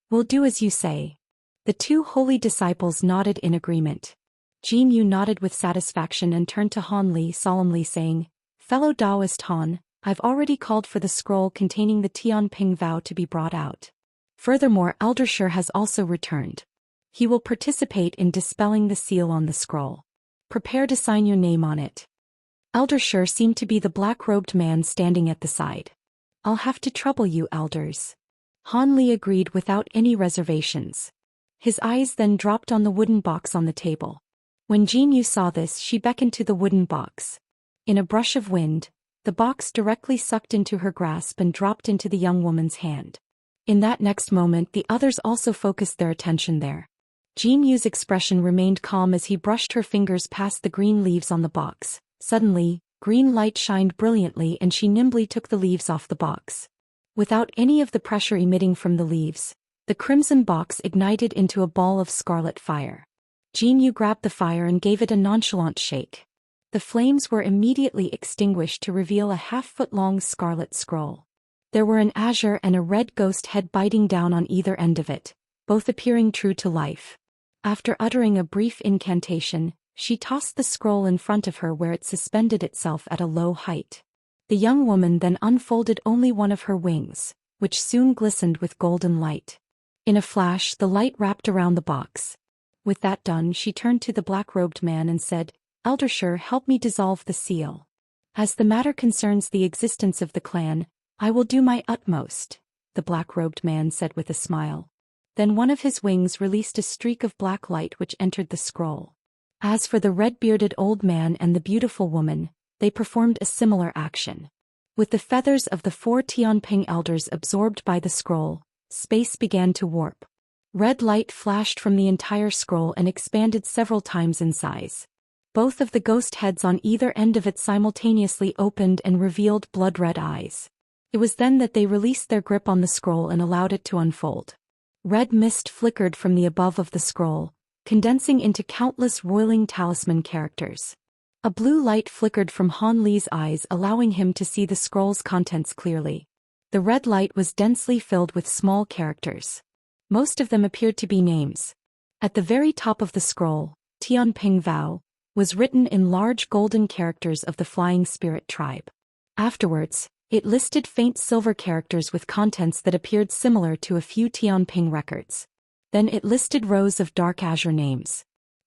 We'll do as you say. The two holy disciples nodded in agreement. Jin Yu nodded with satisfaction and turned to Han Li solemnly saying, fellow Taoist Han, I've already called for the scroll containing the Tianping vow to be brought out. Furthermore, Elder Shi has also returned. He will participate in dispelling the seal on the scroll. Prepare to sign your name on it. Elder Shi seemed to be the black-robed man standing at the side. I'll have to trouble you, elders. Han Li agreed without any reservations. His eyes then dropped on the wooden box on the table. When Jin Yu saw this, she beckoned to the wooden box. In a brush of wind, the box directly sucked into her grasp and dropped into the young woman's hand. In that next moment, the others also focused their attention there. Jin Yu's expression remained calm as he brushed her fingers past the green leaves on the box. Suddenly, green light shined brilliantly and she nimbly took the leaves off the box. Without any of the pressure emitting from the leaves, the crimson box ignited into a ball of scarlet fire. Jin Yu grabbed the fire and gave it a nonchalant shake. The flames were immediately extinguished to reveal a half-foot-long scarlet scroll. There were an azure and a red ghost head biting down on either end of it, both appearing true to life. After uttering a brief incantation, she tossed the scroll in front of her where it suspended itself at a low height. The young woman then unfolded only one of her wings, which soon glistened with golden light. In a flash, the light wrapped around the box. With that done, she turned to the black-robed man and said, Elder Shi, help me dissolve the seal. As the matter concerns the existence of the clan, I will do my utmost, the black-robed man said with a smile. Then one of his wings released a streak of black light which entered the scroll. As for the red-bearded old man and the beautiful woman, they performed a similar action. With the feathers of the 4 Tianping elders absorbed by the scroll, space began to warp. Red light flashed from the entire scroll and expanded several times in size. Both of the ghost heads on either end of it simultaneously opened and revealed blood-red eyes. It was then that they released their grip on the scroll and allowed it to unfold. Red mist flickered from the above of the scroll, condensing into countless roiling talisman characters. A blue light flickered from Han Li's eyes, allowing him to see the scroll's contents clearly. The red light was densely filled with small characters. Most of them appeared to be names. At the very top of the scroll, Tianping Vow, was written in large golden characters of the Flying Spirit tribe. Afterwards, it listed faint silver characters with contents that appeared similar to a few Tianping records. Then it listed rows of dark azure names.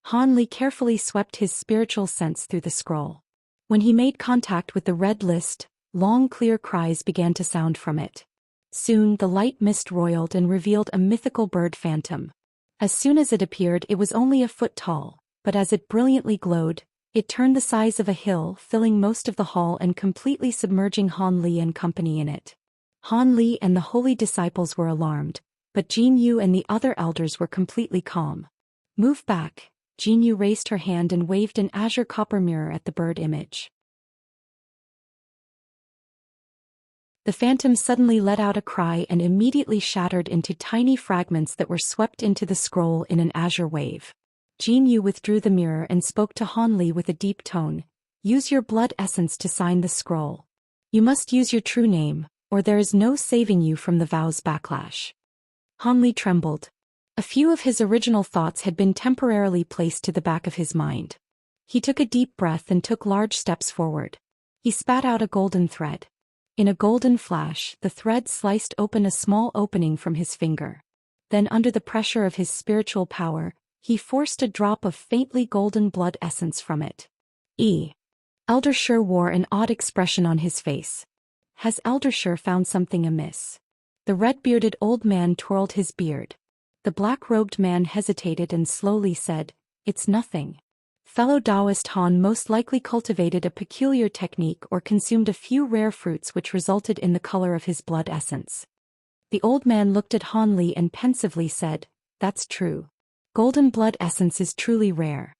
Han Li carefully swept his spiritual sense through the scroll. When he made contact with the red list, long clear cries began to sound from it. Soon the light mist roiled and revealed a mythical bird phantom. As soon as it appeared, it was only a foot tall, but as it brilliantly glowed, it turned the size of a hill, filling most of the hall and completely submerging Han Li and company in it. Han Li and the holy disciples were alarmed, but Jin Yu and the other elders were completely calm. Move back. Jin Yu raised her hand and waved an azure copper mirror at the bird image. The phantom suddenly let out a cry and immediately shattered into tiny fragments that were swept into the scroll in an azure wave. Jin Yu withdrew the mirror and spoke to Han Li with a deep tone. Use your blood essence to sign the scroll. You must use your true name, or there is no saving you from the vow's backlash. Han Li trembled. A few of his original thoughts had been temporarily placed to the back of his mind. He took a deep breath and took large steps forward. He spat out a golden thread. In a golden flash, the thread sliced open a small opening from his finger. Then under the pressure of his spiritual power, he forced a drop of faintly golden blood essence from it. Elder Shi wore an odd expression on his face. Has Elder Shi found something amiss? The red-bearded old man twirled his beard. The black-robed man hesitated and slowly said, "It's nothing." Fellow Taoist Han most likely cultivated a peculiar technique or consumed a few rare fruits which resulted in the color of his blood essence. The old man looked at Han Li and pensively said, "That's true. Golden blood essence is truly rare.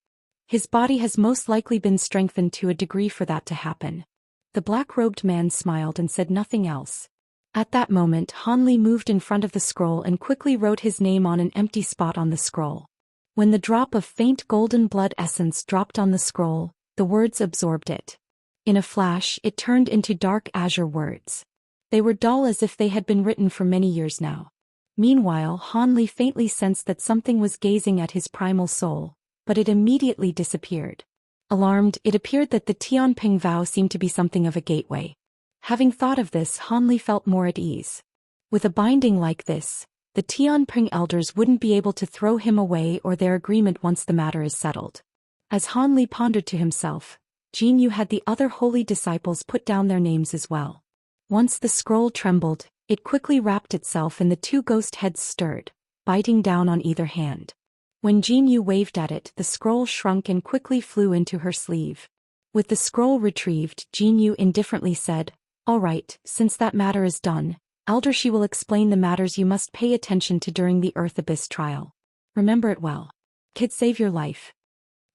His body has most likely been strengthened to a degree for that to happen." The black-robed man smiled and said nothing else. At that moment Han Li moved in front of the scroll and quickly wrote his name on an empty spot on the scroll. When the drop of faint golden blood essence dropped on the scroll, the words absorbed it. In a flash it turned into dark azure words. They were dull as if they had been written for many years now. Meanwhile Han Li faintly sensed that something was gazing at his primal soul, but it immediately disappeared. Alarmed, it appeared that the Tianping vow seemed to be something of a gateway. Having thought of this, Han Li felt more at ease. With a binding like this, the Tianping elders wouldn't be able to throw him away or their agreement once the matter is settled. As Han Li pondered to himself, Jin Yu had the other holy disciples put down their names as well. Once the scroll trembled, it quickly wrapped itself and the two ghost heads stirred, biting down on either hand. When Jin Yu waved at it, the scroll shrunk and quickly flew into her sleeve. With the scroll retrieved, Jin Yu indifferently said, "All right, since that matter is done, Elder Shi will explain the matters you must pay attention to during the Earth Abyss trial. Remember it well. Kid, save your life."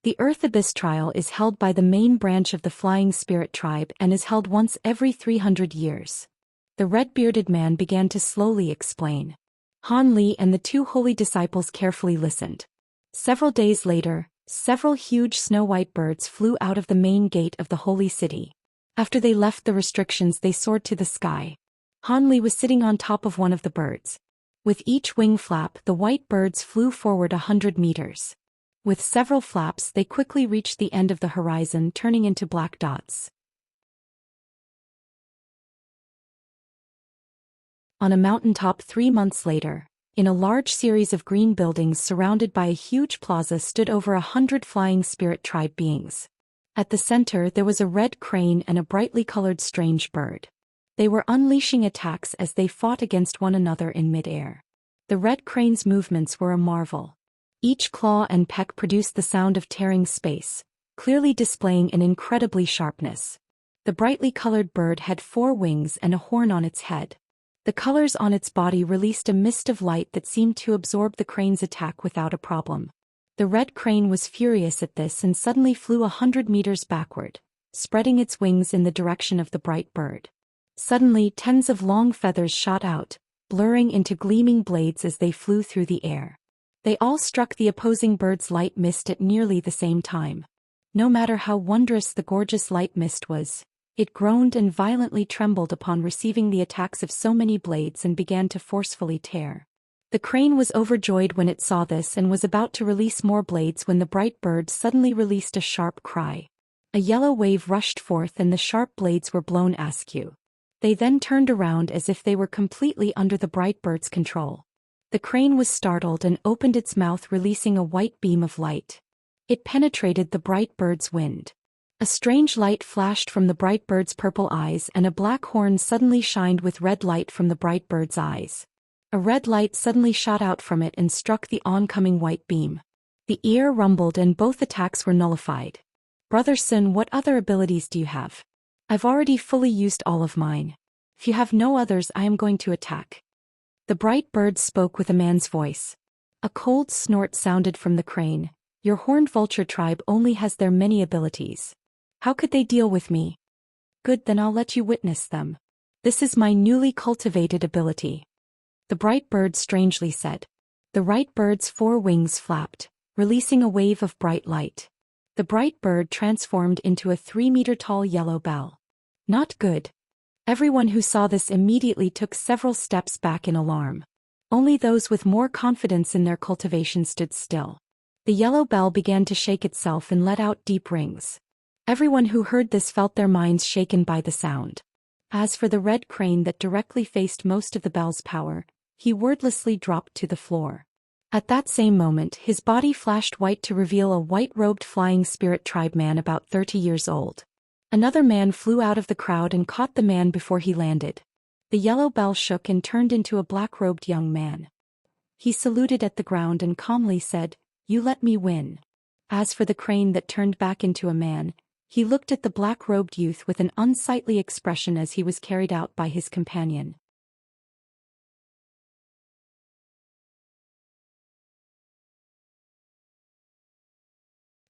The Earth Abyss trial is held by the main branch of the Flying Spirit tribe and is held once every 300 years. The red-bearded man began to slowly explain. Han Li and the two holy disciples carefully listened. Several days later, several huge snow-white birds flew out of the main gate of the holy city. After they left the restrictions, they soared to the sky. Han Li was sitting on top of one of the birds. With each wing flap, the white birds flew forward 100 meters. With several flaps, they quickly reached the end of the horizon, turning into black dots. On a mountaintop 3 months later, in a large series of green buildings surrounded by a huge plaza stood over 100 Flying Spirit tribe beings. At the center there was a red crane and a brightly colored strange bird. They were unleashing attacks as they fought against one another in mid-air. The red crane's movements were a marvel. Each claw and peck produced the sound of tearing space, clearly displaying an incredibly sharpness. The brightly colored bird had 4 wings and a horn on its head. The colors on its body released a mist of light that seemed to absorb the crane's attack without a problem. The red crane was furious at this and suddenly flew 100 meters backward, spreading its wings in the direction of the bright bird. Suddenly, tens of long feathers shot out, blurring into gleaming blades as they flew through the air. They all struck the opposing bird's light mist at nearly the same time. No matter how wondrous the gorgeous light mist was, it groaned and violently trembled upon receiving the attacks of so many blades and began to forcefully tear. The crane was overjoyed when it saw this and was about to release more blades when the bright bird suddenly released a sharp cry. A yellow wave rushed forth and the sharp blades were blown askew. They then turned around as if they were completely under the bright bird's control. The crane was startled and opened its mouth, releasing a white beam of light. It penetrated the bright bird's wind. A strange light flashed from the bright bird's purple eyes and a black horn suddenly shined with red light from the bright bird's eyes. A red light suddenly shot out from it and struck the oncoming white beam. The ear rumbled and both attacks were nullified. "Brother Sun, what other abilities do you have? I've already fully used all of mine. If you have no others, I am going to attack." The bright bird spoke with a man's voice. A cold snort sounded from the crane. "Your horned vulture tribe only has their many abilities. How could they deal with me?" "Good, then I'll let you witness them." This is my newly cultivated ability. The bright bird strangely said. The right bird's 4 wings flapped, releasing a wave of bright light. The bright bird transformed into a 3-meter-tall yellow bell. Not good. Everyone who saw this immediately took several steps back in alarm. Only those with more confidence in their cultivation stood still. The yellow bell began to shake itself and let out deep rings. Everyone who heard this felt their minds shaken by the sound. As for the red crane that directly faced most of the bell's power, he wordlessly dropped to the floor. At that same moment, his body flashed white to reveal a white-robed flying spirit tribe man about 30 years old. Another man flew out of the crowd and caught the man before he landed. The yellow bell shook and turned into a black-robed young man. He saluted at the ground and calmly said, "You let me win." As for the crane that turned back into a man, he looked at the black-robed youth with an unsightly expression as he was carried out by his companion.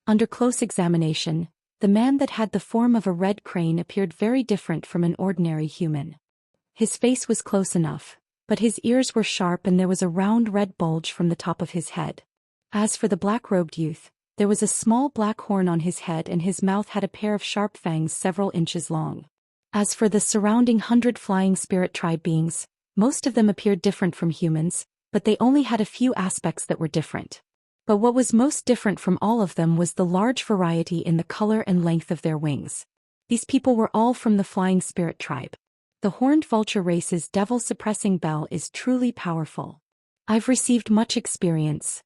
Under close examination, the man that had the form of a red crane appeared very different from an ordinary human. His face was close enough, but his ears were sharp and there was a round red bulge from the top of his head. As for the black-robed youth, there was a small black horn on his head and his mouth had a pair of sharp fangs several inches long. As for the surrounding 100 flying spirit tribe beings, most of them appeared different from humans, but they only had a few aspects that were different. But what was most different from all of them was the large variety in the color and length of their wings. These people were all from the flying spirit tribe. The horned vulture race's devil-suppressing bell is truly powerful. I've received much experience.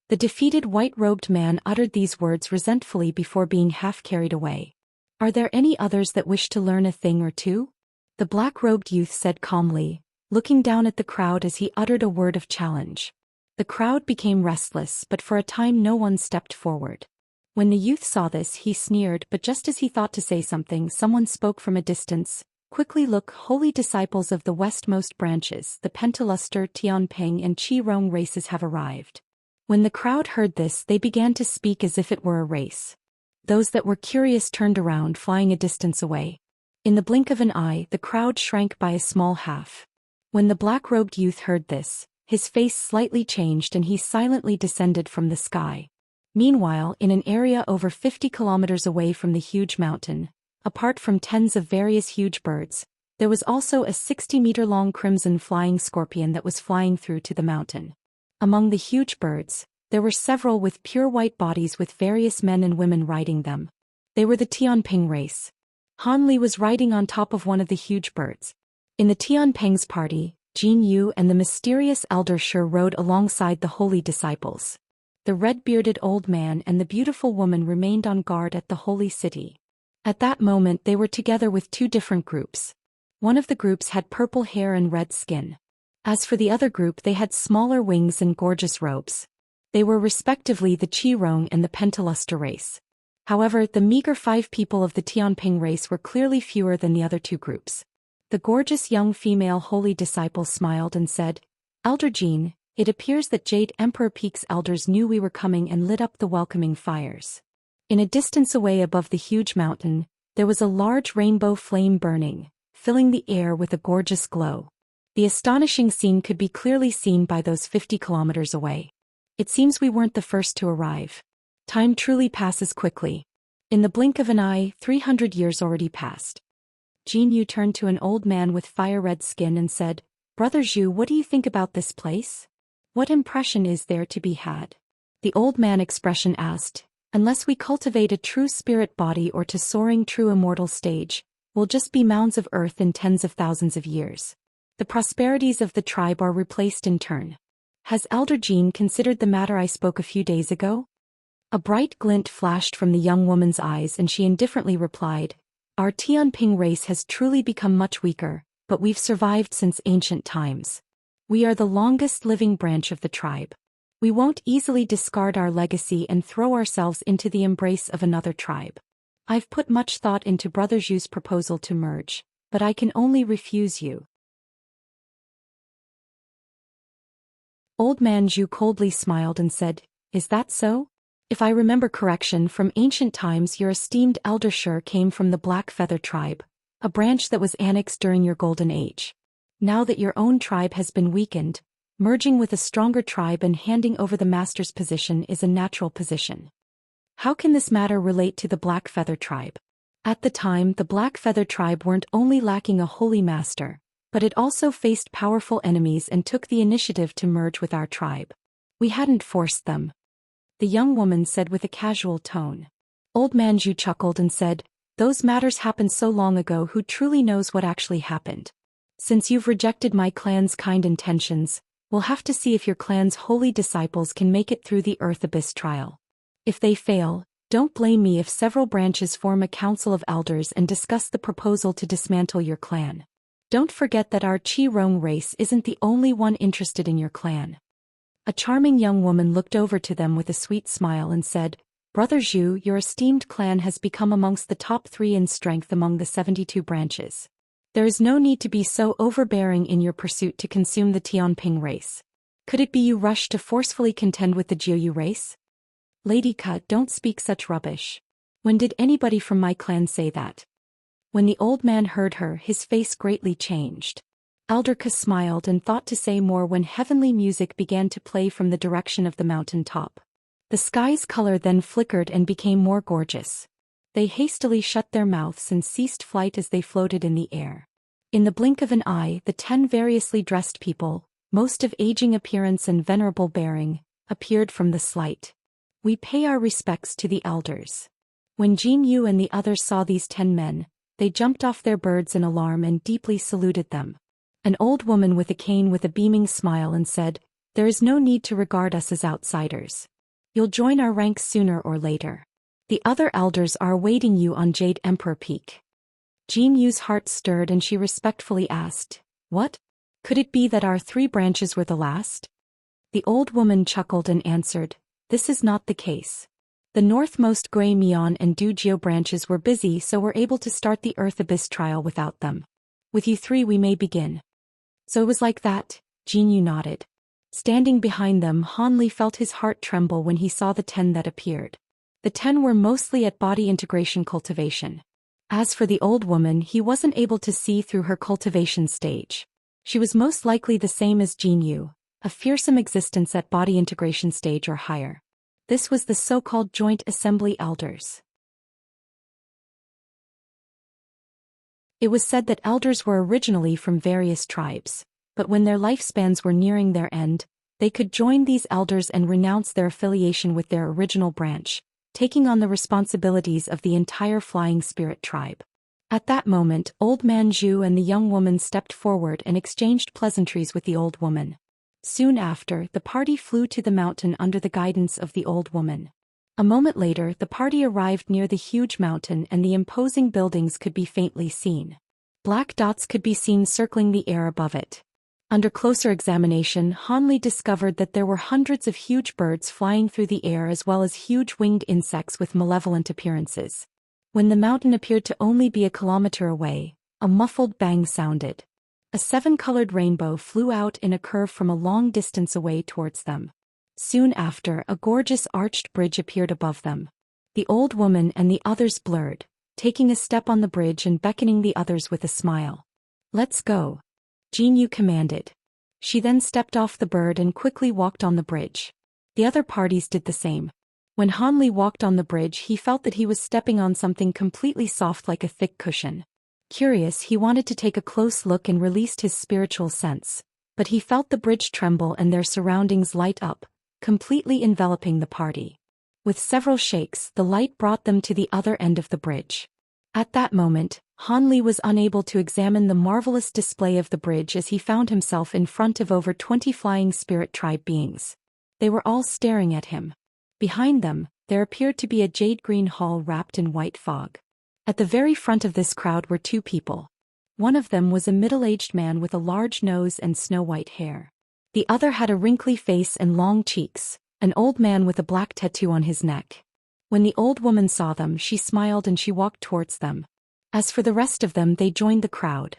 The defeated white-robed man uttered these words resentfully before being half carried away. Are there any others that wish to learn a thing or two? The black-robed youth said calmly, looking down at the crowd as he uttered a word of challenge. The crowd became restless, but for a time no one stepped forward. When the youth saw this, he sneered, but just as he thought to say something, someone spoke from a distance. Quickly look, holy disciples of the westmost branches, the Pentaluster, Tianping and Qi-Rong races have arrived. When the crowd heard this, they began to speak as if it were a race. Those that were curious turned around, flying a distance away. In the blink of an eye, the crowd shrank by a small half. When the black-robed youth heard this, his face slightly changed and he silently descended from the sky. Meanwhile, in an area over 50 kilometers away from the huge mountain, apart from tens of various huge birds, there was also a 60-meter-long crimson flying scorpion that was flying through to the mountain. Among the huge birds, there were several with pure white bodies with various men and women riding them. They were the Tianping race. Han Li was riding on top of one of the huge birds. In the Tianping's party, Jin Yu and the mysterious elder Shi rode alongside the holy disciples. The red-bearded old man and the beautiful woman remained on guard at the holy city. At that moment they were together with 2 different groups. One of the groups had purple hair and red skin. As for the other group, they had smaller wings and gorgeous robes. They were respectively the Qi-Rong and the Pentaluster race. However, the meager 5 people of the Tianping race were clearly fewer than the other 2 groups. The gorgeous young female holy disciple smiled and said, "Elder Jin, it appears that Jade Emperor Peak's elders knew we were coming and lit up the welcoming fires." In a distance away above the huge mountain, there was a large rainbow flame burning, filling the air with a gorgeous glow. The astonishing scene could be clearly seen by those 50 kilometers away. It seems we weren't the first to arrive. Time truly passes quickly. In the blink of an eye, 300 years already passed. Jin Yu turned to an old man with fire-red skin and said, "Brother Zhu, what do you think about this place? What impression is there to be had?" The old man expression asked, "Unless we cultivate a true spirit body or to soaring true immortal stage, we'll just be mounds of earth in tens of thousands of years. The prosperities of the tribe are replaced in turn. Has Elder Jin considered the matter I spoke a few days ago?" A bright glint flashed from the young woman's eyes and she indifferently replied, "Our Tianping race has truly become much weaker, but we've survived since ancient times. We are the longest living branch of the tribe. We won't easily discard our legacy and throw ourselves into the embrace of another tribe. I've put much thought into Brother Zhu's proposal to merge, but I can only refuse you." Old man Zhu coldly smiled and said, "Is that so? If I remember correction, from ancient times your esteemed elder Shi came from the Black Feather tribe, A branch that was annexed during your golden age. Now that your own tribe has been weakened, merging with a stronger tribe and handing over the master's position is a natural position. How can this matter relate to the Black Feather tribe? At the time, the Black Feather tribe weren't only lacking a holy master, but it also faced powerful enemies and took the initiative to merge with our tribe. We hadn't forced them. The young woman said with a casual tone. Old man Zhou chuckled and said, "Those matters happened so long ago, who truly knows what actually happened? Since you've rejected my clan's kind intentions, we'll have to see if your clan's holy disciples can make it through the Earth Abyss trial. If they fail, don't blame me if several branches form a council of elders and discuss the proposal to dismantle your clan. Don't forget that our Qi Rong race isn't the only one interested in your clan." A charming young woman looked over to them with a sweet smile and said, "Brother Zhu, your esteemed clan has become amongst the top 3 in strength among the 72 branches. There is no need to be so overbearing in your pursuit to consume the Tianping race. Could it be you rush to forcefully contend with the Jiuyu race? Lady Ka, don't speak such rubbish. When did anybody from my clan say that?" When the old man heard her, his face greatly changed. Elder Ka smiled and thought to say more when heavenly music began to play from the direction of the mountain top. The sky's color then flickered and became more gorgeous. They hastily shut their mouths and ceased flight as they floated in the air. In the blink of an eye, the 10 variously dressed people, most of aging appearance and venerable bearing, appeared from the slight. "We pay our respects to the elders." When Jin Yu and the others saw these 10 men, they jumped off their birds in alarm and deeply saluted them. An old woman with a cane with a beaming smile and said, "There is no need to regard us as outsiders. You'll join our ranks sooner or later. The other elders are awaiting you on Jade Emperor Peak." Jin Yu's heart stirred and she respectfully asked, "What? Could it be that our 3 branches were the last?" The old woman chuckled and answered, "This is not the case. The northmost Gui Mian and Du Jiu branches were busy, so we're able to start the Earth Abyss trial without them. With you 3 we may begin." "So it was like that?" Jin Yu nodded. Standing behind them, Han Li felt his heart tremble when he saw the 10 that appeared. The 10 were mostly at body integration cultivation. As for the old woman, he wasn't able to see through her cultivation stage. She was most likely the same as Jin Yu, a fearsome existence at body integration stage or higher. This was the so-called Joint Assembly Elders. It was said that elders were originally from various tribes, but when their lifespans were nearing their end, they could join these elders and renounce their affiliation with their original branch, taking on the responsibilities of the entire Flying Spirit tribe. At that moment, Old Man Zhu and the young woman stepped forward and exchanged pleasantries with the old woman. Soon after, the party flew to the mountain under the guidance of the old woman. A moment later, the party arrived near the huge mountain and the imposing buildings could be faintly seen. Black dots could be seen circling the air above it. Under closer examination, Han Li discovered that there were hundreds of huge birds flying through the air as well as huge winged insects with malevolent appearances. When the mountain appeared to only be a kilometer away, a muffled bang sounded. A 7-colored rainbow flew out in a curve from a long distance away towards them. Soon after, a gorgeous arched bridge appeared above them. The old woman and the others blurred, taking a step on the bridge and beckoning the others with a smile. "Let's go," Jin Yu commanded. She then stepped off the bird and quickly walked on the bridge. The other parties did the same. When Han Li walked on the bridge, he felt that he was stepping on something completely soft like a thick cushion. Curious, he wanted to take a close look and released his spiritual sense, but he felt the bridge tremble and their surroundings light up, completely enveloping the party. With several shakes, the light brought them to the other end of the bridge. At that moment, Han Li was unable to examine the marvelous display of the bridge as he found himself in front of over 20 Flying Spirit tribe beings. They were all staring at him. Behind them, there appeared to be a jade-green hall wrapped in white fog. At the very front of this crowd were 2 people. One of them was a middle-aged man with a large nose and snow-white hair. The other had a wrinkly face and long cheeks, an old man with a black tattoo on his neck. When the old woman saw them, she smiled and she walked towards them. As for the rest of them, they joined the crowd.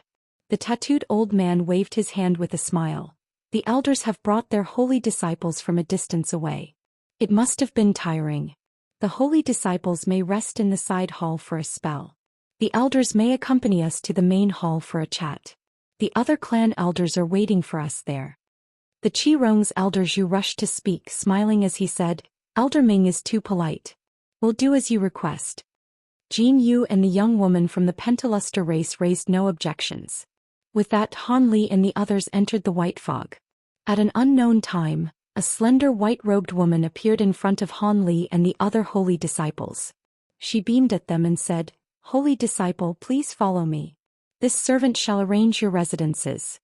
The tattooed old man waved his hand with a smile. "The elders have brought their holy disciples from a distance away. It must have been tiring. The holy disciples may rest in the side hall for a spell." The elders may accompany us to the main hall for a chat. The other clan elders are waiting for us there. The Qirong's elder Zhu rushed to speak, smiling as he said, Elder Ming is too polite. We'll do as you request. Jin Yu and the young woman from the Pentaluster race raised no objections. With that, Han Li and the others entered the white fog. At an unknown time, a slender white-robed woman appeared in front of Han Li and the other holy disciples. She beamed at them and said, Holy disciple, please follow me. This servant shall arrange your residences.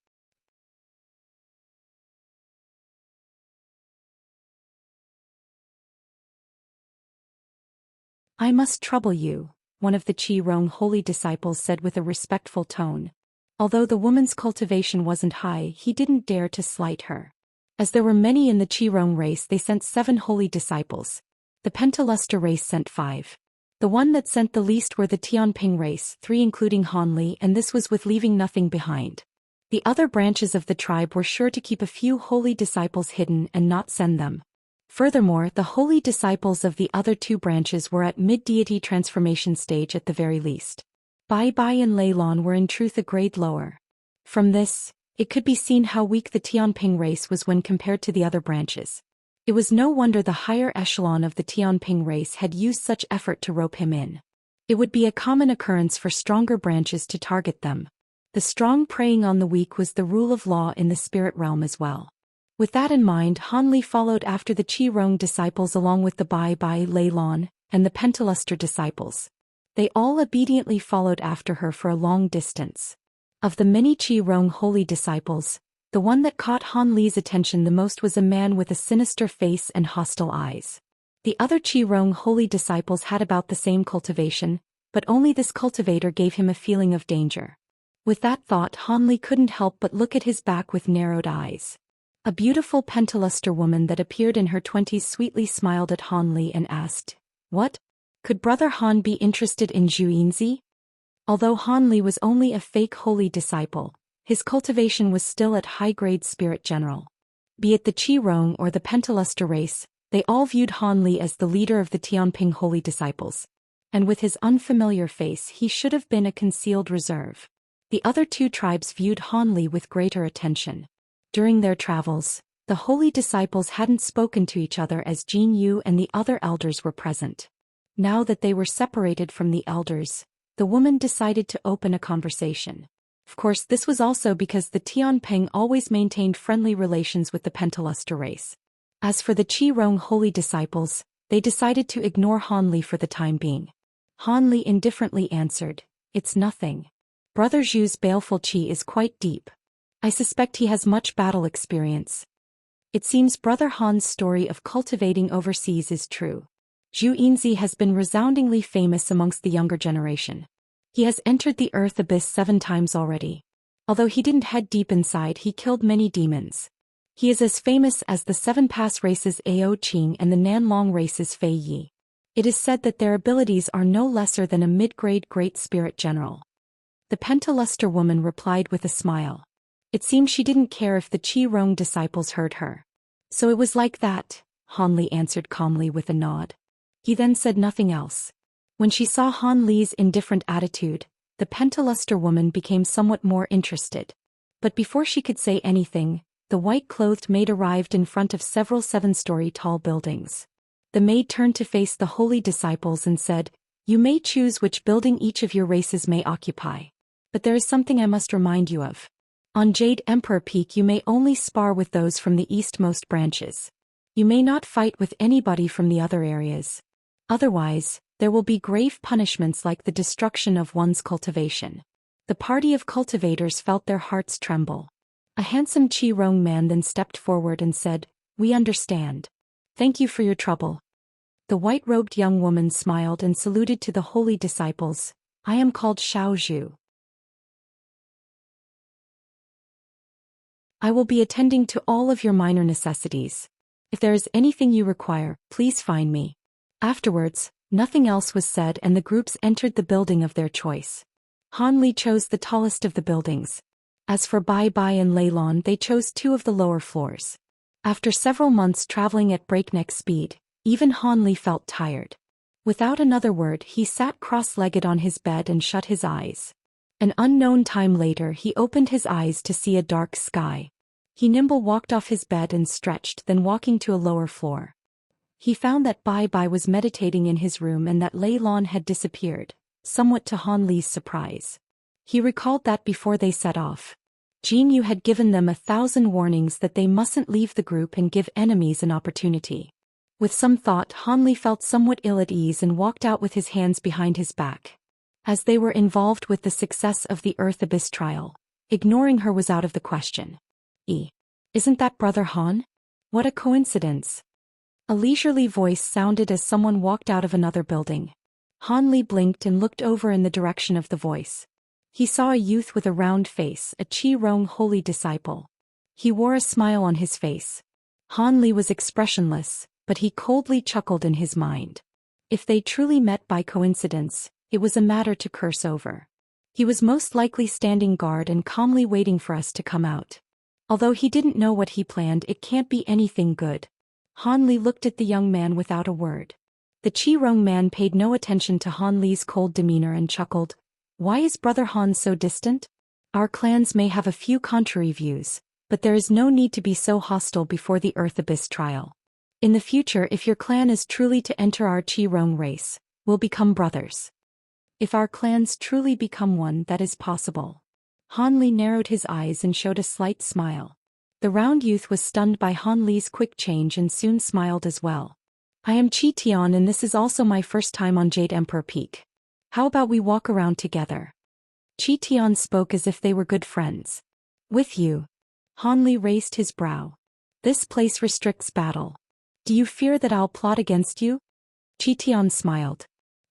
I must trouble you, one of the Qirong holy disciples said with a respectful tone. Although the woman's cultivation wasn't high, he didn't dare to slight her. As there were many in the Qirong race, they sent 7 holy disciples. The Pentaluster race sent 5. The one that sent the least were the Tianping race, 3 including Han Li, and this was with leaving nothing behind. The other branches of the tribe were sure to keep a few holy disciples hidden and not send them. Furthermore, the holy disciples of the other 2 branches were at mid-deity transformation stage at the very least. Bai Bai and Lei Lan were in truth a grade lower. From this, it could be seen how weak the Tianping race was when compared to the other branches. It was no wonder the higher echelon of the Tianping race had used such effort to rope him in. It would be a common occurrence for stronger branches to target them. The strong preying on the weak was the rule of law in the spirit realm as well. With that in mind, Han Li followed after the Qirong disciples along with the Bai Bai, Lei Lan, and the Pentaluster disciples. They all obediently followed after her for a long distance. Of the many Qirong holy disciples, the one that caught Han Li's attention the most was a man with a sinister face and hostile eyes. The other Qirong holy disciples had about the same cultivation, but only this cultivator gave him a feeling of danger. With that thought, Han Li couldn't help but look at his back with narrowed eyes. A beautiful Pentaluster woman that appeared in her 20s sweetly smiled at Han Li and asked, What? Could Brother Han be interested in Zhu Yinzi? Although Han Li was only a fake holy disciple, his cultivation was still at high-grade spirit general. Be it the Qirong or the Pentaluster race, they all viewed Han Li as the leader of the Tianping holy disciples. And with his unfamiliar face, he should have been a concealed reserve. The other 2 tribes viewed Han Li with greater attention. During their travels, the holy disciples hadn't spoken to each other as Jin Yu and the other elders were present. Now that they were separated from the elders, the woman decided to open a conversation. Of course, this was also because the Tianping always maintained friendly relations with the Pentaluster race. As for the Qirong holy disciples, they decided to ignore Han Li for the time being. Han Li indifferently answered, It's nothing. Brother Zhu's baleful qi is quite deep. I suspect he has much battle experience. It seems Brother Han's story of cultivating overseas is true. Zhu Yinzi has been resoundingly famous amongst the younger generation. He has entered the earth abyss 7 times already. Although he didn't head deep inside, he killed many demons. He is as famous as the 7 Pass races Ao Qing and the Nanlong races Fei Yi. It is said that their abilities are no lesser than a mid-grade Great Spirit General. The Pentaluster woman replied with a smile. It seemed she didn't care if the Qirong disciples heard her. So it was like that, Han Li answered calmly with a nod. He then said nothing else. When she saw Han Li's indifferent attitude, the Pentaluster woman became somewhat more interested. But before she could say anything, the white-clothed maid arrived in front of several 7-story tall buildings. The maid turned to face the holy disciples and said, You may choose which building each of your races may occupy. But there is something I must remind you of. On Jade Emperor Peak you may only spar with those from the eastmost branches. You may not fight with anybody from the other areas. Otherwise, there will be grave punishments like the destruction of one's cultivation. The party of cultivators felt their hearts tremble. A handsome Qirong man then stepped forward and said, We understand. Thank you for your trouble. The white-robed young woman smiled and saluted to the holy disciples. I am called Xiao Zhu. I will be attending to all of your minor necessities. If there is anything you require, please find me. Afterwards, nothing else was said and the groups entered the building of their choice. Han Li chose the tallest of the buildings. As for Bai Bai and Lei Lan, they chose 2 of the lower floors. After several months traveling at breakneck speed, even Han Li felt tired. Without another word, he sat cross-legged on his bed and shut his eyes. An unknown time later, he opened his eyes to see a dark sky. He nimble walked off his bed and stretched, then walking to a lower floor. He found that Bai Bai was meditating in his room and that Lei Lan had disappeared, somewhat to Han Li's surprise. He recalled that before they set off, Jin Yu had given them 1,000 warnings that they mustn't leave the group and give enemies an opportunity. With some thought, Han Li felt somewhat ill at ease and walked out with his hands behind his back. As they were involved with the success of the Earth Abyss trial, ignoring her was out of the question. Isn't that Brother Han? What a coincidence. A leisurely voice sounded as someone walked out of another building. Han Li blinked and looked over in the direction of the voice. He saw a youth with a round face, a Qi Rong holy disciple. He wore a smile on his face. Han Li was expressionless, but he coldly chuckled in his mind. If they truly met by coincidence, it was a matter to curse over. He was most likely standing guard and calmly waiting for us to come out. Although he didn't know what he planned, it can't be anything good. Han Li looked at the young man without a word. The Qi Rong man paid no attention to Han Li's cold demeanor and chuckled. Why is Brother Han so distant? Our clans may have a few contrary views, but there is no need to be so hostile before the Earth Abyss trial. In the future, if your clan is truly to enter our Qi Rong race, we'll become brothers. If our clans truly become one, that is possible. Han Li narrowed his eyes and showed a slight smile. The round youth was stunned by Han Li's quick change and soon smiled as well. I am Qi Tian and this is also my first time on Jade Emperor Peak. How about we walk around together? Qi Tian spoke as if they were good friends. With you? Han Li raised his brow. This place restricts battle. Do you fear that I'll plot against you? Qi Tian smiled.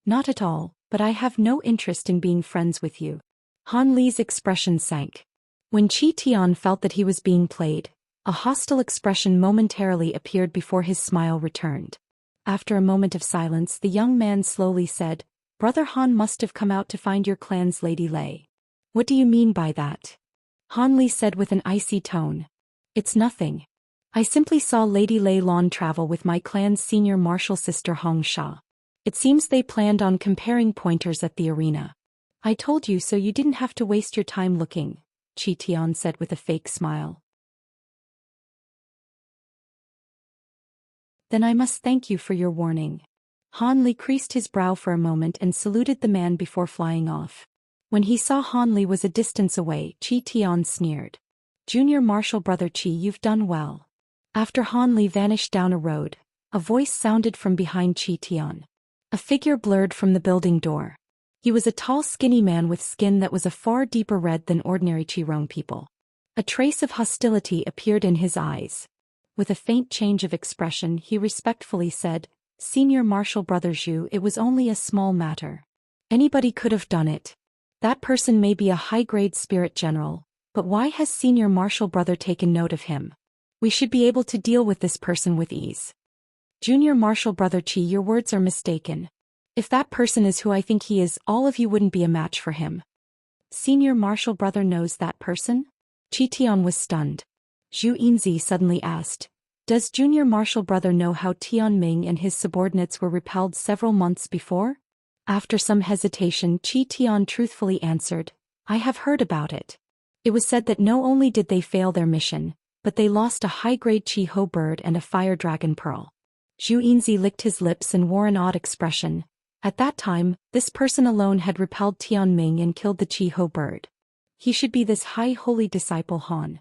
Not at all, but I have no interest in being friends with you. Han Li's expression sank. When Qi Tian felt that he was being played, a hostile expression momentarily appeared before his smile returned. After a moment of silence, the young man slowly said, Brother Han must have come out to find your clan's Lady Lei. What do you mean by that? Han Li said with an icy tone. It's nothing. I simply saw Lady Lei Lan travel with my clan's senior martial sister Xianxia. It seems they planned on comparing pointers at the arena. I told you so you didn't have to waste your time looking, Qi Tian said with a fake smile. Then I must thank you for your warning. Han Li creased his brow for a moment and saluted the man before flying off. When he saw Han Li was a distance away, Qi Tian sneered. Junior Martial Brother Qi, you've done well. After Han Li vanished down a road, a voice sounded from behind Qi Tian. A figure blurred from the building door. He was a tall skinny man with skin that was a far deeper red than ordinary Qi Rong people. A trace of hostility appeared in his eyes. With a faint change of expression, he respectfully said, Senior Martial Brother Zhu, it was only a small matter. Anybody could have done it. That person may be a high-grade spirit general, but why has Senior Martial Brother taken note of him? We should be able to deal with this person with ease. Junior Martial Brother Qi, your words are mistaken. If that person is who I think he is, all of you wouldn't be a match for him. Senior Martial Brother knows that person? Qi Tian was stunned. Zhu Yinzi suddenly asked, Does Junior Martial Brother know how Tian Ming and his subordinates were repelled several months before? After some hesitation, Qi Tian truthfully answered, I have heard about it. It was said that not only did they fail their mission, but they lost a high-grade Qi Ho bird and a fire dragon pearl. Zhu Yinzi licked his lips and wore an odd expression. At that time, this person alone had repelled Tian Ming and killed the Qi Ho bird. He should be this high holy disciple Han.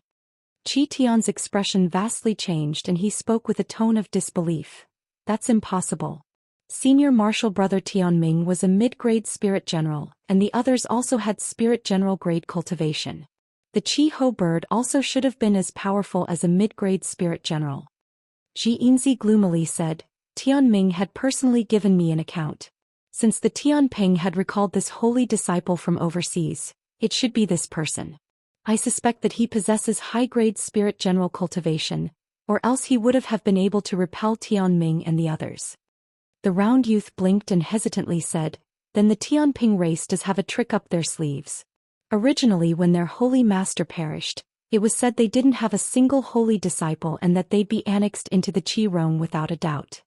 Qi Tian's expression vastly changed and he spoke with a tone of disbelief. That's impossible. Senior Martial Brother Tian Ming was a mid-grade spirit general, and the others also had spirit general grade cultivation. The Qi Ho bird also should have been as powerful as a mid-grade spirit general. Zhu Yinzi gloomily said, Tian Ming had personally given me an account. Since the Tian Ping had recalled this holy disciple from overseas, it should be this person. I suspect that he possesses high-grade spirit general cultivation, or else he would have been able to repel Tian Ming and the others. The round youth blinked and hesitantly said, Then the Tian Ping race does have a trick up their sleeves. Originally, when their holy master perished, it was said they didn't have a single holy disciple and that they'd be annexed into the Qi Rong without a doubt.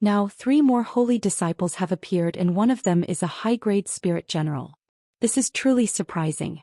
Now 3 more holy disciples have appeared and one of them is a high-grade spirit general. This is truly surprising.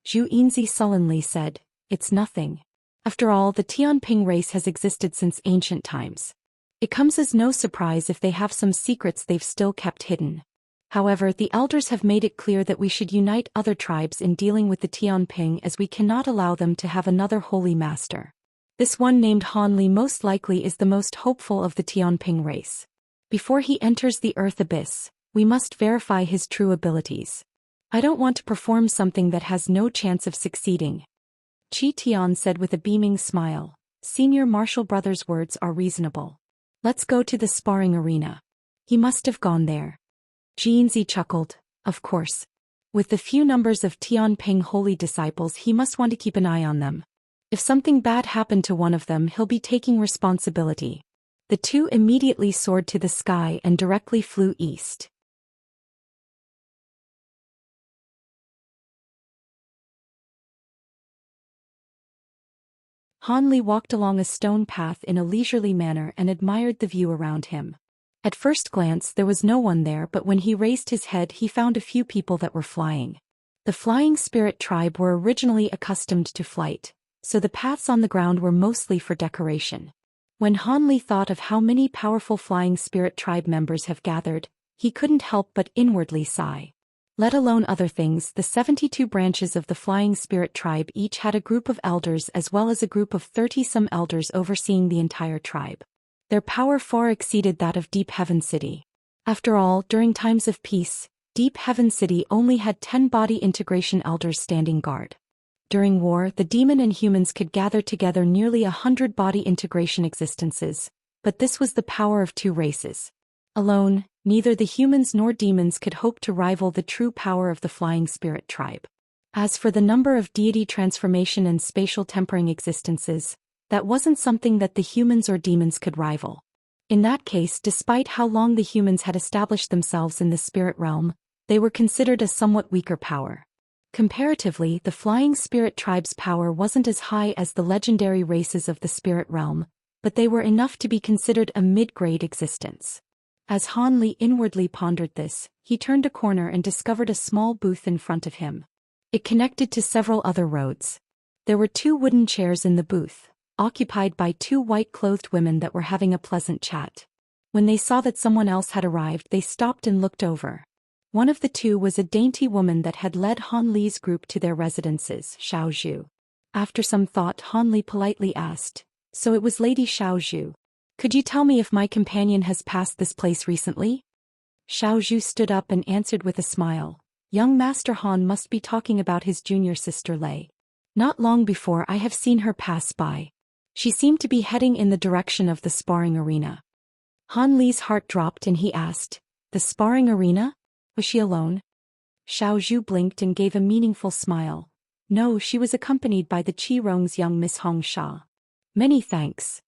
Zhu Xian sullenly said, "It's nothing. After all, the Tianping race has existed since ancient times. It comes as no surprise if they have some secrets they've still kept hidden. However, the elders have made it clear that we should unite other tribes in dealing with the Tianping as we cannot allow them to have another holy master. This one named Han Li most likely is the most hopeful of the Tianping race. Before he enters the Earth Abyss, we must verify his true abilities. I don't want to perform something that has no chance of succeeding." Qi Tian said with a beaming smile, "Senior Marshal Brother's words are reasonable. Let's go to the sparring arena." He must have gone there. Jianzi chuckled, "Of course. With the few numbers of Tianping holy disciples, he must want to keep an eye on them. If something bad happened to one of them, he'll be taking responsibility." The two immediately soared to the sky and directly flew east. Han Li walked along a stone path in a leisurely manner and admired the view around him. At first glance there was no one there, but when he raised his head he found a few people that were flying. The flying spirit tribe were originally accustomed to flight, so the paths on the ground were mostly for decoration. When Han Li thought of how many powerful flying spirit tribe members have gathered, he couldn't help but inwardly sigh. Let alone other things, the 72 branches of the flying spirit tribe each had a group of elders as well as a group of 30-some elders overseeing the entire tribe. Their power far exceeded that of Deep Heaven City. After all, during times of peace, Deep Heaven City only had 10 body integration elders standing guard. During war, the demon and humans could gather together nearly 100 body integration existences, but this was the power of 2 races. Alone, neither the humans nor demons could hope to rival the true power of the flying spirit tribe. As for the number of deity transformation and spatial tempering existences, that wasn't something that the humans or demons could rival. In that case, despite how long the humans had established themselves in the spirit realm, they were considered a somewhat weaker power. Comparatively, the flying spirit tribe's power wasn't as high as the legendary races of the spirit realm, but they were enough to be considered a mid-grade existence. As Han Li inwardly pondered this, he turned a corner and discovered a small booth in front of him. It connected to several other roads. There were 2 wooden chairs in the booth, occupied by 2 white-clothed women that were having a pleasant chat. When they saw that someone else had arrived, they stopped and looked over. One of the 2 was a dainty woman that had led Han Li's group to their residences, Xiao Zhu. After some thought, Han Li politely asked, "So it was Lady Xiao Zhu. Could you tell me if my companion has passed this place recently?" Xiao Zhu stood up and answered with a smile, "Young Master Han must be talking about his junior sister Lei. Not long before I have seen her pass by. She seemed to be heading in the direction of the sparring arena." Han Li's heart dropped and he asked, "The sparring arena? Was she alone?" Xiao Zhu blinked and gave a meaningful smile. "No, she was accompanied by the Qirong's young Miss Hong Sha." "Many thanks."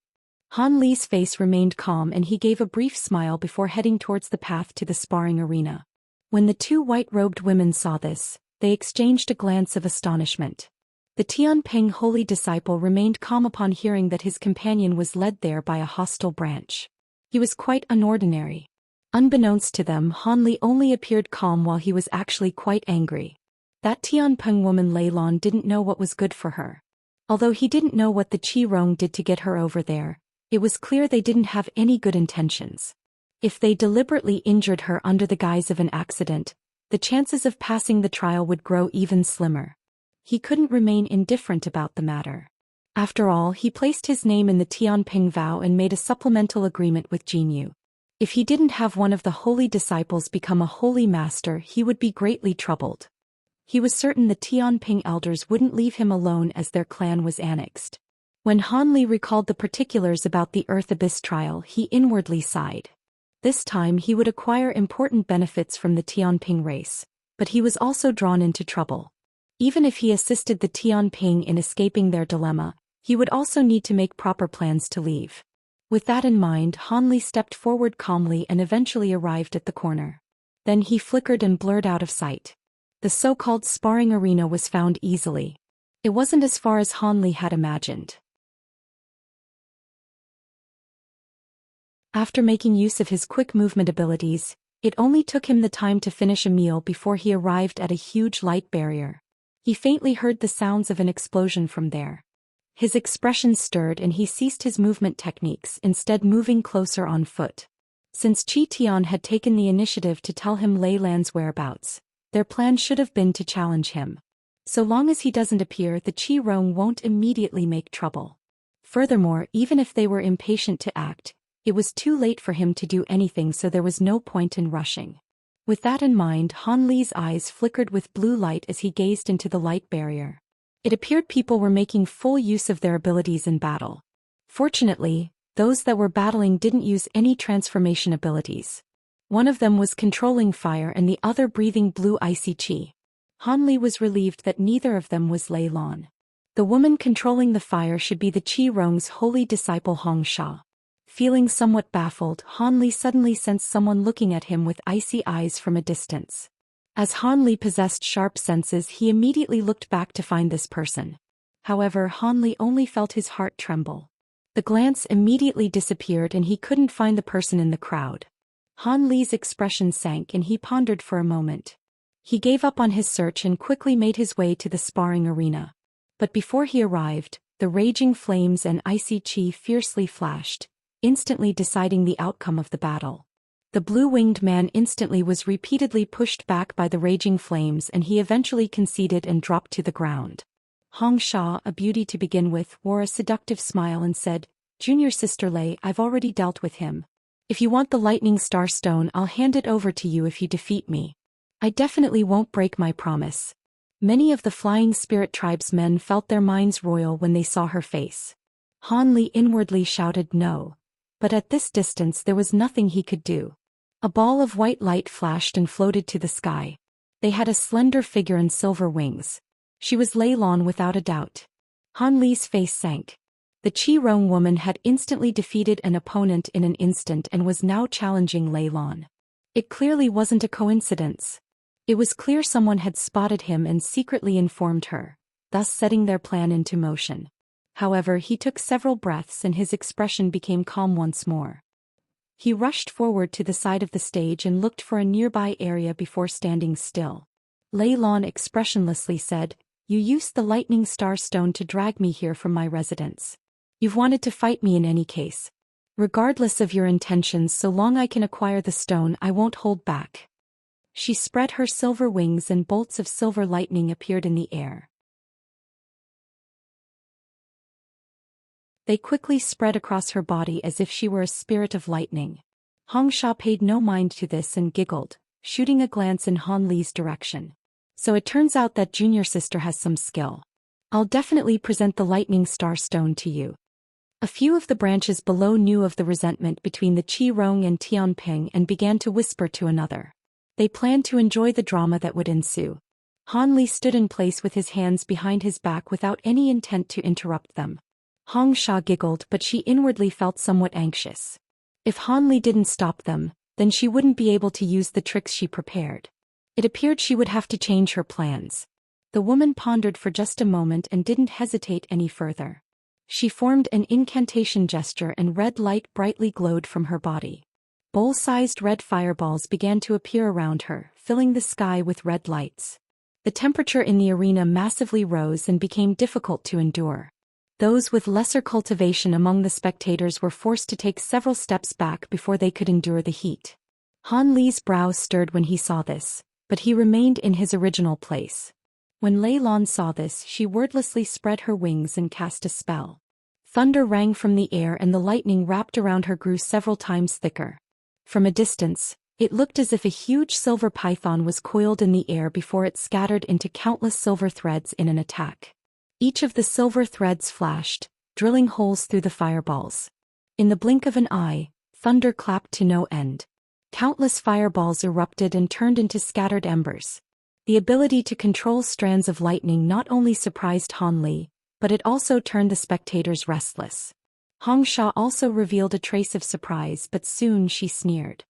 Han Li's face remained calm and he gave a brief smile before heading towards the path to the sparring arena. When the 2 white-robed women saw this, they exchanged a glance of astonishment. The Tianping holy disciple remained calm upon hearing that his companion was led there by a hostile branch. He was quite unordinary. Unbeknownst to them, Han Li only appeared calm while he was actually quite angry. That Tianping woman Lei Lan didn't know what was good for her. Although he didn't know what the Qirong did to get her over there, it was clear they didn't have any good intentions. If they deliberately injured her under the guise of an accident, the chances of passing the trial would grow even slimmer. He couldn't remain indifferent about the matter. After all, he placed his name in the Tianping vow and made a supplemental agreement with Jinyu. If he didn't have one of the holy disciples become a holy master, he would be greatly troubled. He was certain the Tianping elders wouldn't leave him alone as their clan was annexed. When Han Li recalled the particulars about the Earth Abyss trial, he inwardly sighed. This time he would acquire important benefits from the Tianping race, but he was also drawn into trouble. Even if he assisted the Tianping in escaping their dilemma, he would also need to make proper plans to leave. With that in mind, Han Li stepped forward calmly and eventually arrived at the corner. Then he flickered and blurred out of sight. The so-called sparring arena was found easily. It wasn't as far as Han Li had imagined. After making use of his quick movement abilities, it only took him the time to finish a meal before he arrived at a huge light barrier. He faintly heard the sounds of an explosion from there. His expression stirred and he ceased his movement techniques, instead moving closer on foot. Since Qi Tian had taken the initiative to tell him Lei Lan's whereabouts, their plan should have been to challenge him. So long as he doesn't appear, the Qi Rong won't immediately make trouble. Furthermore, even if they were impatient to act, it was too late for him to do anything, so there was no point in rushing. With that in mind, Han Li's eyes flickered with blue light as he gazed into the light barrier. It appeared people were making full use of their abilities in battle. Fortunately, those that were battling didn't use any transformation abilities. One of them was controlling fire and the other breathing blue icy qi. Han Li was relieved that neither of them was Lei Lan. The woman controlling the fire should be the Qi Rong's holy disciple Hong Sha. Feeling somewhat baffled, Han Li suddenly sensed someone looking at him with icy eyes from a distance. As Han Li possessed sharp senses, he immediately looked back to find this person. However, Han Li only felt his heart tremble. The glance immediately disappeared and he couldn't find the person in the crowd. Han Li's expression sank and he pondered for a moment. He gave up on his search and quickly made his way to the sparring arena. But before he arrived, the raging flames and icy qi fiercely flashed, instantly deciding the outcome of the battle. The blue-winged man instantly was repeatedly pushed back by the raging flames and he eventually conceded and dropped to the ground. Hong Sha, a beauty to begin with, wore a seductive smile and said, "Junior Sister Lei, I've already dealt with him. If you want the lightning star stone, I'll hand it over to you if you defeat me. I definitely won't break my promise." Many of the Flying Spirit tribesmen felt their minds roil when they saw her face. Han Li inwardly shouted no. But at this distance there was nothing he could do. A ball of white light flashed and floated to the sky. They had a slender figure and silver wings. She was Lei Lan without a doubt. Han Li's face sank. The Qi Rong woman had instantly defeated an opponent in an instant and was now challenging Lei Lan. It clearly wasn't a coincidence. It was clear someone had spotted him and secretly informed her, thus setting their plan into motion. However, he took several breaths and his expression became calm once more. He rushed forward to the side of the stage and looked for a nearby area before standing still. Lei Lan expressionlessly said, "You used the lightning star stone to drag me here from my residence. You've wanted to fight me in any case. Regardless of your intentions, so long I can acquire the stone, I won't hold back." She spread her silver wings and bolts of silver lightning appeared in the air. They quickly spread across her body as if she were a spirit of lightning. Hong Sha paid no mind to this and giggled, shooting a glance in Han Li's direction. "So it turns out that junior sister has some skill. I'll definitely present the lightning star stone to you." A few of the branches below knew of the resentment between the Qi Rong and Tianping and began to whisper to another. They planned to enjoy the drama that would ensue. Han Li stood in place with his hands behind his back without any intent to interrupt them. Hong Sha giggled, but she inwardly felt somewhat anxious. If Han Li didn't stop them, then she wouldn't be able to use the tricks she prepared. It appeared she would have to change her plans. The woman pondered for just a moment and didn't hesitate any further. She formed an incantation gesture and red light brightly glowed from her body. Bowl-sized red fireballs began to appear around her, filling the sky with red lights. The temperature in the arena massively rose and became difficult to endure. Those with lesser cultivation among the spectators were forced to take several steps back before they could endure the heat. Han Li's brow stirred when he saw this, but he remained in his original place. When Lei Lan saw this, she wordlessly spread her wings and cast a spell. Thunder rang from the air and the lightning wrapped around her grew several times thicker. From a distance, it looked as if a huge silver python was coiled in the air before it scattered into countless silver threads in an attack. Each of the silver threads flashed, drilling holes through the fireballs. In the blink of an eye, thunder clapped to no end. Countless fireballs erupted and turned into scattered embers. The ability to control strands of lightning not only surprised Han Li, but it also turned the spectators restless. Hong Sha also revealed a trace of surprise, but soon she sneered.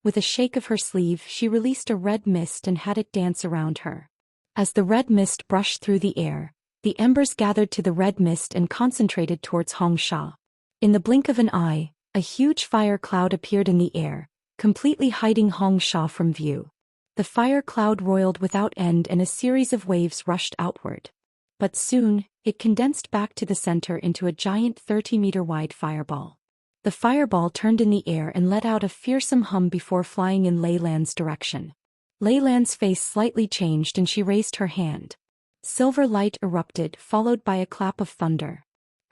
With a shake of her sleeve, she released a red mist and had it dance around her. As the red mist brushed through the air, the embers gathered to the red mist and concentrated towards Hong Sha. In the blink of an eye, A huge fire cloud appeared in the air, completely hiding Xianxia from view. The fire cloud roiled without end and a series of waves rushed outward. But soon, it condensed back to the center into a giant 30-meter-wide fireball. The fireball turned in the air and let out a fearsome hum before flying in Lei Lan's direction. Lei Lan's face slightly changed and she raised her hand. Silver light erupted, followed by a clap of thunder.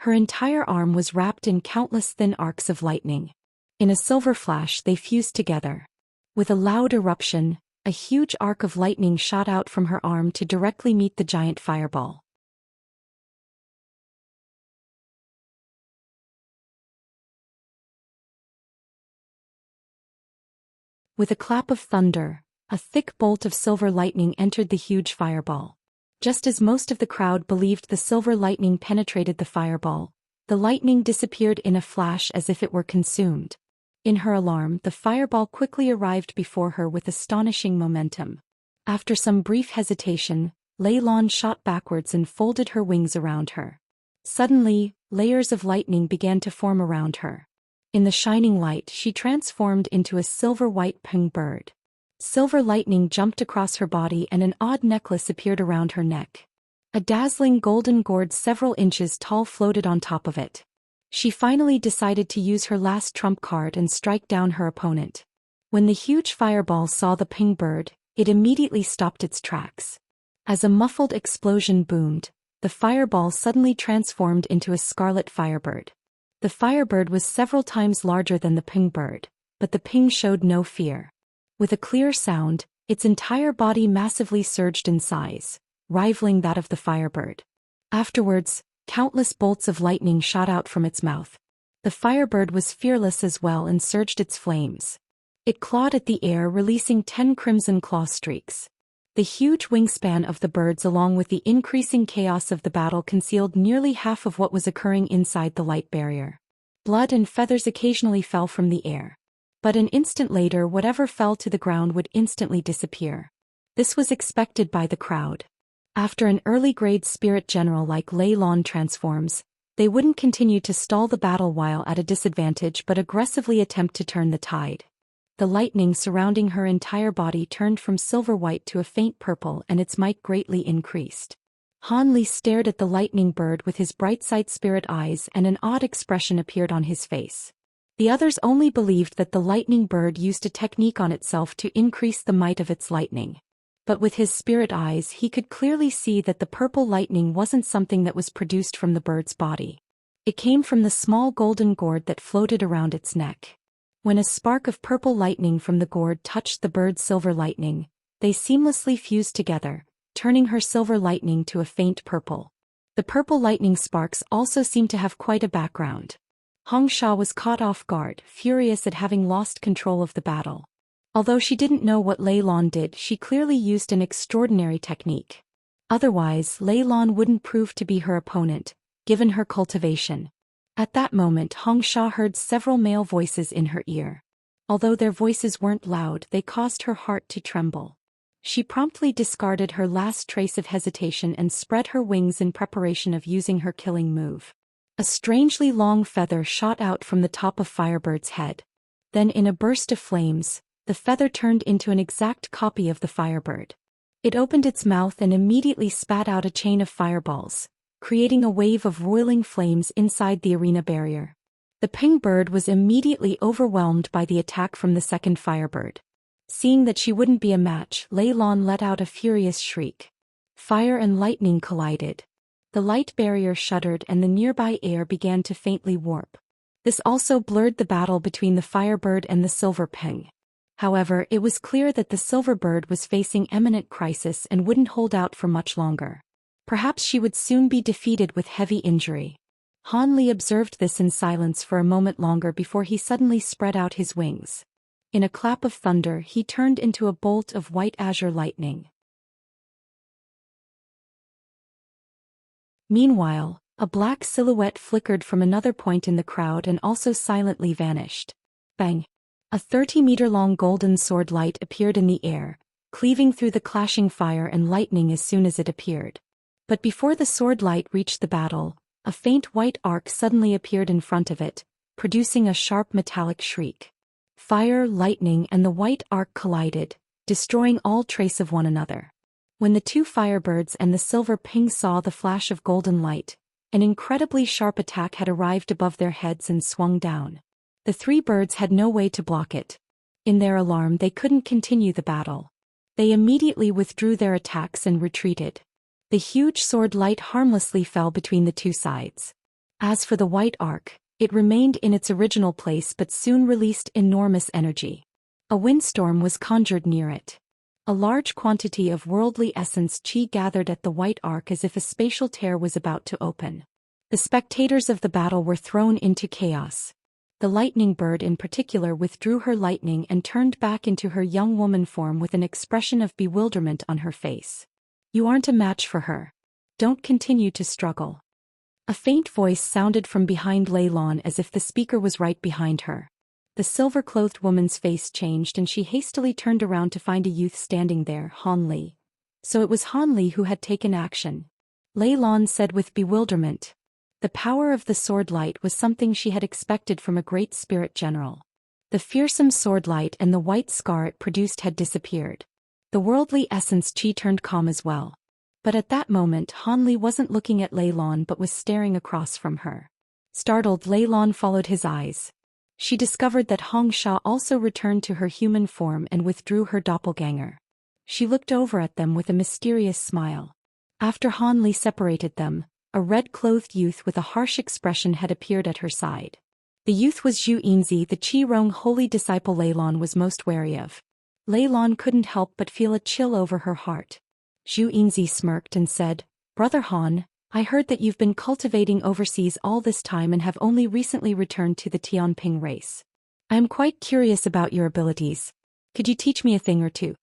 Her entire arm was wrapped in countless thin arcs of lightning. In a silver flash they fused together. With a loud eruption, a huge arc of lightning shot out from her arm to directly meet the giant fireball. With a clap of thunder, a thick bolt of silver lightning entered the huge fireball. Just as most of the crowd believed the silver lightning penetrated the fireball, the lightning disappeared in a flash as if it were consumed. In her alarm, the fireball quickly arrived before her with astonishing momentum. After some brief hesitation, Lei Lan shot backwards and folded her wings around her. Suddenly, layers of lightning began to form around her. In the shining light, she transformed into a silver-white peng bird. Silver lightning jumped across her body and an odd necklace appeared around her neck. A dazzling golden gourd several inches tall floated on top of it. She finally decided to use her last trump card and strike down her opponent. When the huge fireball saw the peng bird, it immediately stopped its tracks. As a muffled explosion boomed, the fireball suddenly transformed into a scarlet firebird. The firebird was several times larger than the peng bird, but the peng showed no fear. With a clear sound, its entire body massively surged in size, rivaling that of the firebird. Afterwards, countless bolts of lightning shot out from its mouth. The firebird was fearless as well and surged its flames. It clawed at the air, releasing 10 crimson claw streaks. The huge wingspan of the birds along with the increasing chaos of the battle concealed nearly half of what was occurring inside the light barrier. Blood and feathers occasionally fell from the air. But an instant later whatever fell to the ground would instantly disappear. This was expected by the crowd. After an early-grade spirit general like Lei Lan transforms, they wouldn't continue to stall the battle while at a disadvantage but aggressively attempt to turn the tide. The lightning surrounding her entire body turned from silver-white to a faint purple and its might greatly increased. Han Li stared at the lightning bird with his bright-side spirit eyes and an odd expression appeared on his face. The others only believed that the lightning bird used a technique on itself to increase the might of its lightning. But with his spirit eyes he could clearly see that the purple lightning wasn't something that was produced from the bird's body. It came from the small golden gourd that floated around its neck. When a spark of purple lightning from the gourd touched the bird's silver lightning, they seamlessly fused together, turning her silver lightning to a faint purple. The purple lightning sparks also seemed to have quite a background. Xianxia was caught off guard, furious at having lost control of the battle. Although she didn't know what Lei Lan did, she clearly used an extraordinary technique. Otherwise, Lei Lan wouldn't prove to be her opponent, given her cultivation. At that moment Xianxia heard several male voices in her ear. Although their voices weren't loud, they caused her heart to tremble. She promptly discarded her last trace of hesitation and spread her wings in preparation of using her killing move. A strangely long feather shot out from the top of Firebird's head. Then in a burst of flames, the feather turned into an exact copy of the Firebird. It opened its mouth and immediately spat out a chain of fireballs, creating a wave of roiling flames inside the arena barrier. The peng bird was immediately overwhelmed by the attack from the second Firebird. Seeing that she wouldn't be a match, Lei Lan let out a furious shriek. Fire and lightning collided. The light barrier shuddered and the nearby air began to faintly warp. This also blurred the battle between the Firebird and the silver peng. However, it was clear that the silver bird was facing imminent crisis and wouldn't hold out for much longer. Perhaps she would soon be defeated with heavy injury. Han Li observed this in silence for a moment longer before he suddenly spread out his wings. In a clap of thunder he turned into a bolt of white azure lightning. Meanwhile, a black silhouette flickered from another point in the crowd and also silently vanished. Bang! A 30-meter-long golden sword light appeared in the air, cleaving through the clashing fire and lightning as soon as it appeared. But before the sword light reached the battle, a faint white arc suddenly appeared in front of it, producing a sharp metallic shriek. Fire, lightning, and the white arc collided, destroying all trace of one another. When the two firebirds and the silver ping saw the flash of golden light, an incredibly sharp attack had arrived above their heads and swung down. The three birds had no way to block it. In their alarm, they couldn't continue the battle. They immediately withdrew their attacks and retreated. The huge sword light harmlessly fell between the two sides. As for the white arc, it remained in its original place but soon released enormous energy. A windstorm was conjured near it. A large quantity of worldly essence qi gathered at the white arc as if a spatial tear was about to open. The spectators of the battle were thrown into chaos. The lightning bird in particular withdrew her lightning and turned back into her young woman form with an expression of bewilderment on her face. "You aren't a match for her. Don't continue to struggle." A faint voice sounded from behind Lei Lan as if the speaker was right behind her. The silver-clothed woman's face changed and she hastily turned around to find a youth standing there, Han Li. So it was Han Li who had taken action. Lei Lan said with bewilderment. The power of the sword light was something she had expected from a great spirit general. The fearsome sword light and the white scar it produced had disappeared. The worldly essence qi turned calm as well. But at that moment Han Li wasn't looking at Lei Lan but was staring across from her. Startled, Lei Lan followed his eyes. She discovered that Hong Sha also returned to her human form and withdrew her doppelganger. She looked over at them with a mysterious smile. After Han Li separated them, a red-clothed youth with a harsh expression had appeared at her side. The youth was Zhu Yinzi, the Qi-Rong holy disciple Lei Lan was most wary of. Lei Lan couldn't help but feel a chill over her heart. Zhu Yinzi smirked and said, "Brother Han, I heard that you've been cultivating overseas all this time and have only recently returned to the Tianping race. I am quite curious about your abilities. Could you teach me a thing or two?"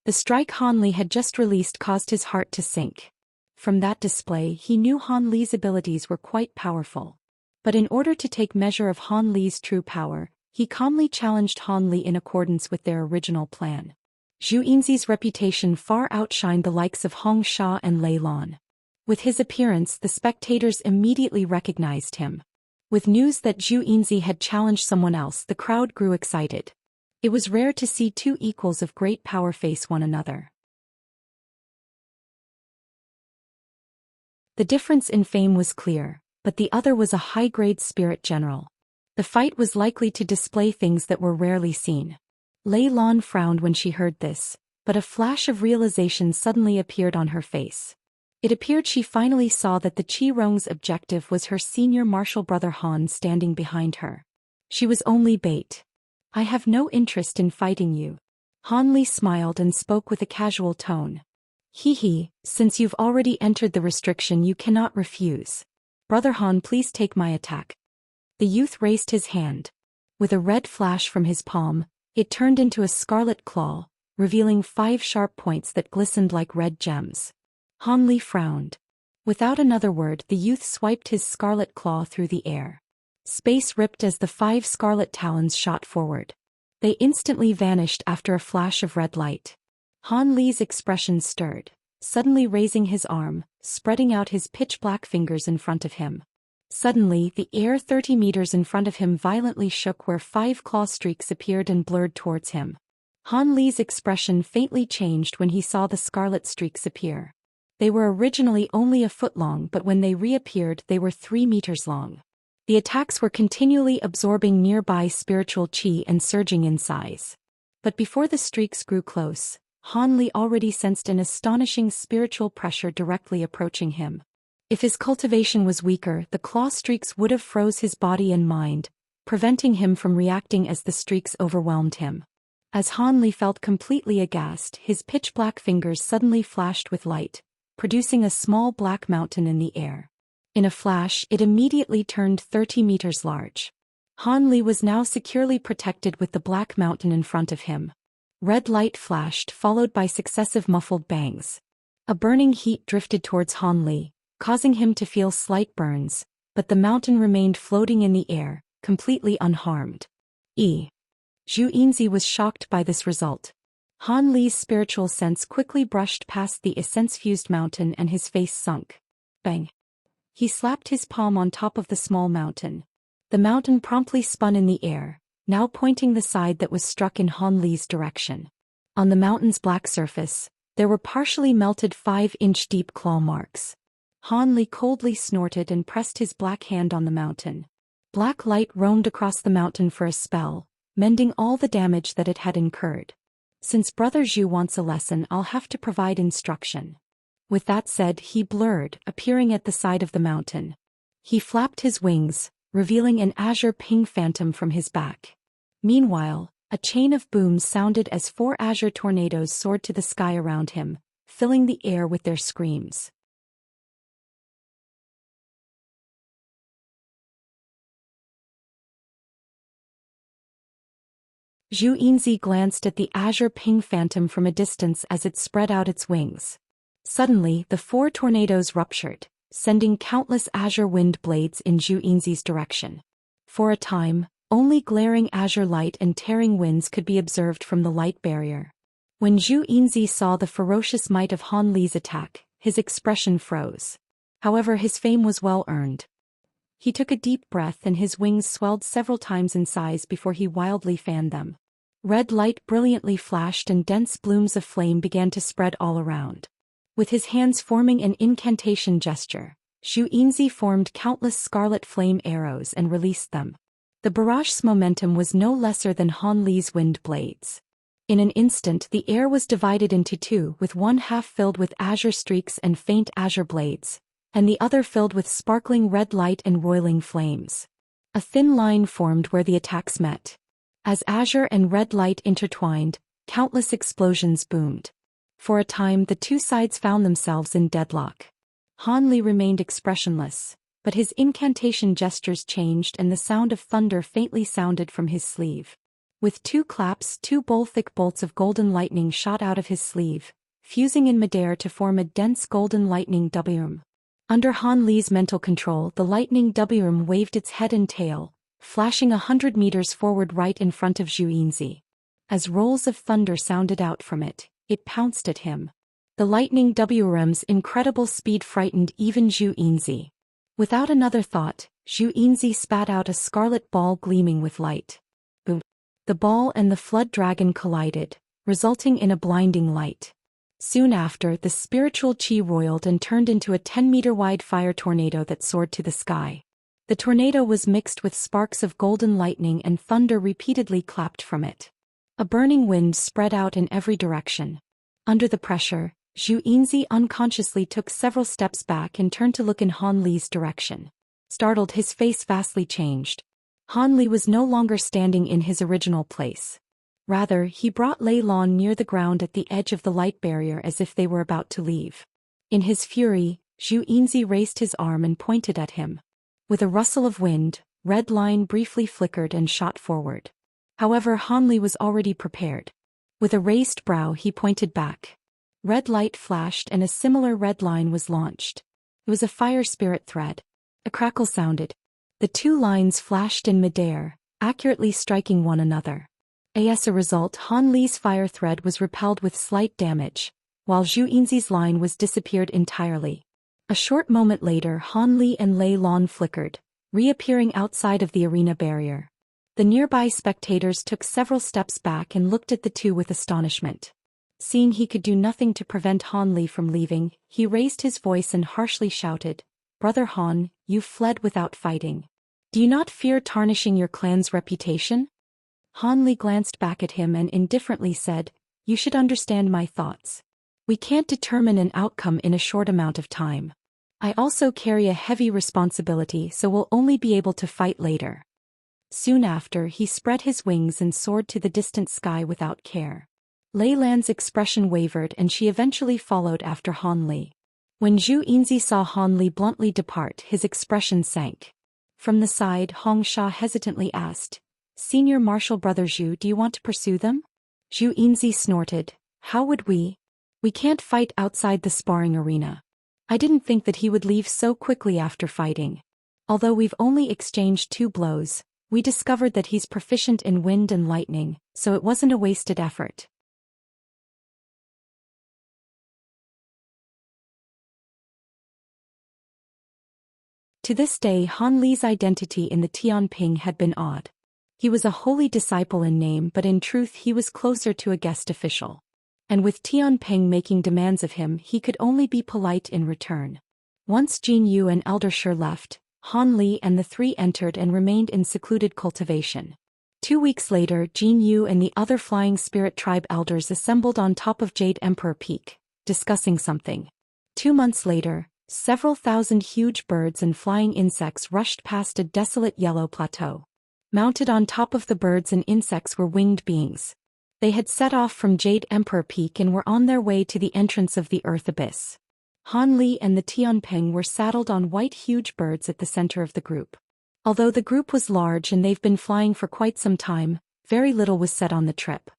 The strike Han Li had just released caused his heart to sink. From that display he knew Han Li's abilities were quite powerful. But in order to take measure of Han Li's true power, he calmly challenged Han Li in accordance with their original plan. Zhu Yinzi's reputation far outshined the likes of Hong Sha and Lei Lan. With his appearance, the spectators immediately recognized him. With news that Zhu Yinzi had challenged someone else, the crowd grew excited. It was rare to see two equals of great power face one another. The difference in fame was clear, but the other was a high-grade spirit general. The fight was likely to display things that were rarely seen. Lei Lan frowned when she heard this, but a flash of realization suddenly appeared on her face. It appeared she finally saw that the Qi-Rong's objective was her senior martial brother Han standing behind her. She was only bait. "I have no interest in fighting you." Han Li smiled and spoke with a casual tone. "He, since you've already entered the restriction you cannot refuse. Brother Han, please take my attack." The youth raised his hand. With a red flash from his palm, it turned into a scarlet claw, revealing 5 sharp points that glistened like red gems. Han Li frowned. Without another word, the youth swiped his scarlet claw through the air. Space ripped as the 5 scarlet talons shot forward. They instantly vanished after a flash of red light. Han Li's expression stirred, suddenly raising his arm, spreading out his pitch-black fingers in front of him. Suddenly, the air 30 meters in front of him violently shook where 5 claw streaks appeared and blurred towards him. Han Li's expression faintly changed when he saw the scarlet streaks appear. They were originally only a foot long, but when they reappeared they were 3 meters long. The attacks were continually absorbing nearby spiritual qi and surging in size. But before the streaks grew close, Han Li already sensed an astonishing spiritual pressure directly approaching him. If his cultivation was weaker, the claw streaks would have froze his body and mind, preventing him from reacting as the streaks overwhelmed him. As Han Li felt completely aghast, his pitch-black fingers suddenly flashed with light, producing a small black mountain in the air. In a flash, it immediately turned 30 meters large. Han Li was now securely protected with the black mountain in front of him. Red light flashed, followed by successive muffled bangs. A burning heat drifted towards Han Li, causing him to feel slight burns, but the mountain remained floating in the air, completely unharmed. Zhu Yinzi was shocked by this result. Han Li's spiritual sense quickly brushed past the essence-fused mountain and his face sunk. Bang! He slapped his palm on top of the small mountain. The mountain promptly spun in the air, now pointing the side that was struck in Han Li's direction. On the mountain's black surface, there were partially melted 5-inch deep claw marks. Han Li coldly snorted and pressed his black hand on the mountain. Black light roamed across the mountain for a spell, mending all the damage that it had incurred. Since Brother Zhou wants a lesson, I'll have to provide instruction. With that said, he blurred, appearing at the side of the mountain. He flapped his wings, revealing an azure ping phantom from his back. Meanwhile, a chain of booms sounded as 4 azure tornadoes soared to the sky around him, filling the air with their screams. Zhou Xian glanced at the azure ping phantom from a distance as it spread out its wings. Suddenly, the 4 tornadoes ruptured, sending countless azure wind blades in Zhou Xian's direction. For a time, only glaring azure light and tearing winds could be observed from the light barrier. When Zhou Xian saw the ferocious might of Han Li's attack, his expression froze. However, his fame was well earned. He took a deep breath and his wings swelled several times in size before he wildly fanned them. Red light brilliantly flashed and dense blooms of flame began to spread all around. With his hands forming an incantation gesture, Zhou Xian formed countless scarlet flame arrows and released them. The barrage's momentum was no lesser than Han Li's wind blades. In an instant, the air was divided into 2, with one half filled with azure streaks and faint azure blades, and the other filled with sparkling red light and roiling flames. A thin line formed where the attacks met. As azure and red light intertwined, countless explosions boomed. For a time, the 2 sides found themselves in deadlock. Han Li remained expressionless, but his incantation gestures changed and the sound of thunder faintly sounded from his sleeve. With 2 claps, 2 thick bolts of golden lightning shot out of his sleeve, fusing in midair to form a dense golden lightning W. Under Han Li's mental control, the lightning W waved its head and tail, flashing 100 meters forward right in front of Zhou Xian. As rolls of thunder sounded out from it, it pounced at him. The lightning WRM's incredible speed frightened even Zhou Xian. Without another thought, Zhou Xian spat out a scarlet ball gleaming with light. Boom! The ball and the flood dragon collided, resulting in a blinding light. Soon after, the spiritual chi roiled and turned into a 10-meter-wide fire tornado that soared to the sky. The tornado was mixed with sparks of golden lightning and thunder repeatedly clapped from it. A burning wind spread out in every direction. Under the pressure, Zhou Xian unconsciously took several steps back and turned to look in Han Li's direction. Startled, his face vastly changed. Han Li was no longer standing in his original place. Rather, he brought Lei Lan near the ground at the edge of the light barrier as if they were about to leave. In his fury, Zhou Xian raised his arm and pointed at him. With a rustle of wind, red line briefly flickered and shot forward. However, Han Li was already prepared. With a raised brow, he pointed back. Red light flashed and a similar red line was launched. It was a fire spirit thread. A crackle sounded. The 2 lines flashed in midair, accurately striking one another. As a result, Han Li's fire thread was repelled with slight damage, while Zhou Xian's line was disappeared entirely. A short moment later, Han Li and Lei Lan flickered, reappearing outside of the arena barrier. The nearby spectators took several steps back and looked at the 2 with astonishment. Seeing he could do nothing to prevent Han Li from leaving, he raised his voice and harshly shouted, "Brother Han, you fled without fighting. Do you not fear tarnishing your clan's reputation?" Han Li glanced back at him and indifferently said, "You should understand my thoughts. We can't determine an outcome in a short amount of time. I also carry a heavy responsibility, so we'll only be able to fight later." Soon after, he spread his wings and soared to the distant sky without care. Lei Lan's expression wavered and she eventually followed after Han Li. When Zhou Xian saw Han Li bluntly depart, his expression sank. From the side, Hong Sha hesitantly asked, "Senior Marshal Brother Zhou, do you want to pursue them?" Zhou Xian snorted, "How would we? We can't fight outside the sparring arena." I didn't think that he would leave so quickly after fighting. Although we've only exchanged 2 blows, we discovered that he's proficient in wind and lightning, so it wasn't a wasted effort. To this day Han Li's identity in the Tianping had been odd. He was a holy disciple in name, but in truth he was closer to a guest official. And with Tianping making demands of him, he could only be polite in return. Once Jin Yu and Elder Shi left, Han Li and the three entered and remained in secluded cultivation. 2 weeks later, Jin Yu and the other Flying Spirit Tribe elders assembled on top of Jade Emperor Peak, discussing something. 2 months later, several thousand huge birds and flying insects rushed past a desolate yellow plateau. Mounted on top of the birds and insects were winged beings. They had set off from Jade Emperor Peak and were on their way to the entrance of the Earth Abyss. Han Li and the Tianping were saddled on white huge birds at the center of the group. Although the group was large and they've been flying for quite some time, very little was said on the trip.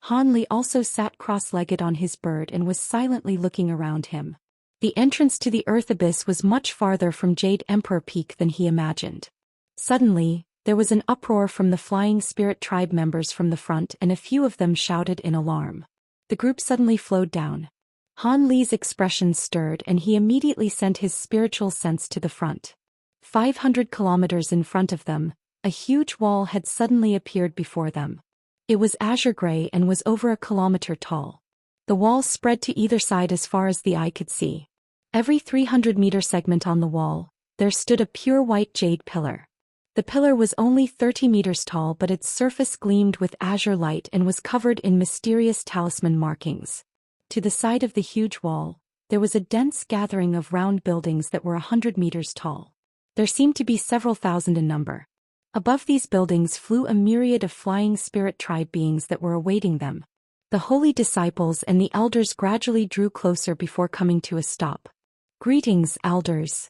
Han Li also sat cross-legged on his bird and was silently looking around him. The entrance to the Earth Abyss was much farther from Jade Emperor Peak than he imagined. Suddenly, there was an uproar from the Flying Spirit Tribe members from the front, and a few of them shouted in alarm. The group suddenly flowed down. Han Li's expression stirred and he immediately sent his spiritual sense to the front. 500 kilometers in front of them, a huge wall had suddenly appeared before them. It was azure gray and was over a kilometer tall. The wall spread to either side as far as the eye could see. Every 300-meter segment on the wall, there stood a pure white jade pillar. The pillar was only 30 meters tall, but its surface gleamed with azure light and was covered in mysterious talisman markings. To the side of the huge wall, there was a dense gathering of round buildings that were 100 meters tall. There seemed to be several thousand in number. Above these buildings flew a myriad of Flying Spirit Tribe beings that were awaiting them. The holy disciples and the elders gradually drew closer before coming to a stop. "Greetings, elders."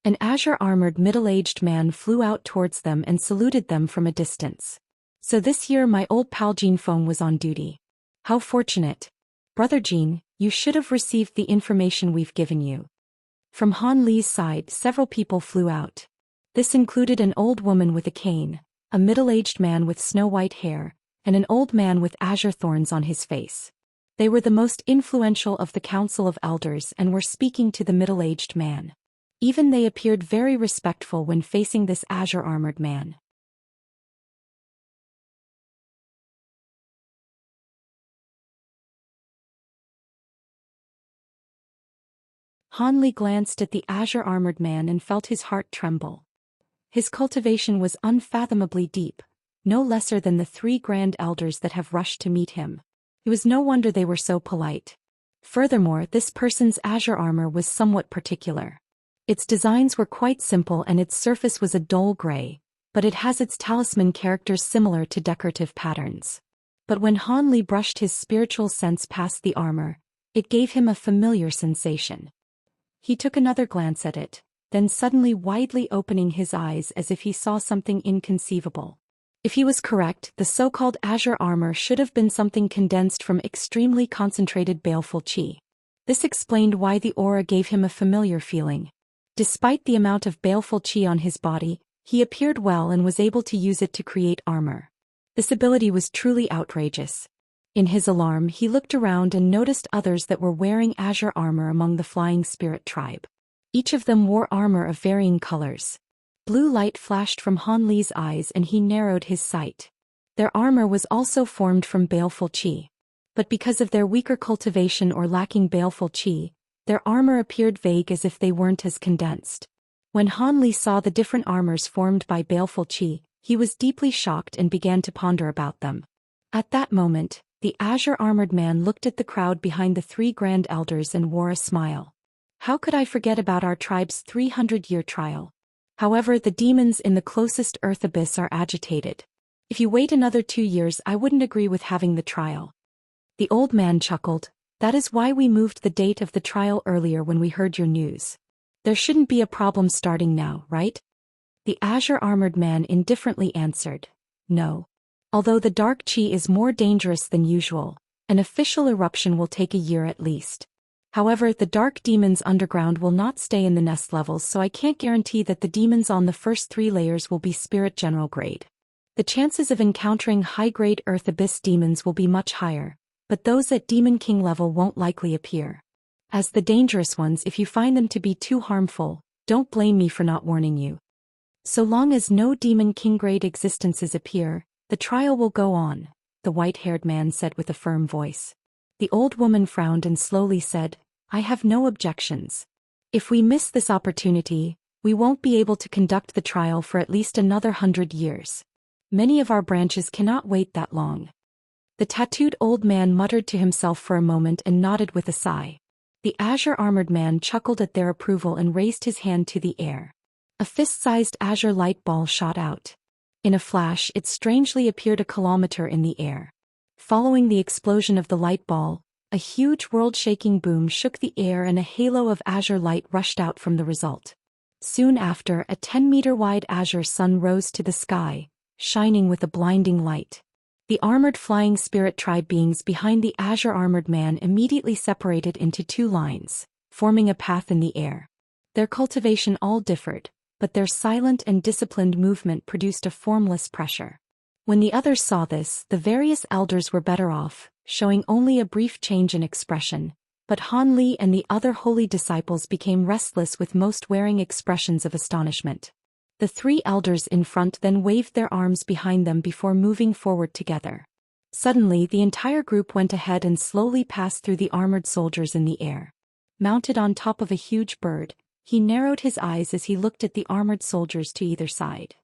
An azure-armored middle-aged man flew out towards them and saluted them from a distance. "So this year my old pal Jin Feng was on duty. How fortunate. Brother Jin, you should have received the information we've given you." From Han Li's side, several people flew out. This included an old woman with a cane, a middle-aged man with snow-white hair, and an old man with azure thorns on his face. They were the most influential of the Council of Elders and were speaking to the middle-aged man. Even they appeared very respectful when facing this azure-armored man. Han Li glanced at the azure-armored man and felt his heart tremble. His cultivation was unfathomably deep, no lesser than the 3 grand elders that have rushed to meet him. It was no wonder they were so polite. Furthermore, this person's azure armor was somewhat particular. Its designs were quite simple and its surface was a dull gray, but it has its talisman characters similar to decorative patterns. But when Han Li brushed his spiritual sense past the armor, it gave him a familiar sensation. He took another glance at it, then suddenly widely opening his eyes as if he saw something inconceivable. If he was correct, the so-called azure armor should have been something condensed from extremely concentrated baleful qi. This explained why the aura gave him a familiar feeling. Despite the amount of baleful qi on his body, he appeared well and was able to use it to create armor. This ability was truly outrageous. In his alarm, he looked around and noticed others that were wearing azure armor among the Flying Spirit Tribe. Each of them wore armor of varying colors. Blue light flashed from Han Li's eyes and he narrowed his sight. Their armor was also formed from baleful qi. But because of their weaker cultivation or lacking baleful qi, their armor appeared vague as if they weren't as condensed. When Han Li saw the different armors formed by baleful qi, he was deeply shocked and began to ponder about them. At that moment, the azure-armored man looked at the crowd behind the 3 grand elders and wore a smile. "How could I forget about our tribe's 300-year trial? However, the demons in the closest Earth Abyss are agitated. If you wait another 2 years, I wouldn't agree with having the trial." The old man chuckled. "That is why we moved the date of the trial earlier when we heard your news. There shouldn't be a problem starting now, right?" The azure-armored man indifferently answered, "No. Although the dark qi is more dangerous than usual, an official eruption will take a year at least. However, the dark demons underground will not stay in the nest levels, so I can't guarantee that the demons on the first 3 layers will be spirit general grade. The chances of encountering high-grade Earth Abyss demons will be much higher, but those at Demon King level won't likely appear. As the dangerous ones, if you find them to be too harmful, Don't blame me for not warning you. So long as no demon king-grade existences appear, the trial will go on, the white-haired man said with a firm voice. The old woman frowned and slowly said, I have no objections. If we miss this opportunity, we won't be able to conduct the trial for at least another 100 years. Many of our branches cannot wait that long. The tattooed old man muttered to himself for a moment and nodded with a sigh. The azure-armored man chuckled at their approval and raised his hand to the air. A fist-sized azure light ball shot out. In a flash, it strangely appeared a kilometer in the air. Following the explosion of the light ball, a huge world-shaking boom shook the air and a halo of azure light rushed out from the result. Soon after, a 10-meter-wide azure sun rose to the sky, shining with a blinding light. The armored flying spirit tribe beings behind the azure-armored man immediately separated into two lines, forming a path in the air. Their cultivation all differed, but their silent and disciplined movement produced a formless pressure. When the others saw this, the various elders were better off, showing only a brief change in expression, but Han Li and the other holy disciples became restless with most wearing expressions of astonishment. The three elders in front then waved their arms behind them before moving forward together. Suddenly, the entire group went ahead and slowly passed through the armored soldiers in the air. Mounted on top of a huge bird, he narrowed his eyes as he looked at the armored soldiers to either side.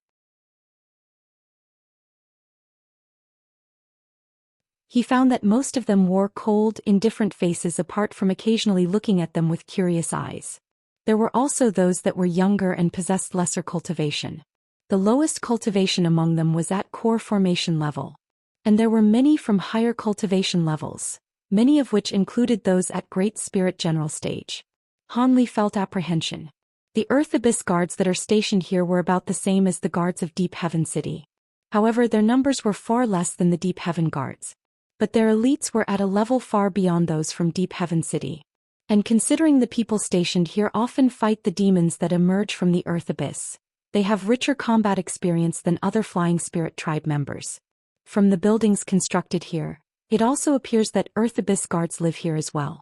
He found that most of them wore cold, indifferent faces apart from occasionally looking at them with curious eyes. There were also those that were younger and possessed lesser cultivation. The lowest cultivation among them was at core formation level. And there were many from higher cultivation levels, many of which included those at Great Spirit General stage. Han Li felt apprehension. The Earth Abyss guards that are stationed here were about the same as the guards of Deep Heaven City. However, their numbers were far less than the Deep Heaven guards. But their elites were at a level far beyond those from Deep Heaven City. And considering the people stationed here often fight the demons that emerge from the Earth Abyss, they have richer combat experience than other Flying Spirit Tribe members. From the buildings constructed here, it also appears that Earth Abyss guards live here as well.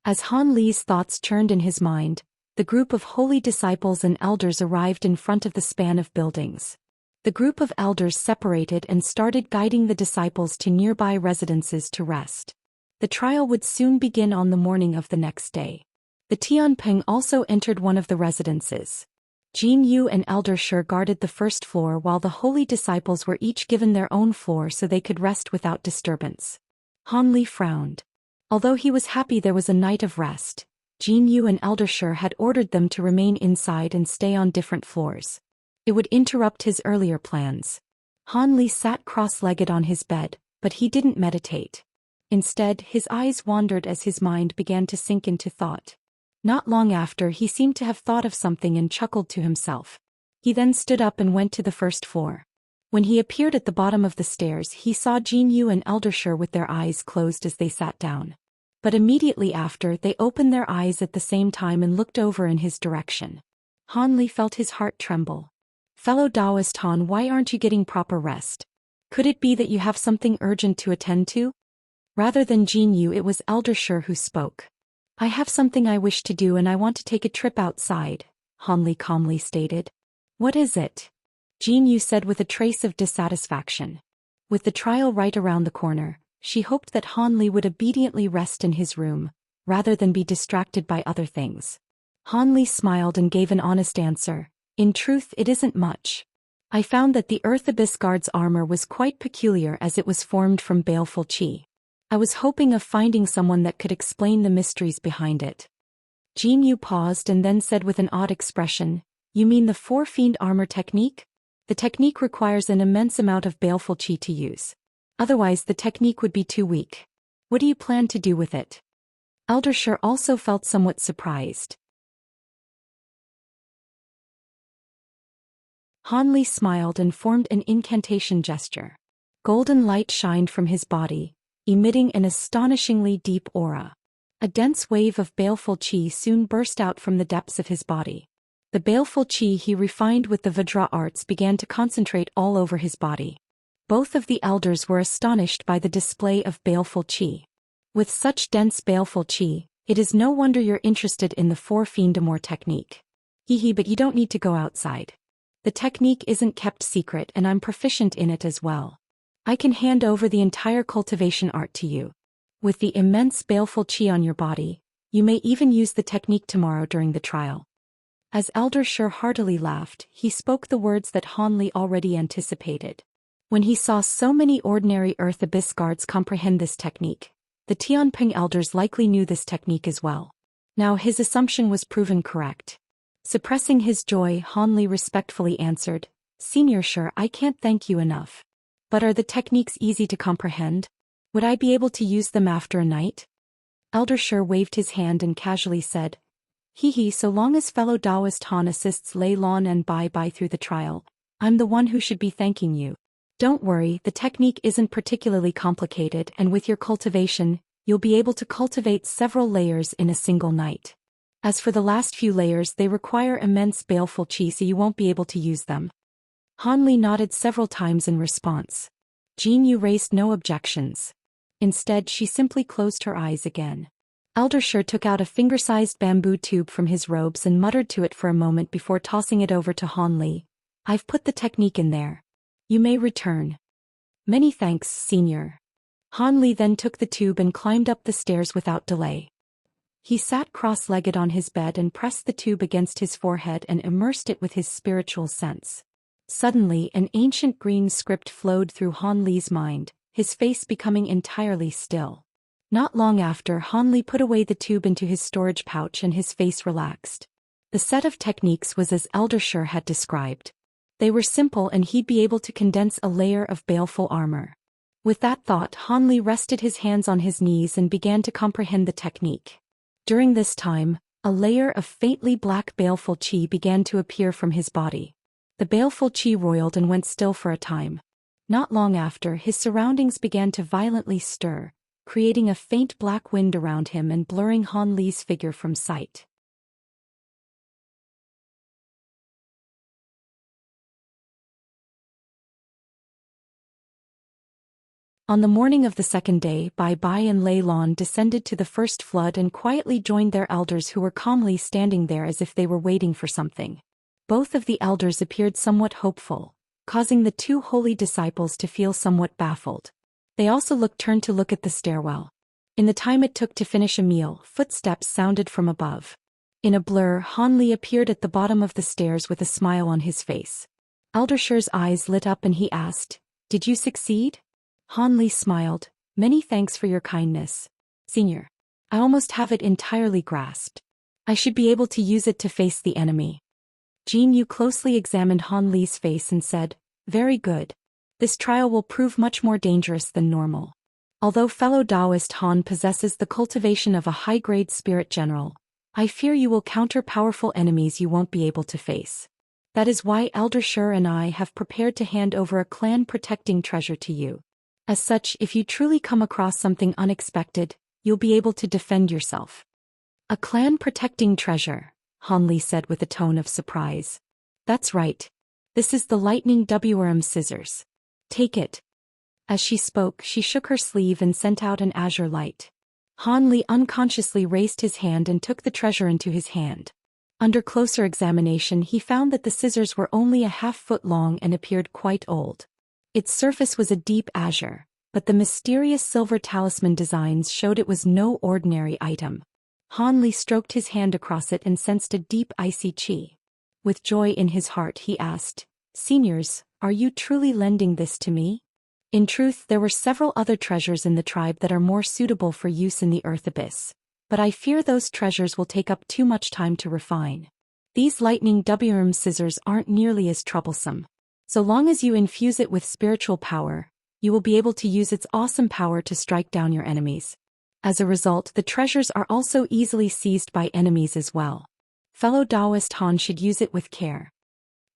As Han Li's thoughts churned in his mind, the group of holy disciples and elders arrived in front of the span of buildings. The group of elders separated and started guiding the disciples to nearby residences to rest. The trial would soon begin on the morning of the next day. The Tianping also entered one of the residences. Jin Yu and Elder Shi guarded the first floor while the holy disciples were each given their own floor so they could rest without disturbance. Han Li frowned. Although he was happy there was a night of rest, Jin Yu and Elder Shi had ordered them to remain inside and stay on different floors. It would interrupt his earlier plans. Han Li sat cross-legged on his bed, but he didn't meditate. Instead, his eyes wandered as his mind began to sink into thought. Not long after, he seemed to have thought of something and chuckled to himself. He then stood up and went to the first floor. When he appeared at the bottom of the stairs, he saw Jin Yu and Elder Shi with their eyes closed as they sat down. But immediately after, they opened their eyes at the same time and looked over in his direction. Han Li felt his heart tremble. Fellow Taoist Han, why aren't you getting proper rest? Could it be that you have something urgent to attend to? Rather than Jin Yu, it was Elder Shi who spoke. I have something I wish to do and I want to take a trip outside, Han Li calmly stated. What is it? Jin Yu said with a trace of dissatisfaction. With the trial right around the corner, she hoped that Han Li would obediently rest in his room, rather than be distracted by other things. Han Li smiled and gave an honest answer. In truth, it isn't much. I found that the Earth Abyss Guard's armor was quite peculiar as it was formed from baleful qi. I was hoping of finding someone that could explain the mysteries behind it. Jin Yu paused and then said with an odd expression, You mean the Four Fiend armor technique? The technique requires an immense amount of baleful qi to use. Otherwise the technique would be too weak. What do you plan to do with it? Elder Shi also felt somewhat surprised. Han Li smiled and formed an incantation gesture. Golden light shined from his body, emitting an astonishingly deep aura. A dense wave of baleful qi soon burst out from the depths of his body. The baleful qi he refined with the Vajra arts began to concentrate all over his body. Both of the elders were astonished by the display of baleful qi. With such dense baleful qi, it is no wonder you're interested in the Four Fiend Amour technique. Hee, but you don't need to go outside. The technique isn't kept secret and I'm proficient in it as well. I can hand over the entire cultivation art to you. With the immense baleful qi on your body, you may even use the technique tomorrow during the trial. As Elder Shi heartily laughed, he spoke the words that Han Li already anticipated. When he saw so many ordinary Earth Abyss guards comprehend this technique, the Tianping elders likely knew this technique as well. Now his assumption was proven correct. Suppressing his joy, Han Li respectfully answered, Senior Shi, I can't thank you enough. But are the techniques easy to comprehend? Would I be able to use them after a night? Elder Shi waved his hand and casually said, so long as fellow Taoist Han assists Lei Lan and Bai through the trial, I'm the one who should be thanking you. Don't worry, the technique isn't particularly complicated and with your cultivation, you'll be able to cultivate several layers in a single night. As for the last few layers, they require immense baleful qi, so you won't be able to use them. Han Li nodded several times in response. Jin Yu raised no objections. Instead, she simply closed her eyes again. Elder Shi took out a finger-sized bamboo tube from his robes and muttered to it for a moment before tossing it over to Han Li. I've put the technique in there. You may return. Many thanks, Senior. Han Li then took the tube and climbed up the stairs without delay. He sat cross-legged on his bed and pressed the tube against his forehead and immersed it with his spiritual sense. Suddenly, an ancient green script flowed through Han Li's mind, his face becoming entirely still. Not long after, Han Li put away the tube into his storage pouch and his face relaxed. The set of techniques was as Elder Shi had described. They were simple and he'd be able to condense a layer of baleful armor. With that thought, Han Li rested his hands on his knees and began to comprehend the technique. During this time, a layer of faintly black baleful qi began to appear from his body. The baleful qi roiled and went still for a time. Not long after, his surroundings began to violently stir, creating a faint black wind around him and blurring Han Li's figure from sight. On the morning of the second day, Bai and Lei Lan descended to the first flood and quietly joined their elders who were calmly standing there as if they were waiting for something. Both of the elders appeared somewhat hopeful, causing the two holy disciples to feel somewhat baffled. They also turned to look at the stairwell. In the time it took to finish a meal, footsteps sounded from above. In a blur, Han Li appeared at the bottom of the stairs with a smile on his face. Elder Shi's eyes lit up and he asked, "Did you succeed?" Han Li smiled, "Many thanks for your kindness, Senior. I almost have it entirely grasped. I should be able to use it to face the enemy." Jin Yu closely examined Han Li's face and said, "Very good. This trial will prove much more dangerous than normal. Although fellow Taoist Han possesses the cultivation of a high-grade spirit general, I fear you will counter powerful enemies you won't be able to face. That is why Elder Shi and I have prepared to hand over a clan-protecting treasure to you. As such, if you truly come across something unexpected, you'll be able to defend yourself." "A clan-protecting treasure," Han Li said with a tone of surprise. "That's right. This is the lightning WRM scissors. Take it." As she spoke, she shook her sleeve and sent out an azure light. Han Li unconsciously raised his hand and took the treasure into his hand. Under closer examination, he found that the scissors were only a half-foot long and appeared quite old. Its surface was a deep azure, but the mysterious silver talisman designs showed it was no ordinary item. Han Li stroked his hand across it and sensed a deep icy qi. With joy in his heart, he asked, "Seniors, are you truly lending this to me?" In truth, there were several other treasures in the tribe that are more suitable for use in the Earth Abyss, but I fear those treasures will take up too much time to refine. These lightning WRM scissors aren't nearly as troublesome. So long as you infuse it with spiritual power, you will be able to use its awesome power to strike down your enemies. As a result, the treasures are also easily seized by enemies as well. Fellow Taoist Han should use it with care.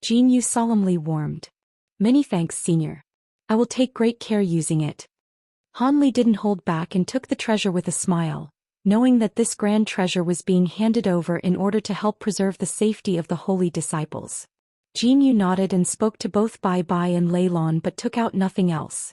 Jin Yu solemnly warmed. "Many thanks, Senior. I will take great care using it." Han Li didn't hold back and took the treasure with a smile, knowing that this grand treasure was being handed over in order to help preserve the safety of the holy disciples. Jin Yu nodded and spoke to both Bai and Lei Lan but took out nothing else.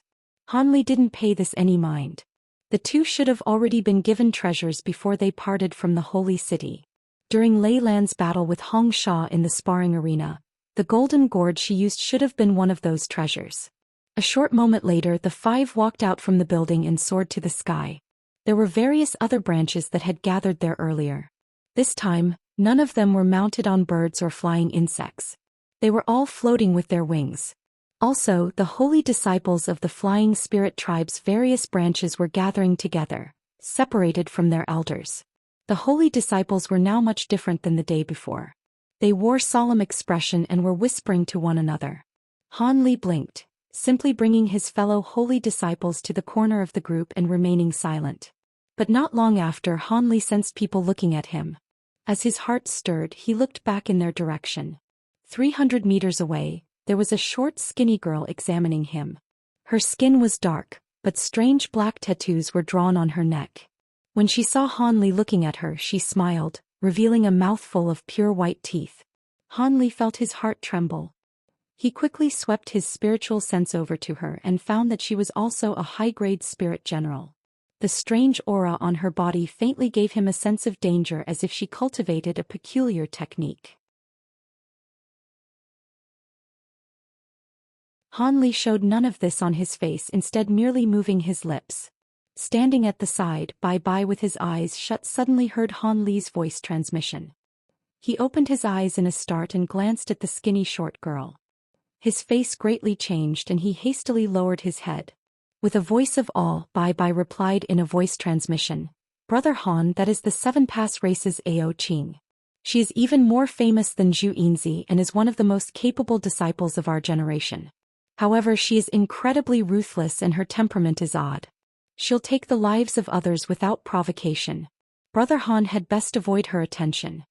Han Li didn't pay this any mind. The two should have already been given treasures before they parted from the holy city. During Lei Lan's battle with Hong Sha in the sparring arena, the golden gourd she used should have been one of those treasures. A short moment later, the five walked out from the building and soared to the sky. There were various other branches that had gathered there earlier. This time, none of them were mounted on birds or flying insects. They were all floating with their wings. Also, the holy disciples of the flying spirit tribe's various branches were gathering together, separated from their elders. The holy disciples were now much different than the day before. They wore solemn expression and were whispering to one another. Han Li blinked, simply bringing his fellow holy disciples to the corner of the group and remaining silent. But not long after, Han Li sensed people looking at him. As his heart stirred, he looked back in their direction. 300 meters away, there was a short, skinny girl examining him. Her skin was dark, but strange black tattoos were drawn on her neck. When she saw Han Li looking at her, she smiled, revealing a mouthful of pure white teeth. Han Li felt his heart tremble. He quickly swept his spiritual sense over to her and found that she was also a high-grade spirit general. The strange aura on her body faintly gave him a sense of danger, as if she cultivated a peculiar technique. Han Li showed none of this on his face, instead merely moving his lips. Standing at the side, Bai Bai with his eyes shut suddenly heard Han Li's voice transmission. He opened his eyes in a start and glanced at the skinny short girl. His face greatly changed and he hastily lowered his head. With a voice of awe, Bai Bai replied in a voice transmission, "Brother Han, that is the 7 Pass Race's Ao Qing. She is even more famous than Zhu Yinzi and is one of the most capable disciples of our generation. However, she is incredibly ruthless and her temperament is odd. She'll take the lives of others without provocation. Brother Han had best avoid her attention."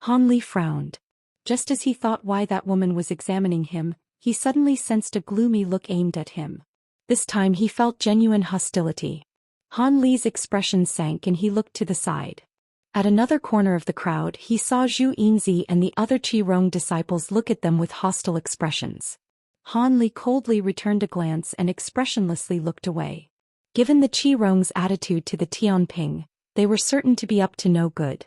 Han Li frowned. Just as he thought why that woman was examining him, he suddenly sensed a gloomy look aimed at him. This time he felt genuine hostility. Han Li's expression sank and he looked to the side. At another corner of the crowd, he saw Zhu Yinzi and the other Qirong disciples look at them with hostile expressions. Han Li coldly returned a glance and expressionlessly looked away. Given the Qirong's attitude to the Tianping, they were certain to be up to no good.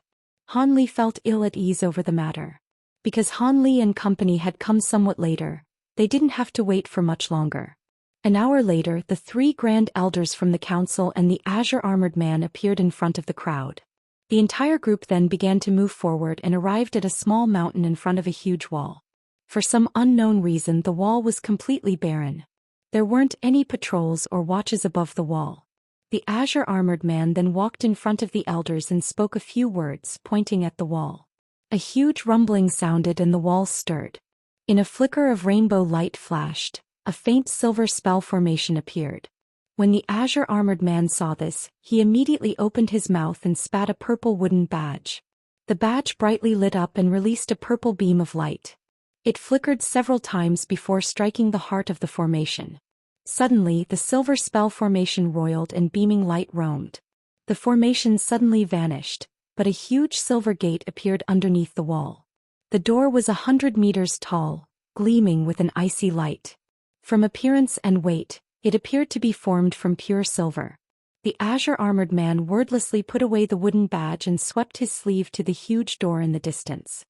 Han Li felt ill at ease over the matter. Because Han Li and company had come somewhat later, they didn't have to wait for much longer. An hour later, the 3 grand elders from the council and the azure-armored man appeared in front of the crowd. The entire group then began to move forward and arrived at a small mountain in front of a huge wall. For some unknown reason, the wall was completely barren. There weren't any patrols or watches above the wall. The azure-armored man then walked in front of the elders and spoke a few words, pointing at the wall. A huge rumbling sounded and the wall stirred. In a flicker of rainbow light flashed, a faint silver spell formation appeared. When the azure-armored man saw this, he immediately opened his mouth and spat a purple wooden badge. The badge brightly lit up and released a purple beam of light. It flickered several times before striking the heart of the formation. Suddenly, the silver spell formation roiled and beaming light roamed. The formation suddenly vanished, but a huge silver gate appeared underneath the wall. The door was 100 meters tall, gleaming with an icy light. From appearance and weight, it appeared to be formed from pure silver. The azure-armored man wordlessly put away the wooden badge and swept his sleeve to the huge door in the distance.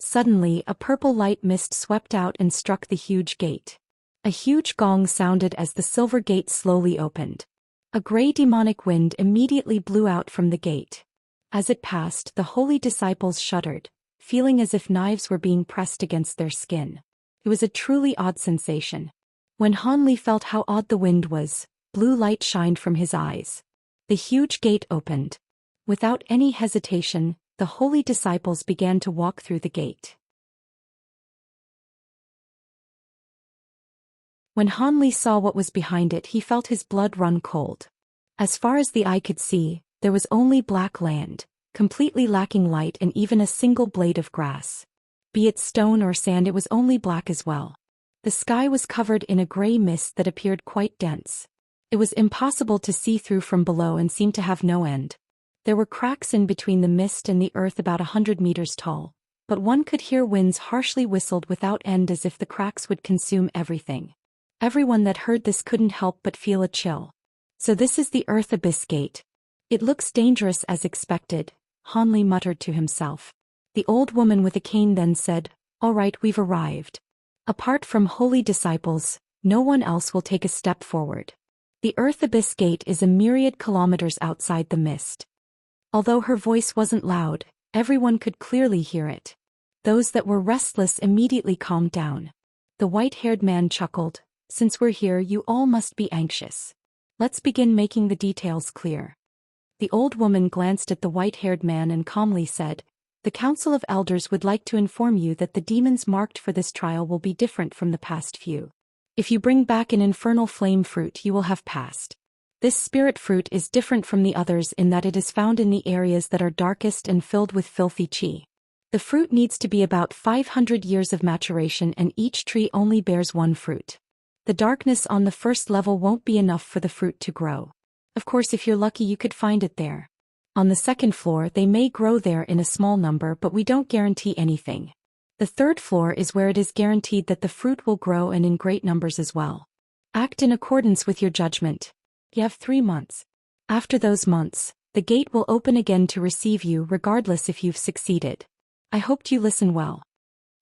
Suddenly, a purple light mist swept out and struck the huge gate. A huge gong sounded as the silver gate slowly opened. A gray demonic wind immediately blew out from the gate. As it passed, the holy disciples shuddered, feeling as if knives were being pressed against their skin. It was a truly odd sensation. When Han Li felt how odd the wind was, blue light shined from his eyes. The huge gate opened. Without any hesitation, the holy disciples began to walk through the gate. When Han Li saw what was behind it, he felt his blood run cold. As far as the eye could see, there was only black land, completely lacking light and even a single blade of grass. Be it stone or sand, it was only black as well. The sky was covered in a gray mist that appeared quite dense. It was impossible to see through from below and seemed to have no end. There were cracks in between the mist and the earth about 100 meters tall, but one could hear winds harshly whistled without end as if the cracks would consume everything. Everyone that heard this couldn't help but feel a chill. So this is the Earth Abyss Gate. It looks dangerous as expected, Han Li muttered to himself. The old woman with a cane then said, "All right, we've arrived. Apart from holy disciples, no one else will take a step forward. The Earth Abyss Gate is a myriad kilometers outside the mist." Although her voice wasn't loud, everyone could clearly hear it. Those that were restless immediately calmed down. The white-haired man chuckled, "Since we're here, you all must be anxious. Let's begin making the details clear." The old woman glanced at the white-haired man and calmly said, "The Council of Elders would like to inform you that the demons marked for this trial will be different from the past few. If you bring back an infernal flame fruit, you will have passed. This spirit fruit is different from the others in that it is found in the areas that are darkest and filled with filthy qi. The fruit needs to be about 500 years of maturation, and each tree only bears one fruit. The darkness on the first level won't be enough for the fruit to grow. Of course, if you're lucky, you could find it there. On the second floor, they may grow there in a small number, but we don't guarantee anything. The third floor is where it is guaranteed that the fruit will grow, and in great numbers as well. Act in accordance with your judgment. You have 3 months. After those months, the gate will open again to receive you, regardless if you've succeeded. I hoped you listen well."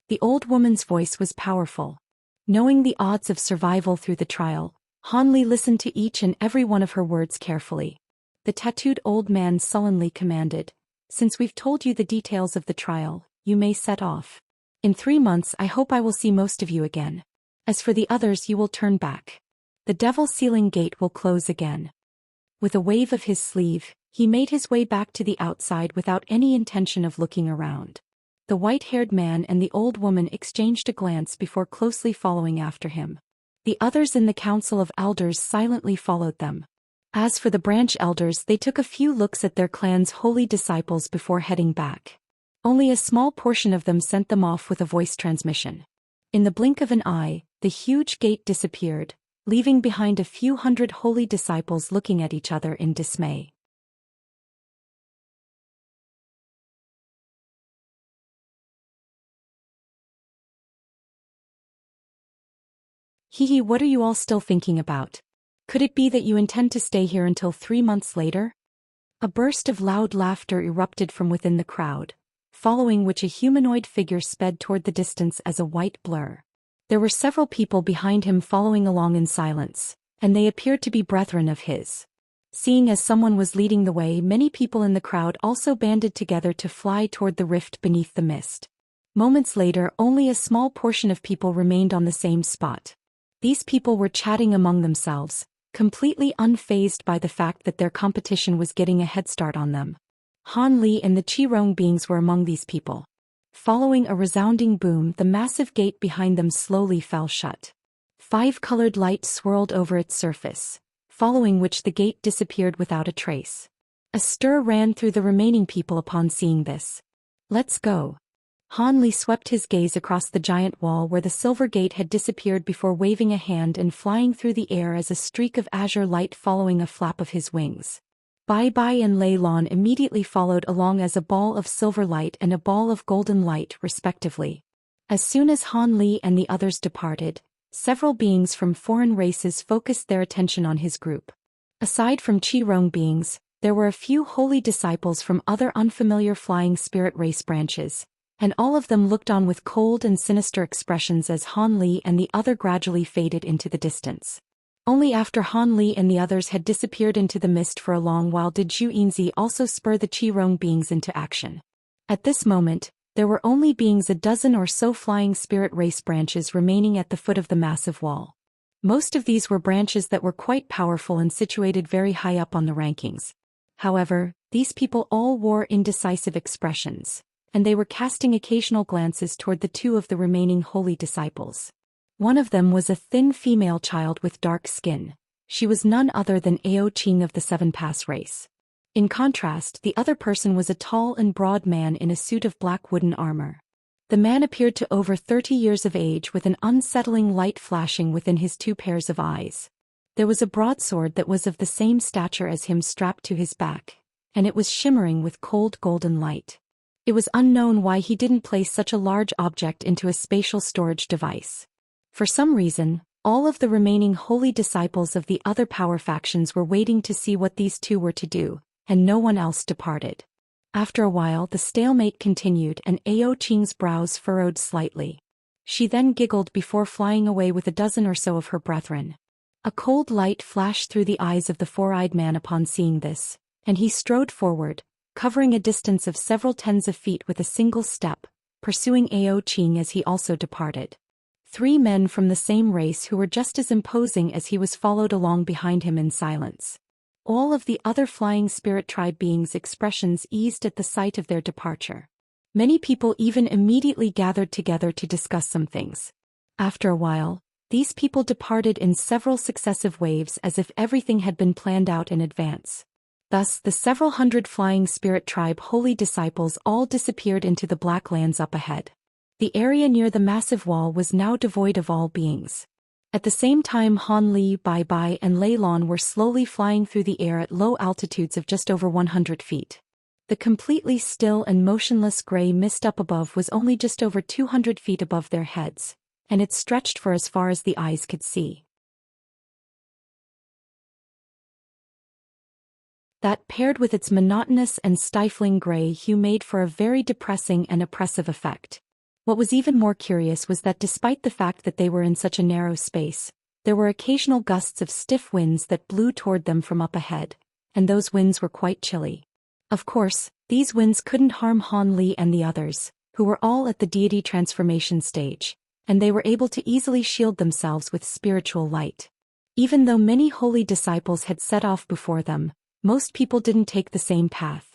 The old woman's voice was powerful. Knowing the odds of survival through the trial, Han Li listened to each and every one of her words carefully. The tattooed old man sullenly commanded, "Since we've told you the details of the trial, you may set off. In 3 months I hope I will see most of you again. As for the others, you will turn back. The Devil's Ceiling Gate will close again." With a wave of his sleeve, he made his way back to the outside without any intention of looking around. The white-haired man and the old woman exchanged a glance before closely following after him. The others in the Council of Elders silently followed them. As for the branch elders, they took a few looks at their clan's holy disciples before heading back. Only a small portion of them sent them off with a voice transmission. In the blink of an eye, the huge gate disappeared, leaving behind a few hundred holy disciples looking at each other in dismay. "Hee, what are you all still thinking about? Could it be that you intend to stay here until 3 months later?" A burst of loud laughter erupted from within the crowd, following which a humanoid figure sped toward the distance as a white blur. There were several people behind him following along in silence, and they appeared to be brethren of his. Seeing as someone was leading the way, many people in the crowd also banded together to fly toward the rift beneath the mist. Moments later, only a small portion of people remained on the same spot. These people were chatting among themselves, completely unfazed by the fact that their competition was getting a head start on them. Han Li and the Qirong beings were among these people. Following a resounding boom, the massive gate behind them slowly fell shut. 5 colored lights swirled over its surface, following which the gate disappeared without a trace. A stir ran through the remaining people upon seeing this. "Let's go." Han Li swept his gaze across the giant wall where the silver gate had disappeared before waving a hand and flying through the air as a streak of azure light following a flap of his wings. Bai Bai and Lei Lan immediately followed along as a ball of silver light and a ball of golden light, respectively. As soon as Han Li and the others departed, several beings from foreign races focused their attention on his group. Aside from Qirong beings, there were a few holy disciples from other unfamiliar flying spirit race branches, and all of them looked on with cold and sinister expressions as Han Li and the other gradually faded into the distance. Only after Han Li and the others had disappeared into the mist for a long while did Zhu Yinzi also spur the Qirong beings into action. At this moment, there were only beings a dozen or so flying spirit race branches remaining at the foot of the massive wall. Most of these were branches that were quite powerful and situated very high up on the rankings. However, these people all wore indecisive expressions, and they were casting occasional glances toward the 2 of the remaining holy disciples. One of them was a thin female child with dark skin. She was none other than Ao Qing of the 7 Pass race. In contrast, the other person was a tall and broad man in a suit of black wooden armor. The man appeared to over 30 years of age with an unsettling light flashing within his 2 pairs of eyes. There was a broadsword that was of the same stature as him strapped to his back, and it was shimmering with cold golden light. It was unknown why he didn't place such a large object into a spatial storage device. For some reason, all of the remaining holy disciples of the other power factions were waiting to see what these 2 were to do, and no one else departed. After a while the stalemate continued and Ao Qing's brows furrowed slightly. She then giggled before flying away with a dozen or so of her brethren. A cold light flashed through the eyes of the four-eyed man upon seeing this, and he strode forward, covering a distance of several tens of feet with a single step, pursuing Ao Qing as he also departed. 3 men from the same race who were just as imposing as he was followed along behind him in silence. All of the other flying spirit tribe beings' expressions eased at the sight of their departure. Many people even immediately gathered together to discuss some things. After a while, these people departed in several successive waves as if everything had been planned out in advance. Thus, the several hundred flying spirit tribe holy disciples all disappeared into the black lands up ahead. The area near the massive wall was now devoid of all beings. At the same time Han Li, Bai Bai and Lei Lan were slowly flying through the air at low altitudes of just over 100 feet. The completely still and motionless gray mist up above was only just over 200 feet above their heads, and it stretched for as far as the eyes could see. That paired with its monotonous and stifling gray hue made for a very depressing and oppressive effect. What was even more curious was that despite the fact that they were in such a narrow space, there were occasional gusts of stiff winds that blew toward them from up ahead, and those winds were quite chilly. Of course, these winds couldn't harm Han Li and the others, who were all at the deity transformation stage, and they were able to easily shield themselves with spiritual light. Even though many holy disciples had set off before them, most people didn't take the same path.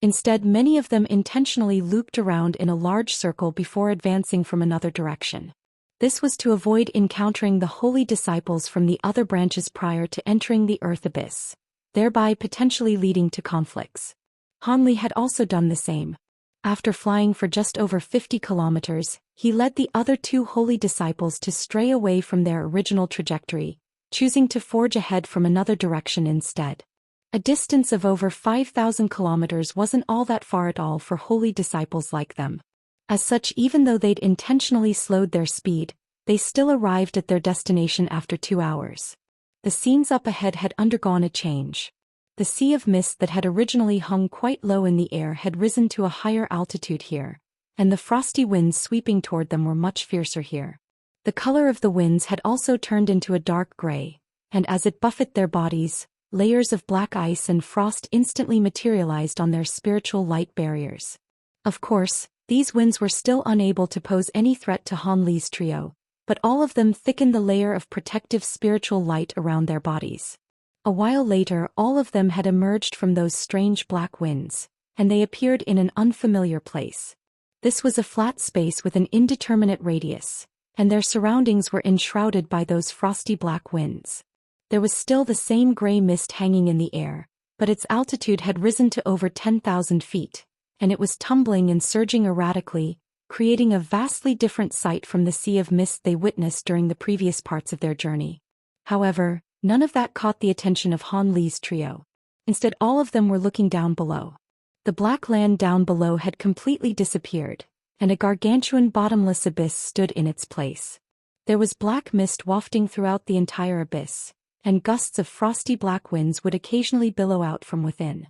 Instead, many of them intentionally looped around in a large circle before advancing from another direction. This was to avoid encountering the holy disciples from the other branches prior to entering the earth abyss, thereby potentially leading to conflicts. Han Li had also done the same. After flying for just over 50 kilometers, he led the other 2 holy disciples to stray away from their original trajectory, choosing to forge ahead from another direction instead. A distance of over 5,000 kilometers wasn't all that far at all for holy disciples like them. As such, even though they'd intentionally slowed their speed, they still arrived at their destination after 2 hours. The scenes up ahead had undergone a change. The sea of mist that had originally hung quite low in the air had risen to a higher altitude here, and the frosty winds sweeping toward them were much fiercer here. The color of the winds had also turned into a dark gray, and as it buffeted their bodies, layers of black ice and frost instantly materialized on their spiritual light barriers. Of course, these winds were still unable to pose any threat to Han Li's trio, but all of them thickened the layer of protective spiritual light around their bodies. A while later, all of them had emerged from those strange black winds, and they appeared in an unfamiliar place. This was a flat space with an indeterminate radius, and their surroundings were enshrouded by those frosty black winds. There was still the same gray mist hanging in the air, but its altitude had risen to over 10,000 feet, and it was tumbling and surging erratically, creating a vastly different sight from the sea of mist they witnessed during the previous parts of their journey. However, none of that caught the attention of Han Li's trio. Instead, all of them were looking down below. The black land down below had completely disappeared, and a gargantuan bottomless abyss stood in its place. There was black mist wafting throughout the entire abyss, and gusts of frosty black winds would occasionally billow out from within.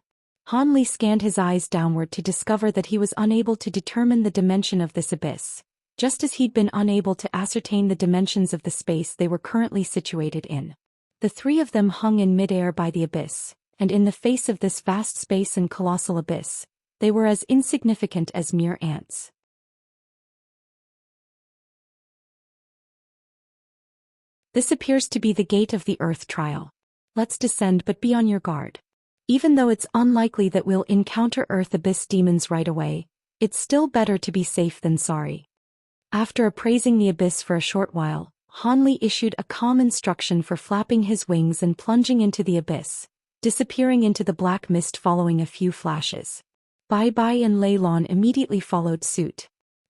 Han Li scanned his eyes downward to discover that he was unable to determine the dimension of this abyss, just as he'd been unable to ascertain the dimensions of the space they were currently situated in. The 3 of them hung in midair by the abyss, and in the face of this vast space and colossal abyss, they were as insignificant as mere ants. This appears to be the gate of the Earth trial. Let's descend, but be on your guard. Even though it's unlikely that we'll encounter Earth Abyss demons right away, it's still better to be safe than sorry. After appraising the abyss for a short while, Han Li issued a calm instruction for flapping his wings and plunging into the abyss, disappearing into the black mist following a few flashes. Bai Bai and Lei Lan immediately followed suit.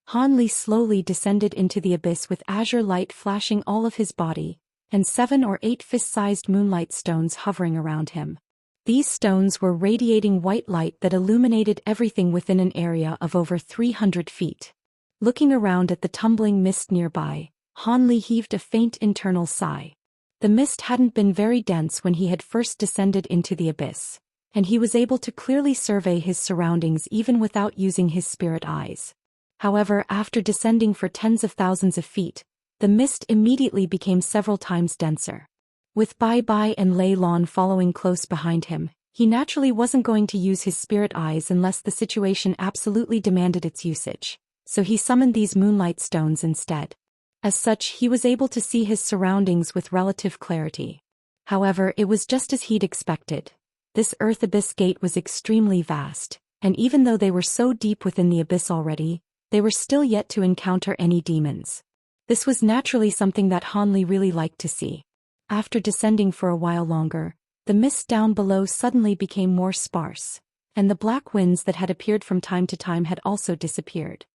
Han Li slowly descended into the abyss with azure light flashing all of his body, and 7 or 8 fist-sized moonlight stones hovering around him. These stones were radiating white light that illuminated everything within an area of over 300 feet. Looking around at the tumbling mist nearby, Han Li heaved a faint internal sigh. The mist hadn't been very dense when he had first descended into the abyss, and he was able to clearly survey his surroundings even without using his spirit eyes. However, after descending for tens of thousands of feet, the mist immediately became several times denser. With Bai Bai and Lei Lan following close behind him, he naturally wasn't going to use his spirit eyes unless the situation absolutely demanded its usage, so he summoned these moonlight stones instead. As such, he was able to see his surroundings with relative clarity. However, it was just as he'd expected. This earth abyss gate was extremely vast, and even though they were so deep within the abyss already, they were still yet to encounter any demons. This was naturally something that Han Li really liked to see. After descending for a while longer, the mist down below suddenly became more sparse, and the black winds that had appeared from time to time had also disappeared.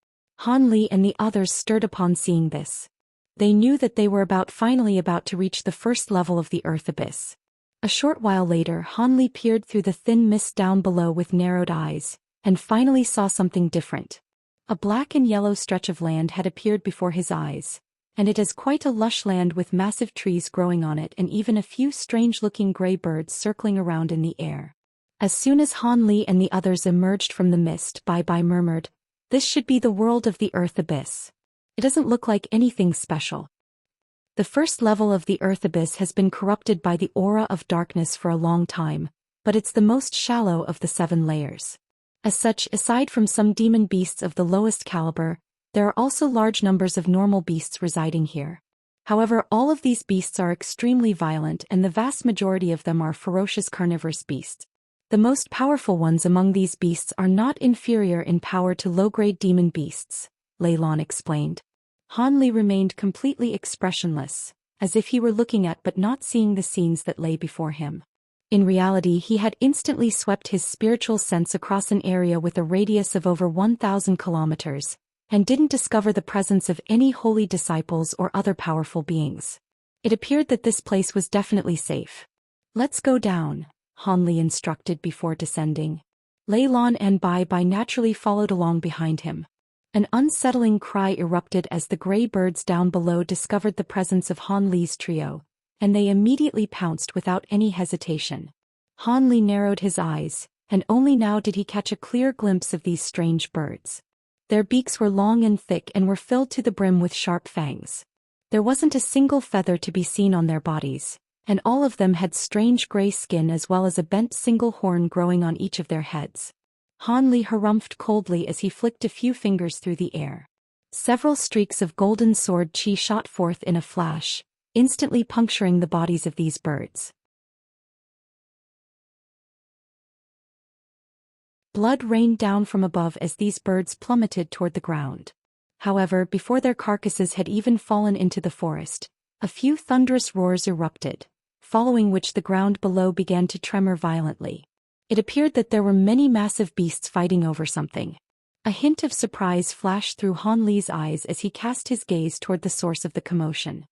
Han Li and the others stirred upon seeing this. They knew that they were finally about to reach the first level of the earth abyss. A short while later, Han Li peered through the thin mist down below with narrowed eyes, and finally saw something different. A black and yellow stretch of land had appeared before his eyes, and it is quite a lush land with massive trees growing on it and even a few strange-looking gray birds circling around in the air. As soon as Han Li and the others emerged from the mist, Bai Bai murmured, "This should be the world of the earth abyss. It doesn't look like anything special." The first level of the earth abyss has been corrupted by the aura of darkness for a long time, but it's the most shallow of the 7 layers. As such, aside from some demon beasts of the lowest caliber, there are also large numbers of normal beasts residing here. However, all of these beasts are extremely violent and the vast majority of them are ferocious carnivorous beasts. The most powerful ones among these beasts are not inferior in power to low-grade demon beasts, Lei Lan explained. Han Li remained completely expressionless, as if he were looking at but not seeing the scenes that lay before him. In reality, he had instantly swept his spiritual sense across an area with a radius of over 1,000 kilometers, and didn't discover the presence of any holy disciples or other powerful beings. It appeared that this place was definitely safe. "Let's go down," Han Li instructed before descending. Lei Lan and Bai Bai naturally followed along behind him. An unsettling cry erupted as the gray birds down below discovered the presence of Han Li's trio, and they immediately pounced without any hesitation. Han Li narrowed his eyes, and only now did he catch a clear glimpse of these strange birds. Their beaks were long and thick and were filled to the brim with sharp fangs. There wasn't a single feather to be seen on their bodies, and all of them had strange gray skin as well as a bent single horn growing on each of their heads. Han Li harumphed coldly as he flicked a few fingers through the air. Several streaks of golden sword chi shot forth in a flash, instantly puncturing the bodies of these birds. Blood rained down from above as these birds plummeted toward the ground. However, before their carcasses had even fallen into the forest, a few thunderous roars erupted, following which the ground below began to tremor violently. It appeared that there were many massive beasts fighting over something. A hint of surprise flashed through Han Li's eyes as he cast his gaze toward the source of the commotion.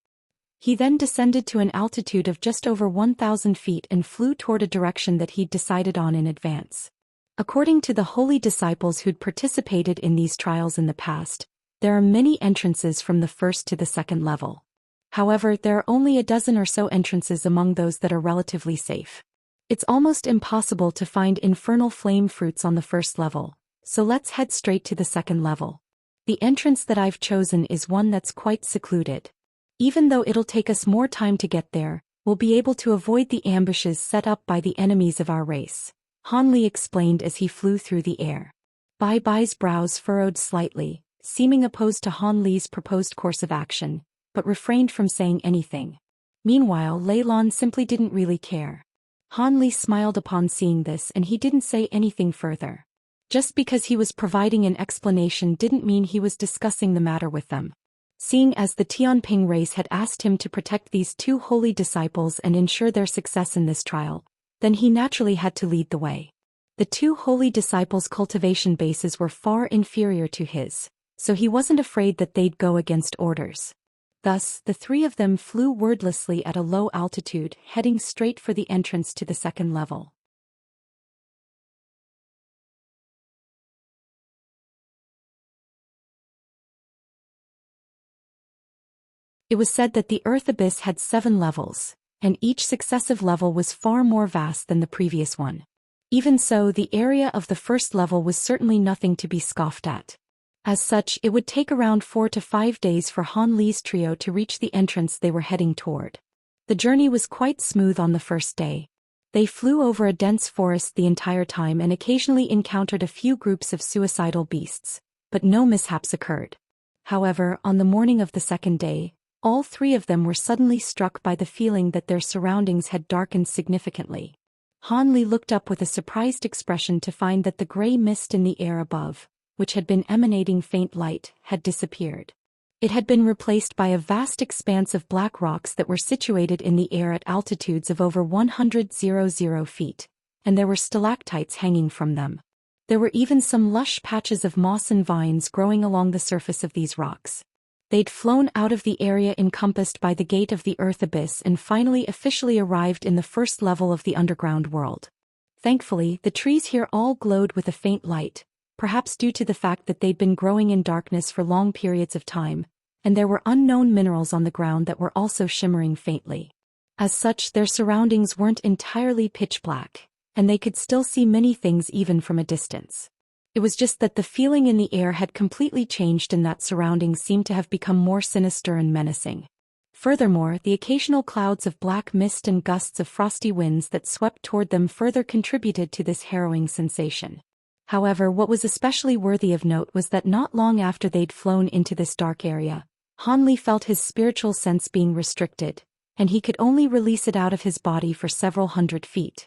He then descended to an altitude of just over 1,000 feet and flew toward a direction that he'd decided on in advance. According to the holy disciples who'd participated in these trials in the past, there are many entrances from the first to the second level. However, there are only a dozen or so entrances among those that are relatively safe. It's almost impossible to find infernal flame fruits on the first level, so let's head straight to the second level. The entrance that I've chosen is one that's quite secluded. Even though it'll take us more time to get there, we'll be able to avoid the ambushes set up by the enemies of our race, Han Li explained as he flew through the air. Bai Bai's brows furrowed slightly, seeming opposed to Han Li's proposed course of action, but refrained from saying anything. Meanwhile, Lei Lan simply didn't really care. Han Li smiled upon seeing this and he didn't say anything further. Just because he was providing an explanation didn't mean he was discussing the matter with them. Seeing as the Tianping race had asked him to protect these 2 holy disciples and ensure their success in this trial, then he naturally had to lead the way. The 2 holy disciples' cultivation bases were far inferior to his, so he wasn't afraid that they'd go against orders. Thus, the 3 of them flew wordlessly at a low altitude, heading straight for the entrance to the second level. It was said that the Earth Abyss had 7 levels, and each successive level was far more vast than the previous one. Even so, the area of the first level was certainly nothing to be scoffed at. As such, it would take around 4 to 5 days for Han Li's trio to reach the entrance they were heading toward. The journey was quite smooth on the first day. They flew over a dense forest the entire time and occasionally encountered a few groups of suicidal beasts, but no mishaps occurred. However, on the morning of the second day, all three of them were suddenly struck by the feeling that their surroundings had darkened significantly. Han Li looked up with a surprised expression to find that the gray mist in the air above, which had been emanating faint light, had disappeared. It had been replaced by a vast expanse of black rocks that were situated in the air at altitudes of over 100 feet, and there were stalactites hanging from them. There were even some lush patches of moss and vines growing along the surface of these rocks. They'd flown out of the area encompassed by the gate of the Earth Abyss and finally officially arrived in the first level of the underground world. Thankfully, the trees here all glowed with a faint light, perhaps due to the fact that they'd been growing in darkness for long periods of time, and there were unknown minerals on the ground that were also shimmering faintly. As such, their surroundings weren't entirely pitch black, and they could still see many things even from a distance. It was just that the feeling in the air had completely changed and that surroundings seemed to have become more sinister and menacing. Furthermore, the occasional clouds of black mist and gusts of frosty winds that swept toward them further contributed to this harrowing sensation. However, what was especially worthy of note was that not long after they'd flown into this dark area, Han Li felt his spiritual sense being restricted, and he could only release it out of his body for several hundred feet.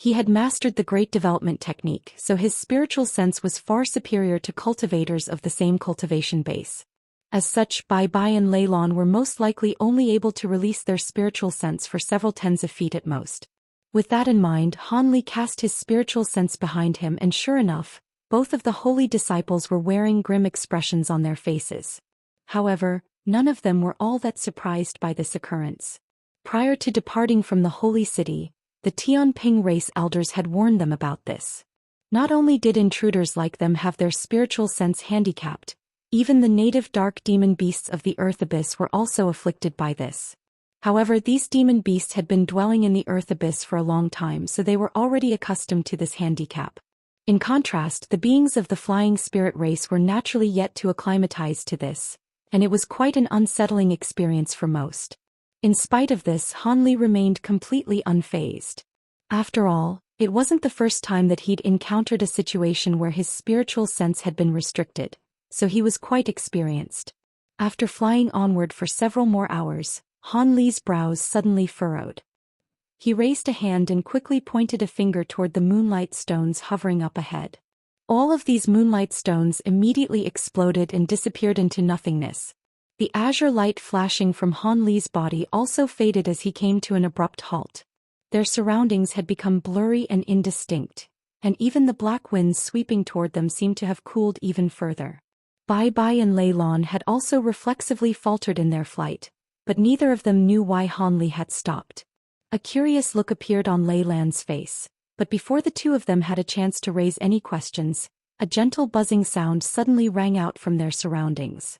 He had mastered the Great Development technique, so his spiritual sense was far superior to cultivators of the same cultivation base. As such, Bai Bai and Lei Lan were most likely only able to release their spiritual sense for several tens of feet at most. With that in mind, Han Li cast his spiritual sense behind him and sure enough, both of the holy disciples were wearing grim expressions on their faces. However, none of them were all that surprised by this occurrence. Prior to departing from the holy city, the Tianping race elders had warned them about this. Not only did intruders like them have their spiritual sense handicapped, even the native dark demon beasts of the Earth Abyss were also afflicted by this. However, these demon beasts had been dwelling in the Earth Abyss for a long time, so they were already accustomed to this handicap. In contrast, the beings of the flying spirit race were naturally yet to acclimatize to this, and it was quite an unsettling experience for most. In spite of this, Han Li remained completely unfazed. After all, it wasn't the first time that he'd encountered a situation where his spiritual sense had been restricted, so he was quite experienced. After flying onward for several more hours, Han Li's brows suddenly furrowed. He raised a hand and quickly pointed a finger toward the moonlight stones hovering up ahead. All of these moonlight stones immediately exploded and disappeared into nothingness. The azure light flashing from Han Li's body also faded as he came to an abrupt halt. Their surroundings had become blurry and indistinct, and even the black winds sweeping toward them seemed to have cooled even further. Bai Bai and Lei Lan had also reflexively faltered in their flight, but neither of them knew why Han Li had stopped. A curious look appeared on Lei Lan's face, but before the two of them had a chance to raise any questions, a gentle buzzing sound suddenly rang out from their surroundings.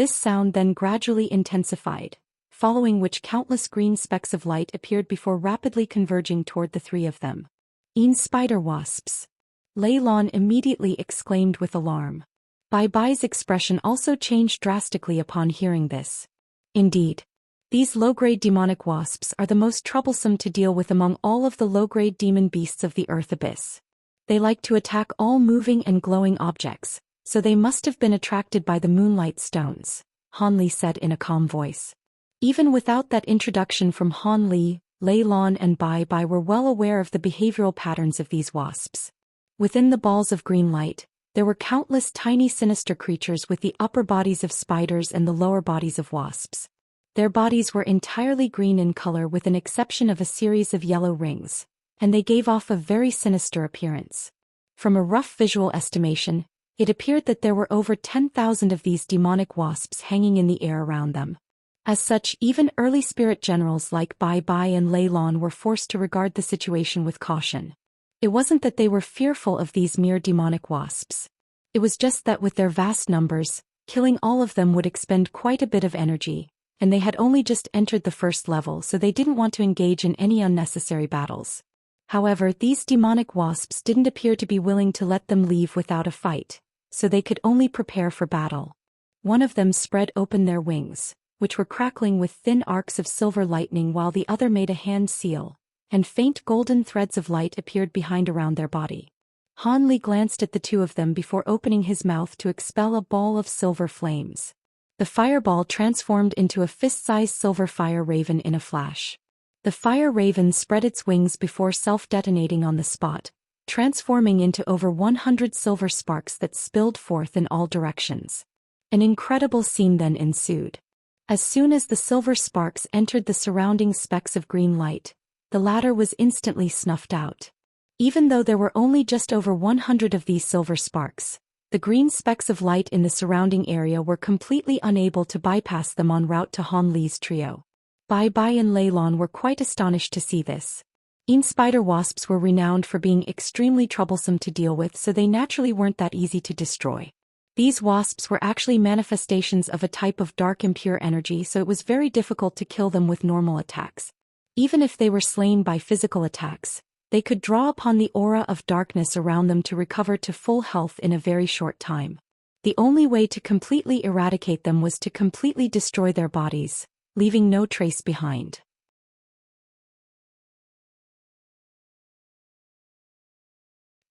This sound then gradually intensified, following which countless green specks of light appeared before rapidly converging toward the three of them. Spider wasps! Lei Lan immediately exclaimed with alarm. Bai Bai's expression also changed drastically upon hearing this. Indeed, these low-grade demonic wasps are the most troublesome to deal with among all of the low-grade demon beasts of the Earth Abyss. They like to attack all moving and glowing objects, so they must have been attracted by the moonlight stones, Han Li said in a calm voice. Even without that introduction from Han Li, Lei Lan and Bai Bai were well aware of the behavioral patterns of these wasps. Within the balls of green light, there were countless tiny sinister creatures with the upper bodies of spiders and the lower bodies of wasps. Their bodies were entirely green in color with an exception of a series of yellow rings, and they gave off a very sinister appearance. From a rough visual estimation, it appeared that there were over 10,000 of these demonic wasps hanging in the air around them. As such, even early spirit generals like Bai Bai and Lei Lan were forced to regard the situation with caution. It wasn't that they were fearful of these mere demonic wasps. It was just that with their vast numbers, killing all of them would expend quite a bit of energy, and they had only just entered the first level, so they didn't want to engage in any unnecessary battles. However, these demonic wasps didn't appear to be willing to let them leave without a fight, so they could only prepare for battle. One of them spread open their wings, which were crackling with thin arcs of silver lightning, while the other made a hand seal, and faint golden threads of light appeared behind around their body. Han Li glanced at the two of them before opening his mouth to expel a ball of silver flames. The fireball transformed into a fist-sized silver fire raven in a flash. The fire raven spread its wings before self-detonating on the spot, transforming into over 100 silver sparks that spilled forth in all directions. An incredible scene then ensued. As soon as the silver sparks entered the surrounding specks of green light, the latter was instantly snuffed out. Even though there were only just over 100 of these silver sparks, the green specks of light in the surrounding area were completely unable to bypass them en route to Han Li's trio. Bai Bai and Lei Lan were quite astonished to see this. Spider wasps were renowned for being extremely troublesome to deal with, so they naturally weren't that easy to destroy. These wasps were actually manifestations of a type of dark impure energy, so it was very difficult to kill them with normal attacks. Even if they were slain by physical attacks, they could draw upon the aura of darkness around them to recover to full health in a very short time. The only way to completely eradicate them was to completely destroy their bodies, leaving no trace behind.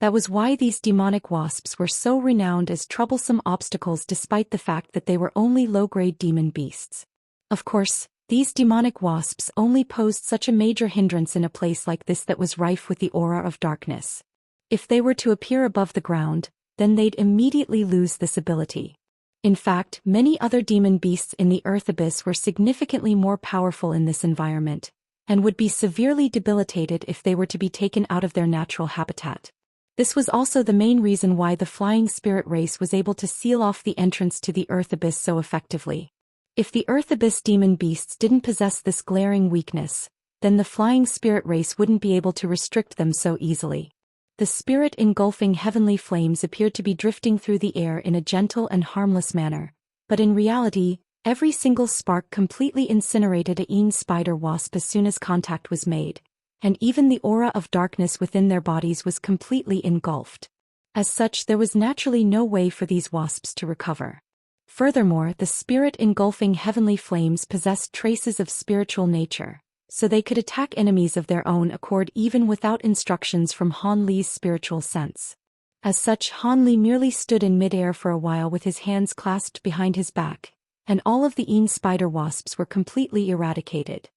That was why these demonic wasps were so renowned as troublesome obstacles, despite the fact that they were only low-grade demon beasts. Of course, these demonic wasps only posed such a major hindrance in a place like this that was rife with the aura of darkness. If they were to appear above the ground, then they'd immediately lose this ability. In fact, many other demon beasts in the Earth Abyss were significantly more powerful in this environment, and would be severely debilitated if they were to be taken out of their natural habitat. This was also the main reason why the flying spirit race was able to seal off the entrance to the Earth Abyss so effectively. If the Earth Abyss demon beasts didn't possess this glaring weakness, then the flying spirit race wouldn't be able to restrict them so easily. The spirit engulfing heavenly flames appeared to be drifting through the air in a gentle and harmless manner, but in reality, every single spark completely incinerated a spider wasp as soon as contact was made, and even the aura of darkness within their bodies was completely engulfed. As such, there was naturally no way for these wasps to recover. Furthermore, the spirit engulfing heavenly flames possessed traces of spiritual nature, so they could attack enemies of their own accord even without instructions from Han Li's spiritual sense. As such, Han Li merely stood in midair for a while with his hands clasped behind his back, and all of the spider wasps were completely eradicated.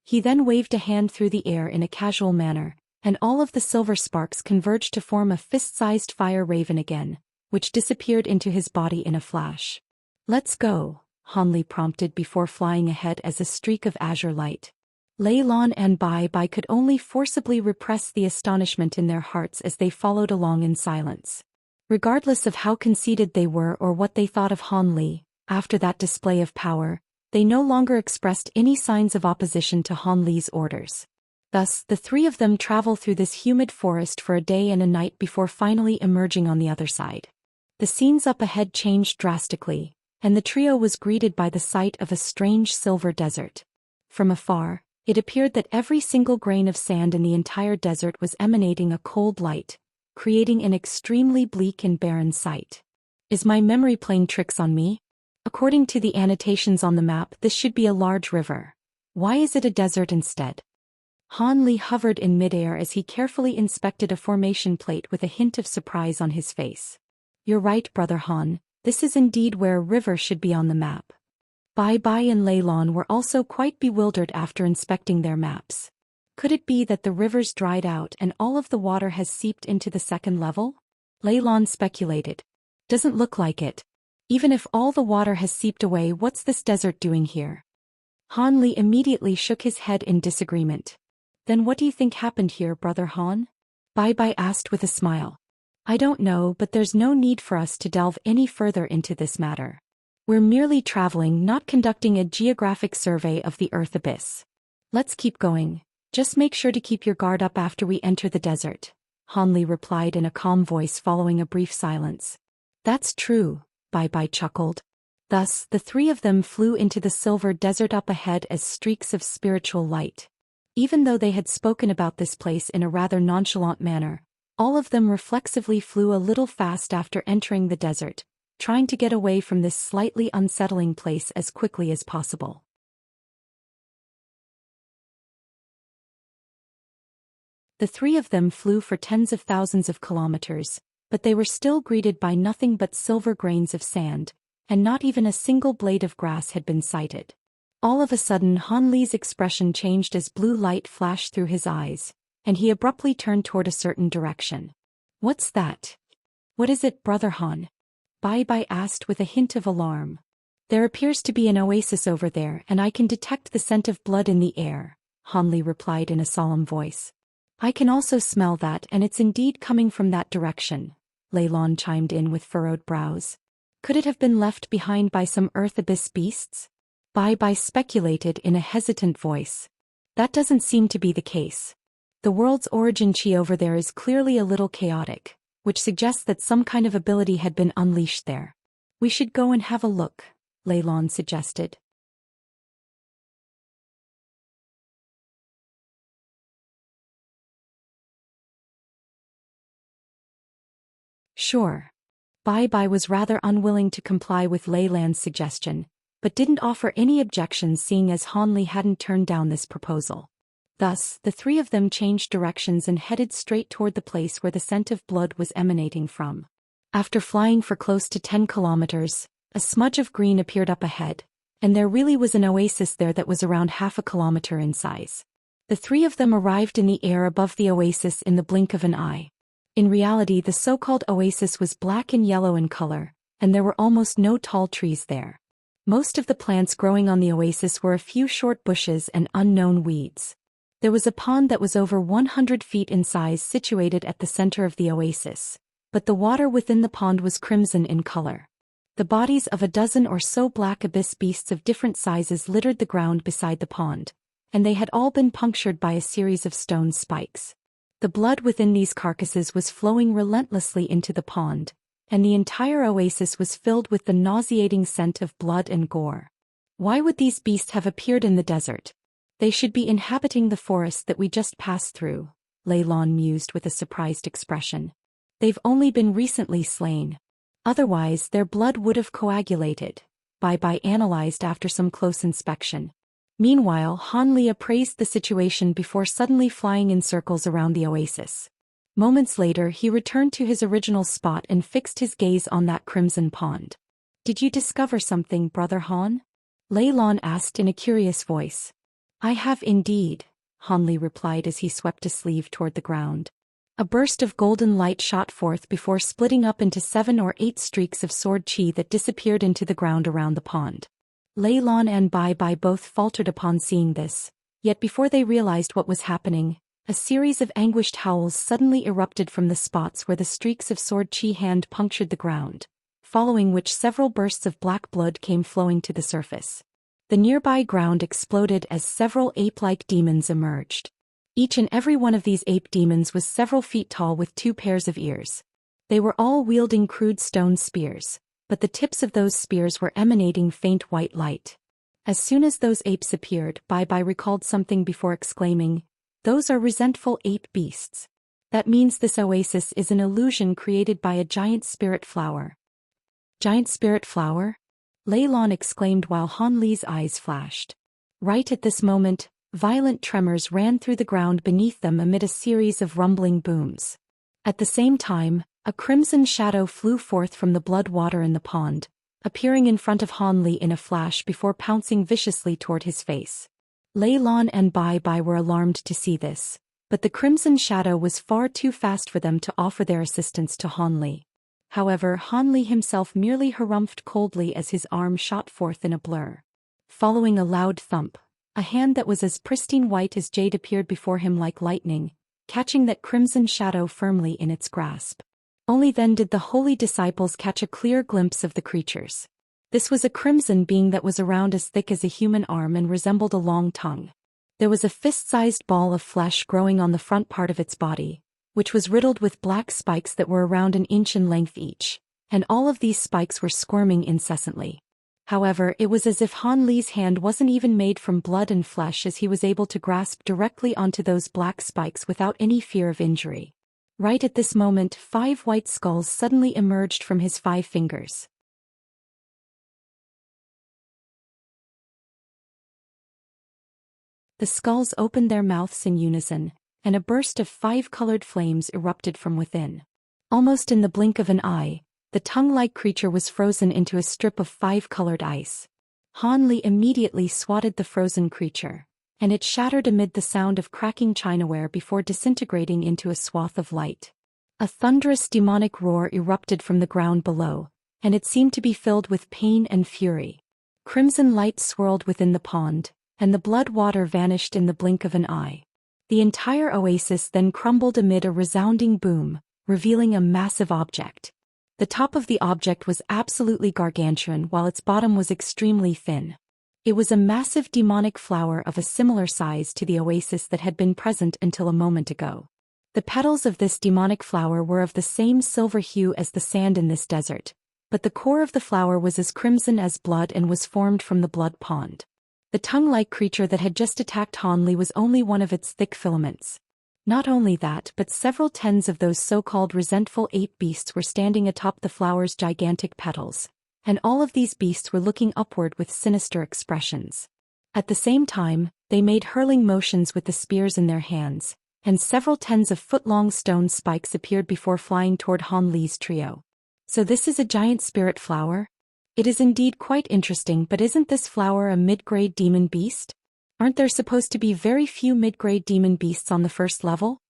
He then waved a hand through the air in a casual manner, and all of the silver sparks converged to form a fist-sized fire raven again, which disappeared into his body in a flash. "Let's go," Han Li prompted before flying ahead as a streak of azure light. Lei Lan and Bai Bai could only forcibly repress the astonishment in their hearts as they followed along in silence. Regardless of how conceited they were or what they thought of Han Li, after that display of power, they no longer expressed any signs of opposition to Han Li's orders. Thus, the three of them travel through this humid forest for a day and a night before finally emerging on the other side. The scenes up ahead changed drastically, and the trio was greeted by the sight of a strange silver desert. From afar, it appeared that every single grain of sand in the entire desert was emanating a cold light, creating an extremely bleak and barren sight. Is my memory playing tricks on me? According to the annotations on the map, this should be a large river. Why is it a desert instead? Han Li hovered in midair as he carefully inspected a formation plate with a hint of surprise on his face. "You're right, Brother Han, this is indeed where a river should be on the map." Bai Bai and Lei Lan were also quite bewildered after inspecting their maps. Could it be that the rivers dried out and all of the water has seeped into the second level? Lei Lan speculated. Doesn't look like it. Even if all the water has seeped away, what's this desert doing here? Han Li immediately shook his head in disagreement. Then what do you think happened here, Brother Han? Bai Bai asked with a smile. I don't know, but there's no need for us to delve any further into this matter. We're merely traveling, not conducting a geographic survey of the Earth Abyss. Let's keep going. Just make sure to keep your guard up after we enter the desert, Han Li replied in a calm voice following a brief silence. That's true, Bai Bai chuckled. Thus, the three of them flew into the silver desert up ahead as streaks of spiritual light. Even though they had spoken about this place in a rather nonchalant manner, all of them reflexively flew a little fast after entering the desert, trying to get away from this slightly unsettling place as quickly as possible. The three of them flew for tens of thousands of kilometers, but they were still greeted by nothing but silver grains of sand, and not even a single blade of grass had been sighted. All of a sudden Han Li's expression changed as blue light flashed through his eyes, and he abruptly turned toward a certain direction. "What's that?" "What is it, Brother Han?" Bai Bai asked with a hint of alarm. "There appears to be an oasis over there and I can detect the scent of blood in the air," Han Li replied in a solemn voice. "I can also smell that and it's indeed coming from that direction," Lei Lan chimed in with furrowed brows. "Could it have been left behind by some earth abyss beasts?" Bai Bai speculated in a hesitant voice. "That doesn't seem to be the case. The world's origin chi over there is clearly a little chaotic, which suggests that some kind of ability had been unleashed there. We should go and have a look," Lei Lan suggested. "Sure." Bai Bai was rather unwilling to comply with Lei Lan's suggestion, but didn't offer any objections seeing as Han Li hadn't turned down this proposal. Thus, the three of them changed directions and headed straight toward the place where the scent of blood was emanating from. After flying for close to 10 kilometers, a smudge of green appeared up ahead, and there really was an oasis there that was around half a kilometer in size. The three of them arrived in the air above the oasis in the blink of an eye. In reality, the so-called oasis was black and yellow in color, and there were almost no tall trees there. Most of the plants growing on the oasis were a few short bushes and unknown weeds. There was a pond that was over 100 feet in size situated at the center of the oasis, but the water within the pond was crimson in color. The bodies of a dozen or so black abyss beasts of different sizes littered the ground beside the pond, and they had all been punctured by a series of stone spikes. The blood within these carcasses was flowing relentlessly into the pond, and the entire oasis was filled with the nauseating scent of blood and gore. Why would these beasts have appeared in the desert? They should be inhabiting the forest that we just passed through, Lei Lan mused with a surprised expression. They've only been recently slain. Otherwise, their blood would have coagulated, Bai Bai analyzed after some close inspection. Meanwhile, Han Li appraised the situation before suddenly flying in circles around the oasis. Moments later he returned to his original spot and fixed his gaze on that crimson pond. "Did you discover something, Brother Han?" Lei Lan asked in a curious voice. "I have indeed," Han Li replied as he swept a sleeve toward the ground. A burst of golden light shot forth before splitting up into 7 or 8 streaks of sword chi that disappeared into the ground around the pond. Lei Lan and Bai Bai both faltered upon seeing this, yet before they realized what was happening, a series of anguished howls suddenly erupted from the spots where the streaks of sword chi hand punctured the ground, following which several bursts of black blood came flowing to the surface. The nearby ground exploded as several ape-like demons emerged. Each and every one of these ape demons was several feet tall with 2 pairs of ears. They were all wielding crude stone spears, but the tips of those spears were emanating faint white light. As soon as those apes appeared, Bai Bai recalled something before exclaiming, "Those are resentful ape beasts. That means this oasis is an illusion created by a giant spirit flower." "Giant spirit flower?" Lei Lan exclaimed while Han Li's eyes flashed. Right at this moment, violent tremors ran through the ground beneath them amid a series of rumbling booms. At the same time, a crimson shadow flew forth from the blood water in the pond, appearing in front of Han Li in a flash before pouncing viciously toward his face. Lei Lan and Bai Bai were alarmed to see this, but the crimson shadow was far too fast for them to offer their assistance to Han Li. However, Han Li himself merely harumphed coldly as his arm shot forth in a blur. Following a loud thump, a hand that was as pristine white as jade appeared before him like lightning, catching that crimson shadow firmly in its grasp. Only then did the holy disciples catch a clear glimpse of the creatures. This was a crimson being that was around as thick as a human arm and resembled a long tongue. There was a fist-sized ball of flesh growing on the front part of its body, which was riddled with black spikes that were around an inch in length each, and all of these spikes were squirming incessantly. However, it was as if Han Li's hand wasn't even made from blood and flesh, as he was able to grasp directly onto those black spikes without any fear of injury. Right at this moment, 5 white skulls suddenly emerged from his 5 fingers. The skulls opened their mouths in unison, and a burst of 5 colored flames erupted from within. Almost in the blink of an eye, the tongue-like creature was frozen into a strip of 5 colored ice. Han Li immediately swatted the frozen creature, and it shattered amid the sound of cracking chinaware before disintegrating into a swath of light. A thunderous demonic roar erupted from the ground below, and it seemed to be filled with pain and fury. Crimson light swirled within the pond, and the blood water vanished in the blink of an eye. The entire oasis then crumbled amid a resounding boom, revealing a massive object. The top of the object was absolutely gargantuan while its bottom was extremely thin. It was a massive demonic flower of a similar size to the oasis that had been present until a moment ago. The petals of this demonic flower were of the same silver hue as the sand in this desert, but the core of the flower was as crimson as blood and was formed from the blood pond. The tongue-like creature that had just attacked Han Li was only one of its thick filaments. Not only that, but several tens of those so-called resentful ape beasts were standing atop the flower's gigantic petals, and all of these beasts were looking upward with sinister expressions. At the same time, they made hurling motions with the spears in their hands, and several tens of foot-long stone spikes appeared before flying toward Han Li's trio. So this is a giant spirit flower? It is indeed quite interesting, but isn't this flower a mid-grade demon beast? Aren't there supposed to be very few mid-grade demon beasts on the first level?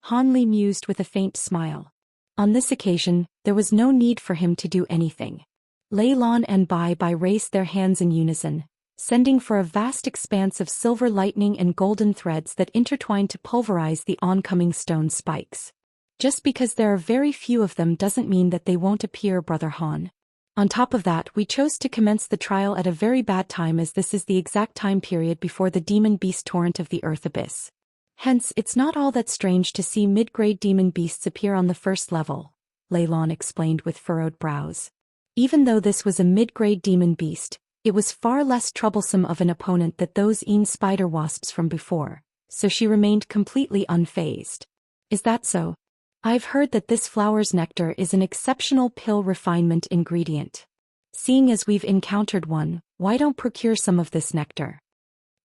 Han Li mused with a faint smile. On this occasion, there was no need for him to do anything. Lei Lan and Bai Bai raised their hands in unison, sending for a vast expanse of silver lightning and golden threads that intertwined to pulverize the oncoming stone spikes. Just because there are very few of them doesn't mean that they won't appear, Brother Han. On top of that, we chose to commence the trial at a very bad time, as this is the exact time period before the demon beast torrent of the earth abyss. Hence, it's not all that strange to see mid-grade demon beasts appear on the first level, Lei Lan explained with furrowed brows. Even though this was a mid-grade demon beast, it was far less troublesome of an opponent than those spider wasps from before, so she remained completely unfazed. Is that so? I've heard that this flower's nectar is an exceptional pill refinement ingredient. Seeing as we've encountered one, why don't procure some of this nectar?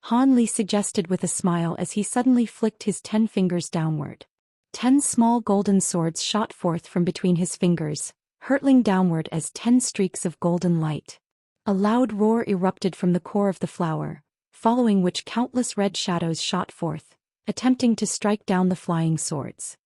Han Li suggested with a smile as he suddenly flicked his 10 fingers downward. 10 small golden swords shot forth from between his fingers, hurtling downward as 10 streaks of golden light. A loud roar erupted from the core of the flower, following which countless red shadows shot forth, attempting to strike down the flying swords.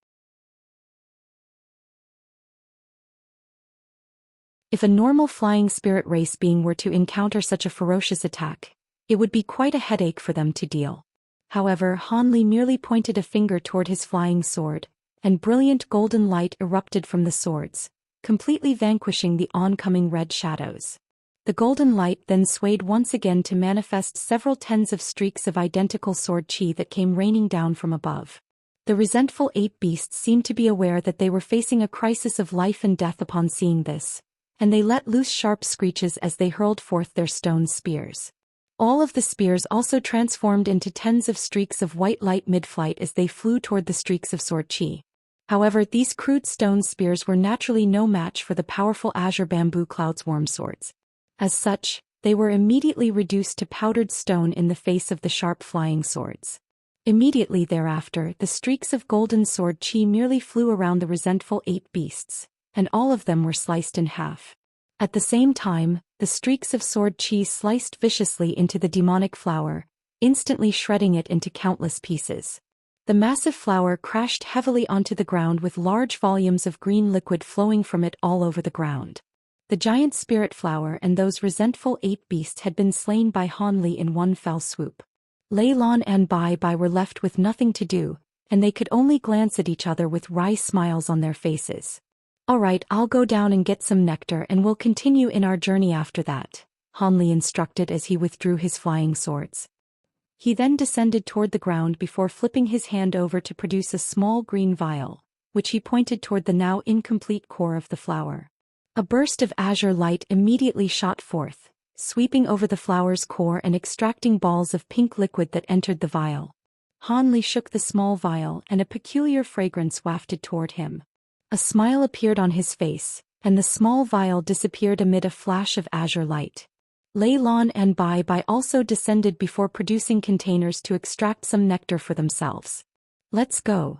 If a normal flying spirit race being were to encounter such a ferocious attack, it would be quite a headache for them to deal. However, Han Li merely pointed a finger toward his flying sword, and brilliant golden light erupted from the swords, completely vanquishing the oncoming red shadows. The golden light then swayed once again to manifest several tens of streaks of identical sword chi that came raining down from above. The resentful ape beasts seemed to be aware that they were facing a crisis of life and death upon seeing this, and they let loose sharp screeches as they hurled forth their stone spears. All of the spears also transformed into tens of streaks of white light mid-flight as they flew toward the streaks of sword chi. However, these crude stone spears were naturally no match for the powerful azure bamboo cloud's warm swords. As such, they were immediately reduced to powdered stone in the face of the sharp flying swords. Immediately thereafter, the streaks of golden sword chi merely flew around the resentful ape beasts, and all of them were sliced in half. At the same time, the streaks of sword chi sliced viciously into the demonic flower, instantly shredding it into countless pieces. The massive flower crashed heavily onto the ground with large volumes of green liquid flowing from it all over the ground. The giant spirit flower and those resentful ape beasts had been slain by Han Li in one fell swoop. Lei Lan and Bai Bai were left with nothing to do, and they could only glance at each other with wry smiles on their faces. "Alright, I'll go down and get some nectar and we'll continue in our journey after that," Han Li instructed as he withdrew his flying swords. He then descended toward the ground before flipping his hand over to produce a small green vial, which he pointed toward the now incomplete core of the flower. A burst of azure light immediately shot forth, sweeping over the flower's core and extracting balls of pink liquid that entered the vial. Han Li shook the small vial and a peculiar fragrance wafted toward him. A smile appeared on his face, and the small vial disappeared amid a flash of azure light. Lei Lan and Bai Bai also descended before producing containers to extract some nectar for themselves. Let's go.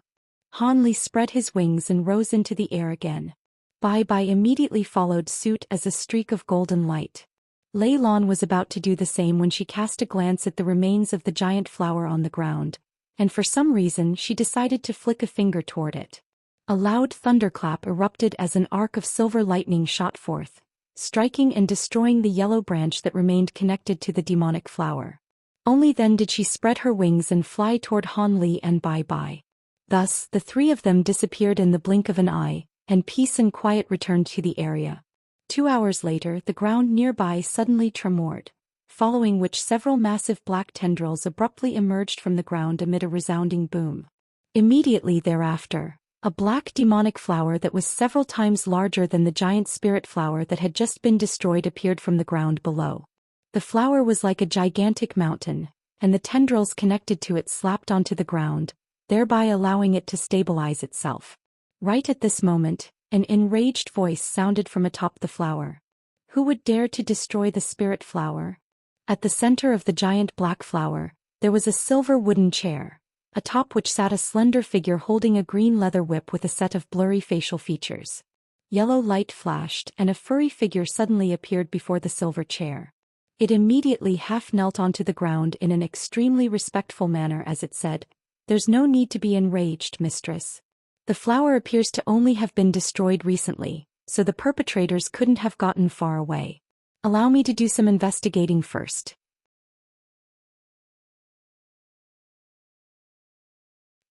Han Li spread his wings and rose into the air again. Bai Bai immediately followed suit as a streak of golden light. Lei Lan was about to do the same when she cast a glance at the remains of the giant flower on the ground, and for some reason she decided to flick a finger toward it. A loud thunderclap erupted as an arc of silver lightning shot forth, striking and destroying the yellow branch that remained connected to the demonic flower. Only then did she spread her wings and fly toward Han Li and Bai Bai. Thus, the three of them disappeared in the blink of an eye, and peace and quiet returned to the area. 2 hours later, the ground nearby suddenly tremored, following which several massive black tendrils abruptly emerged from the ground amid a resounding boom. Immediately thereafter, a black demonic flower that was several times larger than the giant spirit flower that had just been destroyed appeared from the ground below. The flower was like a gigantic mountain, and the tendrils connected to it slapped onto the ground, thereby allowing it to stabilize itself. Right at this moment, an enraged voice sounded from atop the flower. Who would dare to destroy the spirit flower? At the center of the giant black flower, there was a silver wooden chair, atop which sat a slender figure holding a green leather whip with a set of blurry facial features. Yellow light flashed and a furry figure suddenly appeared before the silver chair. It immediately half knelt onto the ground in an extremely respectful manner as it said, "There's no need to be enraged, mistress. The flower appears to only have been destroyed recently, so the perpetrators couldn't have gotten far away. Allow me to do some investigating first."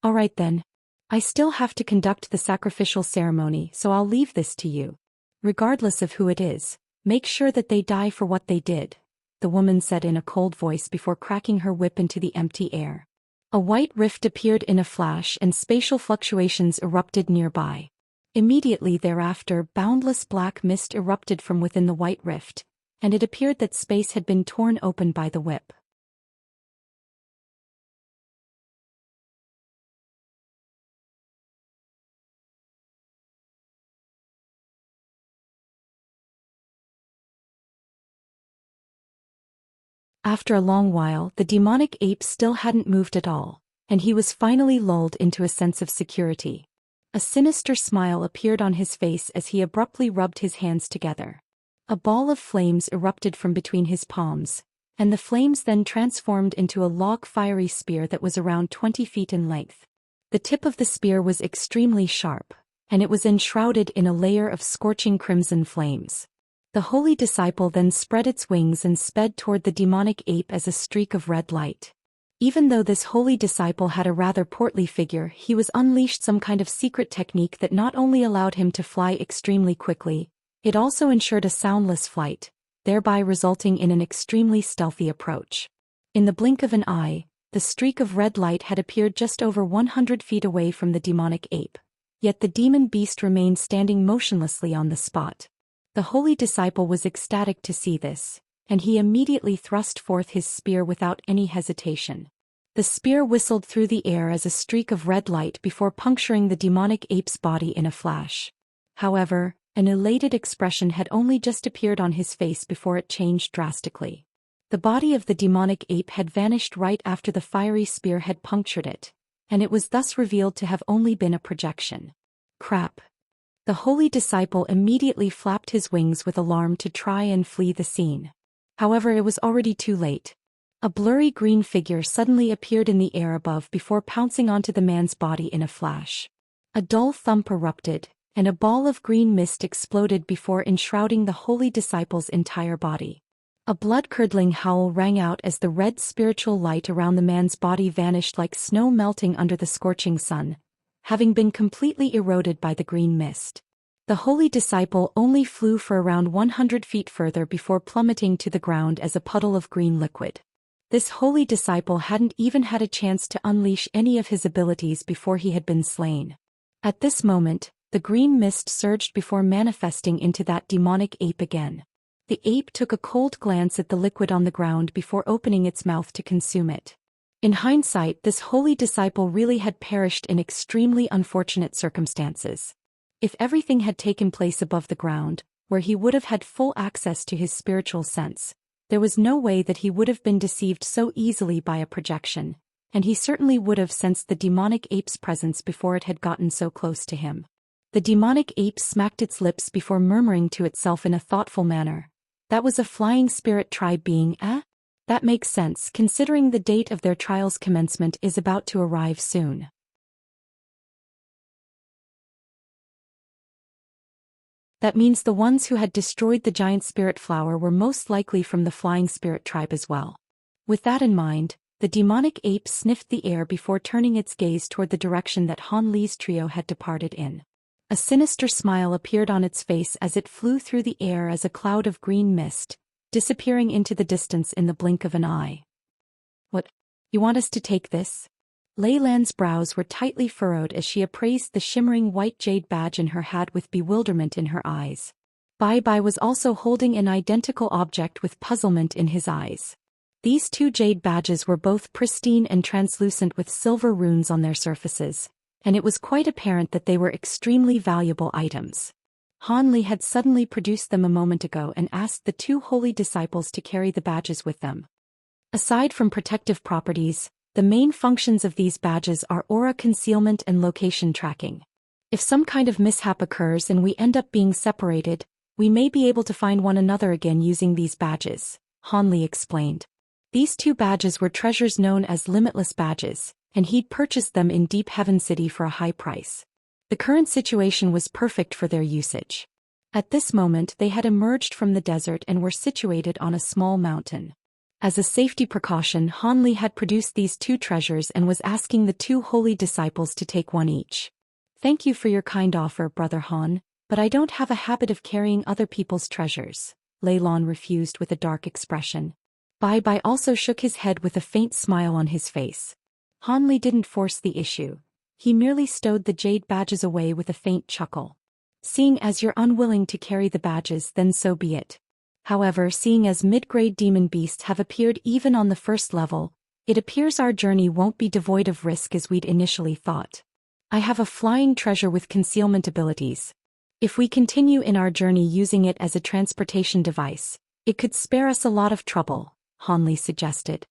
Alright then. I still have to conduct the sacrificial ceremony, so I'll leave this to you. Regardless of who it is, make sure that they die for what they did, the woman said in a cold voice before cracking her whip into the empty air. A white rift appeared in a flash and spatial fluctuations erupted nearby. Immediately thereafter, boundless black mist erupted from within the white rift, and it appeared that space had been torn open by the whip. After a long while, the demonic ape still hadn't moved at all, and he was finally lulled into a sense of security. A sinister smile appeared on his face as he abruptly rubbed his hands together. A ball of flames erupted from between his palms, and the flames then transformed into a log-fiery spear that was around 20 feet in length. The tip of the spear was extremely sharp, and it was enshrouded in a layer of scorching crimson flames. The holy disciple then spread its wings and sped toward the demonic ape as a streak of red light. Even though this holy disciple had a rather portly figure, he was unleashed some kind of secret technique that not only allowed him to fly extremely quickly, it also ensured a soundless flight, thereby resulting in an extremely stealthy approach. In the blink of an eye, the streak of red light had appeared just over 100 feet away from the demonic ape, yet the demon beast remained standing motionlessly on the spot. The holy disciple was ecstatic to see this, and he immediately thrust forth his spear without any hesitation. The spear whistled through the air as a streak of red light before puncturing the demonic ape's body in a flash. However, an elated expression had only just appeared on his face before it changed drastically. The body of the demonic ape had vanished right after the fiery spear had punctured it, and it was thus revealed to have only been a projection. Crap. The holy disciple immediately flapped his wings with alarm to try and flee the scene. However, it was already too late. A blurry green figure suddenly appeared in the air above before pouncing onto the man's body in a flash. A dull thump erupted, and a ball of green mist exploded before enshrouding the holy disciple's entire body. A blood-curdling howl rang out as the red spiritual light around the man's body vanished like snow melting under the scorching sun, having been completely eroded by the green mist. The holy disciple only flew for around 100 feet further before plummeting to the ground as a puddle of green liquid. This holy disciple hadn't even had a chance to unleash any of his abilities before he had been slain. At this moment, the green mist surged before manifesting into that demonic ape again. The ape took a cold glance at the liquid on the ground before opening its mouth to consume it. In hindsight, this holy disciple really had perished in extremely unfortunate circumstances. If everything had taken place above the ground, where he would have had full access to his spiritual sense, there was no way that he would have been deceived so easily by a projection, and he certainly would have sensed the demonic ape's presence before it had gotten so close to him. The demonic ape smacked its lips before murmuring to itself in a thoughtful manner, "That was a flying spirit tribe being, eh? That makes sense, considering the date of their trial's commencement is about to arrive soon." That means the ones who had destroyed the giant spirit flower were most likely from the flying spirit tribe as well. With that in mind, the demonic ape sniffed the air before turning its gaze toward the direction that Han Li's trio had departed in. A sinister smile appeared on its face as it flew through the air as a cloud of green mist, disappearing into the distance in the blink of an eye. "What? You want us to take this?" Lei Lan's brows were tightly furrowed as she appraised the shimmering white jade badge in her hat with bewilderment in her eyes. Bai Bai was also holding an identical object with puzzlement in his eyes. These two jade badges were both pristine and translucent with silver runes on their surfaces, and it was quite apparent that they were extremely valuable items. Han Li had suddenly produced them a moment ago and asked the two holy disciples to carry the badges with them. Aside from protective properties, the main functions of these badges are aura concealment and location tracking. If some kind of mishap occurs and we end up being separated, we may be able to find one another again using these badges, Han Li explained. These two badges were treasures known as limitless badges, and he'd purchased them in Deep Heaven City for a high price. The current situation was perfect for their usage. At this moment they had emerged from the desert and were situated on a small mountain. As a safety precaution, Han Li had produced these two treasures and was asking the two holy disciples to take one each. "Thank you for your kind offer, Brother Han, but I don't have a habit of carrying other people's treasures," Lei Lan refused with a dark expression. Bai Bai also shook his head with a faint smile on his face. Han Li didn't force the issue. He merely stowed the jade badges away with a faint chuckle. "Seeing as you're unwilling to carry the badges, then so be it. However, seeing as mid-grade demon beasts have appeared even on the first level, it appears our journey won't be devoid of risk as we'd initially thought. I have a flying treasure with concealment abilities. If we continue in our journey using it as a transportation device, it could spare us a lot of trouble," Han Li suggested.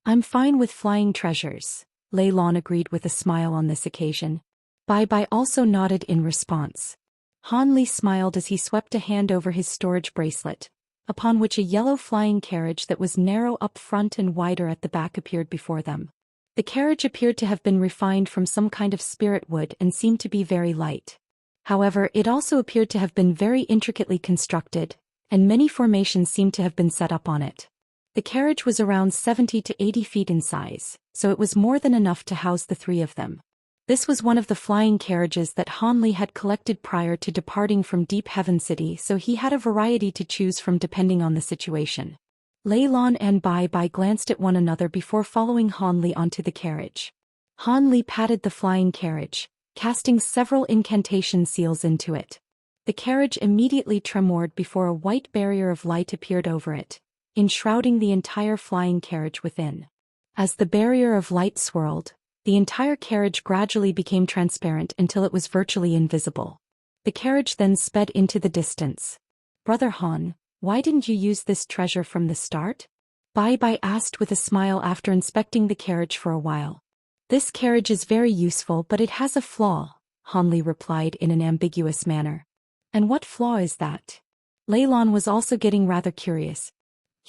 "I'm fine with flying treasures," Lei Lan agreed with a smile on this occasion. Bai Bai also nodded in response. Han Li smiled as he swept a hand over his storage bracelet, upon which a yellow flying carriage that was narrow up front and wider at the back appeared before them. The carriage appeared to have been refined from some kind of spirit wood and seemed to be very light. However, it also appeared to have been very intricately constructed, and many formations seemed to have been set up on it. The carriage was around 70 to 80 feet in size, so it was more than enough to house the three of them. This was one of the flying carriages that Han Li had collected prior to departing from Deep Heaven City, so he had a variety to choose from depending on the situation. Lei Lan and Bai Bai glanced at one another before following Han Li onto the carriage. Han Li patted the flying carriage, casting several incantation seals into it. The carriage immediately tremored before a white barrier of light appeared over it, enshrouding the entire flying carriage within. As the barrier of light swirled, the entire carriage gradually became transparent until it was virtually invisible. The carriage then sped into the distance. "Brother Han, why didn't you use this treasure from the start?" Bai Bai asked with a smile after inspecting the carriage for a while. "This carriage is very useful, but it has a flaw," Han Li replied in an ambiguous manner. "And what flaw is that?" Lei Lan was also getting rather curious.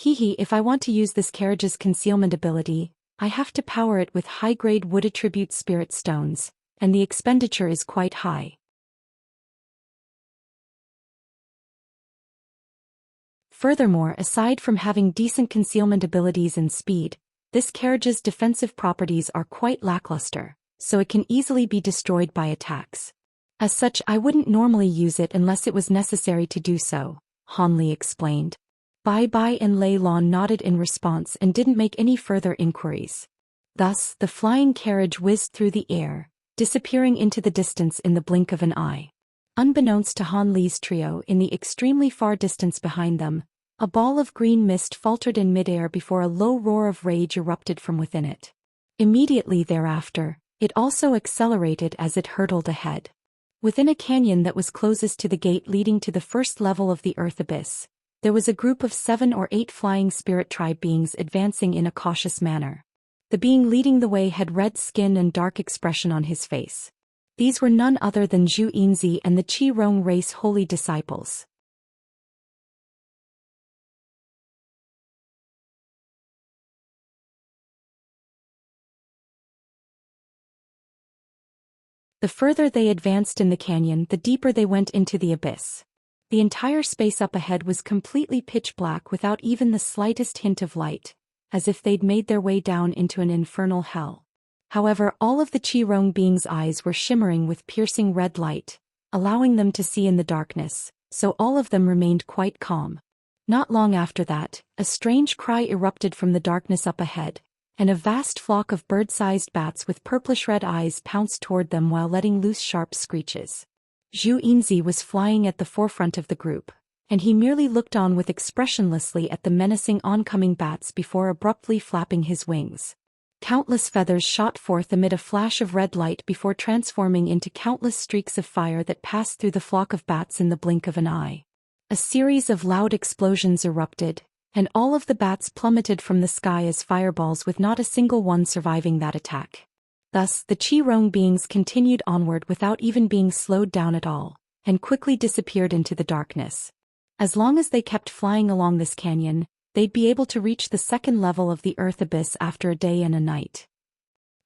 If I want to use this carriage's concealment ability, I have to power it with high-grade wood attribute spirit stones, and the expenditure is quite high." Furthermore, aside from having decent concealment abilities and speed, this carriage's defensive properties are quite lackluster, so it can easily be destroyed by attacks. As such, I wouldn't normally use it unless it was necessary to do so, Han Li explained. Bai Bai and Lei Lan nodded in response and didn't make any further inquiries. Thus, the flying carriage whizzed through the air, disappearing into the distance in the blink of an eye. Unbeknownst to Han Li's trio, in the extremely far distance behind them, A ball of green mist faltered in midair before a low roar of rage erupted from within it. Immediately thereafter, it also accelerated as it hurtled ahead. Within a canyon that was closest to the gate leading to the first level of the earth abyss, there was a group of 7 or 8 flying spirit tribe beings advancing in a cautious manner. The being leading the way had red skin and dark expression on his face. These were none other than Zhou Xian and the Qi Rong race holy disciples. The further they advanced in the canyon, the deeper they went into the abyss. The entire space up ahead was completely pitch black without even the slightest hint of light, as if they'd made their way down into an infernal hell. However, all of the Qi Rong beings' eyes were shimmering with piercing red light, allowing them to see in the darkness, so all of them remained quite calm. Not long after that, a strange cry erupted from the darkness up ahead, and a vast flock of bird-sized bats with purplish-red eyes pounced toward them while letting loose sharp screeches. Zhou Xian was flying at the forefront of the group, and he merely looked on with expressionlessly at the menacing oncoming bats before abruptly flapping his wings. Countless feathers shot forth amid a flash of red light before transforming into countless streaks of fire that passed through the flock of bats in the blink of an eye. A series of loud explosions erupted, and all of the bats plummeted from the sky as fireballs with not a single one surviving that attack. Thus, the Qi Rong beings continued onward without even being slowed down at all, and quickly disappeared into the darkness. As long as they kept flying along this canyon, they'd be able to reach the second level of the earth abyss after a day and a night.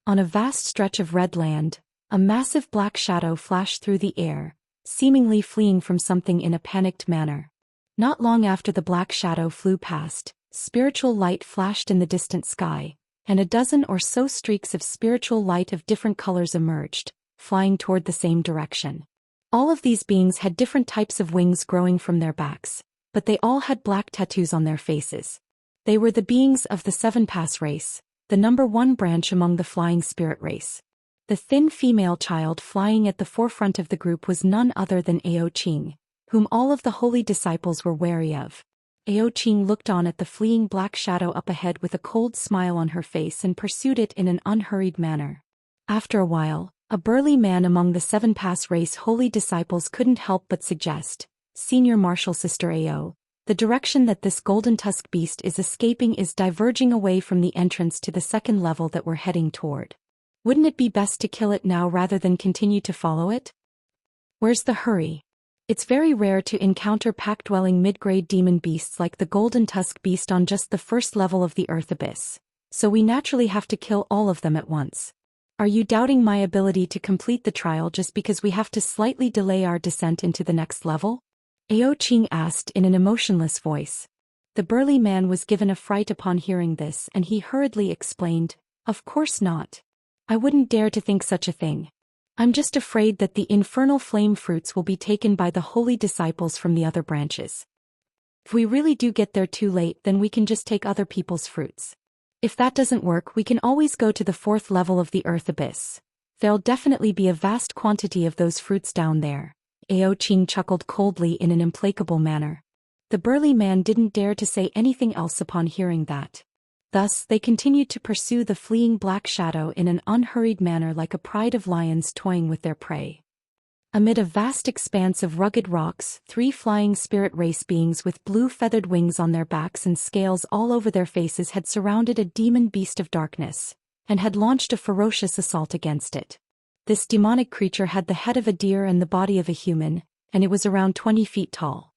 On a vast stretch of red land, a massive black shadow flashed through the air, seemingly fleeing from something in a panicked manner. Not long after the black shadow flew past, spiritual light flashed in the distant sky, and a dozen or so streaks of spiritual light of different colors emerged, flying toward the same direction. All of these beings had different types of wings growing from their backs, but they all had black tattoos on their faces. They were the beings of the 7-Pass race, the number 1 branch among the flying spirit race. The thin female child flying at the forefront of the group was none other than Ao Qing, whom all of the holy disciples were wary of. Ao Qing looked on at the fleeing black shadow up ahead with a cold smile on her face and pursued it in an unhurried manner. After a while, a burly man among the 7-Pass race holy disciples couldn't help but suggest, "Senior Martial Sister Ao, the direction that this golden tusk beast is escaping is diverging away from the entrance to the second level that we're heading toward. Wouldn't it be best to kill it now rather than continue to follow it? Where's the hurry? It's very rare to encounter pack-dwelling mid-grade demon beasts like the golden tusk beast on just the first level of the earth abyss, so we naturally have to kill all of them at once. Are you doubting my ability to complete the trial just because we have to slightly delay our descent into the next level?" Ao Qing asked in an emotionless voice. The burly man was given a fright upon hearing this and he hurriedly explained, "Of course not. I wouldn't dare to think such a thing. I'm just afraid that the infernal flame fruits will be taken by the holy disciples from the other branches. If we really do get there too late, then we can just take other people's fruits. If that doesn't work, we can always go to the 4th level of the earth abyss. There'll definitely be a vast quantity of those fruits down there." Ao Qing chuckled coldly in an implacable manner. The burly man didn't dare to say anything else upon hearing that. Thus, they continued to pursue the fleeing black shadow in an unhurried manner like a pride of lions toying with their prey. Amid a vast expanse of rugged rocks, 3 flying spirit race beings with blue feathered wings on their backs and scales all over their faces had surrounded a demon beast of darkness, and had launched a ferocious assault against it. This demonic creature had the head of a deer and the body of a human, and it was around 20 feet tall.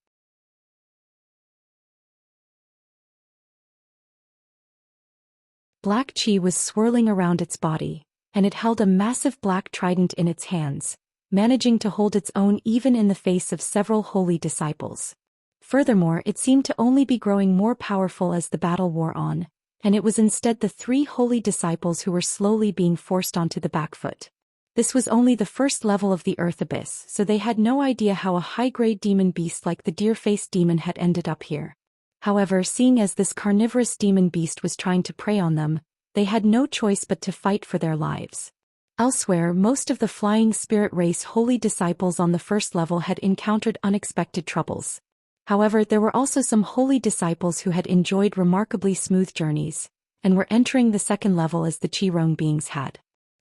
Black chi was swirling around its body, and it held a massive black trident in its hands, managing to hold its own even in the face of several holy disciples. Furthermore, it seemed to only be growing more powerful as the battle wore on, and it was instead the 3 holy disciples who were slowly being forced onto the back foot. This was only the first level of the earth abyss, so they had no idea how a high-grade demon beast like the deer-faced demon had ended up here. However, seeing as this carnivorous demon beast was trying to prey on them, they had no choice but to fight for their lives. Elsewhere, most of the flying spirit race holy disciples on the first level had encountered unexpected troubles. However, there were also some holy disciples who had enjoyed remarkably smooth journeys, and were entering the second level as the Qirong beings had.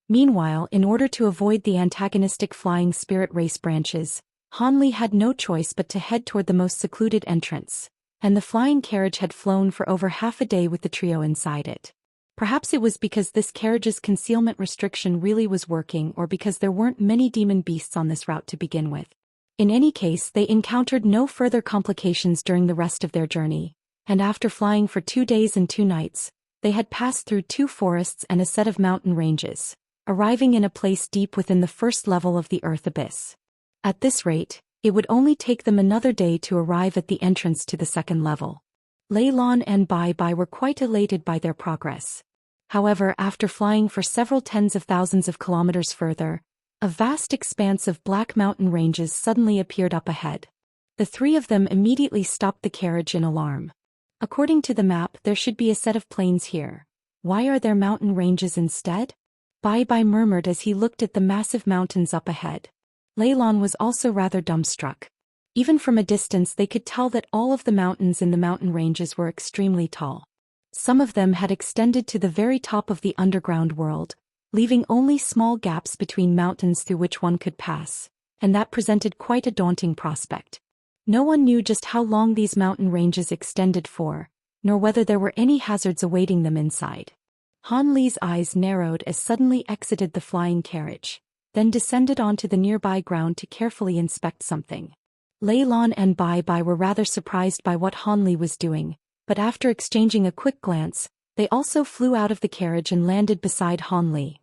Meanwhile, in order to avoid the antagonistic flying spirit race branches, Han Li had no choice but to head toward the most secluded entrance, and the flying carriage had flown for over half a day with the trio inside it. Perhaps it was because this carriage's concealment restriction really was working, or because there weren't many demon beasts on this route to begin with. In any case, they encountered no further complications during the rest of their journey, and after flying for 2 days and 2 nights, they had passed through 2 forests and a set of mountain ranges, arriving in a place deep within the first level of the Earth Abyss. At this rate, it would only take them another day to arrive at the entrance to the second level. Lei Lan and Bai Bai were quite elated by their progress. However, after flying for several tens of thousands of kilometers further, a vast expanse of black mountain ranges suddenly appeared up ahead. The 3 of them immediately stopped the carriage in alarm. According to the map, there should be a set of plains here. Why are there mountain ranges instead? Bai Bai murmured as he looked at the massive mountains up ahead. Lei Lan was also rather dumbstruck. Even from a distance they could tell that all of the mountains in the mountain ranges were extremely tall. Some of them had extended to the very top of the underground world, leaving only small gaps between mountains through which one could pass, and that presented quite a daunting prospect. No one knew just how long these mountain ranges extended for, nor whether there were any hazards awaiting them inside. Han Li's eyes narrowed as suddenly exited the flying carriage, then descended onto the nearby ground to carefully inspect something. Lei Lan and Bai Bai were rather surprised by what Han Li was doing, but after exchanging a quick glance, they also flew out of the carriage and landed beside Han Li.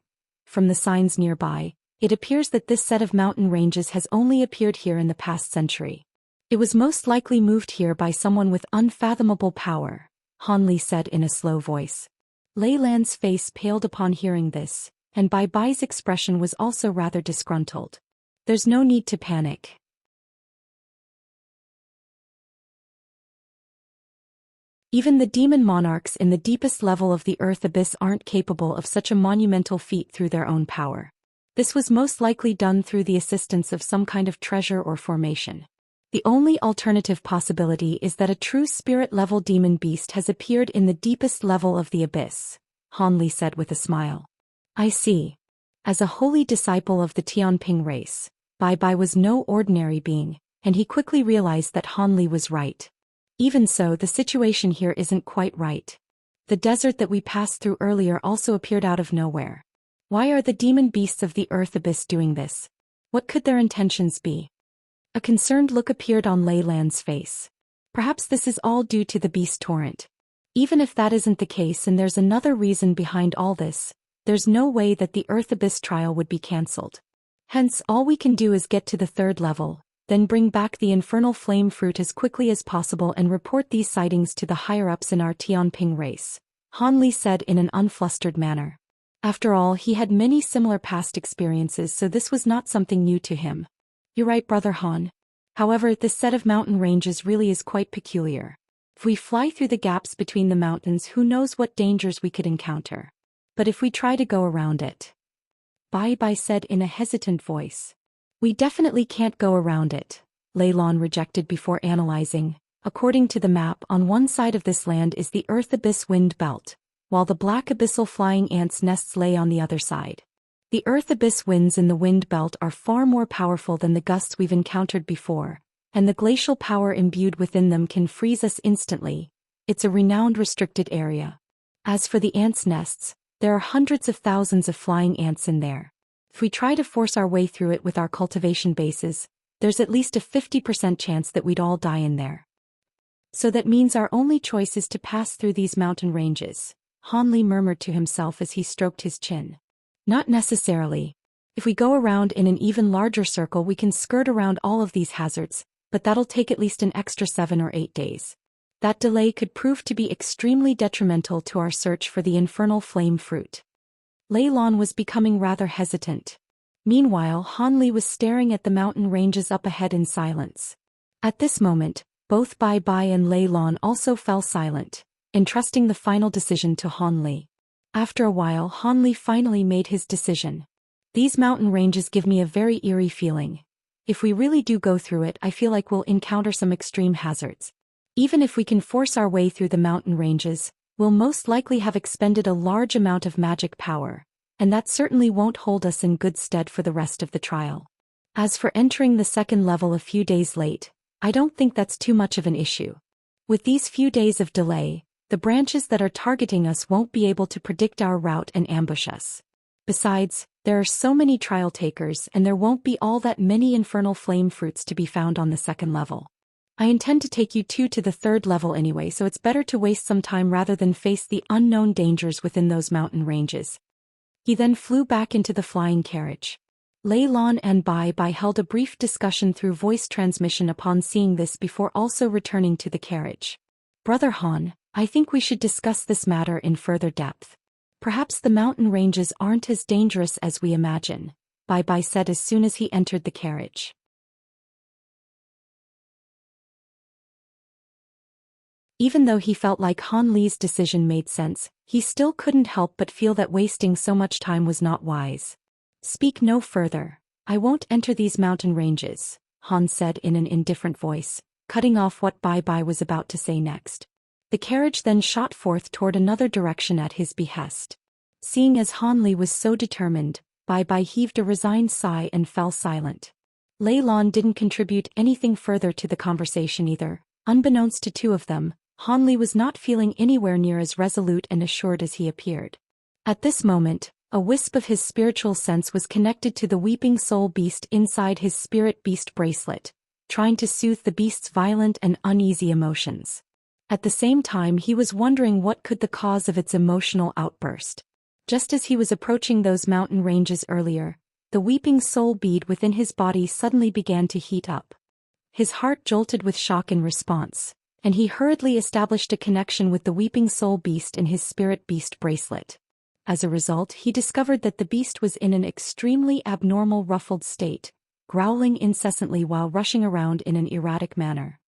From the signs nearby, it appears that this set of mountain ranges has only appeared here in the past century. It was most likely moved here by someone with unfathomable power, Han Li said in a slow voice. Lei Lan's face paled upon hearing this, and Bai Bai's expression was also rather disgruntled. There's no need to panic. Even the demon monarchs in the deepest level of the Earth Abyss aren't capable of such a monumental feat through their own power. This was most likely done through the assistance of some kind of treasure or formation. The only alternative possibility is that a true spirit-level demon beast has appeared in the deepest level of the abyss, Han Li said with a smile. I see. As a holy disciple of the Tianping race, Bai Bai was no ordinary being, and he quickly realized that Han Li was right. Even so, the situation here isn't quite right. The desert that we passed through earlier also appeared out of nowhere. Why are the demon beasts of the Earth Abyss doing this? What could their intentions be? A concerned look appeared on Lei Lan's face. Perhaps this is all due to the beast torrent. Even if that isn't the case and there's another reason behind all this, there's no way that the Earth Abyss trial would be cancelled. Hence, all we can do is get to the 3rd level, then bring back the infernal flame fruit as quickly as possible and report these sightings to the higher-ups in our Tianping race, Han Li said in an unflustered manner. After all, he had many similar past experiences, so this was not something new to him. You're right, Brother Han. However, this set of mountain ranges really is quite peculiar. If we fly through the gaps between the mountains, who knows what dangers we could encounter. But if we try to go around it, Bai Bai said in a hesitant voice. We definitely can't go around it, Lei Lan rejected before analyzing. According to the map, on one side of this land is the Earth Abyss wind belt, while the black abyssal flying ants' nests lay on the other side. The Earth Abyss winds in the wind belt are far more powerful than the gusts we've encountered before, and the glacial power imbued within them can freeze us instantly. It's a renowned restricted area. As for the ants' nests, there are hundreds of thousands of flying ants in there. If we try to force our way through it with our cultivation bases, there's at least a 50% chance that we'd all die in there. So that means our only choice is to pass through these mountain ranges, Han Li murmured to himself as he stroked his chin. Not necessarily. If we go around in an even larger circle, we can skirt around all of these hazards, but that'll take at least an extra 7 or 8 days. That delay could prove to be extremely detrimental to our search for the infernal flame fruit. Lei Lan was becoming rather hesitant. Meanwhile, Han Li was staring at the mountain ranges up ahead in silence. At this moment, both Bai Bai and Lei Lan also fell silent, entrusting the final decision to Han Li. After a while, Han Li finally made his decision. These mountain ranges give me a very eerie feeling. If we really do go through it, I feel like we'll encounter some extreme hazards. Even if we can force our way through the mountain ranges, we'll most likely have expended a large amount of magic power, and that certainly won't hold us in good stead for the rest of the trial. As for entering the second level a few days late, I don't think that's too much of an issue. With these few days of delay, the branches that are targeting us won't be able to predict our route and ambush us. Besides, there are so many trial takers and there won't be all that many infernal flame fruits to be found on the second level. I intend to take you two to the third level anyway, so it's better to waste some time rather than face the unknown dangers within those mountain ranges. He then flew back into the flying carriage. Lei Lan and Bai Bai held a brief discussion through voice transmission upon seeing this before also returning to the carriage. Brother Han, I think we should discuss this matter in further depth. Perhaps the mountain ranges aren't as dangerous as we imagine, Bai Bai said as soon as he entered the carriage. Even though he felt like Han Li's decision made sense, he still couldn't help but feel that wasting so much time was not wise. Speak no further. I won't enter these mountain ranges, Han said in an indifferent voice, cutting off what Bai Bai was about to say next. The carriage then shot forth toward another direction at his behest. Seeing as Han Li was so determined, Bai Bai heaved a resigned sigh and fell silent. Lei Lan didn't contribute anything further to the conversation either. Unbeknownst to two of them, Han Li was not feeling anywhere near as resolute and assured as he appeared. At this moment, a wisp of his spiritual sense was connected to the weeping soul beast inside his spirit beast bracelet, trying to soothe the beast's violent and uneasy emotions. At the same time, he was wondering what could the cause of its emotional outburst. Just as he was approaching those mountain ranges earlier, the weeping soul bead within his body suddenly began to heat up. His heart jolted with shock in response, and he hurriedly established a connection with the weeping soul beast in his spirit beast bracelet. As a result, he discovered that the beast was in an extremely abnormal ruffled state, growling incessantly while rushing around in an erratic manner.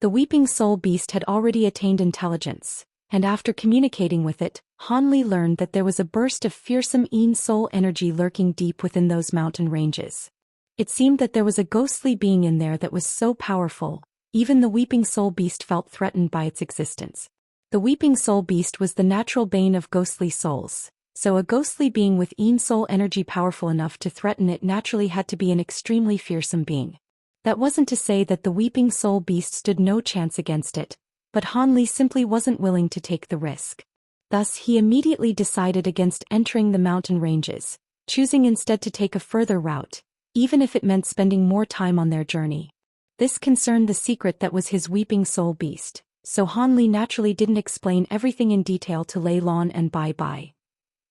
The weeping soul beast had already attained intelligence, and after communicating with it, Han Li learned that there was a burst of fearsome Yin soul energy lurking deep within those mountain ranges. It seemed that there was a ghostly being in there that was so powerful, even the weeping soul beast felt threatened by its existence. The weeping soul beast was the natural bane of ghostly souls, so a ghostly being with Yin soul energy powerful enough to threaten it naturally had to be an extremely fearsome being. That wasn't to say that the weeping soul beast stood no chance against it, but Han Li simply wasn't willing to take the risk. Thus he immediately decided against entering the mountain ranges, choosing instead to take a further route, even if it meant spending more time on their journey. This concerned the secret that was his weeping soul beast, so Han Li naturally didn't explain everything in detail to Lei Lan and Bai Bai.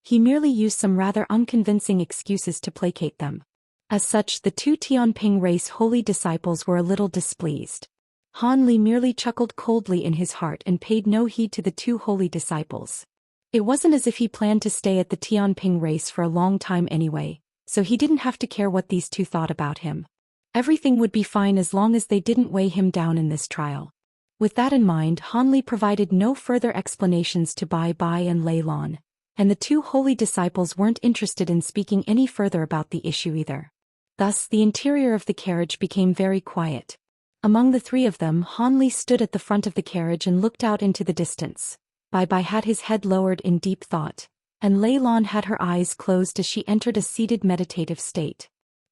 He merely used some rather unconvincing excuses to placate them. As such, the two Tianping race holy disciples were a little displeased. Han Li merely chuckled coldly in his heart and paid no heed to the two holy disciples. It wasn't as if he planned to stay at the Tianping race for a long time anyway, so he didn't have to care what these two thought about him. Everything would be fine as long as they didn't weigh him down in this trial. With that in mind, Han Li provided no further explanations to Bai Bai and Lei Lan, and the two holy disciples weren't interested in speaking any further about the issue either. Thus, the interior of the carriage became very quiet. Among the three of them, Han Li stood at the front of the carriage and looked out into the distance. Bai Bai had his head lowered in deep thought, and Lei Lan had her eyes closed as she entered a seated meditative state.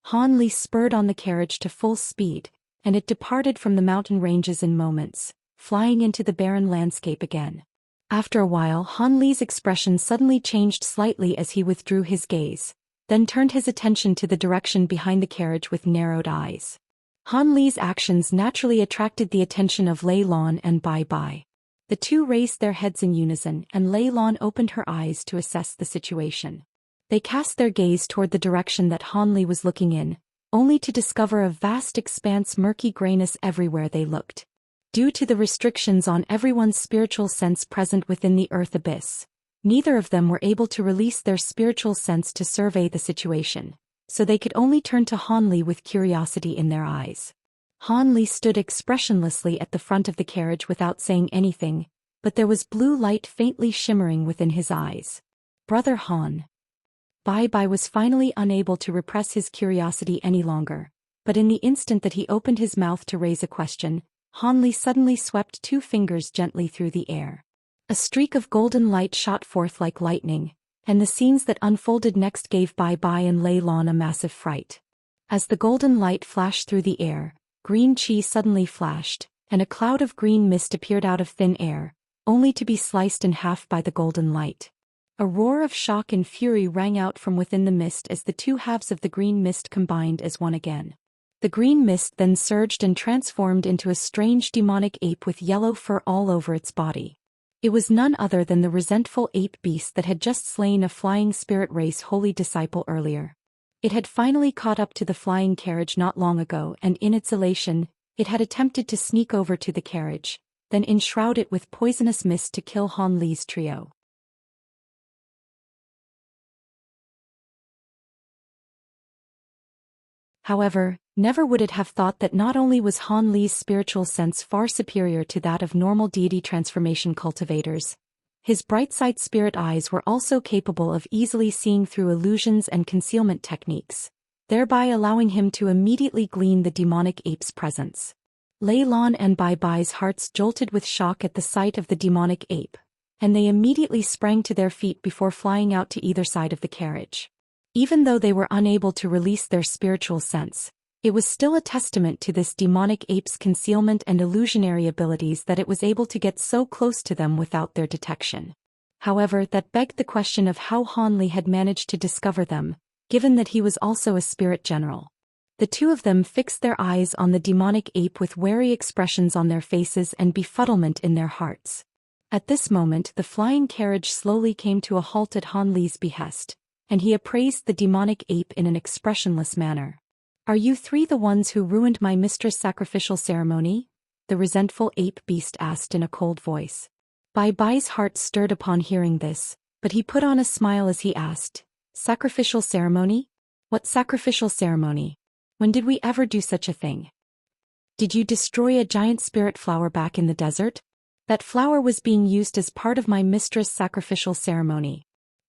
Han Li spurred on the carriage to full speed, and it departed from the mountain ranges in moments, flying into the barren landscape again. After a while, Han Li's expression suddenly changed slightly as he withdrew his gaze, then turned his attention to the direction behind the carriage with narrowed eyes. Han Li's actions naturally attracted the attention of Lei Lan and Bai Bai. The two raised their heads in unison, and Lei Lan opened her eyes to assess the situation. They cast their gaze toward the direction that Han Li was looking in, only to discover a vast expanse murky grayness everywhere they looked. Due to the restrictions on everyone's spiritual sense present within the earth abyss, neither of them were able to release their spiritual sense to survey the situation, so they could only turn to Han Li with curiosity in their eyes. Han Li stood expressionlessly at the front of the carriage without saying anything, but there was blue light faintly shimmering within his eyes. Brother Han. Bai Bai was finally unable to repress his curiosity any longer, but in the instant that he opened his mouth to raise a question, Han Li suddenly swept 2 fingers gently through the air. A streak of golden light shot forth like lightning, and the scenes that unfolded next gave Bai Bai and Lei Lan a massive fright. As the golden light flashed through the air, green qi suddenly flashed, and a cloud of green mist appeared out of thin air, only to be sliced in half by the golden light. A roar of shock and fury rang out from within the mist as the 2 halves of the green mist combined as one again. The green mist then surged and transformed into a strange demonic ape with yellow fur all over its body. It was none other than the resentful ape beast that had just slain a flying spirit race holy disciple earlier. It had finally caught up to the flying carriage not long ago, and in its elation, it had attempted to sneak over to the carriage, then enshroud it with poisonous mist to kill Han Li's trio. However, never would it have thought that not only was Han Li's spiritual sense far superior to that of normal deity transformation cultivators, his bright-side spirit eyes were also capable of easily seeing through illusions and concealment techniques, thereby allowing him to immediately glean the demonic ape's presence. Lei Lan and Bai Bai's hearts jolted with shock at the sight of the demonic ape, and they immediately sprang to their feet before flying out to either side of the carriage. Even though they were unable to release their spiritual sense, it was still a testament to this demonic ape's concealment and illusionary abilities that it was able to get so close to them without their detection. However, that begged the question of how Han Li had managed to discover them, given that he was also a spirit general. The 2 of them fixed their eyes on the demonic ape with wary expressions on their faces and befuddlement in their hearts. At this moment, the flying carriage slowly came to a halt at Han Li's behest, and he appraised the demonic ape in an expressionless manner. "Are you 3 the ones who ruined my mistress' sacrificial ceremony?" the resentful ape beast asked in a cold voice. Bai Bai's heart stirred upon hearing this, but he put on a smile as he asked, "Sacrificial ceremony? What sacrificial ceremony? When did we ever do such a thing? Did you destroy a giant spirit flower back in the desert? That flower was being used as part of my mistress' sacrificial ceremony."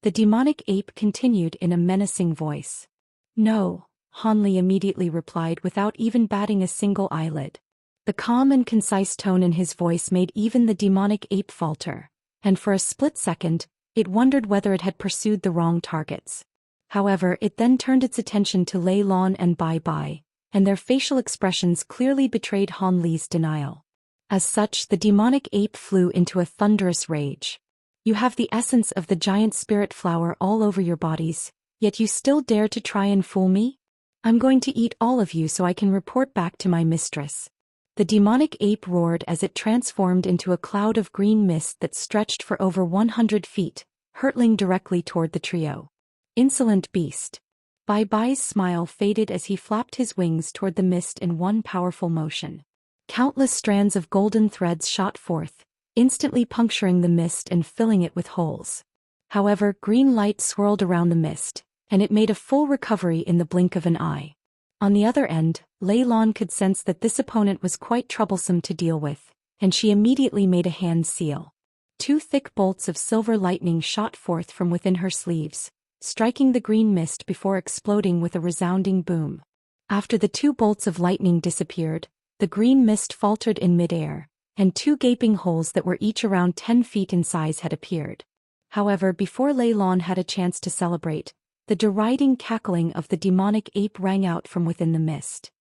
The demonic ape continued in a menacing voice. "No," Han Li immediately replied without even batting a single eyelid. The calm and concise tone in his voice made even the demonic ape falter, and for a split second, it wondered whether it had pursued the wrong targets. However, it then turned its attention to Lei Lan and Bai Bai, and their facial expressions clearly betrayed Han Li's denial. As such, the demonic ape flew into a thunderous rage. "You have the essence of the giant spirit flower all over your bodies, yet you still dare to try and fool me? I'm going to eat all of you so I can report back to my mistress." The demonic ape roared as it transformed into a cloud of green mist that stretched for over 100 feet, hurtling directly toward the trio. "Insolent beast." Bai Bai's smile faded as he flapped his wings toward the mist in one powerful motion. Countless strands of golden threads shot forth, instantly puncturing the mist and filling it with holes. However, green light swirled around the mist, and it made a full recovery in the blink of an eye. On the other end, Lei Lan could sense that this opponent was quite troublesome to deal with, and she immediately made a hand seal. 2 thick bolts of silver lightning shot forth from within her sleeves, striking the green mist before exploding with a resounding boom. After the 2 bolts of lightning disappeared, the green mist faltered in midair, and 2 gaping holes that were each around 10 feet in size had appeared. However, before Lei Lan had a chance to celebrate, the deriding cackling of the demonic ape rang out from within the mist.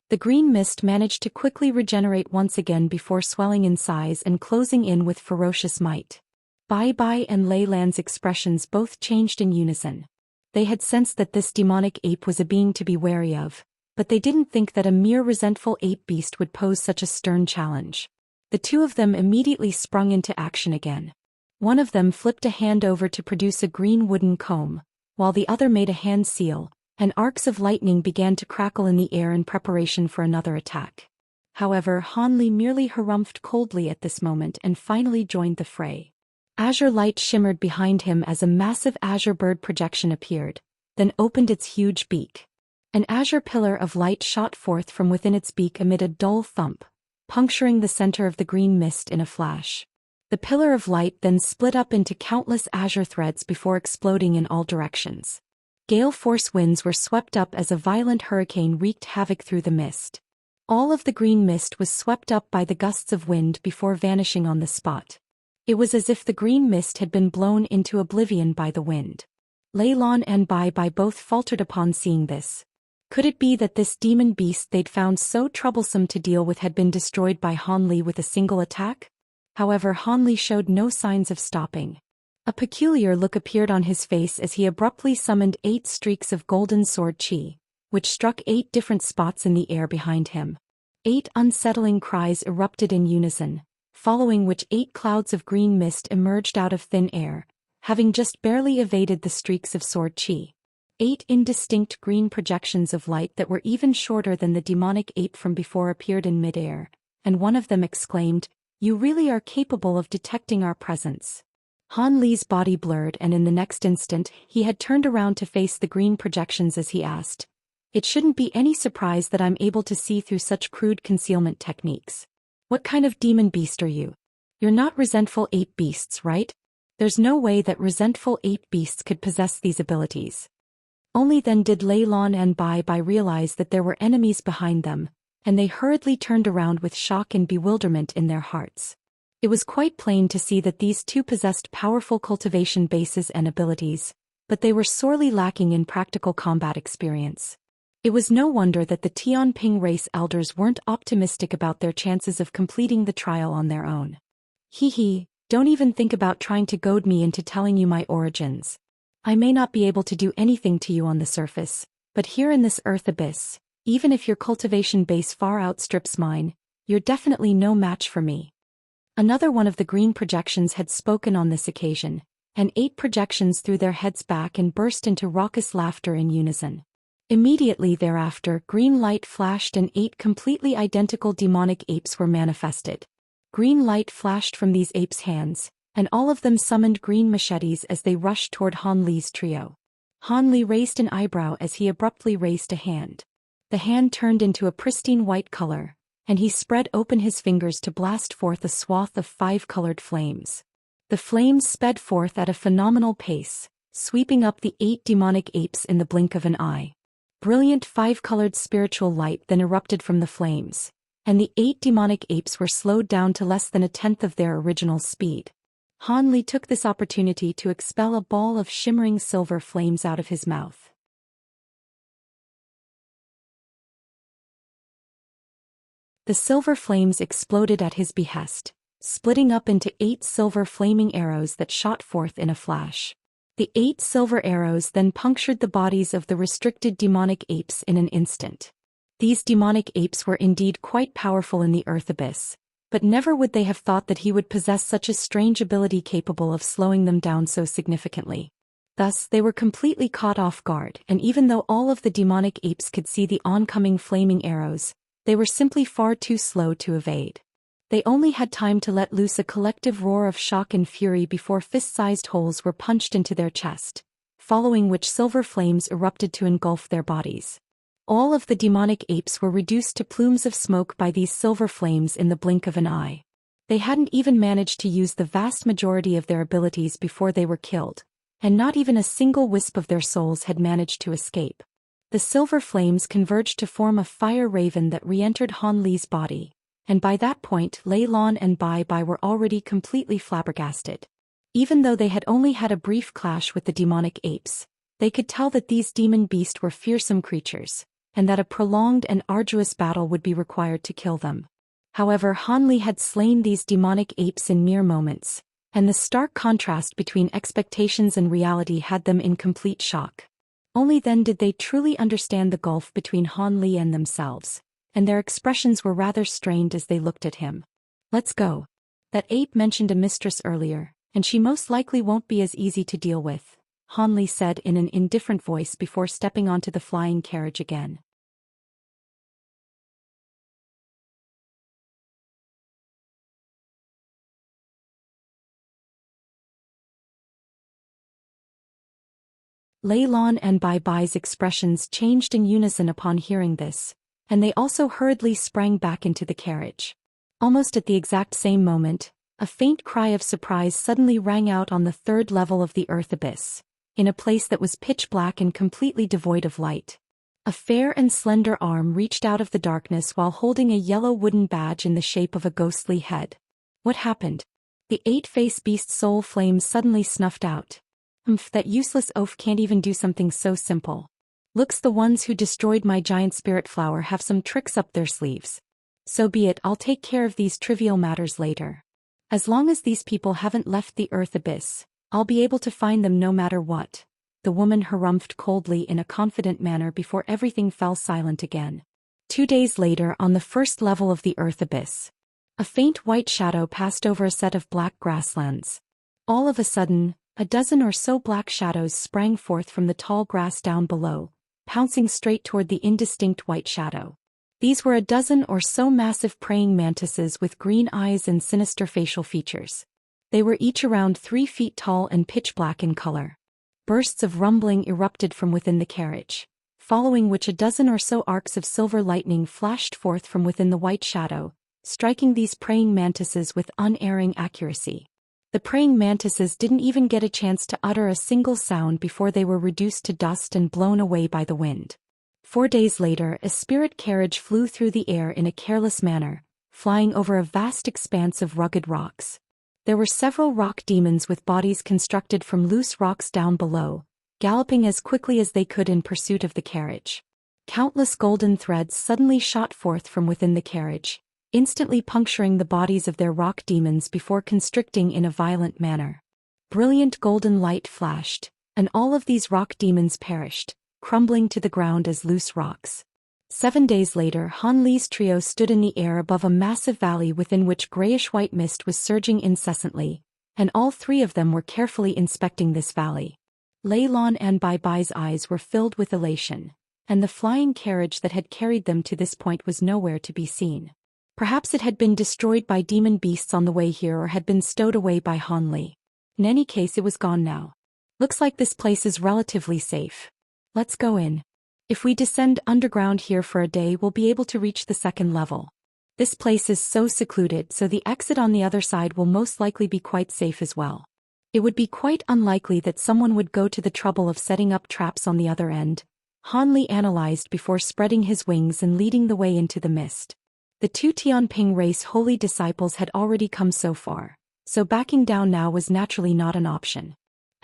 The green mist managed to quickly regenerate once again before swelling in size and closing in with ferocious might. Bai Bai and Lei Lan's expressions both changed in unison. They had sensed that this demonic ape was a being to be wary of, but they didn't think that a mere resentful ape beast would pose such a stern challenge. The 2 of them immediately sprung into action again. One of them flipped a hand over to produce a green wooden comb, while the other made a hand seal, and arcs of lightning began to crackle in the air in preparation for another attack. However, Han Li merely harumphed coldly at this moment and finally joined the fray. Azure light shimmered behind him as a massive azure bird projection appeared, then opened its huge beak. An azure pillar of light shot forth from within its beak amid a dull thump, puncturing the center of the green mist in a flash. The pillar of light then split up into countless azure threads before exploding in all directions. Gale-force winds were swept up as a violent hurricane wreaked havoc through the mist. All of the green mist was swept up by the gusts of wind before vanishing on the spot. It was as if the green mist had been blown into oblivion by the wind. Lei Lan and Bai Bai both faltered upon seeing this. Could it be that this demon beast they'd found so troublesome to deal with had been destroyed by Han Li with a single attack? However, Han Li showed no signs of stopping. A peculiar look appeared on his face as he abruptly summoned 8 streaks of golden sword chi, which struck 8 different spots in the air behind him. 8 unsettling cries erupted in unison, following which 8 clouds of green mist emerged out of thin air, having just barely evaded the streaks of sword chi. 8 indistinct green projections of light that were even shorter than the demonic ape from before appeared in midair, and one of them exclaimed, "You really are capable of detecting our presence." Han Li's body blurred, and in the next instant, he had turned around to face the green projections as he asked, "It shouldn't be any surprise that I'm able to see through such crude concealment techniques. What kind of demon beast are you? You're not resentful ape beasts, right? There's no way that resentful ape beasts could possess these abilities." Only then did Lei Lan and Bai Bai realize that there were enemies behind them, and they hurriedly turned around with shock and bewilderment in their hearts. It was quite plain to see that these two possessed powerful cultivation bases and abilities, but they were sorely lacking in practical combat experience. It was no wonder that the Tianping race elders weren't optimistic about their chances of completing the trial on their own. Don't even think about trying to goad me into telling you my origins. I may not be able to do anything to you on the surface, but here in this earth abyss, even if your cultivation base far outstrips mine, you're definitely no match for me. Another one of the green projections had spoken on this occasion, and 8 projections threw their heads back and burst into raucous laughter in unison. Immediately thereafter, green light flashed and 8 completely identical demonic apes were manifested. Green light flashed from these apes' hands, and all of them summoned green machetes as they rushed toward Han Li's trio. Han Li raised an eyebrow as he abruptly raised a hand. The hand turned into a pristine white color, and he spread open his fingers to blast forth a swath of 5 colored flames. The flames sped forth at a phenomenal pace, sweeping up the 8 demonic apes in the blink of an eye. Brilliant 5-colored spiritual light then erupted from the flames, and the 8 demonic apes were slowed down to less than a tenth of their original speed. Han Li took this opportunity to expel a ball of shimmering silver flames out of his mouth. The silver flames exploded at his behest, splitting up into 8 silver flaming arrows that shot forth in a flash. The 8 silver arrows then punctured the bodies of the restricted demonic apes in an instant. These demonic apes were indeed quite powerful in the earth abyss, but never would they have thought that he would possess such a strange ability capable of slowing them down so significantly. Thus, they were completely caught off guard, and even though all of the demonic apes could see the oncoming flaming arrows, they were simply far too slow to evade. They only had time to let loose a collective roar of shock and fury before fist-sized holes were punched into their chest, following which silver flames erupted to engulf their bodies. All of the demonic apes were reduced to plumes of smoke by these silver flames in the blink of an eye. They hadn't even managed to use the vast majority of their abilities before they were killed, and not even a single wisp of their souls had managed to escape. The silver flames converged to form a fire raven that re-entered Han Li's body, and by that point Lei Lan and Bai Bai were already completely flabbergasted. Even though they had only had a brief clash with the demonic apes, they could tell that these demon beasts were fearsome creatures, and that a prolonged and arduous battle would be required to kill them. However, Han Li had slain these demonic apes in mere moments, and the stark contrast between expectations and reality had them in complete shock. Only then did they truly understand the gulf between Han Li and themselves, and their expressions were rather strained as they looked at him. "Let's go. That ape mentioned a mistress earlier, and she most likely won't be as easy to deal with," Han Li said in an indifferent voice before stepping onto the flying carriage again. Lei Lan and Bai Bai's expressions changed in unison upon hearing this, and they also hurriedly sprang back into the carriage. Almost at the exact same moment, a faint cry of surprise suddenly rang out on the third level of the earth abyss, in a place that was pitch black and completely devoid of light. A fair and slender arm reached out of the darkness while holding a yellow wooden badge in the shape of a ghostly head. What happened? The eight-faced beast's soul flame suddenly snuffed out. That useless oaf can't even do something so simple. Looks the ones who destroyed my giant spirit flower have some tricks up their sleeves. So be it, I'll take care of these trivial matters later. As long as these people haven't left the earth abyss, I'll be able to find them no matter what. The woman harumphed coldly in a confident manner before everything fell silent again. 2 days later, on the first level of the earth abyss, a faint white shadow passed over a set of black grasslands. All of a sudden, a dozen or so black shadows sprang forth from the tall grass down below, pouncing straight toward the indistinct white shadow. These were a dozen or so massive praying mantises with green eyes and sinister facial features. They were each around 3 feet tall and pitch black in color. Bursts of rumbling erupted from within the carriage, following which a dozen or so arcs of silver lightning flashed forth from within the white shadow, striking these praying mantises with unerring accuracy. The praying mantises didn't even get a chance to utter a single sound before they were reduced to dust and blown away by the wind. 4 days later, a spirit carriage flew through the air in a careless manner, flying over a vast expanse of rugged rocks. There were several rock demons with bodies constructed from loose rocks down below, galloping as quickly as they could in pursuit of the carriage. Countless golden threads suddenly shot forth from within the carriage, instantly puncturing the bodies of their rock demons before constricting in a violent manner. Brilliant golden light flashed, and all of these rock demons perished, crumbling to the ground as loose rocks. 7 days later, Han Li's trio stood in the air above a massive valley within which grayish-white mist was surging incessantly, and all 3 of them were carefully inspecting this valley. Lei Lan and Bai Bai's eyes were filled with elation, and the flying carriage that had carried them to this point was nowhere to be seen. Perhaps it had been destroyed by demon beasts on the way here or had been stowed away by Han Li. In any case, it was gone now. Looks like this place is relatively safe. Let's go in. If we descend underground here for a day, we'll be able to reach the 2nd level. This place is so secluded, so the exit on the other side will most likely be quite safe as well. It would be quite unlikely that someone would go to the trouble of setting up traps on the other end, Han Li analyzed before spreading his wings and leading the way into the mist. The 2 Tianping race holy disciples had already come so far, so backing down now was naturally not an option.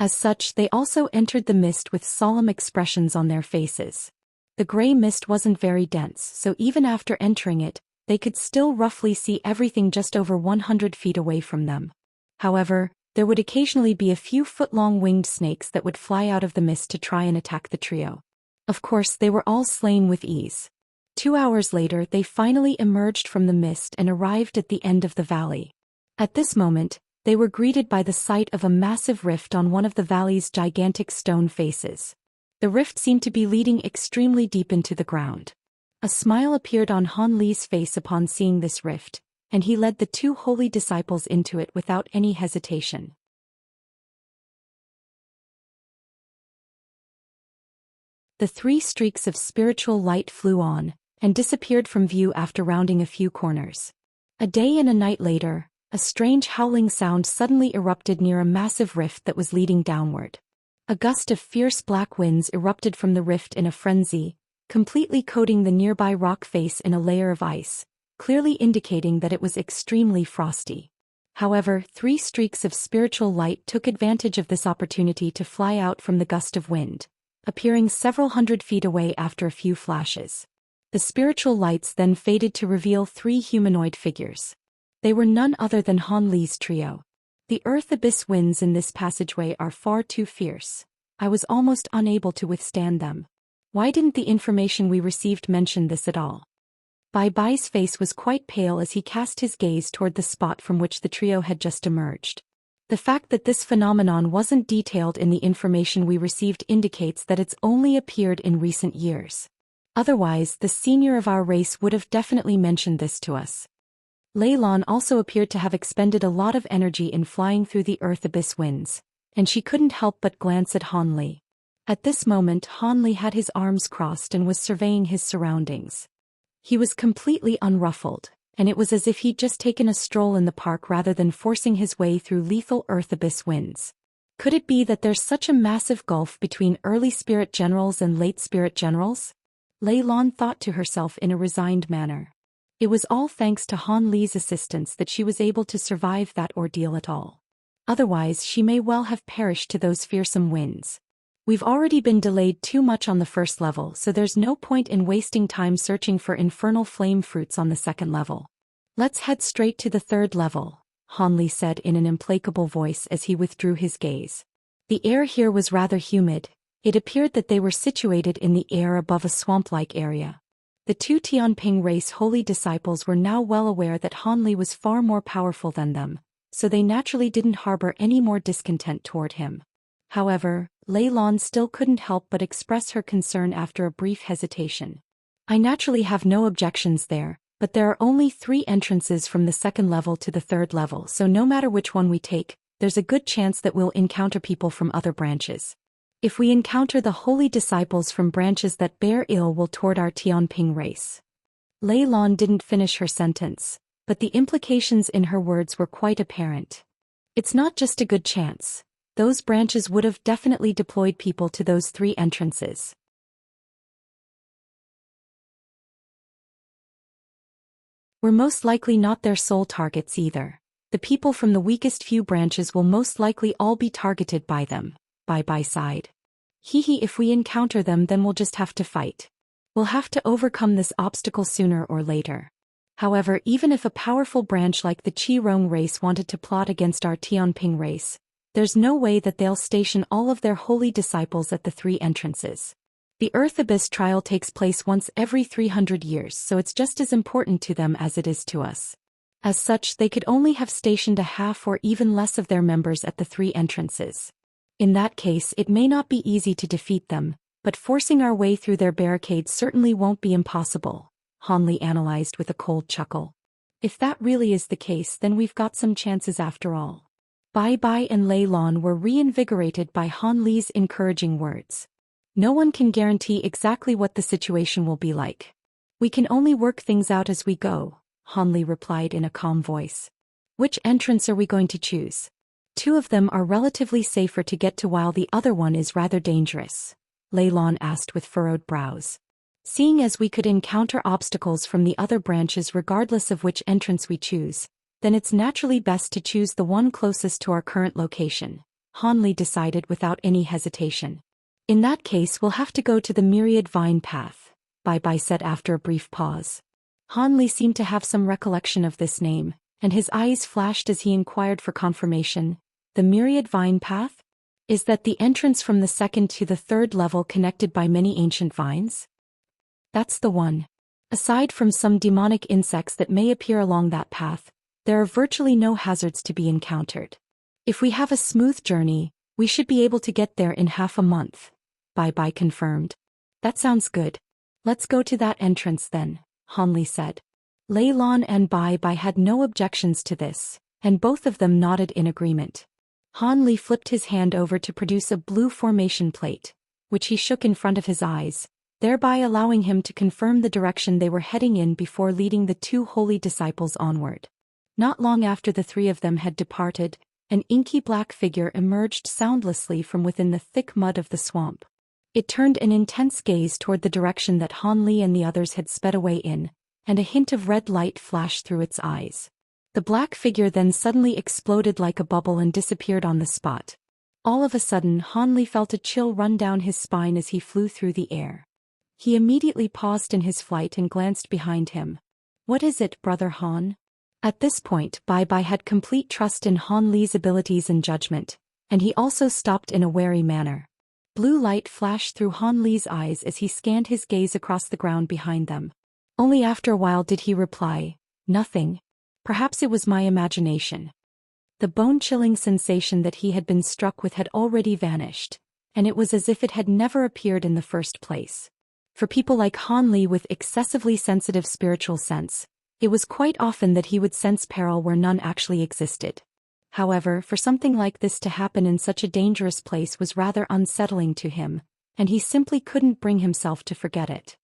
As such, they also entered the mist with solemn expressions on their faces. The gray mist wasn't very dense, so even after entering it, they could still roughly see everything just over 100 feet away from them. However, there would occasionally be a few foot-long winged snakes that would fly out of the mist to try and attack the trio. Of course, they were all slain with ease. 2 hours later, they finally emerged from the mist and arrived at the end of the valley. At this moment, they were greeted by the sight of a massive rift on one of the valley's gigantic stone faces. The rift seemed to be leading extremely deep into the ground. A smile appeared on Han Li's face upon seeing this rift, and he led the 2 holy disciples into it without any hesitation. The 3 streaks of spiritual light flew on, and disappeared from view after rounding a few corners. A day and a night later, a strange howling sound suddenly erupted near a massive rift that was leading downward. A gust of fierce black winds erupted from the rift in a frenzy, completely coating the nearby rock face in a layer of ice, clearly indicating that it was extremely frosty. However, 3 streaks of spiritual light took advantage of this opportunity to fly out from the gust of wind, appearing several hundred feet away after a few flashes. The spiritual lights then faded to reveal 3 humanoid figures. They were none other than Han Li's trio. The earth abyss winds in this passageway are far too fierce. I was almost unable to withstand them. Why didn't the information we received mention this at all? Bai Bai's face was quite pale as he cast his gaze toward the spot from which the trio had just emerged. The fact that this phenomenon wasn't detailed in the information we received indicates that it's only appeared in recent years. Otherwise, the senior of our race would have definitely mentioned this to us. Lei Lan also appeared to have expended a lot of energy in flying through the earth abyss winds, and she couldn't help but glance at Han Li. At this moment Han Li had his arms crossed and was surveying his surroundings. He was completely unruffled, and it was as if he'd just taken a stroll in the park rather than forcing his way through lethal earth abyss winds. Could it be that there's such a massive gulf between early spirit generals and late spirit generals? Lei Lan thought to herself in a resigned manner. It was all thanks to Han Li's assistance that she was able to survive that ordeal at all. Otherwise she may well have perished to those fearsome winds. We've already been delayed too much on the first level, so there's no point in wasting time searching for infernal flame fruits on the second level. Let's head straight to the third level, Han Li said in an implacable voice as he withdrew his gaze. The air here was rather humid. It appeared that they were situated in the air above a swamp-like area. The two Tianping race holy disciples were now well aware that Han Li was far more powerful than them, so they naturally didn't harbor any more discontent toward him. However, Lei Lan still couldn't help but express her concern after a brief hesitation. I naturally have no objections there, but there are only 3 entrances from the second level to the third level, so no matter which one we take, there's a good chance that we'll encounter people from other branches. If we encounter the holy disciples from branches that bear ill will toward our Tianping race. Lei Lan didn't finish her sentence, but the implications in her words were quite apparent. It's not just a good chance. Those branches would have definitely deployed people to those 3 entrances. We're most likely not their sole targets either. The people from the weakest few branches will most likely all be targeted by them. Bai sighed. Hehe, if we encounter them then we'll just have to fight. We'll have to overcome this obstacle sooner or later. However, even if a powerful branch like the Qirong race wanted to plot against our Tianping race, there's no way that they'll station all of their holy disciples at the 3 entrances. The Earth Abyss trial takes place once every 300 years, so it's just as important to them as it is to us. As such, they could only have stationed a half or even less of their members at the 3 entrances. In that case, it may not be easy to defeat them, but forcing our way through their barricades certainly won't be impossible, Han Li analyzed with a cold chuckle. If that really is the case, then we've got some chances after all. Bai and Lei Lan were reinvigorated by Han Li's encouraging words. No one can guarantee exactly what the situation will be like. We can only work things out as we go, Han Li replied in a calm voice. Which entrance are we going to choose? 2 of them are relatively safer to get to while the other one is rather dangerous, Lei Lan asked with furrowed brows. Seeing as we could encounter obstacles from the other branches regardless of which entrance we choose, then it's naturally best to choose the one closest to our current location, Han Li decided without any hesitation. In that case we'll have to go to the Myriad Vine Path, Bai said after a brief pause. Han Li seemed to have some recollection of this name, and his eyes flashed as he inquired for confirmation. The Myriad Vine Path? Is that the entrance from the second to the third level connected by many ancient vines? That's the one. Aside from some demonic insects that may appear along that path, there are virtually no hazards to be encountered. If we have a smooth journey, we should be able to get there in half a month, Bai confirmed. That sounds good. Let's go to that entrance then, Han Li said. Lei Lan and Bai had no objections to this, and both of them nodded in agreement. Han Li flipped his hand over to produce a blue formation plate, which he shook in front of his eyes, thereby allowing him to confirm the direction they were heading in before leading the 2 holy disciples onward. Not long after the 3 of them had departed, an inky black figure emerged soundlessly from within the thick mud of the swamp. It turned an intense gaze toward the direction that Han Li and the others had sped away in, and a hint of red light flashed through its eyes. The black figure then suddenly exploded like a bubble and disappeared on the spot. All of a sudden Han Li felt a chill run down his spine as he flew through the air. He immediately paused in his flight and glanced behind him. What is it, Brother Han? At this point Bai had complete trust in Han Li's abilities and judgment, and he also stopped in a wary manner. Blue light flashed through Han Li's eyes as he scanned his gaze across the ground behind them. Only after a while did he reply, "Nothing. Perhaps it was my imagination." The bone-chilling sensation that he had been struck with had already vanished, and it was as if it had never appeared in the first place. For people like Han Li with excessively sensitive spiritual sense, it was quite often that he would sense peril where none actually existed. However, for something like this to happen in such a dangerous place was rather unsettling to him, and he simply couldn't bring himself to forget it.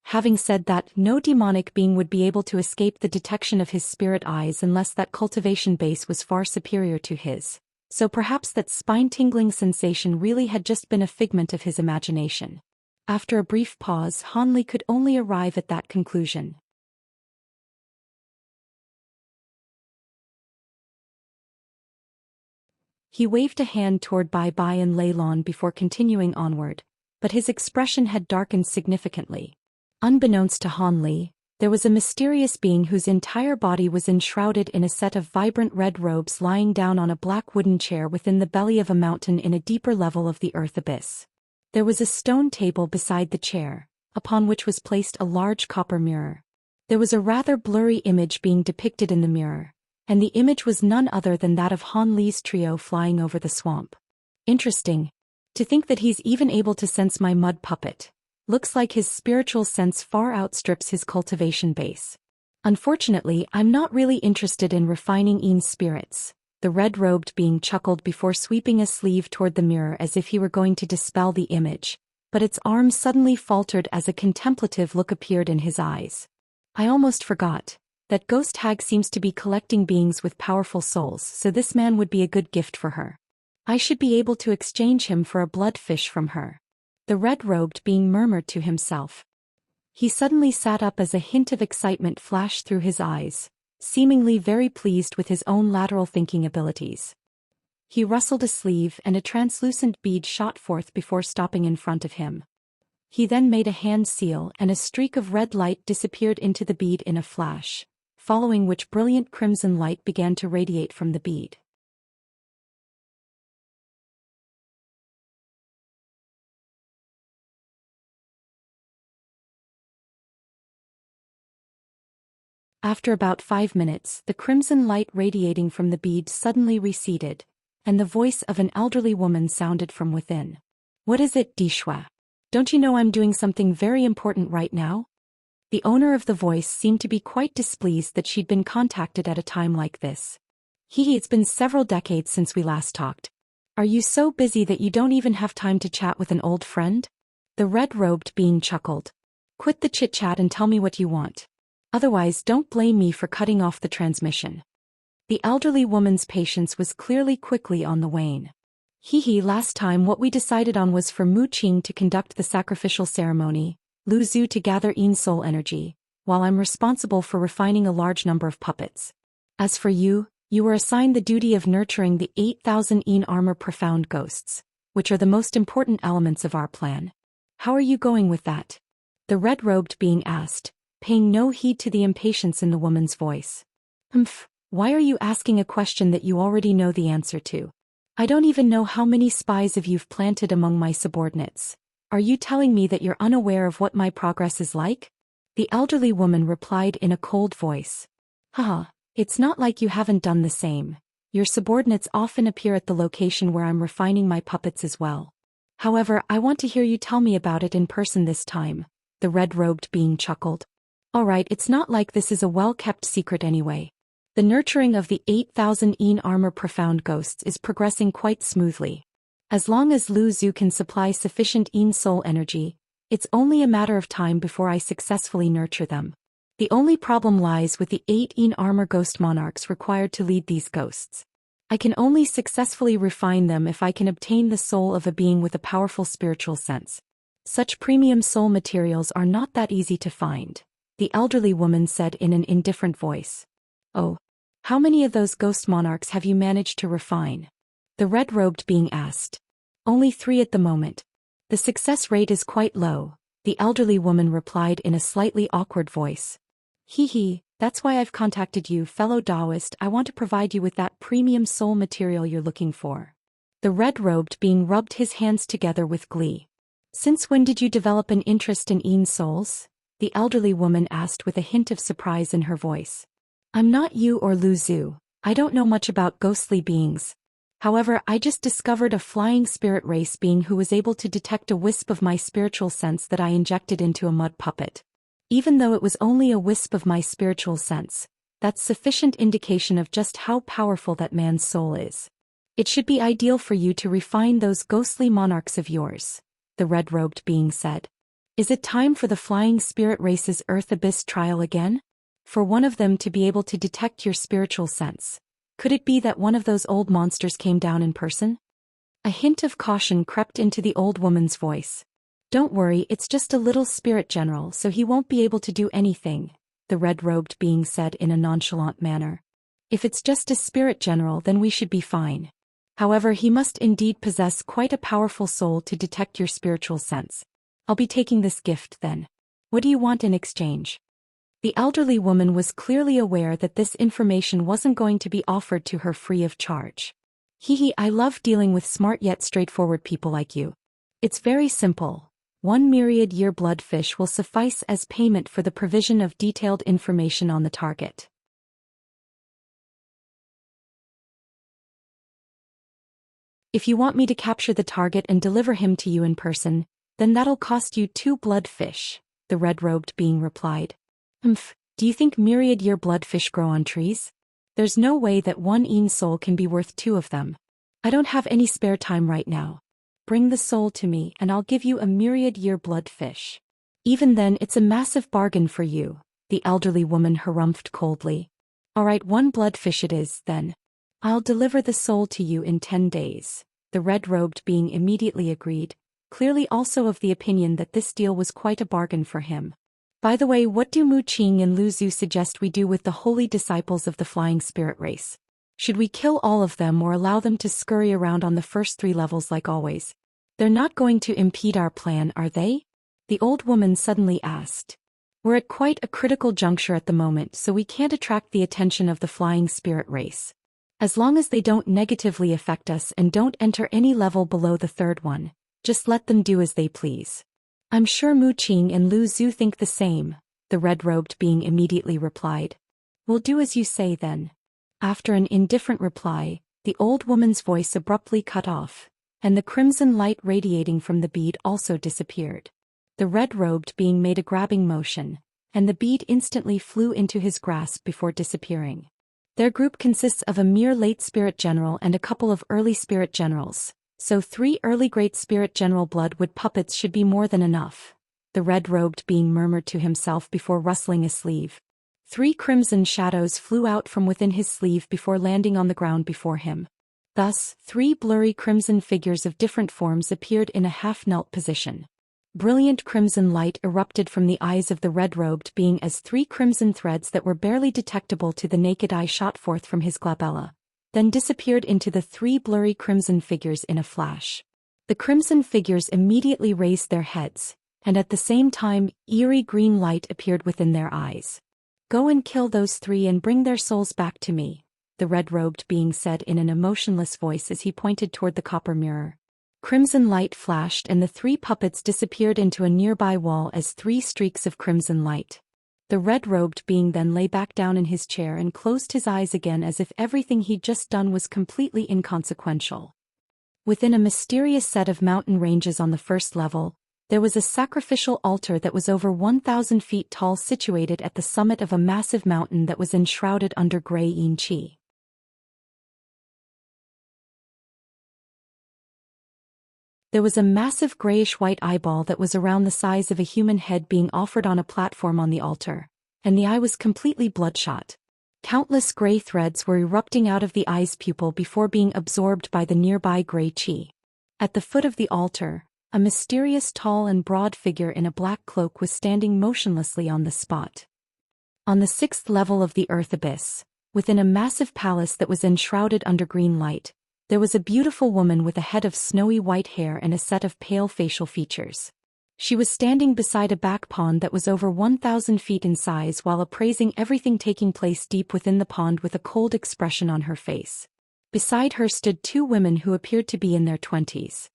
Having said that, no demonic being would be able to escape the detection of his spirit eyes unless that cultivation base was far superior to his. So perhaps that spine-tingling sensation really had just been a figment of his imagination. After a brief pause, Han Li could only arrive at that conclusion. He waved a hand toward Bai Bai and Lei Lon before continuing onward, but his expression had darkened significantly. Unbeknownst to Han Li, there was a mysterious being whose entire body was enshrouded in a set of vibrant red robes lying down on a black wooden chair within the belly of a mountain in a deeper level of the earth abyss. There was a stone table beside the chair, upon which was placed a large copper mirror. There was a rather blurry image being depicted in the mirror, and the image was none other than that of Han Li's trio flying over the swamp. Interesting. To think that he's even able to sense my mud puppet. Looks like his spiritual sense far outstrips his cultivation base. Unfortunately, I'm not really interested in refining Ian's spirits, the red-robed being chuckled before sweeping a sleeve toward the mirror as if he were going to dispel the image, but its arms suddenly faltered as a contemplative look appeared in his eyes. I almost forgot. That ghost hag seems to be collecting beings with powerful souls, so this man would be a good gift for her. I should be able to exchange him for a bloodfish from her. The red-robed being murmured to himself. He suddenly sat up as a hint of excitement flashed through his eyes, seemingly very pleased with his own lateral thinking abilities. He rustled a sleeve and a translucent bead shot forth before stopping in front of him. He then made a hand seal and a streak of red light disappeared into the bead in a flash, following which brilliant crimson light began to radiate from the bead. After about 5 minutes, the crimson light radiating from the bead suddenly receded, and the voice of an elderly woman sounded from within. What is it, Dishua? Don't you know I'm doing something very important right now? The owner of the voice seemed to be quite displeased that she'd been contacted at a time like this. It's been several decades since we last talked. Are you so busy that you don't even have time to chat with an old friend? The red-robed being chuckled. Quit the chit-chat and tell me what you want. Otherwise, don't blame me for cutting off the transmission. The elderly woman's patience was quickly on the wane. Last time what we decided on was for Mu Qing to conduct the sacrificial ceremony, Lu Zhu to gather Yin soul energy, while I'm responsible for refining a large number of puppets. As for you, you were assigned the duty of nurturing the 8,000 Yin armor profound ghosts, which are the most important elements of our plan. How are you going with that? The red-robed being asked, paying no heed to the impatience in the woman's voice. Why are you asking a question that you already know the answer to? I don't even know how many spies you've planted among my subordinates. Are you telling me that you're unaware of what my progress is like? The elderly woman replied in a cold voice. It's not like you haven't done the same. Your subordinates often appear at the location where I'm refining my puppets as well. However, I want to hear you tell me about it in person this time, the red-robed being chuckled. Alright, it's not like this is a well-kept secret anyway. The nurturing of the 8,000 Yin armor profound ghosts is progressing quite smoothly. As long as Lu Zhu can supply sufficient Yin soul energy, it's only a matter of time before I successfully nurture them. The only problem lies with the 8 Yin armor ghost monarchs required to lead these ghosts. I can only successfully refine them if I can obtain the soul of a being with a powerful spiritual sense. Such premium soul materials are not that easy to find, the elderly woman said in an indifferent voice. Oh, how many of those ghost monarchs have you managed to refine? The red-robed being asked. Only 3 at the moment. The success rate is quite low, the elderly woman replied in a slightly awkward voice. That's why I've contacted you, fellow Taoist. I want to provide you with that premium soul material you're looking for. The red-robed being rubbed his hands together with glee. Since when did you develop an interest in Yin souls? The elderly woman asked with a hint of surprise in her voice. I'm not you or Lu Zhu. I don't know much about ghostly beings. However, I just discovered a flying spirit race being who was able to detect a wisp of my spiritual sense that I injected into a mud puppet. Even though it was only a wisp of my spiritual sense, that's sufficient indication of just how powerful that man's soul is. It should be ideal for you to refine those ghostly monarchs of yours. the red-robed being said. Is it time for the flying spirit race's Earth Abyss trial again? For one of them to be able to detect your spiritual sense. Could it be that one of those old monsters came down in person? A hint of caution crept into the old woman's voice. Don't worry, it's just a little spirit general, so he won't be able to do anything, the red-robed being said in a nonchalant manner. If it's just a spirit general, then we should be fine. However, he must indeed possess quite a powerful soul to detect your spiritual sense. I'll be taking this gift then. What do you want in exchange? The elderly woman was clearly aware that this information wasn't going to be offered to her free of charge. I love dealing with smart yet straightforward people like you. It's very simple. 1 myriad-year bloodfish will suffice as payment for the provision of detailed information on the target. If you want me to capture the target and deliver him to you in person, then that'll cost you 2 bloodfish, the red-robed being replied. Do you think myriad-year bloodfish grow on trees? There's no way that 1 soul can be worth 2 of them. I don't have any spare time right now. Bring the soul to me and I'll give you a myriad-year bloodfish. Even then it's a massive bargain for you, the elderly woman harumphed coldly. Alright, 1 bloodfish it is, then. I'll deliver the soul to you in 10 days, the red-robed being immediately agreed, clearly also of the opinion that this deal was quite a bargain for him. By the way, what do Mu Qing and Lu Zhu suggest we do with the holy disciples of the flying spirit race? Should we kill all of them or allow them to scurry around on the first 3 levels like always? They're not going to impede our plan, are they? The old woman suddenly asked. We're at quite a critical juncture at the moment, so we can't attract the attention of the flying spirit race. As long as they don't negatively affect us and don't enter any level below the 3rd one, just let them do as they please. I'm sure Mu Qing and Lu Zhu think the same, the red-robed being immediately replied. We'll do as you say then. After an indifferent reply, the old woman's voice abruptly cut off, and the crimson light radiating from the bead also disappeared. The red-robed being made a grabbing motion, and the bead instantly flew into his grasp before disappearing. Their group consists of a mere late spirit general and a couple of early spirit generals, so 3 early great spirit general bloodwood puppets should be more than enough, the red-robed being murmured to himself before rustling a sleeve. 3 crimson shadows flew out from within his sleeve before landing on the ground before him. Thus, 3 blurry crimson figures of different forms appeared in a half-knelt position. Brilliant crimson light erupted from the eyes of the red-robed being as 3 crimson threads that were barely detectable to the naked eye shot forth from his glabella, then disappeared into the 3 blurry crimson figures in a flash. The crimson figures immediately raised their heads, and at the same time, eerie green light appeared within their eyes. Go and kill those 3 and bring their souls back to me, the red-robed being said in an emotionless voice as he pointed toward the copper mirror. Crimson light flashed and the 3 puppets disappeared into a nearby wall as 3 streaks of crimson light. The red-robed being then lay back down in his chair and closed his eyes again as if everything he'd just done was completely inconsequential. Within a mysterious set of mountain ranges on the 1st level, there was a sacrificial altar that was over 1,000 feet tall situated at the summit of a massive mountain that was enshrouded under gray yin qi. There was a massive grayish-white eyeball that was around the size of a human head being offered on a platform on the altar, and the eye was completely bloodshot. Countless gray threads were erupting out of the eye's pupil before being absorbed by the nearby gray qi. At the foot of the altar, a mysterious tall and broad figure in a black cloak was standing motionlessly on the spot. On the 6th level of the Earth Abyss, within a massive palace that was enshrouded under green light, there was a beautiful woman with a head of snowy white hair and a set of pale facial features. She was standing beside a back pond that was over 1,000 feet in size while appraising everything taking place deep within the pond with a cold expression on her face. Beside her stood 2 women who appeared to be in their 20s.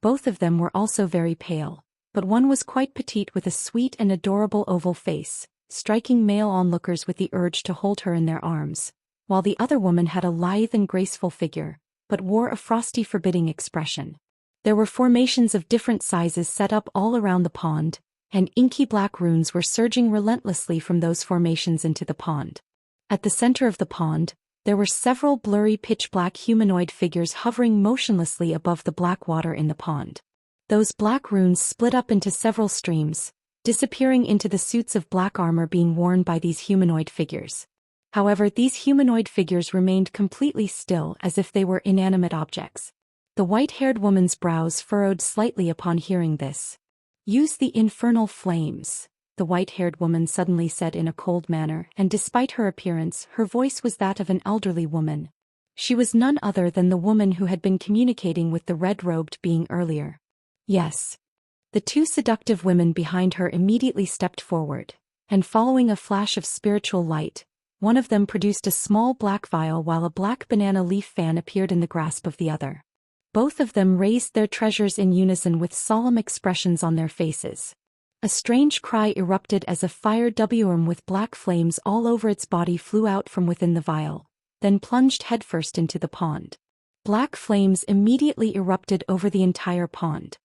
Both of them were also very pale, but one was quite petite with a sweet and adorable oval face, striking male onlookers with the urge to hold her in their arms, while the other woman had a lithe and graceful figure, but wore a frosty forbidding expression. There were formations of different sizes set up all around the pond, and inky black runes were surging relentlessly from those formations into the pond. At the center of the pond, there were several blurry pitch-black humanoid figures hovering motionlessly above the black water in the pond. Those black runes split up into several streams, disappearing into the suits of black armor being worn by these humanoid figures. However, these humanoid figures remained completely still as if they were inanimate objects. The white-haired woman's brows furrowed slightly upon hearing this. "Use the infernal flames," the white-haired woman suddenly said in a cold manner, and despite her appearance, her voice was that of an elderly woman. She was none other than the woman who had been communicating with the red-robed being earlier. "Yes." The two seductive women behind her immediately stepped forward, and following a flash of spiritual light, one of them produced a small black vial while a black banana leaf fan appeared in the grasp of the other. Both of them raised their treasures in unison with solemn expressions on their faces. A strange cry erupted as a fire worm with black flames all over its body flew out from within the vial, then plunged headfirst into the pond. Black flames immediately erupted over the entire pond.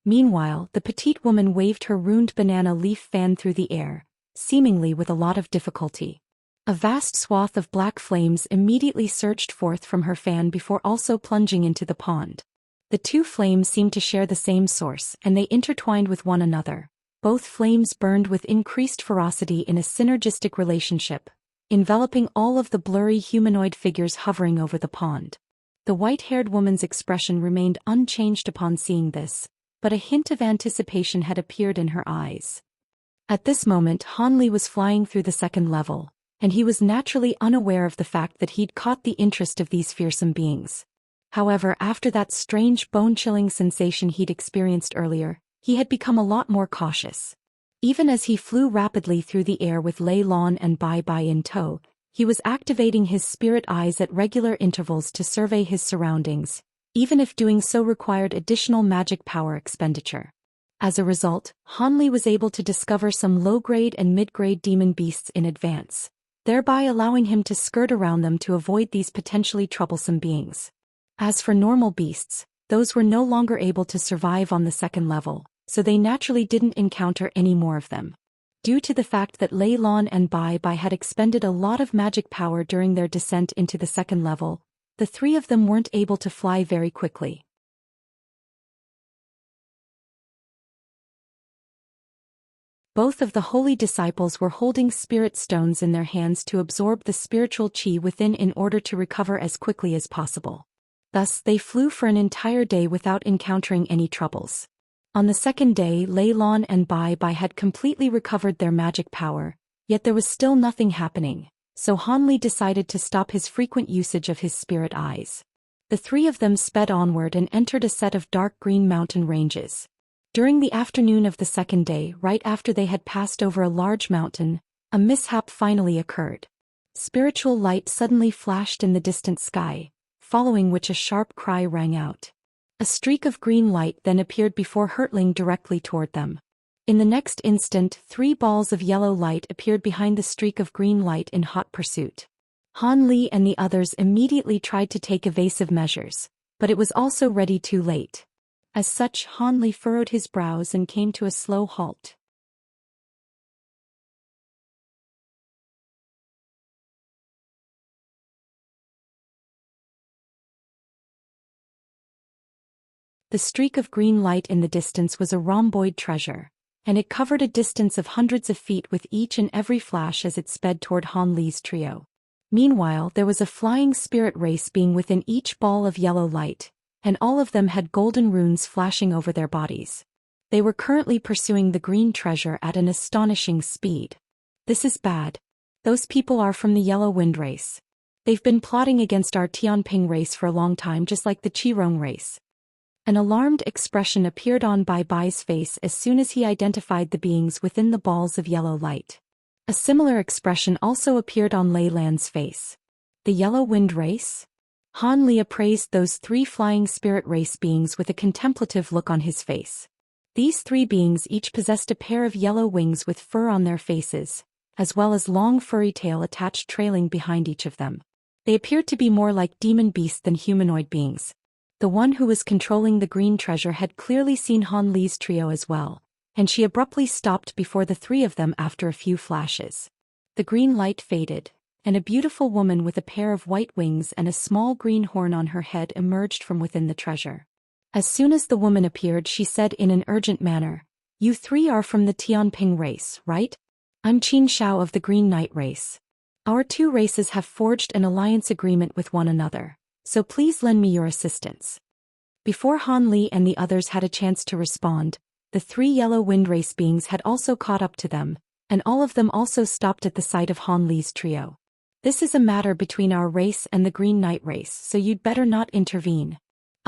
Meanwhile, the petite woman waved her runed banana leaf fan through the air, seemingly with a lot of difficulty. A vast swath of black flames immediately surged forth from her fan before also plunging into the pond. The two flames seemed to share the same source, and they intertwined with one another. Both flames burned with increased ferocity in a synergistic relationship, enveloping all of the blurry humanoid figures hovering over the pond. The white-haired woman's expression remained unchanged upon seeing this, but a hint of anticipation had appeared in her eyes. At this moment, Han Li was flying through the second level, and he was naturally unaware of the fact that he'd caught the interest of these fearsome beings. However, after that strange bone-chilling sensation he'd experienced earlier, he had become a lot more cautious. Even as he flew rapidly through the air with Lei Lan and Bai Bai in tow, he was activating his spirit eyes at regular intervals to survey his surroundings, even if doing so required additional magic power expenditure. As a result, Han Li was able to discover some low-grade and mid-grade demon beasts in advance, thereby allowing him to skirt around them to avoid these potentially troublesome beings. As for normal beasts, those were no longer able to survive on the second level, so they naturally didn't encounter any more of them. Due to the fact that Lei Lan and Bai Bai had expended a lot of magic power during their descent into the second level, the three of them weren't able to fly very quickly. Both of the holy disciples were holding spirit stones in their hands to absorb the spiritual qi within in order to recover as quickly as possible. Thus, they flew for an entire day without encountering any troubles. On the second day, Lei Lan and Bai Bai had completely recovered their magic power, yet there was still nothing happening, so Han Li decided to stop his frequent usage of his spirit eyes. The three of them sped onward and entered a set of dark green mountain ranges. During the afternoon of the second day, right after they had passed over a large mountain, a mishap finally occurred. Spiritual light suddenly flashed in the distant sky, following which a sharp cry rang out. A streak of green light then appeared before hurtling directly toward them. In the next instant, 3 balls of yellow light appeared behind the streak of green light in hot pursuit. Han Li and the others immediately tried to take evasive measures, but it was also already too late. As such, Han Li furrowed his brows and came to a slow halt. The streak of green light in the distance was a rhomboid treasure, and it covered a distance of hundreds of feet with each and every flash as it sped toward Han Li's trio. Meanwhile, there was a flying spirit race being within each ball of yellow light, and all of them had golden runes flashing over their bodies. They were currently pursuing the green treasure at an astonishing speed. This is bad. Those people are from the Yellow Wind race. They've been plotting against our Tianping race for a long time, just like the Qirong race. An alarmed expression appeared on Bai Bai's face as soon as he identified the beings within the balls of yellow light. A similar expression also appeared on Lei Lan's face. The Yellow Wind race? Han Li appraised those 3 flying spirit race beings with a contemplative look on his face. These 3 beings each possessed a pair of yellow wings with fur on their faces, as well as long furry tail attached trailing behind each of them. They appeared to be more like demon beasts than humanoid beings. The one who was controlling the green treasure had clearly seen Han Li's trio as well, and she abruptly stopped before the 3 of them after a few flashes. The green light faded, and a beautiful woman with a pair of white wings and a small green horn on her head emerged from within the treasure. As soon as the woman appeared, she said in an urgent manner, "You three are from the Tianping race, right? I'm Xianxia of the Green Knight race. Our two races have forged an alliance agreement with one another, so please lend me your assistance." Before Han Li and the others had a chance to respond, the three Yellow Wind race beings had also caught up to them, and all of them also stopped at the sight of Han Li's trio. "This is a matter between our race and the Green Knight race, so you'd better not intervene.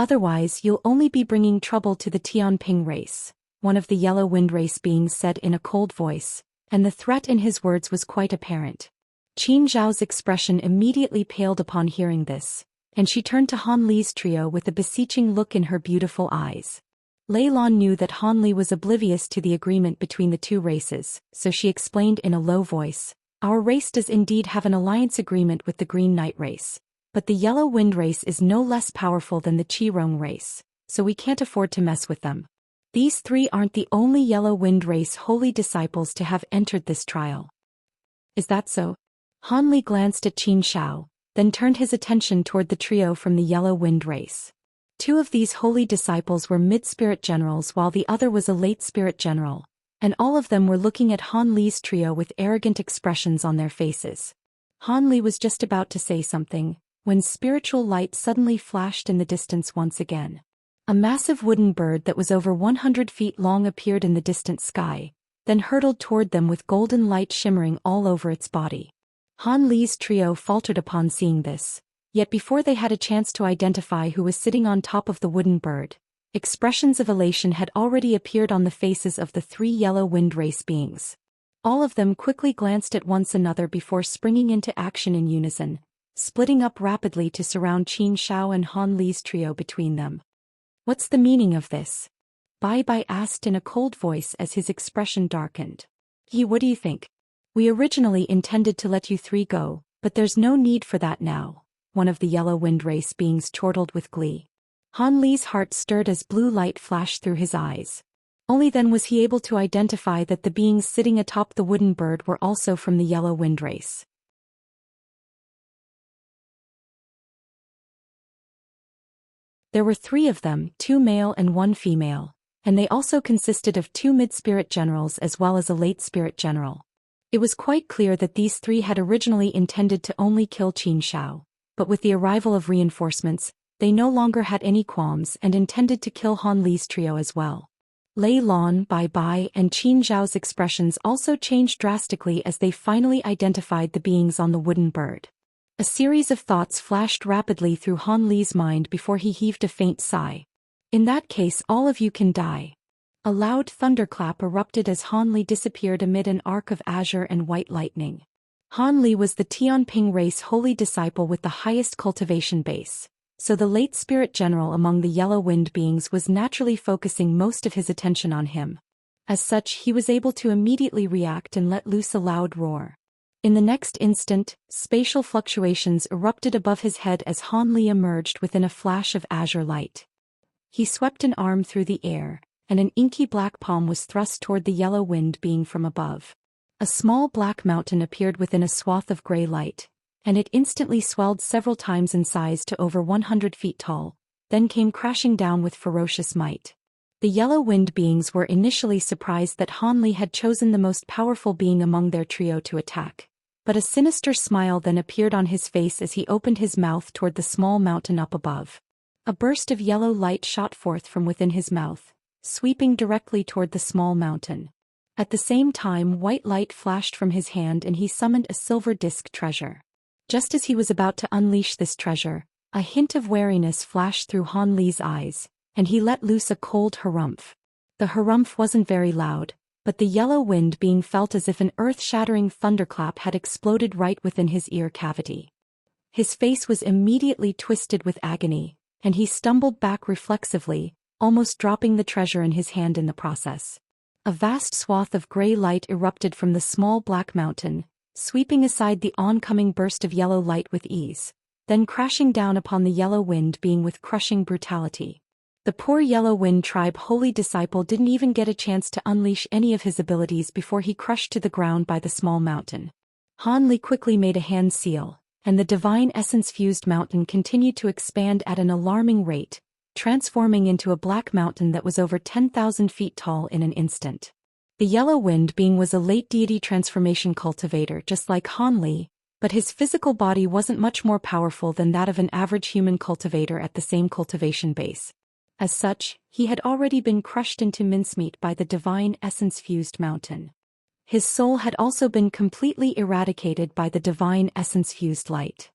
Otherwise you'll only be bringing trouble to the Tianping race," one of the Yellow Wind race beings said in a cold voice, and the threat in his words was quite apparent. Qin Zhao's expression immediately paled upon hearing this, and she turned to Han Li's trio with a beseeching look in her beautiful eyes. Lei Lan knew that Han Li was oblivious to the agreement between the two races, so she explained in a low voice, "Our race does indeed have an alliance agreement with the Green Knight race, but the Yellow Wind race is no less powerful than the Qirong race, so we can't afford to mess with them. These three aren't the only Yellow Wind race holy disciples to have entered this trial." "Is that so?" Han Li glanced at Qin Zhao, then turned his attention toward the trio from the Yellow Wind race. Two of these holy disciples were mid-spirit generals while the other was a late spirit general, and all of them were looking at Han Li's trio with arrogant expressions on their faces. Han Li was just about to say something, when spiritual light suddenly flashed in the distance once again. A massive wooden bird that was over 100 feet long appeared in the distant sky, then hurtled toward them with golden light shimmering all over its body. Han Li's trio faltered upon seeing this, yet before they had a chance to identify who was sitting on top of the wooden bird, expressions of elation had already appeared on the faces of the three Yellow Wind race beings. All of them quickly glanced at one another before springing into action in unison, splitting up rapidly to surround Qin Zhao and Han Li's trio between them. "What's the meaning of this?" Bai Bai asked in a cold voice as his expression darkened. What do you think?" "We originally intended to let you three go, but there's no need for that now," one of the Yellow Wind race beings chortled with glee. Han Li's heart stirred as blue light flashed through his eyes. Only then was he able to identify that the beings sitting atop the wooden bird were also from the Yellow Wind race. There were three of them, two male and one female, and they also consisted of two mid-spirit generals as well as a late spirit general. It was quite clear that these three had originally intended to only kill Qin Zhao, but with the arrival of reinforcements, they no longer had any qualms and intended to kill Han Li's trio as well. Lei Lan, Bai Bai, and Qin Zhao's expressions also changed drastically as they finally identified the beings on the wooden bird. A series of thoughts flashed rapidly through Han Li's mind before he heaved a faint sigh. "In that case, all of you can die." A loud thunderclap erupted as Han Li disappeared amid an arc of azure and white lightning. Han Li was the Tianping race holy disciple with the highest cultivation base, so the late spirit general among the Yellow Wind beings was naturally focusing most of his attention on him. As such, he was able to immediately react and let loose a loud roar. In the next instant, spatial fluctuations erupted above his head as Han Li emerged within a flash of azure light. He swept an arm through the air, and an inky black palm was thrust toward the Yellow Wind being from above. A small black mountain appeared within a swath of gray light, and it instantly swelled several times in size to over 100 feet tall, then came crashing down with ferocious might. The Yellow Wind beings were initially surprised that Han Li had chosen the most powerful being among their trio to attack, but a sinister smile then appeared on his face as he opened his mouth toward the small mountain up above. A burst of yellow light shot forth from within his mouth, sweeping directly toward the small mountain. At the same time, white light flashed from his hand and he summoned a silver disc treasure. Just as he was about to unleash this treasure, a hint of wariness flashed through Han Li's eyes, and he let loose a cold harumph. The harumph wasn't very loud, but the Yellow Wind being felt as if an earth-shattering thunderclap had exploded right within his ear cavity. His face was immediately twisted with agony, and he stumbled back reflexively, almost dropping the treasure in his hand in the process. A vast swath of gray light erupted from the small black mountain, sweeping aside the oncoming burst of yellow light with ease, then crashing down upon the Yellow Wind being with crushing brutality. The poor Yellow Wind tribe holy disciple didn't even get a chance to unleash any of his abilities before he crushed to the ground by the small mountain. Han Li quickly made a hand seal, and the divine essence-fused mountain continued to expand at an alarming rate, transforming into a black mountain that was over 10,000 feet tall in an instant. The yellow wind being was a late deity transformation cultivator just like Han Li, but his physical body wasn't much more powerful than that of an average human cultivator at the same cultivation base. As such, he had already been crushed into mincemeat by the divine essence-fused mountain. His soul had also been completely eradicated by the divine essence-fused light.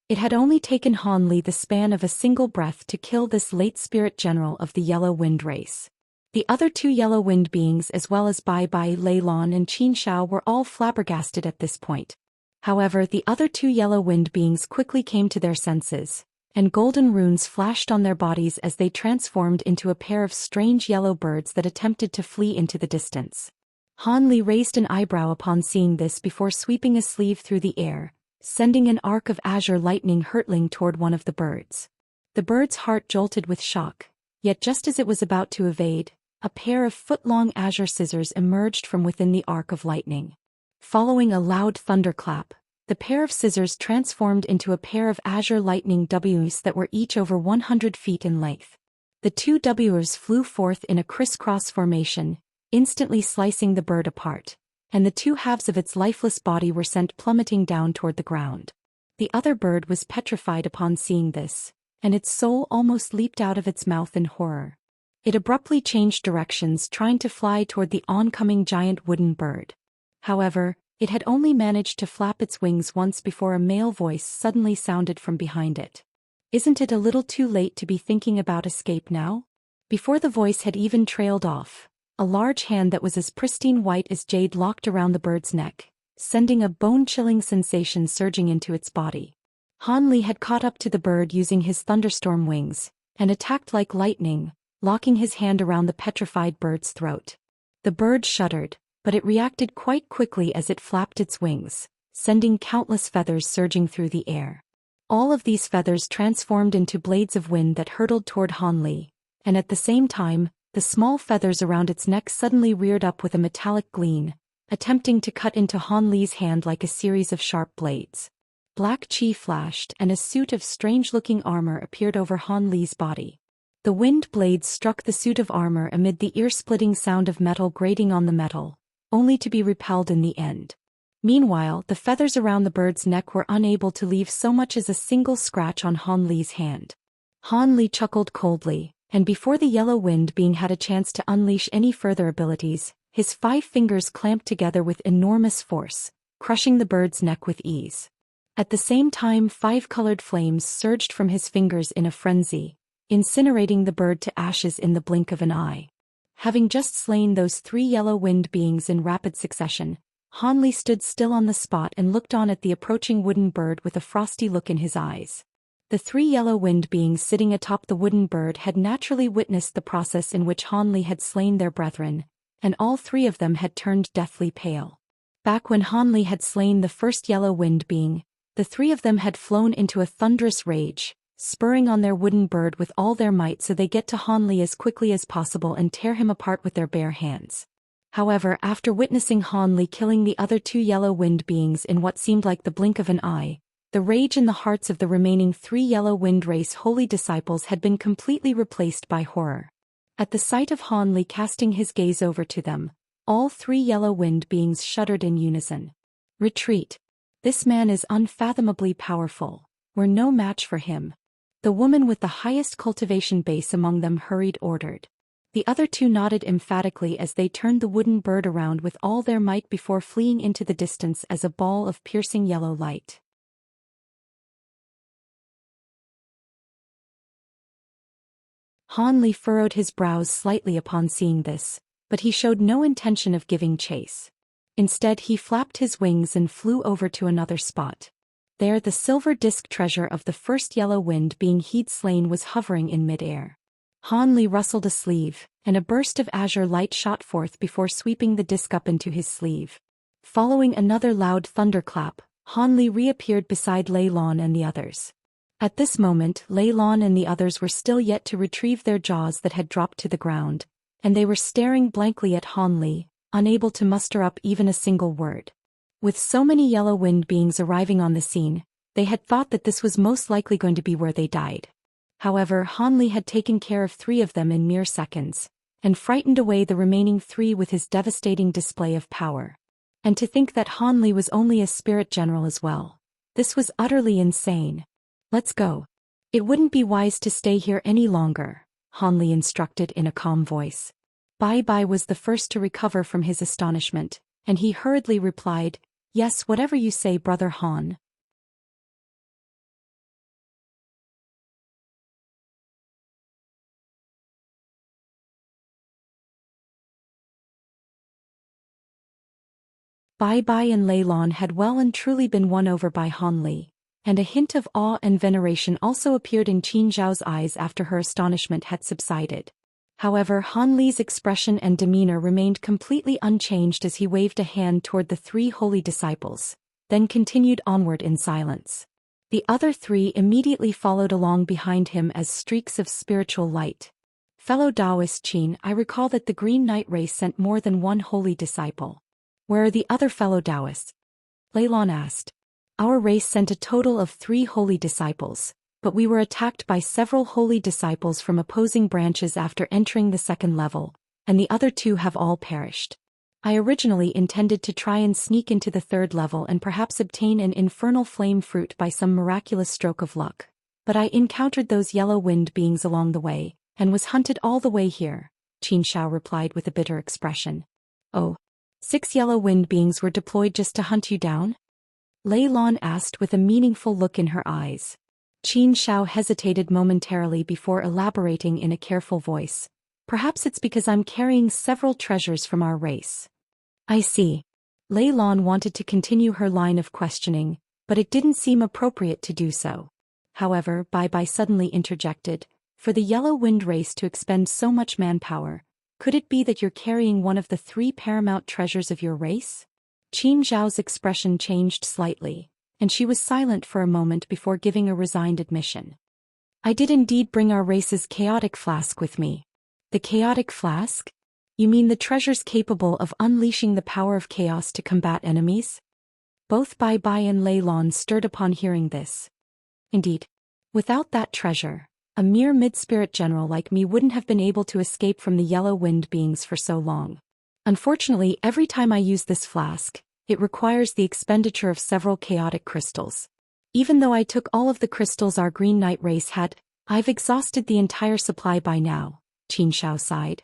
It had only taken Han Li the span of a single breath to kill this late spirit general of the Yellow Wind race. The other two Yellow Wind beings as well as Bai Bai, Lei Lan and Xianxia were all flabbergasted at this point. However, the other two Yellow Wind beings quickly came to their senses, and golden runes flashed on their bodies as they transformed into a pair of strange yellow birds that attempted to flee into the distance. Han Li raised an eyebrow upon seeing this before sweeping a sleeve through the air, sending an arc of azure lightning hurtling toward one of the birds. The bird's heart jolted with shock, yet just as it was about to evade, a pair of foot-long azure scissors emerged from within the arc of lightning. Following a loud thunderclap, the pair of scissors transformed into a pair of azure lightning W's that were each over 100 feet in length. The two W's flew forth in a crisscross formation, instantly slicing the bird apart, and the two halves of its lifeless body were sent plummeting down toward the ground. The other bird was petrified upon seeing this, and its soul almost leaped out of its mouth in horror. It abruptly changed directions, trying to fly toward the oncoming giant wooden bird. However, it had only managed to flap its wings once before a male voice suddenly sounded from behind it. "Isn't it a little too late to be thinking about escape now?" Before the voice had even trailed off, a large hand that was as pristine white as jade locked around the bird's neck, sending a bone-chilling sensation surging into its body. Han Li had caught up to the bird using his thunderstorm wings, and attacked like lightning, locking his hand around the petrified bird's throat. The bird shuddered, but it reacted quite quickly as it flapped its wings, sending countless feathers surging through the air. All of these feathers transformed into blades of wind that hurtled toward Han Li, and at the same time, the small feathers around its neck suddenly reared up with a metallic gleam, attempting to cut into Han Li's hand like a series of sharp blades. Black chi flashed and a suit of strange-looking armor appeared over Han Li's body. The wind blades struck the suit of armor amid the ear-splitting sound of metal grating on the metal, only to be repelled in the end. Meanwhile, the feathers around the bird's neck were unable to leave so much as a single scratch on Han Li's hand. Han Li chuckled coldly, and before the yellow wind being had a chance to unleash any further abilities, his 5 fingers clamped together with enormous force, crushing the bird's neck with ease. At the same time, 5 colored flames surged from his fingers in a frenzy, incinerating the bird to ashes in the blink of an eye. Having just slain those 3 yellow wind beings in rapid succession, Han Li stood still on the spot and looked on at the approaching wooden bird with a frosty look in his eyes. The 3 yellow wind beings sitting atop the wooden bird had naturally witnessed the process in which Han Li had slain their brethren, and all 3 of them had turned deathly pale. Back when Han Li had slain the first yellow wind being, the 3 of them had flown into a thunderous rage, spurring on their wooden bird with all their might so they get to Han Li as quickly as possible and tear him apart with their bare hands. However, after witnessing Han Li killing the other 2 yellow wind beings in what seemed like the blink of an eye, the rage in the hearts of the remaining 3 yellow wind race holy disciples had been completely replaced by horror. At the sight of Han Li casting his gaze over to them, all 3 yellow wind beings shuddered in unison. "Retreat. This man is unfathomably powerful. We're no match for him." The woman with the highest cultivation base among them hurried ordered. The other 2 nodded emphatically as they turned the wooden bird around with all their might before fleeing into the distance as a ball of piercing yellow light. Han Li furrowed his brows slightly upon seeing this, but he showed no intention of giving chase. Instead, he flapped his wings and flew over to another spot. There, the silver disc treasure of the first yellow wind being he'd slain was hovering in midair. Han Li rustled a sleeve, and a burst of azure light shot forth before sweeping the disc up into his sleeve. Following another loud thunderclap, Han Li reappeared beside Lei Lan and the others. At this moment, Lei Lan and the others were still yet to retrieve their jaws that had dropped to the ground, and they were staring blankly at Han Li, unable to muster up even a single word. With so many yellow wind beings arriving on the scene, they had thought that this was most likely going to be where they died. However, Han Li had taken care of 3 of them in mere seconds, and frightened away the remaining 3 with his devastating display of power. And to think that Han Li was only a spirit general as well. This was utterly insane. Let's go. It wouldn't be wise to stay here any longer, Han Li instructed in a calm voice. Bai Bai was the first to recover from his astonishment, and he hurriedly replied, "Yes, whatever you say, Brother Han." Bai Bai and Lei Lon had well and truly been won over by Han Li, and a hint of awe and veneration also appeared in Qin Zhao's eyes after her astonishment had subsided. However, Han Li's expression and demeanor remained completely unchanged as he waved a hand toward the 3 holy disciples, then continued onward in silence. The other 3 immediately followed along behind him as streaks of spiritual light. Fellow Taoist Qin, I recall that the Green Knight race sent more than 1 holy disciple. Where are the other fellow Taoists? Lei Lon asked. Our race sent a total of 3 holy disciples, but we were attacked by several holy disciples from opposing branches after entering the 2nd level, and the other 2 have all perished. I originally intended to try and sneak into the 3rd level and perhaps obtain an infernal flame fruit by some miraculous stroke of luck, but I encountered those yellow wind beings along the way, and was hunted all the way here, Qin Shao replied with a bitter expression. Oh. 6 yellow wind beings were deployed just to hunt you down? Lei Lon asked with a meaningful look in her eyes. Qin Shao hesitated momentarily before elaborating in a careful voice. Perhaps it's because I'm carrying several treasures from our race. I see. Lei Lon wanted to continue her line of questioning, but it didn't seem appropriate to do so. However, Bai Bai suddenly interjected, for the yellow wind race to expend so much manpower, could it be that you're carrying one of the 3 paramount treasures of your race? Qin Zhao's expression changed slightly, and she was silent for a moment before giving a resigned admission. I did indeed bring our race's chaotic flask with me. The chaotic flask? You mean the treasures capable of unleashing the power of chaos to combat enemies? Both Bai Bai and Lei Lon stirred upon hearing this. Indeed. Without that treasure, a mere mid-spirit general like me wouldn't have been able to escape from the yellow wind beings for so long. Unfortunately, every time I use this flask, it requires the expenditure of several chaotic crystals. Even though I took all of the crystals our Green Knight race had, I've exhausted the entire supply by now, Qin Shao sighed.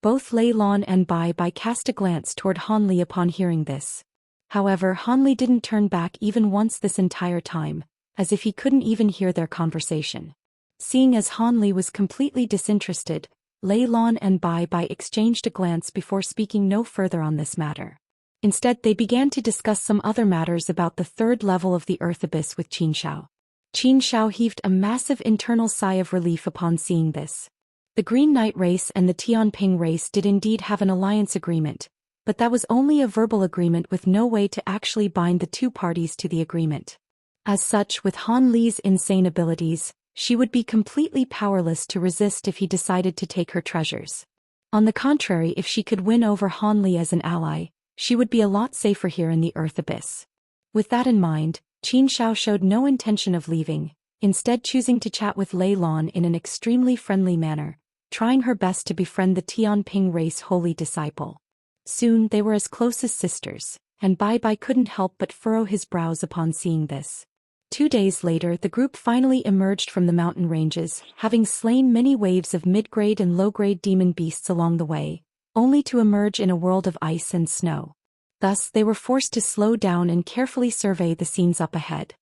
Both Lei Lon and Bai Bai cast a glance toward Han Li upon hearing this. However, Han Li didn't turn back even once this entire time, as if he couldn't even hear their conversation. Seeing as Han Li was completely disinterested, Lei Lon and Bai Bai exchanged a glance before speaking no further on this matter. Instead, they began to discuss some other matters about the 3rd level of the Earth Abyss with Qin Shao. Qin Shao heaved a massive internal sigh of relief upon seeing this. The Green Knight race and the Tianping race did indeed have an alliance agreement, but that was only a verbal agreement with no way to actually bind the 2 parties to the agreement. As such, with Han Li's insane abilities, she would be completely powerless to resist if he decided to take her treasures. On the contrary, if she could win over Han Li as an ally, she would be a lot safer here in the Earth Abyss. With that in mind, Qin Shao showed no intention of leaving, instead choosing to chat with Lei Lon in an extremely friendly manner, trying her best to befriend the Tianping race holy disciple. Soon they were as close as sisters, and Bai Bai couldn't help but furrow his brows upon seeing this. 2 days later, the group finally emerged from the mountain ranges, having slain many waves of mid-grade and low-grade demon beasts along the way, only to emerge in a world of ice and snow. Thus, they were forced to slow down and carefully survey the scenes up ahead.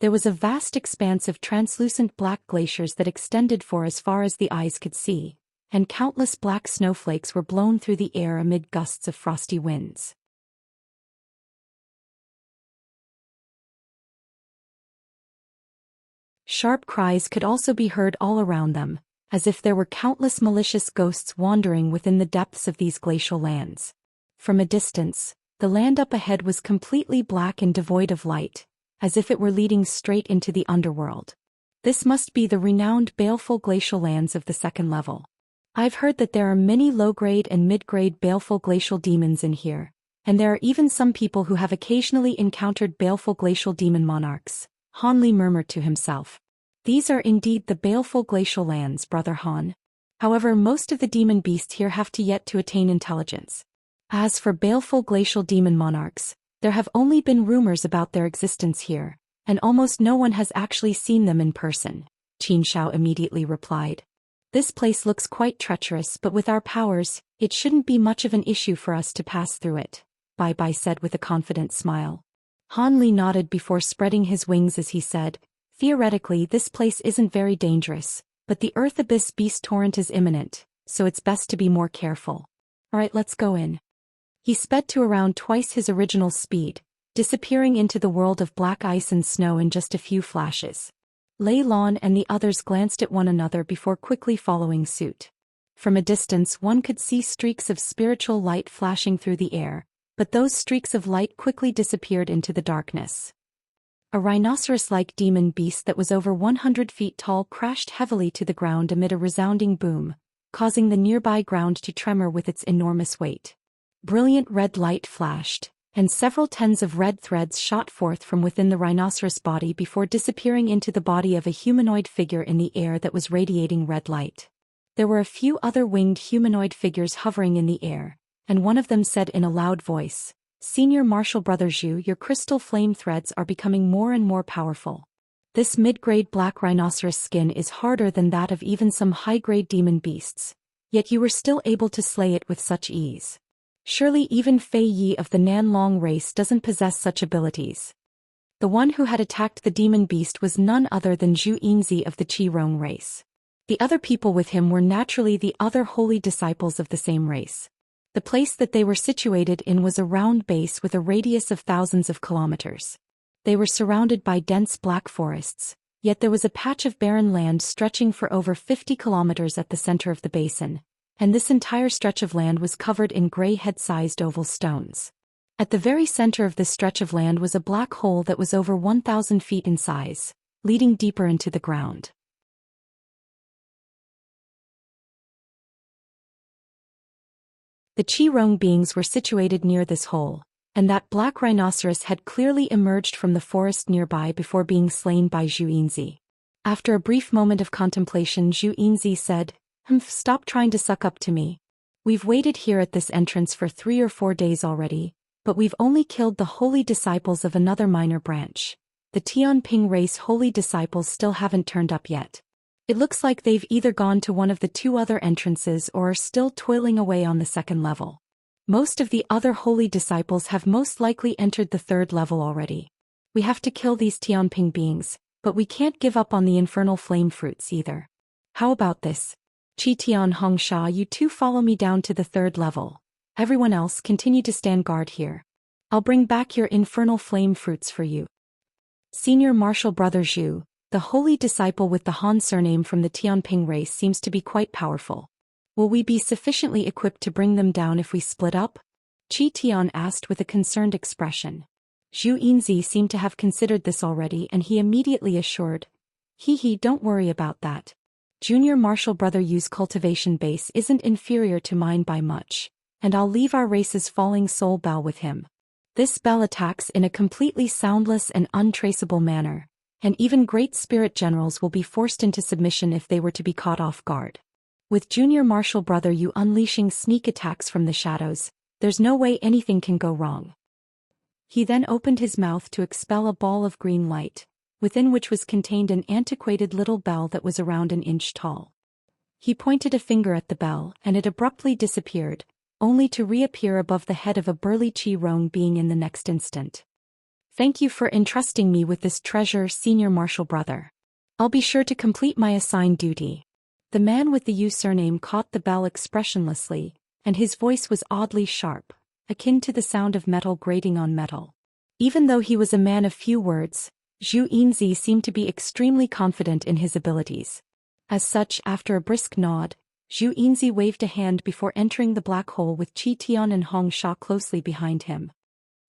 There was a vast expanse of translucent black glaciers that extended for as far as the eyes could see, and countless black snowflakes were blown through the air amid gusts of frosty winds. Sharp cries could also be heard all around them, as if there were countless malicious ghosts wandering within the depths of these glacial lands. From a distance, the land up ahead was completely black and devoid of light, as if it were leading straight into the underworld. This must be the renowned baleful glacial lands of the 2nd level. I've heard that there are many low-grade and mid-grade baleful glacial demons in here, And there are even some people who have occasionally encountered baleful glacial demon monarchs, Han Li murmured to himself. These are indeed the baleful glacial lands, Brother Han. However, most of the demon beasts here have yet to attain intelligence. As for baleful glacial demon monarchs, there have only been rumors about their existence here, and almost no one has actually seen them in person, Xianxia immediately replied. This place looks quite treacherous, but with our powers, it shouldn't be much of an issue for us to pass through it, Bai Bai said with a confident smile. Han Li nodded before spreading his wings as he said, theoretically this place isn't very dangerous, but the Earth Abyss Beast Torrent is imminent, so it's best to be more careful. Alright, let's go in. He sped to around twice his original speed, disappearing into the world of black ice and snow in just a few flashes. Lei Lan and the others glanced at one another before quickly following suit. From a distance one could see streaks of spiritual light flashing through the air, but those streaks of light quickly disappeared into the darkness. A rhinoceros-like demon beast that was over 100 feet tall crashed heavily to the ground amid a resounding boom, causing the nearby ground to tremor with its enormous weight. Brilliant red light flashed, and several tens of red threads shot forth from within the rhinoceros body before disappearing into the body of a humanoid figure in the air that was radiating red light. There were a few other winged humanoid figures hovering in the air, and one of them said in a loud voice, Senior Martial Brother Zhou, your crystal flame threads are becoming more and more powerful. This mid-grade black rhinoceros skin is harder than that of even some high-grade demon beasts, yet you were still able to slay it with such ease. Surely even Fei Yi of the Nanlong race doesn't possess such abilities. The one who had attacked the demon beast was none other than Zhu Yinzi of the Qirong race. The other people with him were naturally the other holy disciples of the same race. The place that they were situated in was a round base with a radius of thousands of kilometers. They were surrounded by dense black forests, yet there was a patch of barren land stretching for over 50 kilometers at the center of the basin, and this entire stretch of land was covered in gray head-sized oval stones. At the very center of this stretch of land was a black hole that was over 1,000 feet in size, leading deeper into the ground. The Qirong beings were situated near this hole, and that black rhinoceros had clearly emerged from the forest nearby before being slain by Zhu Yinzi. After a brief moment of contemplation, Zhu Yinzi said, Stop trying to suck up to me. We've waited here at this entrance for 3 or 4 days already, but we've only killed the holy disciples of another minor branch. The Tianping race holy disciples still haven't turned up yet. It looks like they've either gone to one of the 2 other entrances or are still toiling away on the 2nd level. Most of the other holy disciples have most likely entered the 3rd level already. We have to kill these Tianping beings, but we can't give up on the infernal flame fruits either. How about this? Qi Tian Hongsha, you 2 follow me down to the 3rd level. Everyone else continue to stand guard here. I'll bring back your infernal flame fruits for you. Senior Martial Brother Zhu, the holy disciple with the Han surname from the Tianping race, seems to be quite powerful. Will we be sufficiently equipped to bring them down if we split up? Qi Tian asked with a concerned expression. Zhu Yinzi seemed to have considered this already, and he immediately assured, don't worry about that. Junior Martial Brother Yu's cultivation base isn't inferior to mine by much, and I'll leave our race's falling soul bell with him. This bell attacks in a completely soundless and untraceable manner, and even great spirit generals will be forced into submission if they were to be caught off guard. With Junior Martial Brother Yu unleashing sneak attacks from the shadows, there's no way anything can go wrong. He then opened his mouth to expel a ball of green light, within which was contained an antiquated little bell that was around an inch tall. He pointed a finger at the bell, and it abruptly disappeared, only to reappear above the head of a burly Qirong being in the next instant. Thank you for entrusting me with this treasure, Senior Martial Brother. I'll be sure to complete my assigned duty. The man with the Yu surname caught the bell expressionlessly, and his voice was oddly sharp, akin to the sound of metal grating on metal. Even though he was a man of few words, Zhu Yinzi seemed to be extremely confident in his abilities. As such, after a brisk nod, Zhu Yinzi waved a hand before entering the black hole with Qi Tian and Hong Sha closely behind him.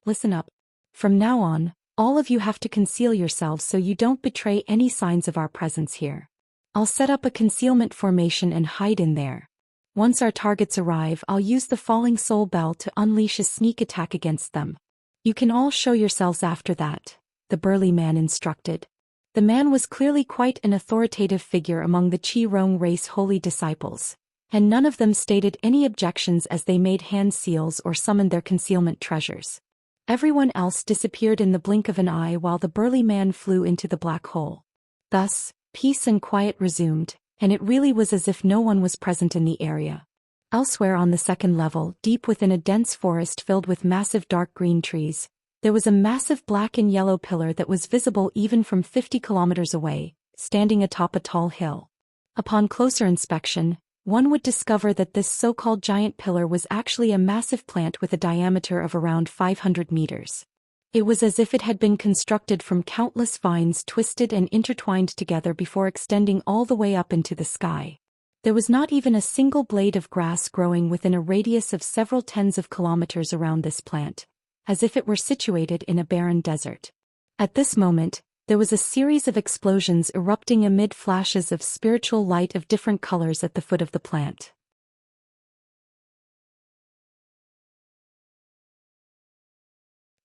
Listen up. From now on, all of you have to conceal yourselves so you don't betray any signs of our presence here. I'll set up a concealment formation and hide in there. Once our targets arrive, I'll use the falling soul bell to unleash a sneak attack against them. You can all show yourselves after that, the burly man instructed. The man was clearly quite an authoritative figure among the Qi Rong race holy disciples, and none of them stated any objections as they made hand seals or summoned their concealment treasures. Everyone else disappeared in the blink of an eye while the burly man flew into the black hole. Thus, peace and quiet resumed, and it really was as if no one was present in the area. Elsewhere on the second level, deep within a dense forest filled with massive dark green trees, there was a massive black and yellow pillar that was visible even from 50 kilometers away, standing atop a tall hill. Upon closer inspection, one would discover that this so-called giant pillar was actually a massive plant with a diameter of around 500 meters. It was as if it had been constructed from countless vines twisted and intertwined together before extending all the way up into the sky. There was not even a single blade of grass growing within a radius of several tens of kilometers around this plant, as if it were situated in a barren desert. At this moment, there was a series of explosions erupting amid flashes of spiritual light of different colors at the foot of the plant.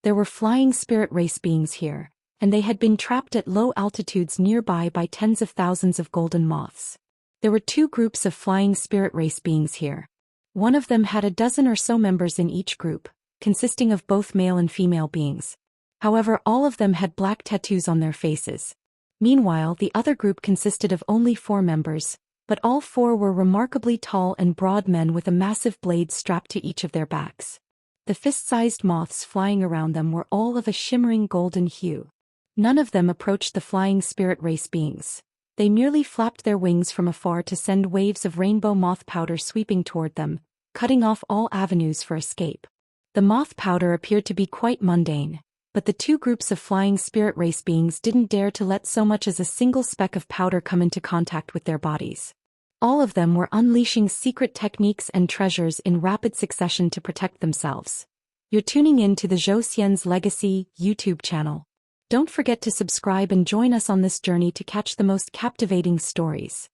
There were flying spirit race beings here, and they had been trapped at low altitudes nearby by tens of thousands of golden moths. There were two groups of flying spirit race beings here. One of them had a dozen or so members in each group, consisting of both male and female beings. However, all of them had black tattoos on their faces. Meanwhile, the other group consisted of only 4 members, but all 4 were remarkably tall and broad men with a massive blade strapped to each of their backs. The fist-sized moths flying around them were all of a shimmering golden hue. None of them approached the flying spirit race beings. They merely flapped their wings from afar to send waves of rainbow moth powder sweeping toward them, cutting off all avenues for escape. The moth powder appeared to be quite mundane, but the two groups of flying spirit race beings didn't dare to let so much as a single speck of powder come into contact with their bodies. All of them were unleashing secret techniques and treasures in rapid succession to protect themselves. You're tuning in to the Zhou Xian's Legacy YouTube channel. Don't forget to subscribe and join us on this journey to catch the most captivating stories.